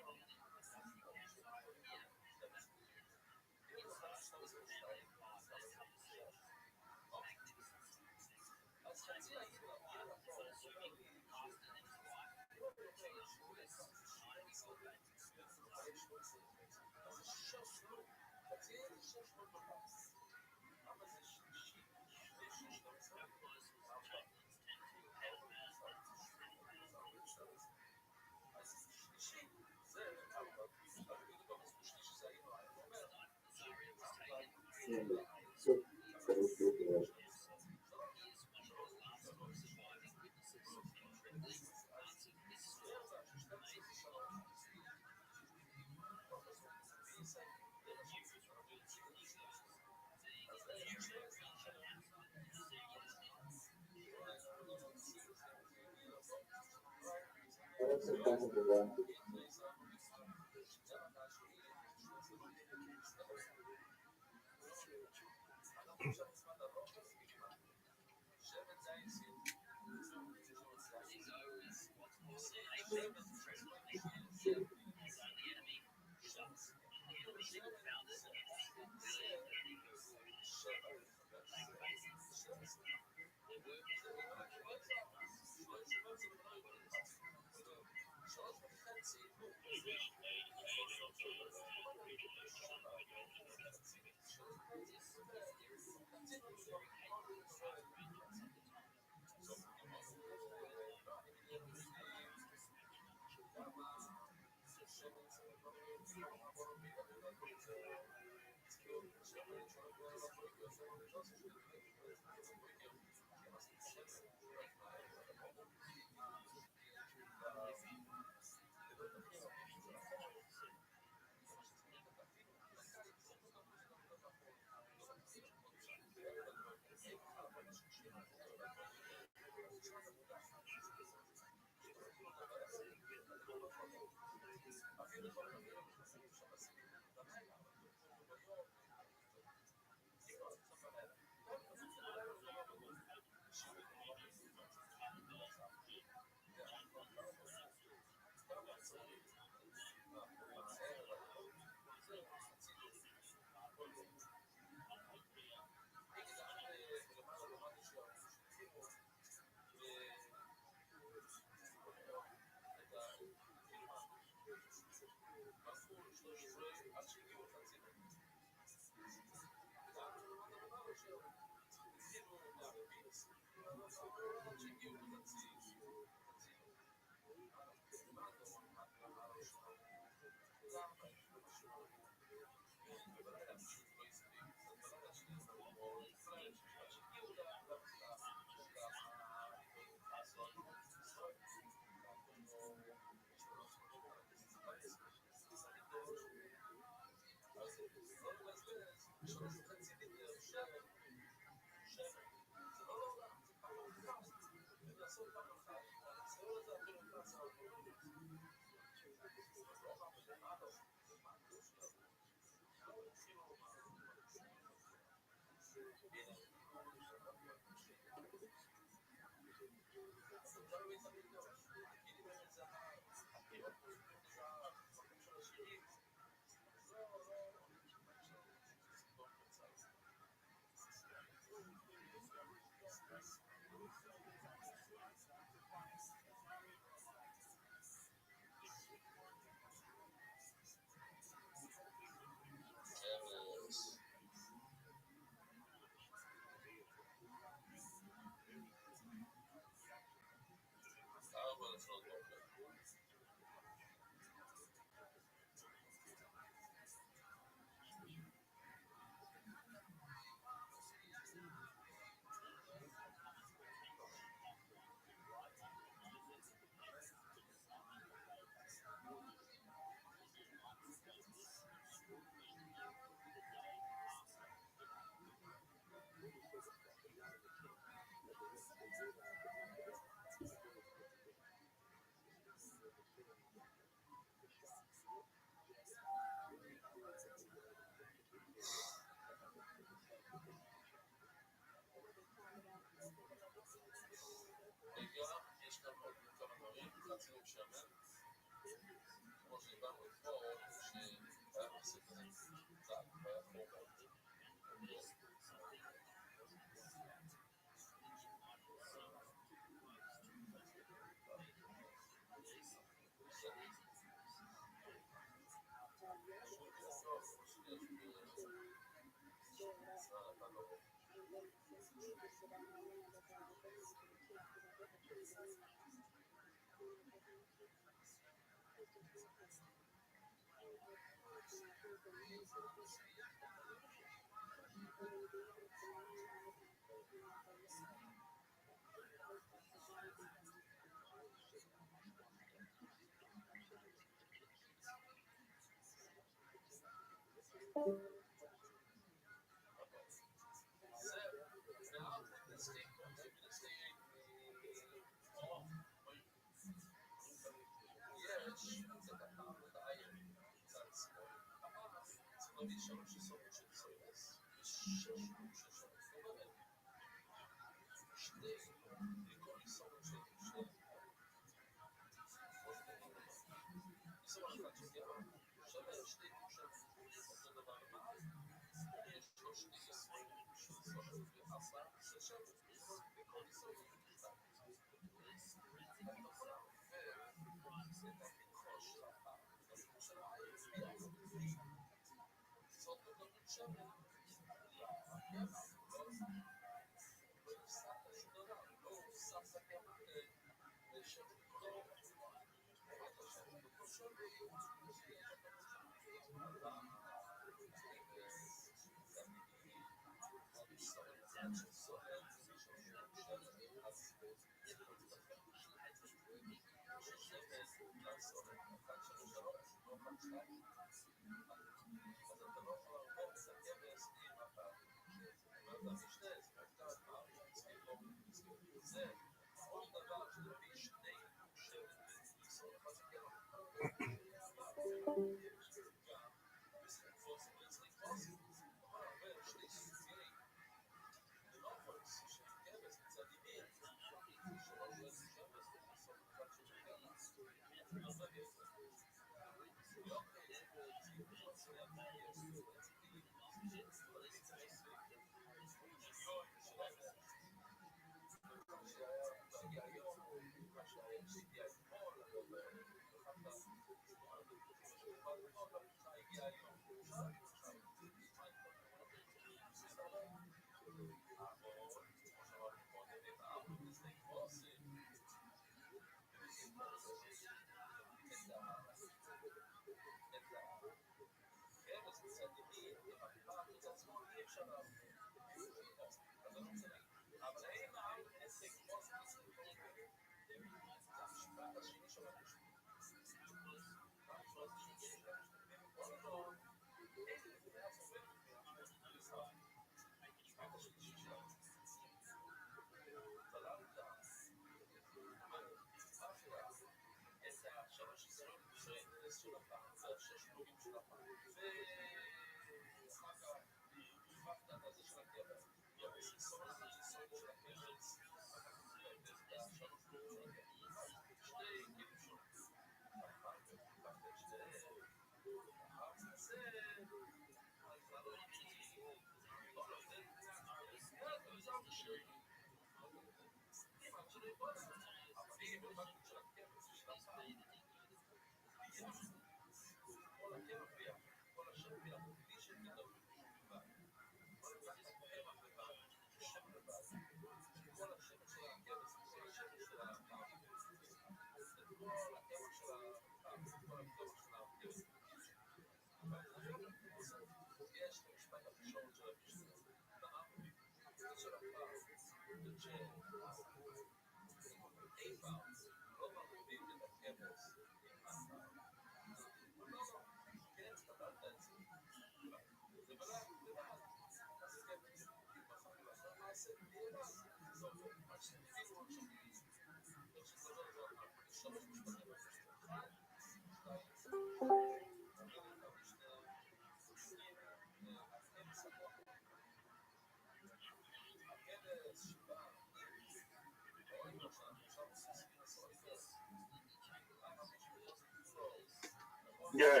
Yeah.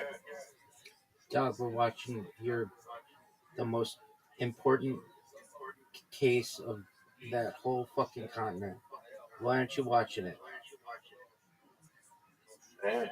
Dog, we're watching the most important case of that whole fucking continent. Why aren't you watching it? Yeah.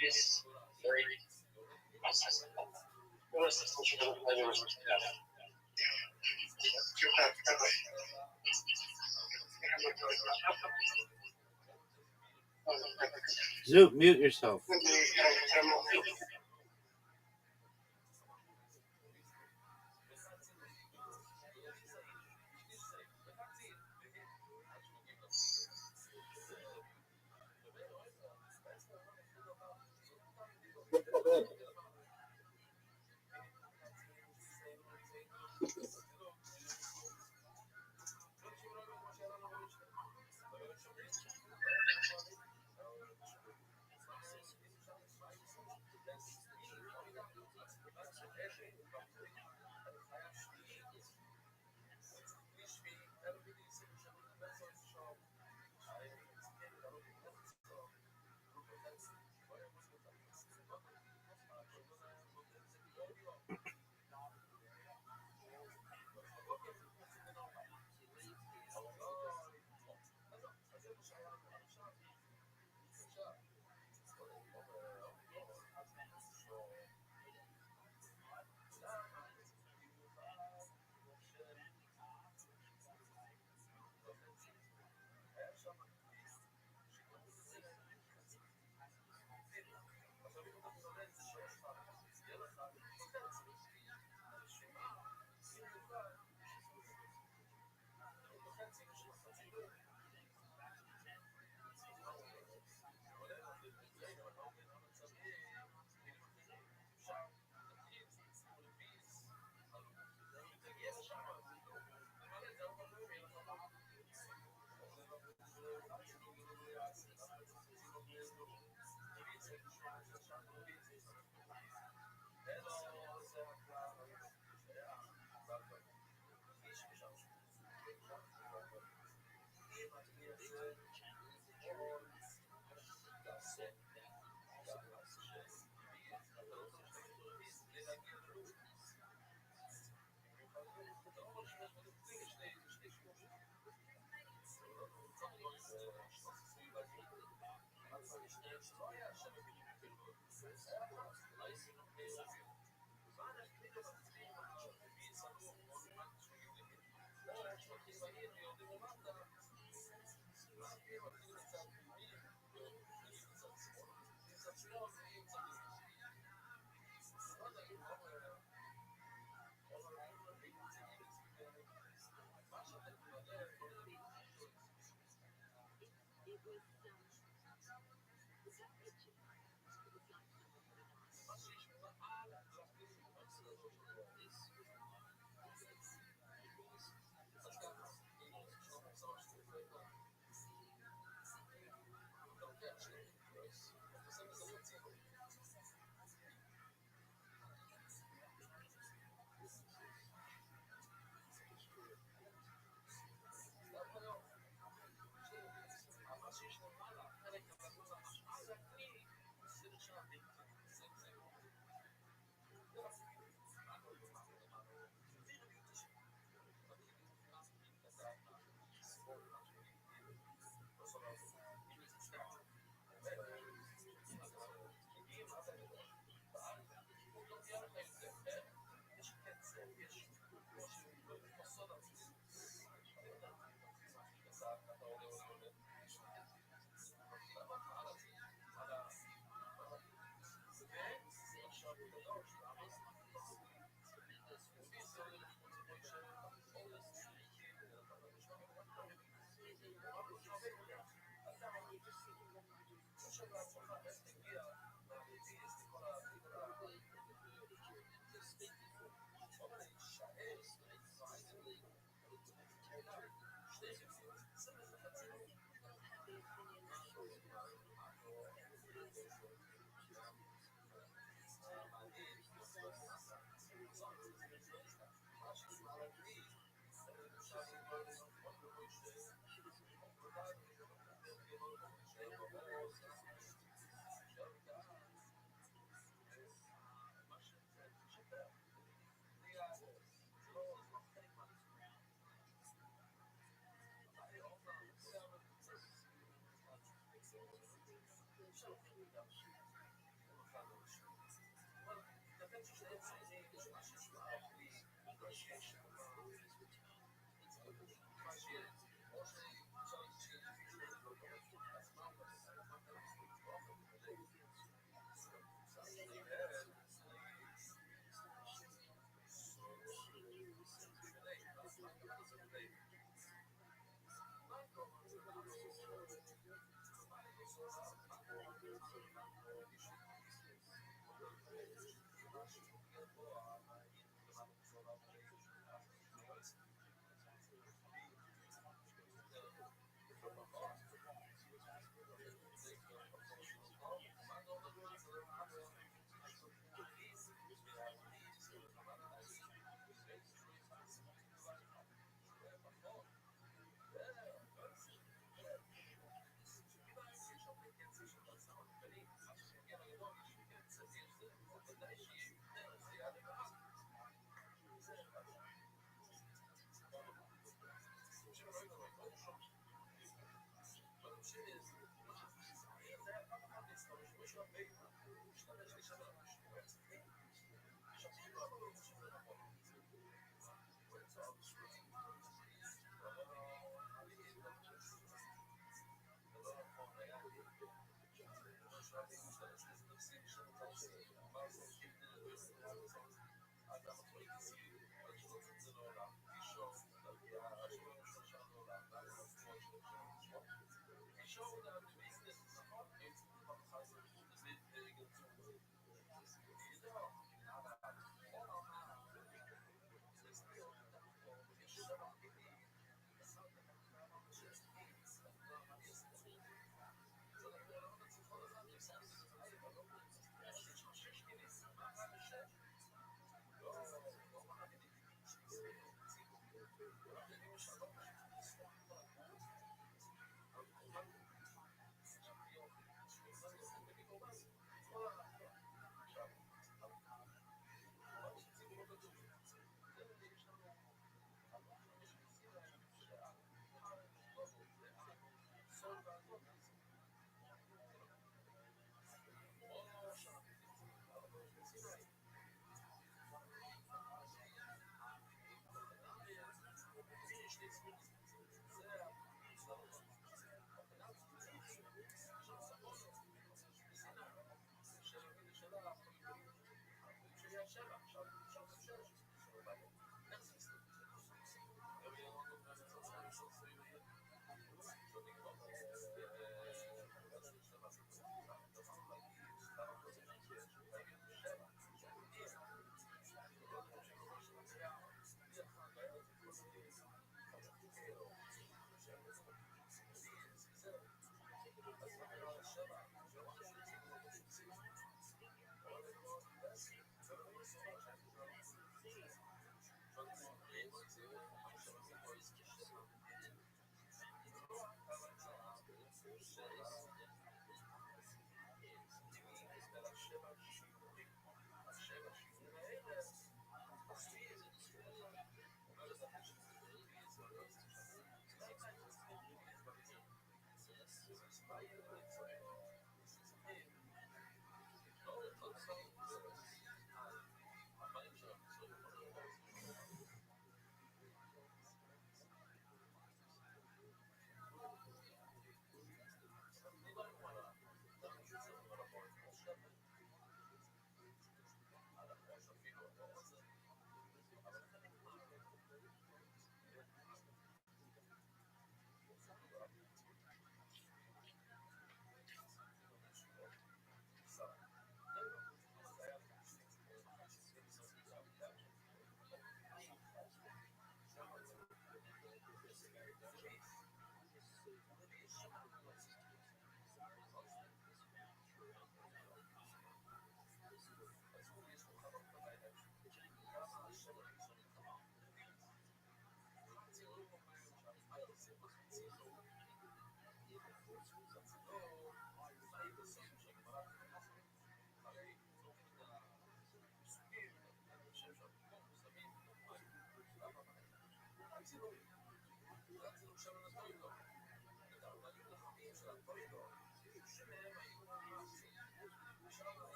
It's very what is this? Which other player was Zoop, mute yourself.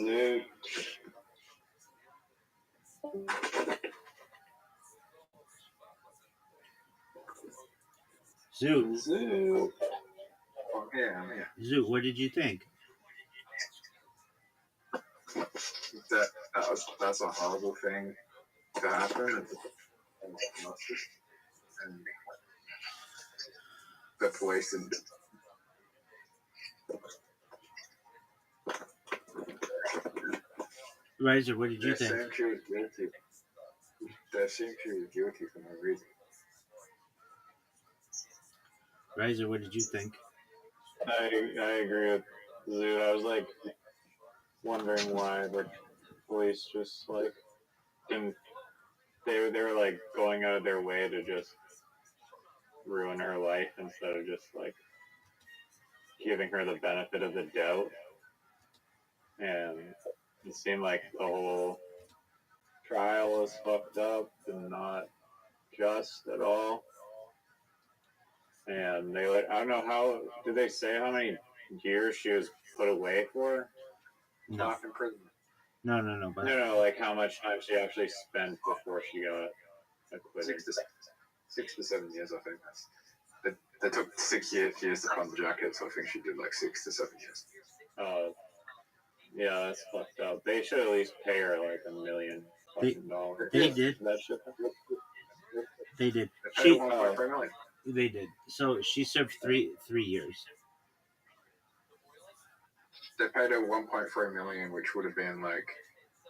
Zoot. Zoot. Zoot. Okay, I'm here. Zoot, what did you think? That's a horrible thing to happen. And the police and Riser, what did you they think? assumed she was guilty. They assumed she was guilty for no reason. Riser, what did you think? I agree with Zoot. I was like wondering why the police just like didn't. They were like going out of their way to just ruin her life instead of just like giving her the benefit of the doubt. And it seemed like the whole trial was fucked up and not just at all. And they I don't know how did they say how many years she was put away for? No, Life in prison. no. But No, like how much time she actually spent before she got acquitted. 6 to 7 years, I think. They took 6 years to fund the jacket, so I think she did like 6 to 7 years. Yeah, that's fucked up. They should at least pay her like $1 million fucking dollars. They did. That shit. They did. They paid She. her 1.3 million. They did. So she served three years. They paid her 1.3 million, which would have been like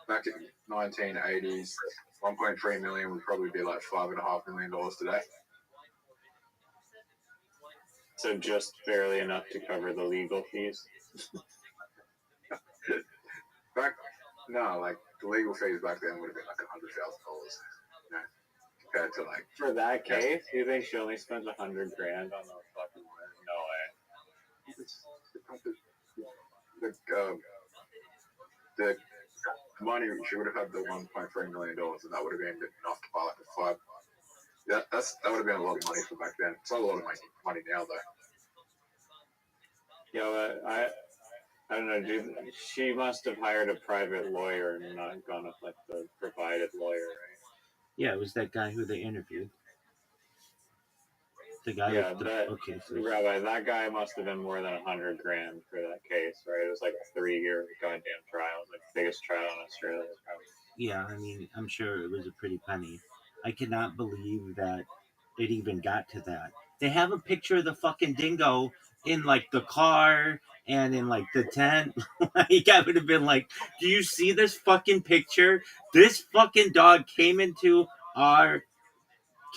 back in 1980s. 1.3 million would probably be like $5.5 million today. So just barely enough to cover the legal fees. Like the legal fees back then would have been like $100,000. Compared to like for that case, you think she only spent $100,000 on the fucking lawyer? No way. The money she would have had the $1.3 million, and that would have been enough to buy like a 5. That would have been a lot of money for back then. It's not a lot of money now though. Yeah, but I don't know, dude. She must have hired a private lawyer and not gone with like the provided lawyer, right? Yeah, it was that guy who they interviewed. The guy. Yeah, okay. So Rabbi, that guy must have been more than $100,000 for that case, right? It was like a 3-year goddamn trial, like the biggest trial in Australia, probably. Yeah, I mean, I'm sure it was a pretty penny. I cannot believe that it even got to that. They have a picture of the fucking dingo in like the car and in like the tent. Like, I would have been like, do you see this fucking picture? This fucking dog came into our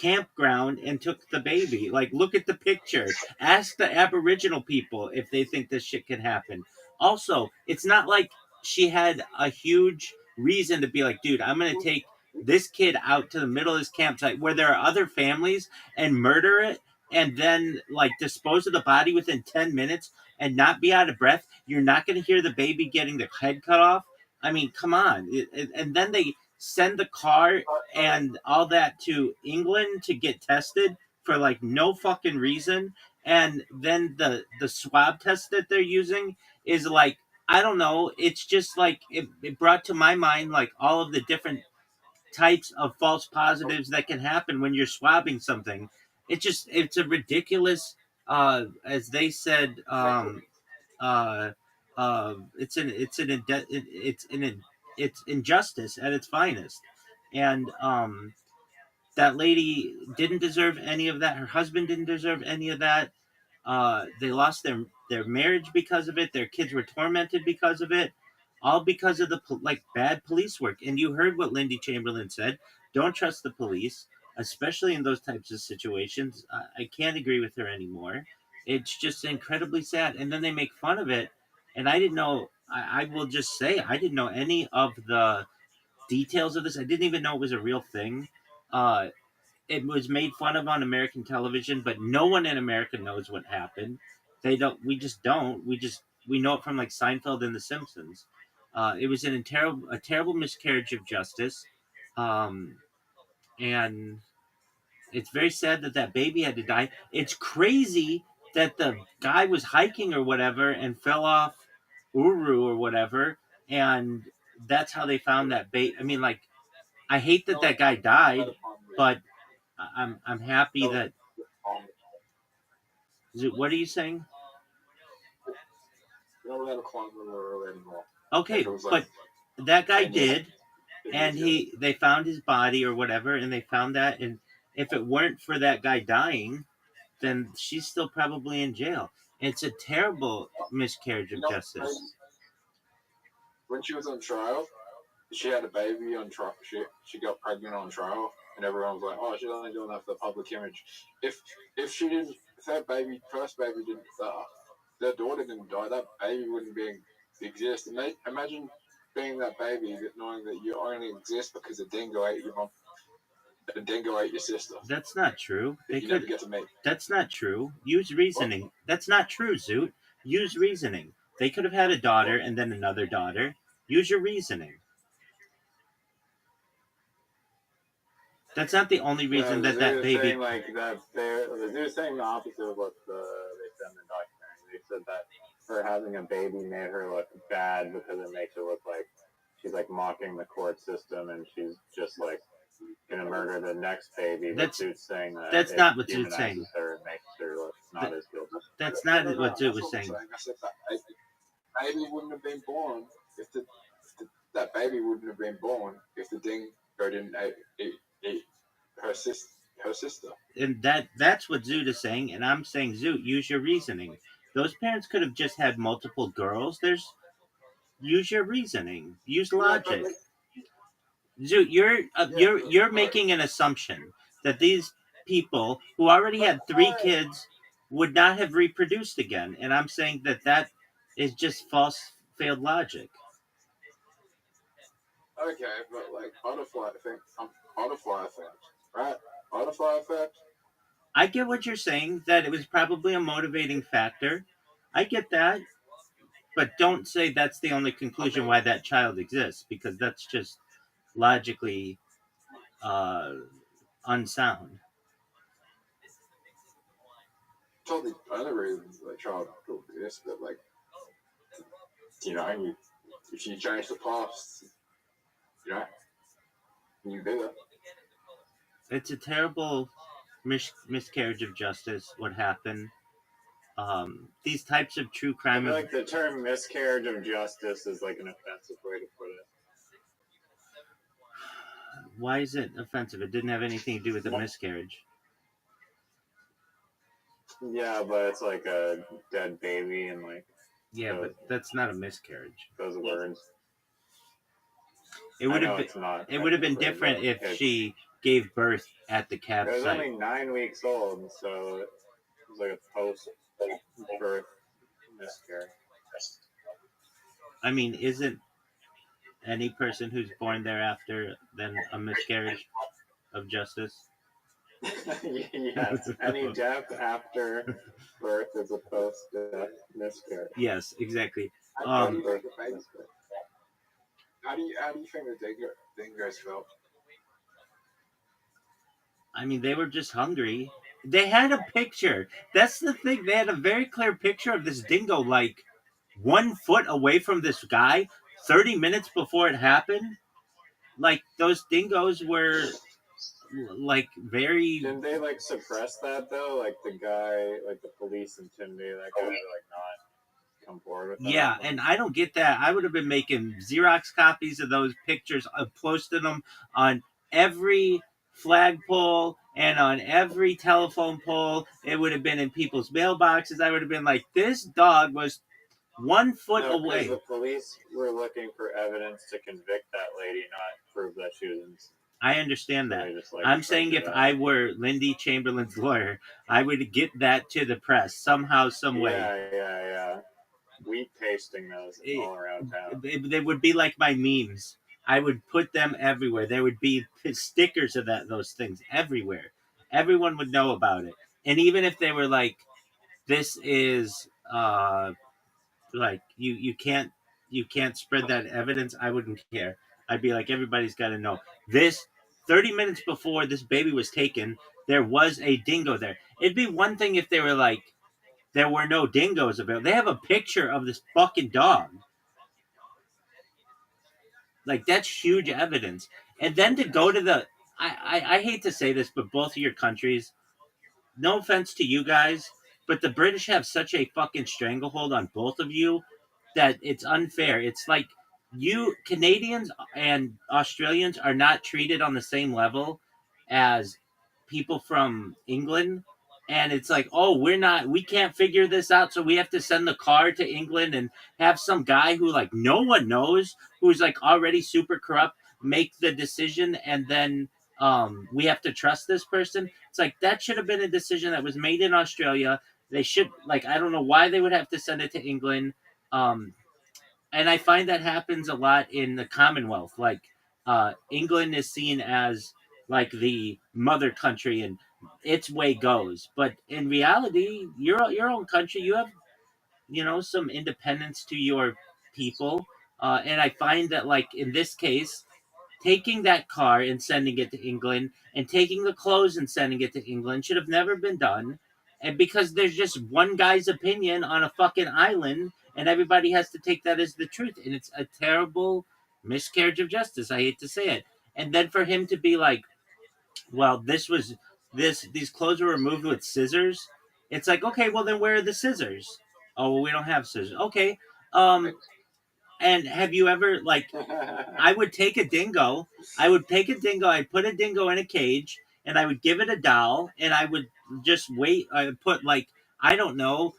campground and took the baby. Like, look at the picture. Ask the Aboriginal people if they think this shit can happen. Also, it's not like she had a huge reason to be like, dude, I'm gonna take this kid out to the middle of this campsite where there are other families and murder it and then like dispose of the body within 10 minutes and not be out of breath. You're not gonna hear the baby getting the head cut off. I mean, come on. And then they send the car and all that to England to get tested for like no fucking reason. And then the swab test that they're using is like, I don't know, it's just like it brought to my mind like all of the different types of false positives that can happen when you're swabbing something. It's a ridiculous as they said it's injustice at its finest. And that lady didn't deserve any of that. Her husband didn't deserve any of that. They lost their marriage because of it. Their kids were tormented because of it, all because of the bad police work. And you heard what Lindy Chamberlain said. Don't trust the police, especially in those types of situations. I can't agree with her anymore. It's just incredibly sad. And then they make fun of it. And I didn't know. I will just say I didn't know any of the details of this. I didn't even know it was a real thing. It was made fun of on American television, but no one in America knows what happened. They don't. We just don't. We know it from like Seinfeld and The Simpsons. It was a terrible miscarriage of justice, and it's very sad that baby had to die. It's crazy that the guy was hiking or whatever and fell off Uru or whatever, and that's how they found that baby. I mean, like, I hate that guy died, but I'm happy that. What are you saying? Okay, but that guy did, and they found his body or whatever, and they found that, and if it weren't for that guy dying, then she's still probably in jail. It's a terrible miscarriage of justice. When she was on trial, she had a baby on trial. She got pregnant on trial, and everyone was like, "Oh, she's only doing that for the public image." If she didn't, if that first baby didn't, their daughter didn't die, that baby wouldn't exist. And imagine being that baby, knowing that you only exist because a dingo ate your mom. A dingo ate your sister. That's not true. Never get to meet. That's not true. Use reasoning. What? That's not true, Zoot. Use reasoning. They could have had a daughter and then another daughter. Use your reasoning. That's not the only reason that that baby. Saying, like, that they're saying the opposite of what they said in the documentary. They said that her having a baby made her look bad because it makes her look like she's like mocking the court system and she's just like gonna murder the next baby. That's saying that that's not what Zoot's saying. Her and makes her look not as guilty. That's not what Zoot was saying. I said that baby wouldn't have been born if that baby wouldn't have been born if the dingo didn't eat her sister. And that's what Zoot is saying, and I'm saying, Zoot, use your reasoning. Those parents could have just had multiple girls. Use your reasoning. Use logic. Zoot, you're making an assumption that these people who already had 3 kids would not have reproduced again, and I'm saying that is just failed logic. Okay, but like butterfly effect, right? Butterfly effect. I get what you're saying, that it was probably a motivating factor. I get that. But don't say that's the only conclusion why that child exists, because that's just logically unsound. Totally other reasons the child could exist, but like, if you change the past, you do that. It's a terrible miscarriage of justice. What happened? These types of true crime. I feel like the term miscarriage of justice is like an offensive way to put it. Why is it offensive? It didn't have anything to do with the miscarriage. Yeah, but it's like a dead baby and like. Yeah, but that's not a miscarriage. Those words. It would have been different if she gave birth at the campsite. It was only 9 weeks old, so it was like a post-birth miscarriage. I mean, isn't any person who's born thereafter then a miscarriage of justice? Yes, any death after birth is a post-death miscarriage. Yes, exactly. How do you think the dingoes felt? I mean, they were just hungry. They had a picture. That's the thing. They had a very clear picture of this dingo, like 1 foot away from this guy, 30 minutes before it happened. Like, those dingoes were, like, very... Didn't they, like, suppress that, though? Like, the guy, like, the police intimidated that guy to, like, not come forward with that? Yeah, and I don't get that. I would have been making Xerox copies of those pictures, posted them on every flagpole and on every telephone pole. It would have been in people's mailboxes. I would have been like, this dog was 1 foot away. The police were looking for evidence to convict that lady, not prove that she was innocent. I understand that. So I'm saying if I were Lindy Chamberlain's lawyer, I would get that to the press somehow, some way. Yeah. Wheat pasting those all around town. They would be like my memes. I would put them everywhere. There would be stickers of those things everywhere. Everyone would know about it. And even if they were like, this is like you can't spread that evidence, I wouldn't care. I'd be like, everybody's got to know. This 30 minutes before this baby was taken, there was a dingo there. It'd be one thing if they were like, there were no dingoes available. They have a picture of this fucking dog. Like, that's huge evidence. And then to go to the... I hate to say this, but both of your countries, no offense to you guys, but the British have such a fucking stranglehold on both of you that it's unfair. It's like you Canadians and Australians are not treated on the same level as people from England. And it's like, oh, we can't figure this out, so we have to send the car to England and have some guy who, like, no one knows, who's, like, already super corrupt, make the decision, and then we have to trust this person. It's like, that should have been a decision that was made in Australia. They should, like, I don't know why they would have to send it to England. And I find that happens a lot in the Commonwealth. Like, England is seen as, like, the mother country, and its way goes. But in reality, your own country, you have, some independence to your people. And I find that, like, in this case, taking that car and sending it to England and taking the clothes and sending it to England should have never been done. And because there's just one guy's opinion on a fucking island and everybody has to take that as the truth. And it's a terrible miscarriage of justice. I hate to say it. And then for him to be like, well, these clothes were removed with scissors. It's like, okay, well then where are the scissors? Oh, well, we don't have scissors. Okay. And have you ever like I would take a dingo. I'd put a dingo in a cage and I would give it a doll and I would just wait. I would put like, I don't know,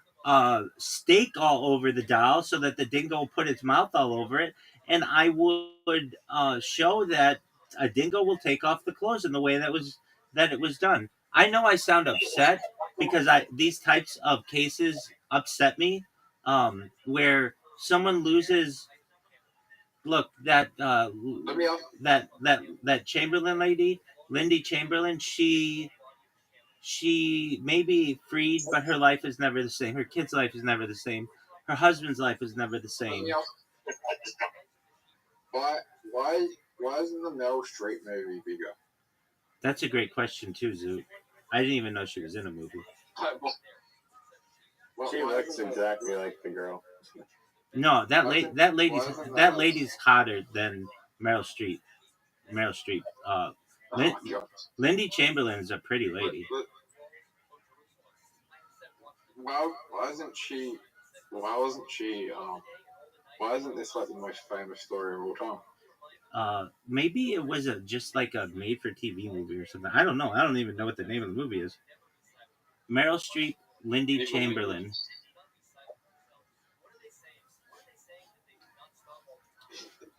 steak all over the doll so that the dingo would put its mouth all over it. And I would show that a dingo will take off the clothes in the way that it was done. I know I sound upset because these types of cases upset me, where someone loses. Look, that Chamberlain lady, Lindy Chamberlain, she may be freed, but her life is never the same. Her kid's life is never the same. Her husband's life is never the same. Why isn't the Meryl Streep movie bigger? That's a great question too, Zoot. I didn't even know she was in a movie. She looks exactly like the girl. No, that lady's hotter than Meryl Streep. Meryl Streep. Lindy Chamberlain is a pretty lady. Why isn't she? Why isn't this like the most famous story of all time? Maybe it was just like a made-for-TV movie or something. I don't know. I don't even know what the name of the movie is. Meryl Streep, Lindy Chamberlain.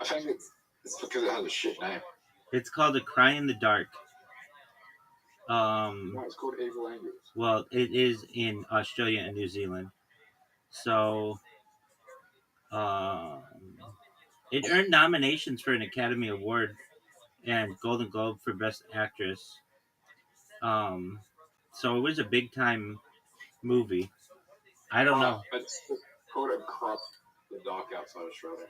I think it's because it has a shit name. It's called A Cry in the Dark. No, it's called Evil Angels. Well, it is in Australia and New Zealand. So, it earned nominations for an Academy Award and Golden Globe for Best Actress. So it was a big time movie. I don't know. It's called Across the Dark outside Australia.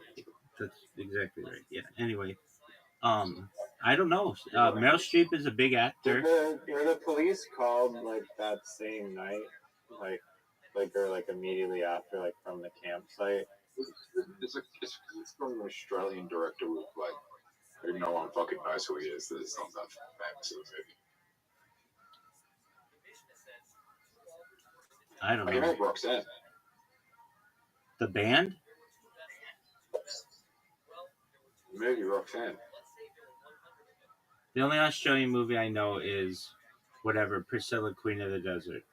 That's exactly right. Yeah. Anyway, I don't know. Meryl Streep is a big actor. Were the police called like that same night, or immediately after, like from the campsite? It's from an Australian director with who no one fucking knows who he is. That it's not that famous of a movie. I don't know. He made Roxanne. The band? The movie Roxanne. The only Australian movie I know is whatever, Priscilla, Queen of the Desert.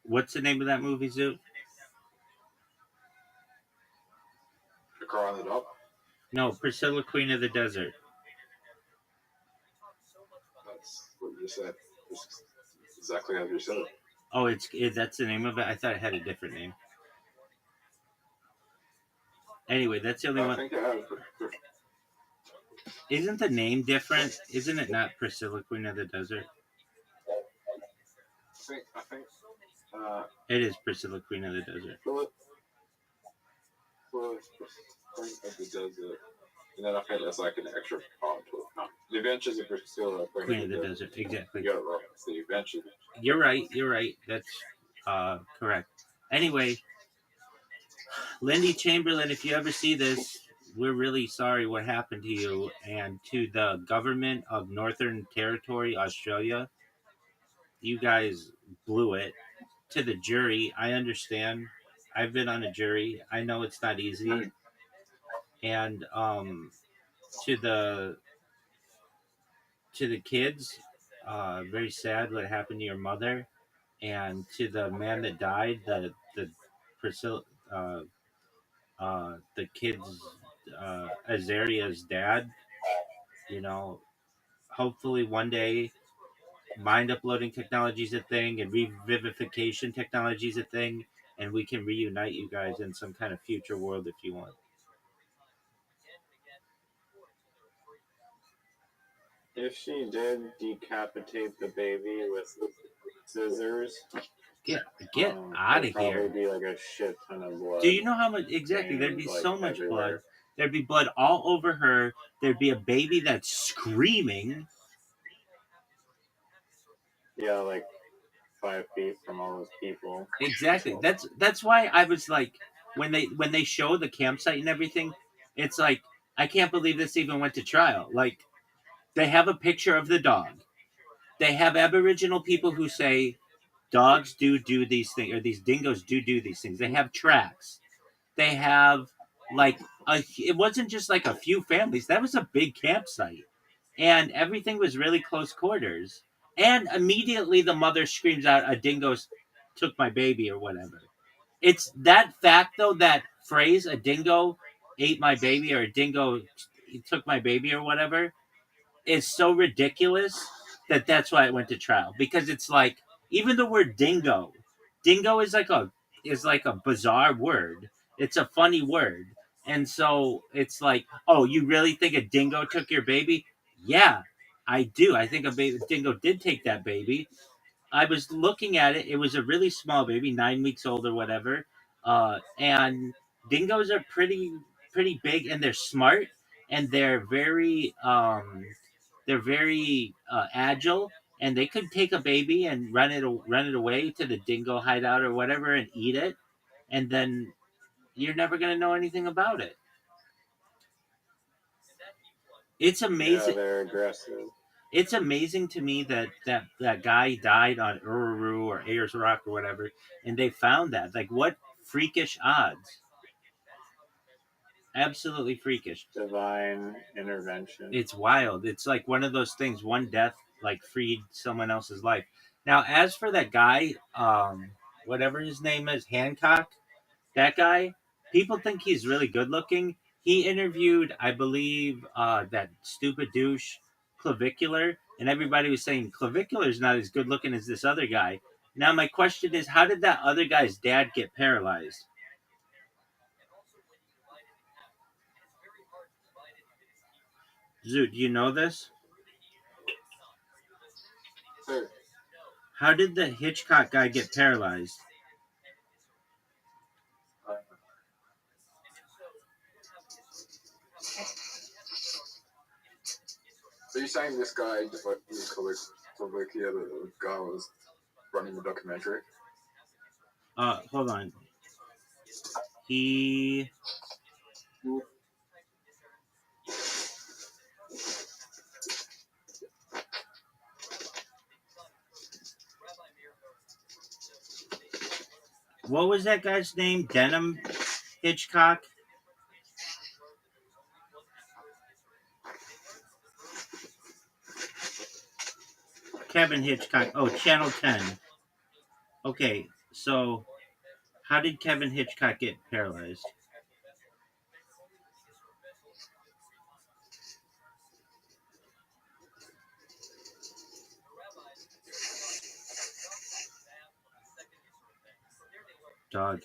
What's the name of that movie, Zoo? The Cry in the Dark? No, Priscilla, Queen of the Desert. That's what you said. It's exactly how you said it. Oh, that's the name of it? I thought it had a different name. Anyway, that's the only one. Think it has. Isn't the name different? Isn't it not Priscilla, Queen of the Desert? I think. It is Priscilla, Queen of the Desert. Queen of the Desert. And then I think there's like an extra part to it. No, The Adventures of Priscilla, Queen of the Desert. Exactly. You're right. It's The Adventures. You're right. That's correct. Anyway, Lindy Chamberlain, if you ever see this, we're really sorry what happened to you and to the government of Northern Territory, Australia. You guys blew it. To the jury, I understand. I've been on a jury. I know it's not easy. And to the kids, very sad what happened to your mother, and to the man that died, the Priscilla, the kid's Azaria's dad. Hopefully one day mind uploading technology is a thing and revivification technology is a thing, and we can reunite you guys in some kind of future world if you want. If she did decapitate the baby with scissors, Get there'd out of probably here. be like a shit ton of blood. Do you know how much exactly? There'd be like, so much blood. everywhere. There'd be blood all over her. There'd be a baby that's screaming. Yeah, like 5 feet from all those people. Exactly. That's why I was like, when they show the campsite and everything, it's like, I can't believe this even went to trial. Like, they have a picture of the dog. They have Aboriginal people who say dogs do these things, or these dingoes do these things. They have tracks. They have like it wasn't just like a few families. That was a big campsite, and everything was really close quarters. And immediately the mother screams out, "A dingo took my baby," or whatever. It's that fact though, that phrase, "A dingo ate my baby," or "A dingo took my baby," or whatever, is so ridiculous that that's why it went to trial. Because it's like, even the word dingo is like a bizarre word. It's a funny word. And so it's like, oh, you really think a dingo took your baby? Yeah, I do. I think a dingo did take that baby. I was looking at it. It was a really small baby, 9 weeks old or whatever. And dingoes are pretty big, and they're smart, and they're very agile, and they could take a baby and run it away to the dingo hideout or whatever and eat it, and then you're never gonna know anything about it. It's Yeah, amazing. they're aggressive. It's amazing to me that guy died on Uluru or Ayers Rock or whatever, and they found that. Like, what freakish odds! Absolutely freakish. Divine intervention. It's wild. It's like one of those things. One death like freed someone else's life. Now, as for that guy, whatever his name is, Hancock, that guy, people think he's really good looking. He interviewed, I believe, that stupid douche Clavicular, and everybody was saying Clavicular's not as good looking as this other guy. Now, my question is, how did that other guy's dad get paralyzed? Zoo, do you know this? Hey, How did the Hitchcock guy get paralyzed? so you're saying this guy, just like he was Slovakia, the guy was running the documentary? Hold on. He. What was that guy's name? Denham Hitchcock? Kevin Hitchcock. Oh, Channel 10. Okay, so how did Kevin Hitchcock get paralyzed? Dog.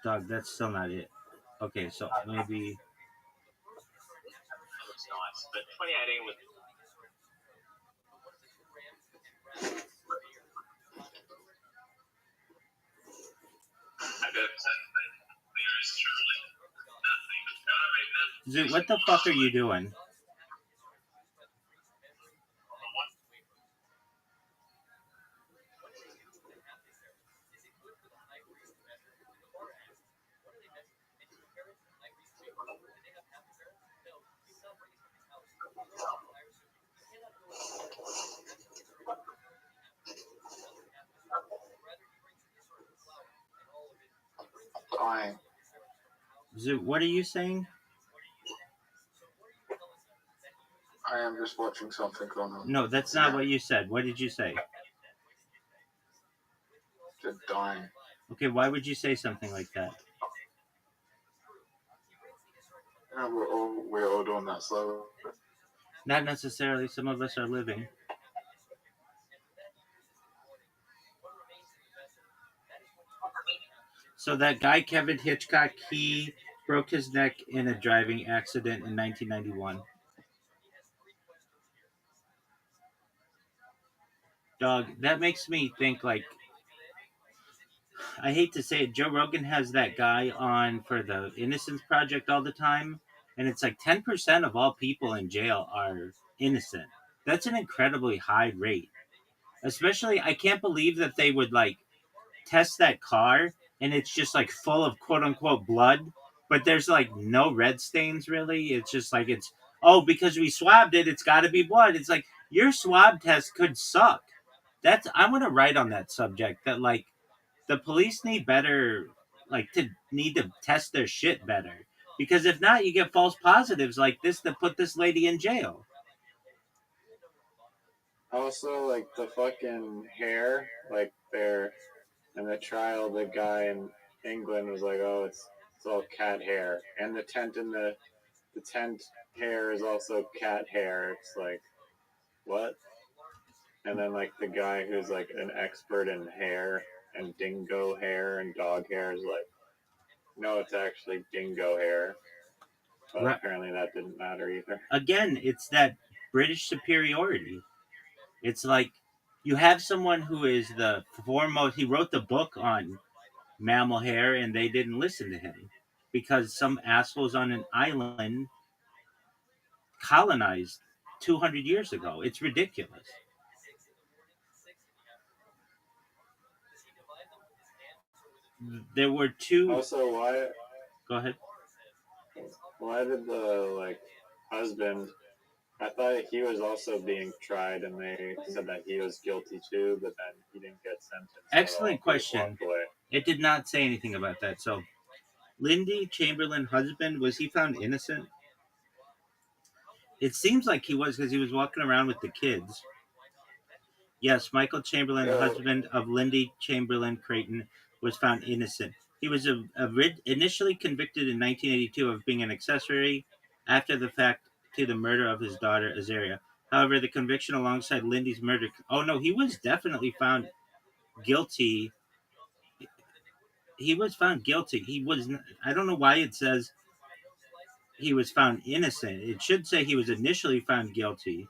Dog, that's still not it. Okay, so maybe. But 2018 was. Zoo, what the fuck are you doing? Dying. Zoo, what are you saying? I am just watching something on. No, that's not what you said. What did you say? Just dying. Okay, why would you say something like that? Yeah, we're all doing that slow. Not necessarily. Some of us are living. So that guy, Kevin Hitchcock, he broke his neck in a driving accident in 1991. dog, that makes me think like, I hate to say it, Joe Rogan has that guy on for the Innocence Project all the time, and it's like 10% of all people in jail are innocent. That's an incredibly high rate. Especially, I can't believe that they would like test that car and it's just like full of quote unquote blood, but there's like no red stains really. It's just like it's, oh, because we swabbed it, it's got to be blood. It's like your swab test could suck. That's, I'm gonna write on that subject that like the police need better, like to need to test their shit better, because if not, you get false positives like this that put this lady in jail. Also, like the fucking hair, like they're in the trial, the guy in England was like, "Oh, it's all cat hair," and the tent hair is also cat hair. It's like, what? And then like the guy who's like an expert in hair and dingo hair and dog hair is like, no, it's actually dingo hair. But Right. apparently that didn't matter either. Again, it's that British superiority. It's like you have someone who is the foremost. He wrote the book on mammal hair, and they didn't listen to him because some assholes on an island colonized 200 years ago. It's ridiculous. There were two. Also, why? Go ahead. Why did the like husband? I thought he was also being tried, and they said that he was guilty too, but then he didn't get sentenced. Excellent question. It did not say anything about that. So, Lindy Chamberlain husband, was he found innocent? It seems like he was because he was walking around with the kids. Yes, Michael Chamberlain, husband of Lindy Chamberlain Creighton, was found innocent. He was initially convicted in 1982 of being an accessory after the fact to the murder of his daughter, Azaria. However, the conviction alongside Lindy's murder... Oh, no, he was definitely found guilty. He was found guilty. He was... I don't know why it says he was found innocent. It should say he was initially found guilty,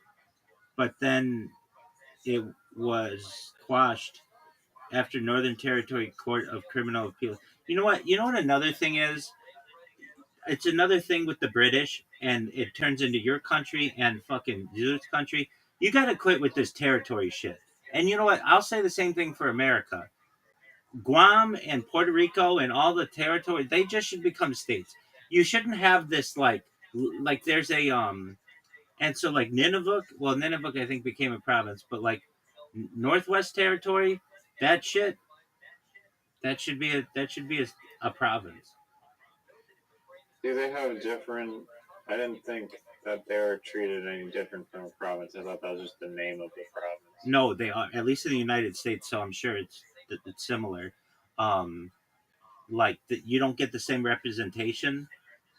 but then it was quashed after Northern Territory Court of Criminal Appeals. You know what? You know what another thing is? It's another thing with the British, and it turns into your country and fucking Zeus country. You gotta quit with this territory shit. And you know what? I'll say the same thing for America. Guam and Puerto Rico and all the territory, they just should become states. You shouldn't have this like there's a and so like Nunavut I think became a province, but like Northwest Territory, that shit, that should be a province. Do they have different? I didn't think that they were treated any different from a province. I thought that was just the name of the province. No, they are, at least in the United States. So I'm sure it's similar. Like you don't get the same representation.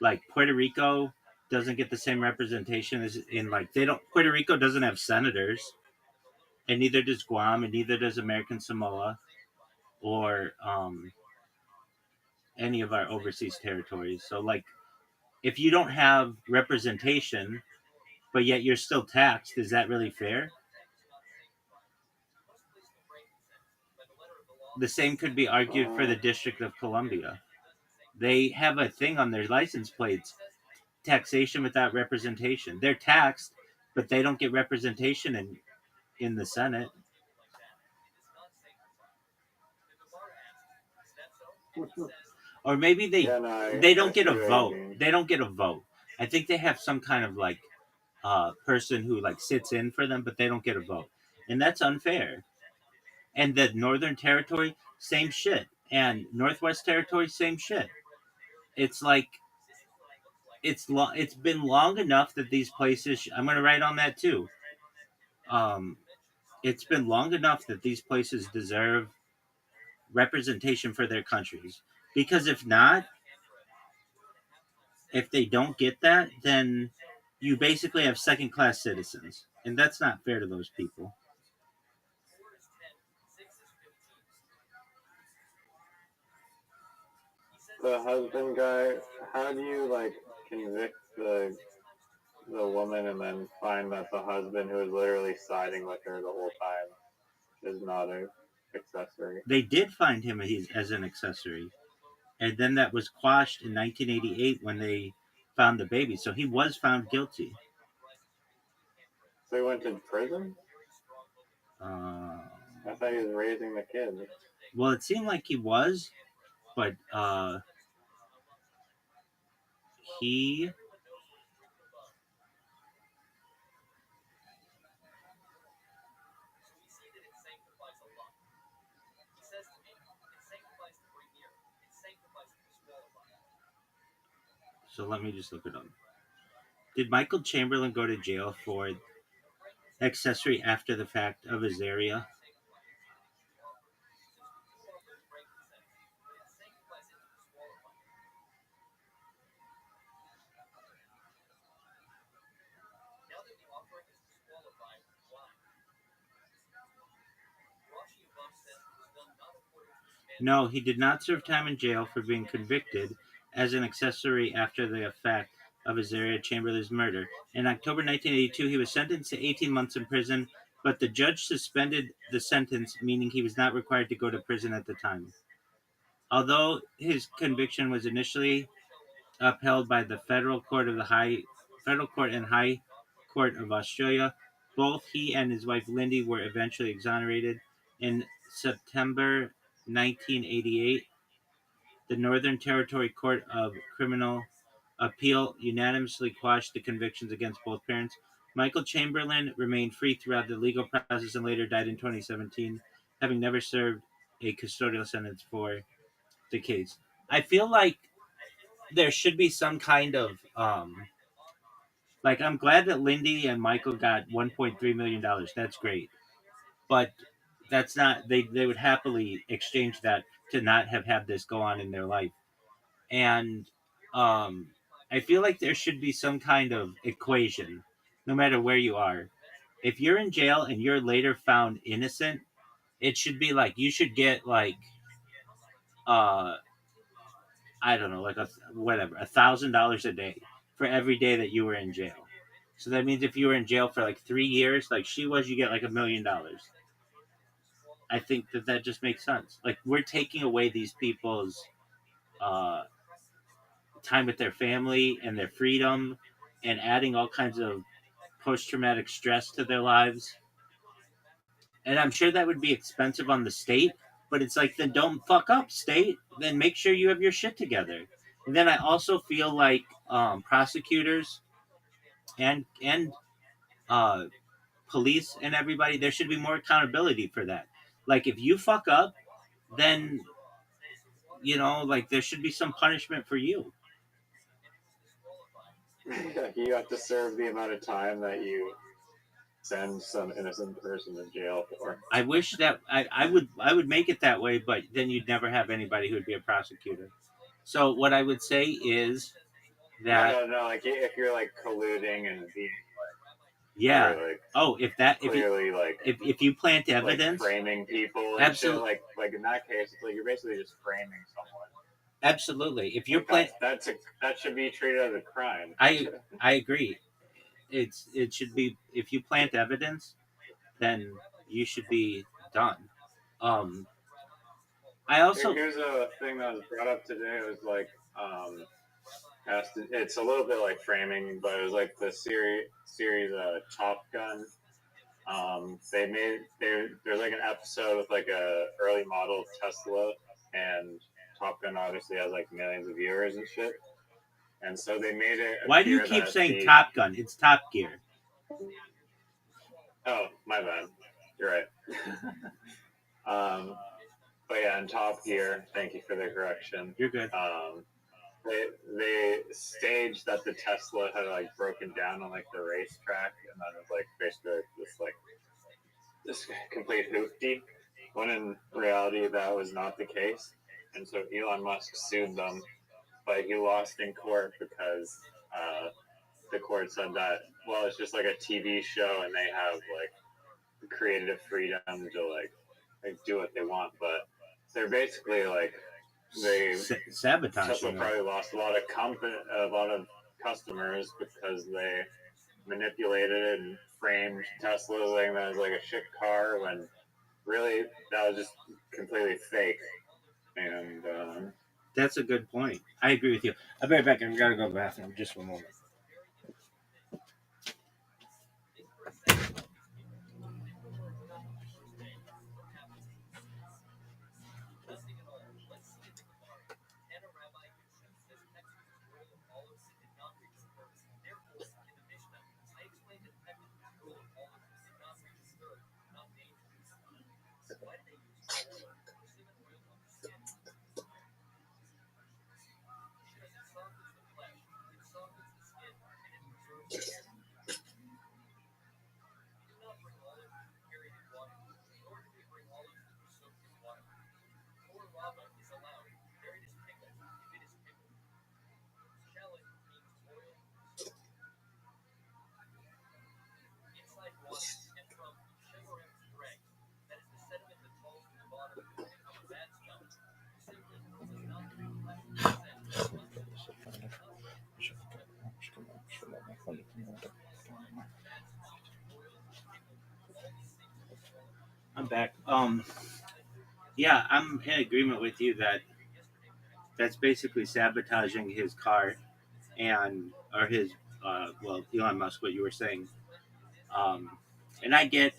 Like Puerto Rico doesn't get the same representation as in like they don't. Puerto Rico doesn't have senators, and neither does Guam, and neither does American Samoa, or any of our overseas territories. So like, if you don't have representation, but yet you're still taxed, is that really fair? The same could be argued for the District of Columbia. They have a thing on their license plates: taxation without representation. They're taxed, but they don't get representation in the Senate. Or maybe they don't get a vote. They don't get a vote. I think they have some kind of like person who like sits in for them, but they don't get a vote, and that's unfair. And the Northern Territory, same shit, and Northwest Territory, same shit. It's like it's been long enough that these places. I'm gonna write on that too. It's been long enough that these places deserve representation for their countries, because if not, if they don't get that, then you basically have second class citizens, and that's not fair to those people. The husband guy, how do you like convict the woman and then find that the husband who was literally siding with her the whole time is not an accessory. They did find him as an accessory, and then that was quashed in 1988 when they found the baby. So he was found guilty. So he went to prison? Uh, I thought he was raising the kids. well, it seemed like he was, but he. So let me just look it up. Did Michael Chamberlain go to jail for accessory after the fact of Azaria? No, he did not serve time in jail for being convicted as an accessory after the fact of Azaria Chamberlain's murder. In October 1982, he was sentenced to 18 months in prison, but the judge suspended the sentence, meaning he was not required to go to prison at the time. Although his conviction was initially upheld by the Federal Court and High Court of Australia, both he and his wife Lindy were eventually exonerated. In September 1988, the Northern Territory Court of Criminal Appeal unanimously quashed the convictions against both parents. Michael Chamberlain remained free throughout the legal process and later died in 2017, having never served a custodial sentence for the case. I feel like there should be some kind of like, I'm glad that Lindy and Michael got $1.3 million. That's great. But that's not, they would happily exchange that to not have had this go on in their life. And I feel like there should be some kind of equation, no matter where you are. If you're in jail and you're later found innocent, it should be like you should get like uh I don't know, like $1,000 a day for every day that you were in jail. So that means if you were in jail for like 3 years, like she was, you get like $1 million. I think that just makes sense. Like, we're taking away these people's uh, time with their family and their freedom, and adding all kinds of post-traumatic stress to their lives. And I'm sure that would be expensive on the state, but it's like, then don't fuck up, state. Then make sure you have your shit together. And then I also feel like prosecutors and uh, police and everybody, there should be more accountability for that. Like, if you fuck up, then like, there should be some punishment for you. You have to serve the amount of time that you send some innocent person to jail for. I wish that I would make it that way, but then you'd never have anybody who'd be a prosecutor. So what I would say is that no, like if you're like colluding and being yeah. Like, if you plant evidence, like framing people, and absolutely. Shit, like in that case, it's like you're basically just framing someone. Absolutely. If you're that should be treated as a crime. I agree. It should be, if you plant evidence, then you should be done. I also here's a thing that was brought up today. It was like it's a little bit like framing, but it was like the series Top Gun. There's like an episode with like a early model Tesla, and Top Gun obviously has like millions of viewers and shit. And so they made it. Why do you keep saying Top Gun? It's Top Gear. Oh, my bad. You're right. But yeah, in Top Gear, thank you for the correction. You're good. They staged that the Tesla had like broken down on like the racetrack, and that was like basically this complete hoopty. When in reality, that was not the case, and so Elon Musk sued them, but he lost in court because the court said that, well, it's just like a TV show, and they have like creative freedom to like do what they want, but they're basically like they sabotage. Tesla probably lost a lot of customers because they manipulated it and framed Tesla saying that it was like a shit car when really that was just completely fake. And That's a good point. I agree with you. I'll be right back. I've got to go to the bathroom. Just one moment. I'm back. Yeah, I'm in agreement with you that that's basically sabotaging his car and or his well, Elon Musk, what you were saying. Um, and I get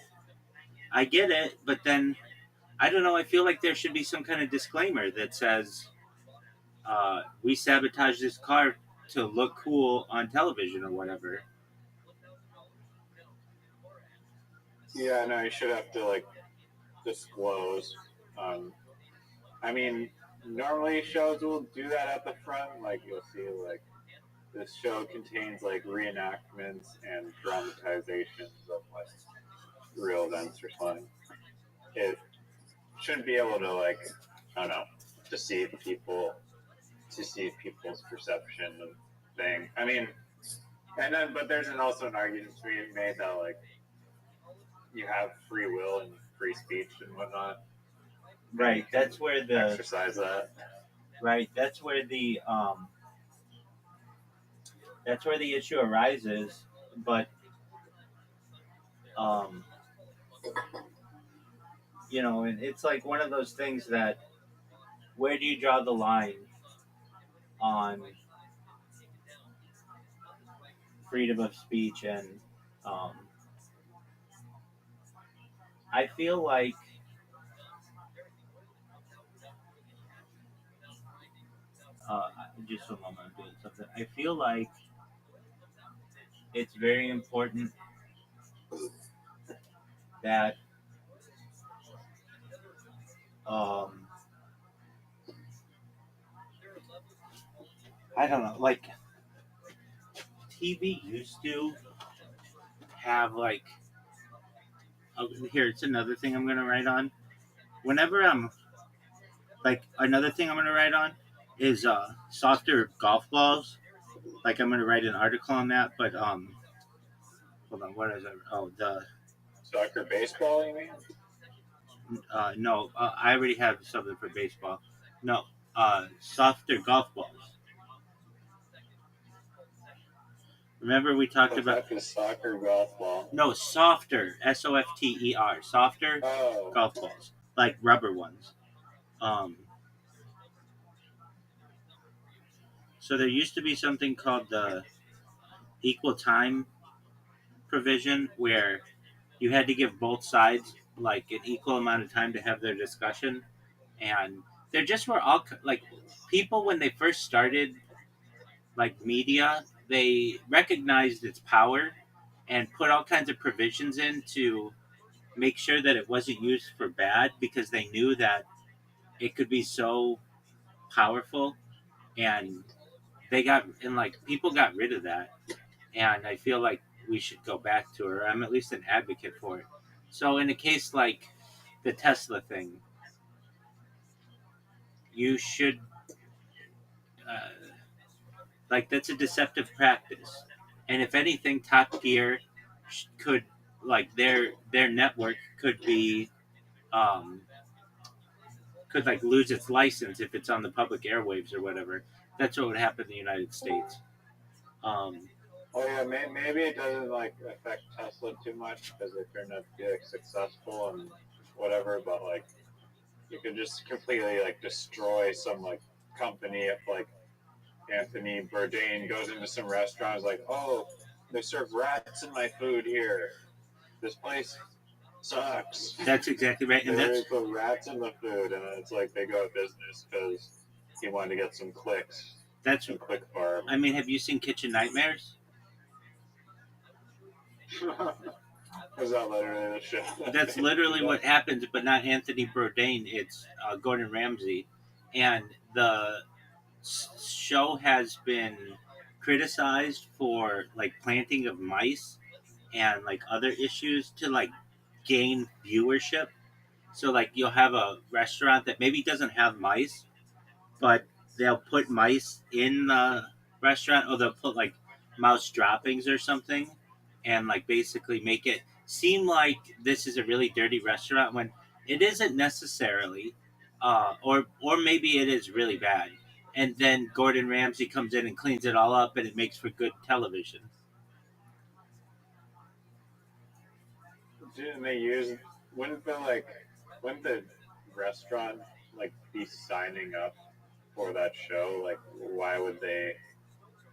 it, but then I don't know. I feel like there should be some kind of disclaimer that says we sabotage this car to look cool on television or whatever. yeah, no, you should have to like disclose. I mean, normally shows will do that at the front. Like you'll see, like this show contains like reenactments and dramatizations of like real events or something. It shouldn't be able to like I don't know deceive people to see people's perception of thing. I mean, and then but there's also an argument to be made that like you have free will and free speech and whatnot. Right. That's where the exercise that. Right. That's where the issue arises. But you know, it's like one of those things that where do you draw the line on freedom of speech and I feel like just a moment, I'm doing something. I feel like it's very important that I don't know, like TV used to have like here it's another thing I'm gonna write on. Whenever I'm like another thing I'm gonna write on is softer golf balls. Like I'm gonna write an article on that, but hold on, what is it? Oh, the Soccer baseball, you mean? no, I already have something for baseball. No, softer golf balls. Remember we talked about the soccer golf ball. No, softer, SOFTER, softer golf balls, like rubber ones. So there used to be something called the equal time provision where you had to give both sides like an equal amount of time to have their discussion, and there just were all like people when they first started like media, they recognized its power and put all kinds of provisions in to make sure that it wasn't used for bad because they knew that it could be so powerful, and they got and like people got rid of that, and I feel like we should go back to it, or I'm at least an advocate for it. So in a case like the Tesla thing, you should like that's a deceptive practice, and if anything, Top Gear could like their network could be um, could like lose its license if it's on the public airwaves or whatever. That's what would happen in the United States. Oh yeah, maybe it doesn't like affect Tesla too much because they turned out to be like successful and whatever, but like you could just completely like destroy some like company if like Anthony Bourdain goes into some restaurant, is like, oh, they serve rats in my food here. This place sucks. That's exactly right, They and literally that's put rats in the food, and it's like they go out of business because he wanted to get some clicks, that's. some click farm. I mean, have you seen Kitchen Nightmares? Is that literally the show? That's literally what happens, but not Anthony Bourdain. It's Gordon Ramsay, and the show has been criticized for like planting of mice and like other issues to like gain viewership. So like you'll have a restaurant that maybe doesn't have mice, but they'll put mice in the restaurant, or they'll put like mouse droppings or something, and like basically make it seem like this is a really dirty restaurant when it isn't necessarily, or maybe it is really bad. And then Gordon Ramsay comes in and cleans it all up, and it makes for good television. Didn't they use? Wouldn't the restaurant like be signing up for that show? Like, why would they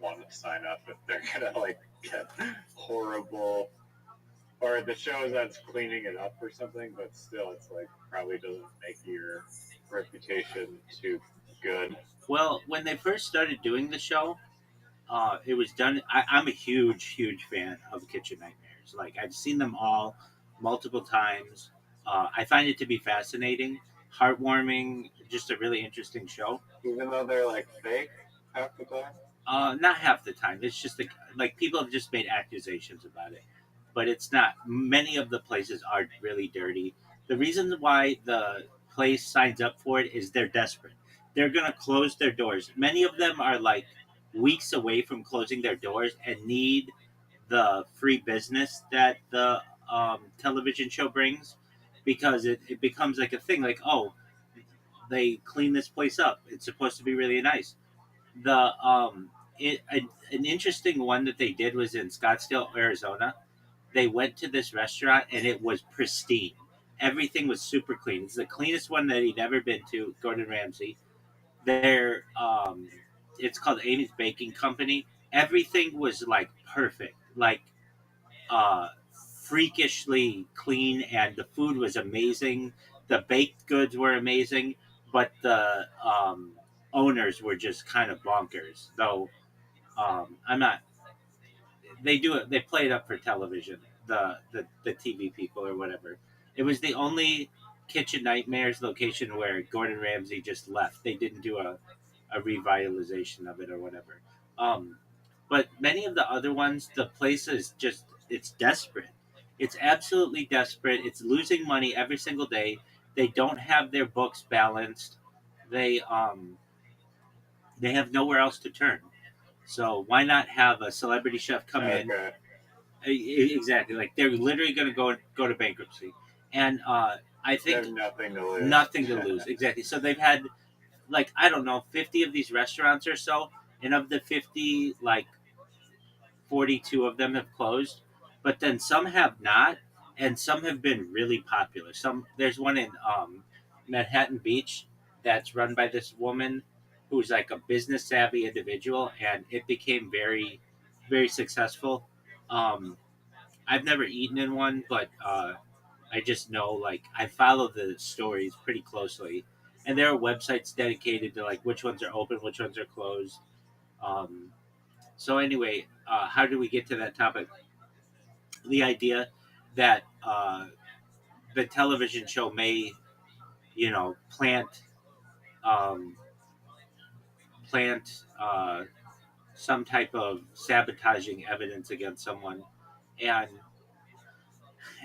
want to sign up if they're gonna like get horrible? Or the show that's cleaning it up or something, but still, it's like probably doesn't make your reputation too good. Well, when they first started doing the show, it was done. I'm a huge fan of Kitchen Nightmares. Like I've seen them all multiple times. I find it to be fascinating, heartwarming, just a really interesting show. Even though they're like fake half the time. Not half the time. It's just like people have just made accusations about it, but it's not. Many of the places are really dirty. The reason why the place signs up for it is they're desperate. They're gonna close their doors. Many of them are like weeks away from closing their doors and need the free business that the television show brings, because it becomes like a thing. Like, oh, they clean this place up. It's supposed to be really nice. The an interesting one that they did was in Scottsdale, Arizona. They went to this restaurant and it was pristine. Everything was super clean. It's the cleanest one that he'd ever been to. Gordon Ramsay. Their it's called Amy's Baking Company. Everything was like perfect, like uh, freakishly clean, and the food was amazing. The baked goods were amazing, but the owners were just kind of bonkers. Though I'm not. They do it. They play it up for television. The TV people or whatever. It was the only Kitchen Nightmares location where Gordon Ramsay just left. They didn't do a revitalization of it or whatever. Um, but many of the other ones, the place is just it's desperate. It's absolutely desperate. It's losing money every single day. They don't have their books balanced. They um they have nowhere else to turn. So why not have a celebrity chef come in? Okay. Exactly. Like they're literally going to go to bankruptcy, and I They have think nothing to lose. nothing to lose. Exactly. So they've had like I don't know 50 of these restaurants or so, and of the 50, like 42 of them have closed, but then some have not, and some have been really popular. Some there's one in Manhattan Beach that's run by this woman who's like a business savvy individual, and it became very successful. Um, I've never eaten in one, but I just know like I follow the stories pretty closely, and there are websites dedicated to like which ones are open, which ones are closed. Um, so anyway, how do we get to that topic? The idea that the television show may, plant um, plant some type of sabotaging evidence against someone, and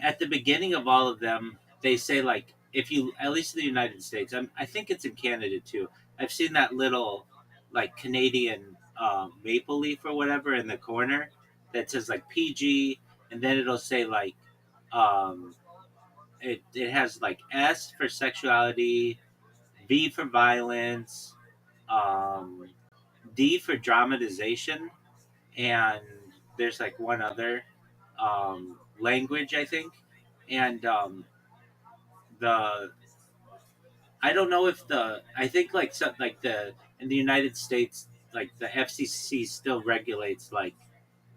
at the beginning of all of them, they say like if you at least in the United States, I think it's in Canada too. I've seen that little like Canadian maple leaf or whatever in the corner that says like PG, and then it'll say like um, it has like S for sexuality, V for violence, um, D for dramatization, and there's like one other language I think, and I don't know if I think like in the United States, like the FCC still regulates like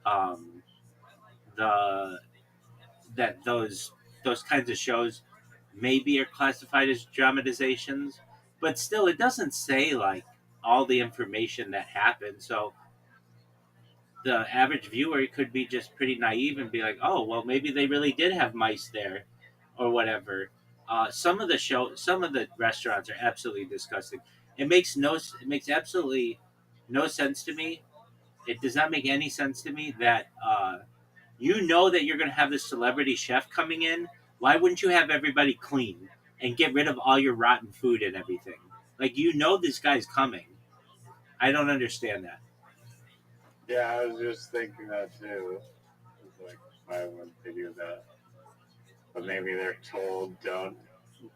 um the that those kinds of shows maybe are classified as dramatizations, but still it doesn't say like all the information that happened. So the average viewer could be just pretty naive and be like, oh well, maybe they really did have mice there, or whatever. Some of the restaurants are absolutely disgusting. It makes absolutely no sense to me. It does not make any sense to me that you know that you're going to have this celebrity chef coming in. Why wouldn't you have everybody clean and get rid of all your rotten food and everything? Like, you know this guy's coming. I don't understand that. Yeah, I was just thinking that too. It's like, why wouldn't they do that? But maybe they're told, don't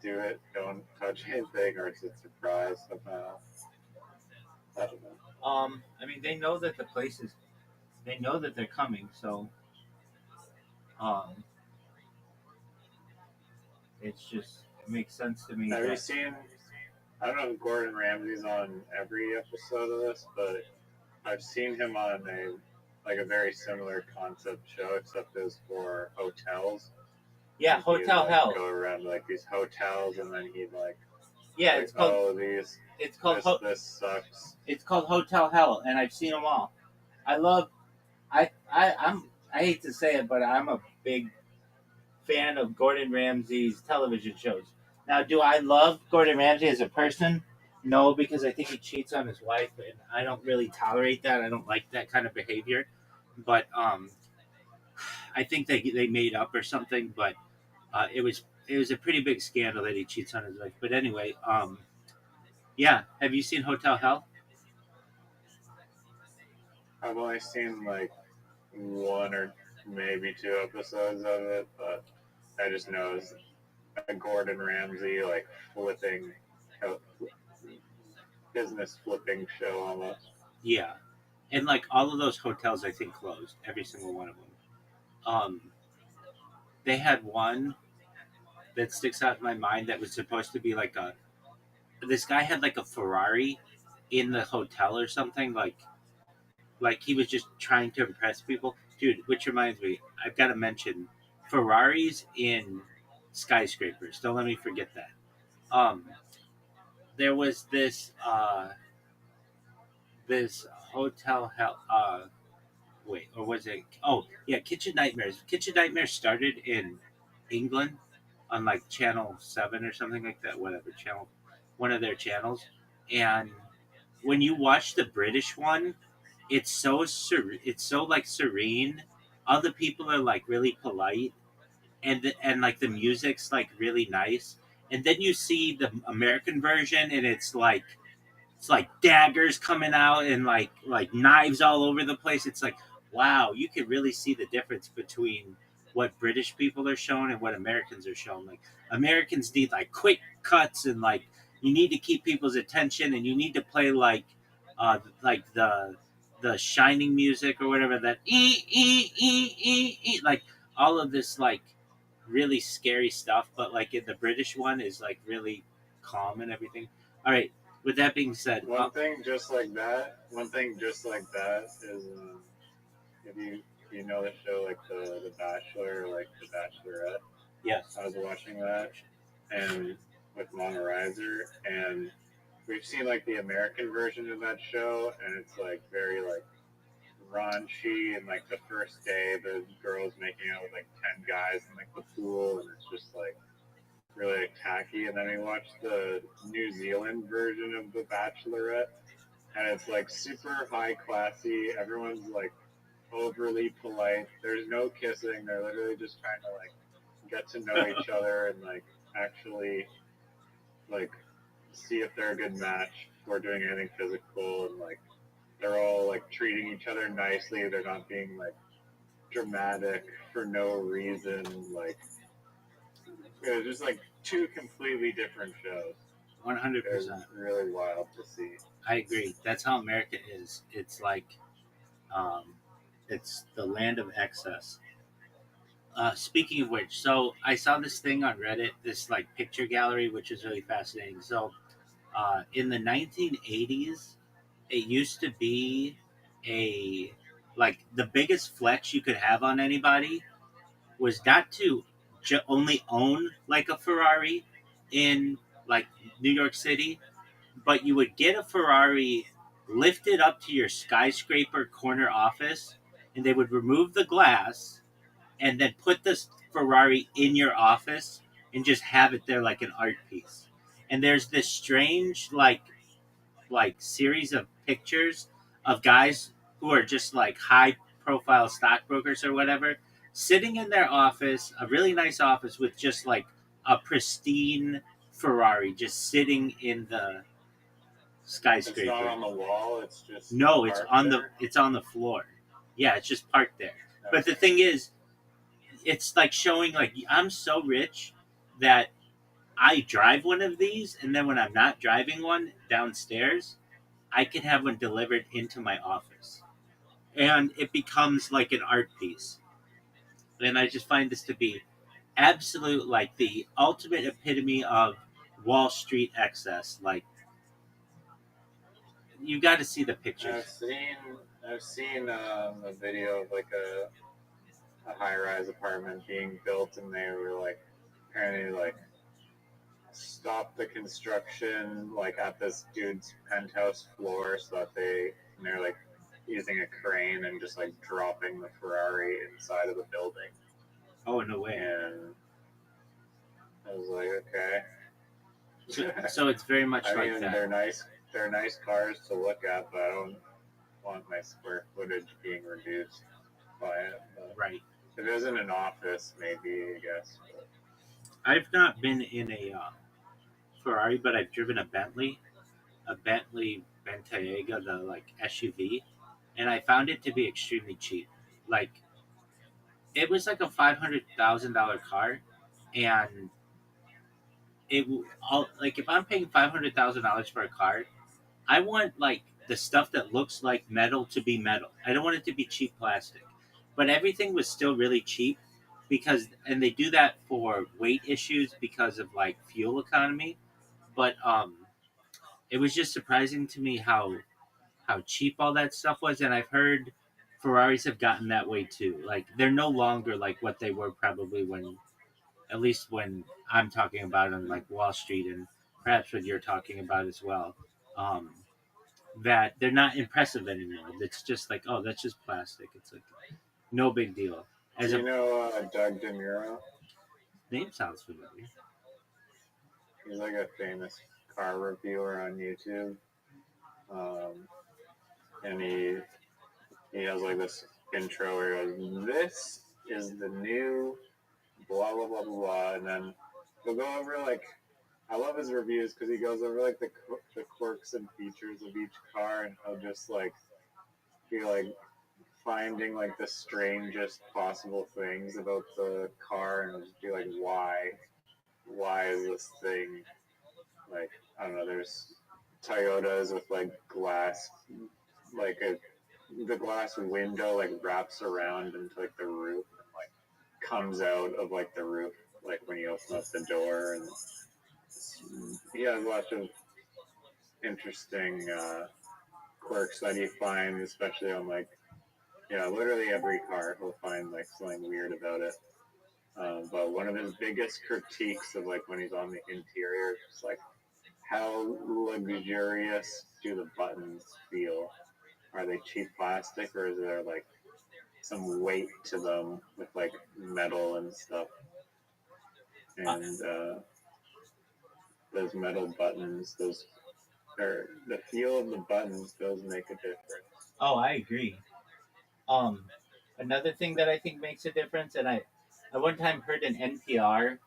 do it, don't touch anything, or it's a surprise somehow. I don't know. I mean, they know that they know that they're coming, so um, it's just it makes sense to me. Have you seen? I don't know if Gordon Ramsay's on every episode of this, but I've seen him on a very similar concept show, except it was for hotels. Yeah, And Hotel he'd, Hell. Go around like these hotels, and then he'd Yeah, like, it's called. oh, these. It's called. This sucks. It's called Hotel Hell, and I've seen them all. I love. I hate to say it, but I'm a big fan of Gordon Ramsay's television shows. Now, do I love Gordon Ramsay as a person? No, because I think he cheats on his wife, and I don't really tolerate that. I don't like that kind of behavior. But I think they made up or something. But it was a pretty big scandal that he cheats on his wife. But anyway, yeah. Have you seen Hotel Hell? I've only seen like one or maybe two episodes of it, but I just know it's a Gordon Ramsay like flipping business flipping show almost. Yeah, and like all of those hotels, I think closed. Every single one of them. They had one that sticks out in my mind that was supposed to be like a. This guy had like a Ferrari in the hotel or something. Like he was just trying to impress people, dude. Which reminds me, I've got to mention Ferraris in skyscrapers. Don't let me forget that. Um, there was this hotel hell. Wait, or was it? Oh, yeah, Kitchen Nightmares. Kitchen Nightmares started in England on like Channel 7 or something like that. Whatever channel, one of their channels. And when you watch the British one, it's so like serene. All the people are like really polite, and like the music's like really nice. And then you see the American version, and it's like daggers coming out and like knives all over the place. It's like, wow, you can really see the difference between what British people are shown and what Americans are shown. Like Americans need like quick cuts, and like you need to keep people's attention, and you need to play like the Shining music or whatever, that like all of this like really scary stuff. But like in the British one is like really calm and everything. All right. With that being said, One thing just like that is if you know the show like the Bachelor, like the Bachelorette. Yes, I was watching that and with Mona Reiser, and we've seen like the American version of that show, and it's like very like raunchy, and like the first day the girl's making out with like 10 guys in like the pool, and it's just like really like, tacky. And then we watched the New Zealand version of The Bachelorette, and it's like super high classy. Everyone's like overly polite. There's no kissing. They're literally just trying to like get to know each other and like actually like see if they're a good match before doing anything physical. And like they're all like treating each other nicely. They're not being like dramatic for no reason. Like it was just like two completely different shows. 100%. Really wild to see. I agree. That's how America is. It's like, it's the land of excess. Speaking of which, so I saw this thing on Reddit, this like picture gallery, which is really fascinating. So, in the 1980s, it used to be a like the biggest flex you could have on anybody was not to only own like a Ferrari in like New York City, but you would get a Ferrari lifted up to your skyscraper corner office, and they would remove the glass and then put this Ferrari in your office and just have it there like an art piece. And there's this strange like series of pictures of guys who are just like high profile stockbrokers or whatever sitting in their office, a really nice office with just like a pristine Ferrari just sitting in the skyscraper. It's not on the wall. It's just no, it's on there? it's on the floor. Yeah, it's just parked there. Okay. But the thing is, it's like showing like I'm so rich that I drive one of these, and then when I'm not driving one downstairs, I can have one delivered into my office, and it becomes like an art piece. And I just find this to be absolute like the ultimate epitome of Wall Street excess. Like you got to see the pictures. I've seen a video of like a high-rise apartment being built, and they were like apparently like stopped the construction like at this dude's penthouse floor so that they're like using a crane and just like dropping the Ferrari inside of the building. Oh, no way. And I was like, okay. So it's very much I like mean, that. They're nice cars to look at, but I don't want my square footage being reduced by it. But right. If it was in an office, maybe, I guess. But I've not been in a Ferrari, but I've driven a Bentley Bentayga, the like SUV, and I found it to be extremely cheap. Like it was like a $500,000 car, and like if I'm paying $500,000 for a car, I want like the stuff that looks like metal to be metal. I don't want it to be cheap plastic. But everything was still really cheap and they do that for weight issues because of like fuel economy. But it was just surprising to me how cheap all that stuff was, and I've heard Ferraris have gotten that way too. Like they're no longer like what they were probably at least when I'm talking about on like Wall Street and perhaps what you're talking about as well. Um, that they're not impressive anymore. It's just like, oh, that's just plastic. It's like no big deal. Do you know Doug DeMuro? Name sounds familiar. He's like a famous car reviewer on YouTube. And he has like this intro where he goes, "This is the new blah blah blah blah," and then he'll go over like, I love his reviews because he goes over like the quirks and features of each car, and he'll just like be like finding like the strangest possible things about the car, and it'll just be like, why is this thing like, I don't know, there's Toyotas with like glass, like the glass window like wraps around into like the roof and like comes out of like the roof like when you open up the door, and he has lots of interesting quirks that you find, especially on like, yeah, literally every car he'll find like something weird about it. But one of his biggest critiques of like when he's on the interior is like, how luxurious do the buttons feel? Are they cheap plastic, or is there like some weight to them with like metal and stuff? And those metal buttons, the feel of the buttons does make a difference. Oh, I agree. Another thing that I think makes a difference, and I one time heard an NPR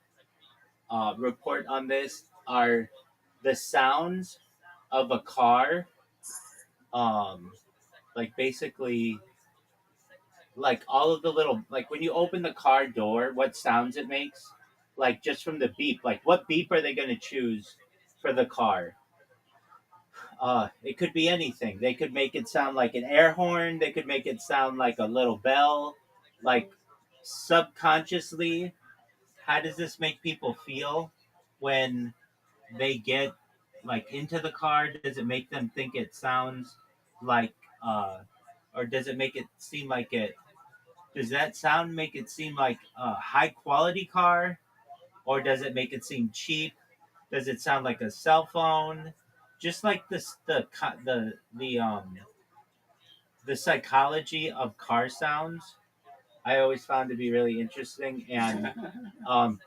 report on this, are the sounds of a car, like basically like all of the little, like when you open the car door, what sounds it makes, like just from the beep, like what beep are they going to choose for the car? It could be anything. They could make it sound like an air horn. They could make it sound like a little bell. Like subconsciously, how does this make people feel when they get like into the car? Does it make them think it sounds like, or does it make it seem like it? Does that sound make it seem like a high quality car, or does it make it seem cheap? Does it sound like a cell phone? Just like this, the psychology of car sounds, I always found to be really interesting. And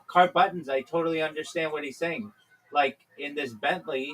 car buttons, I totally understand what he's saying. Like in this Bentley,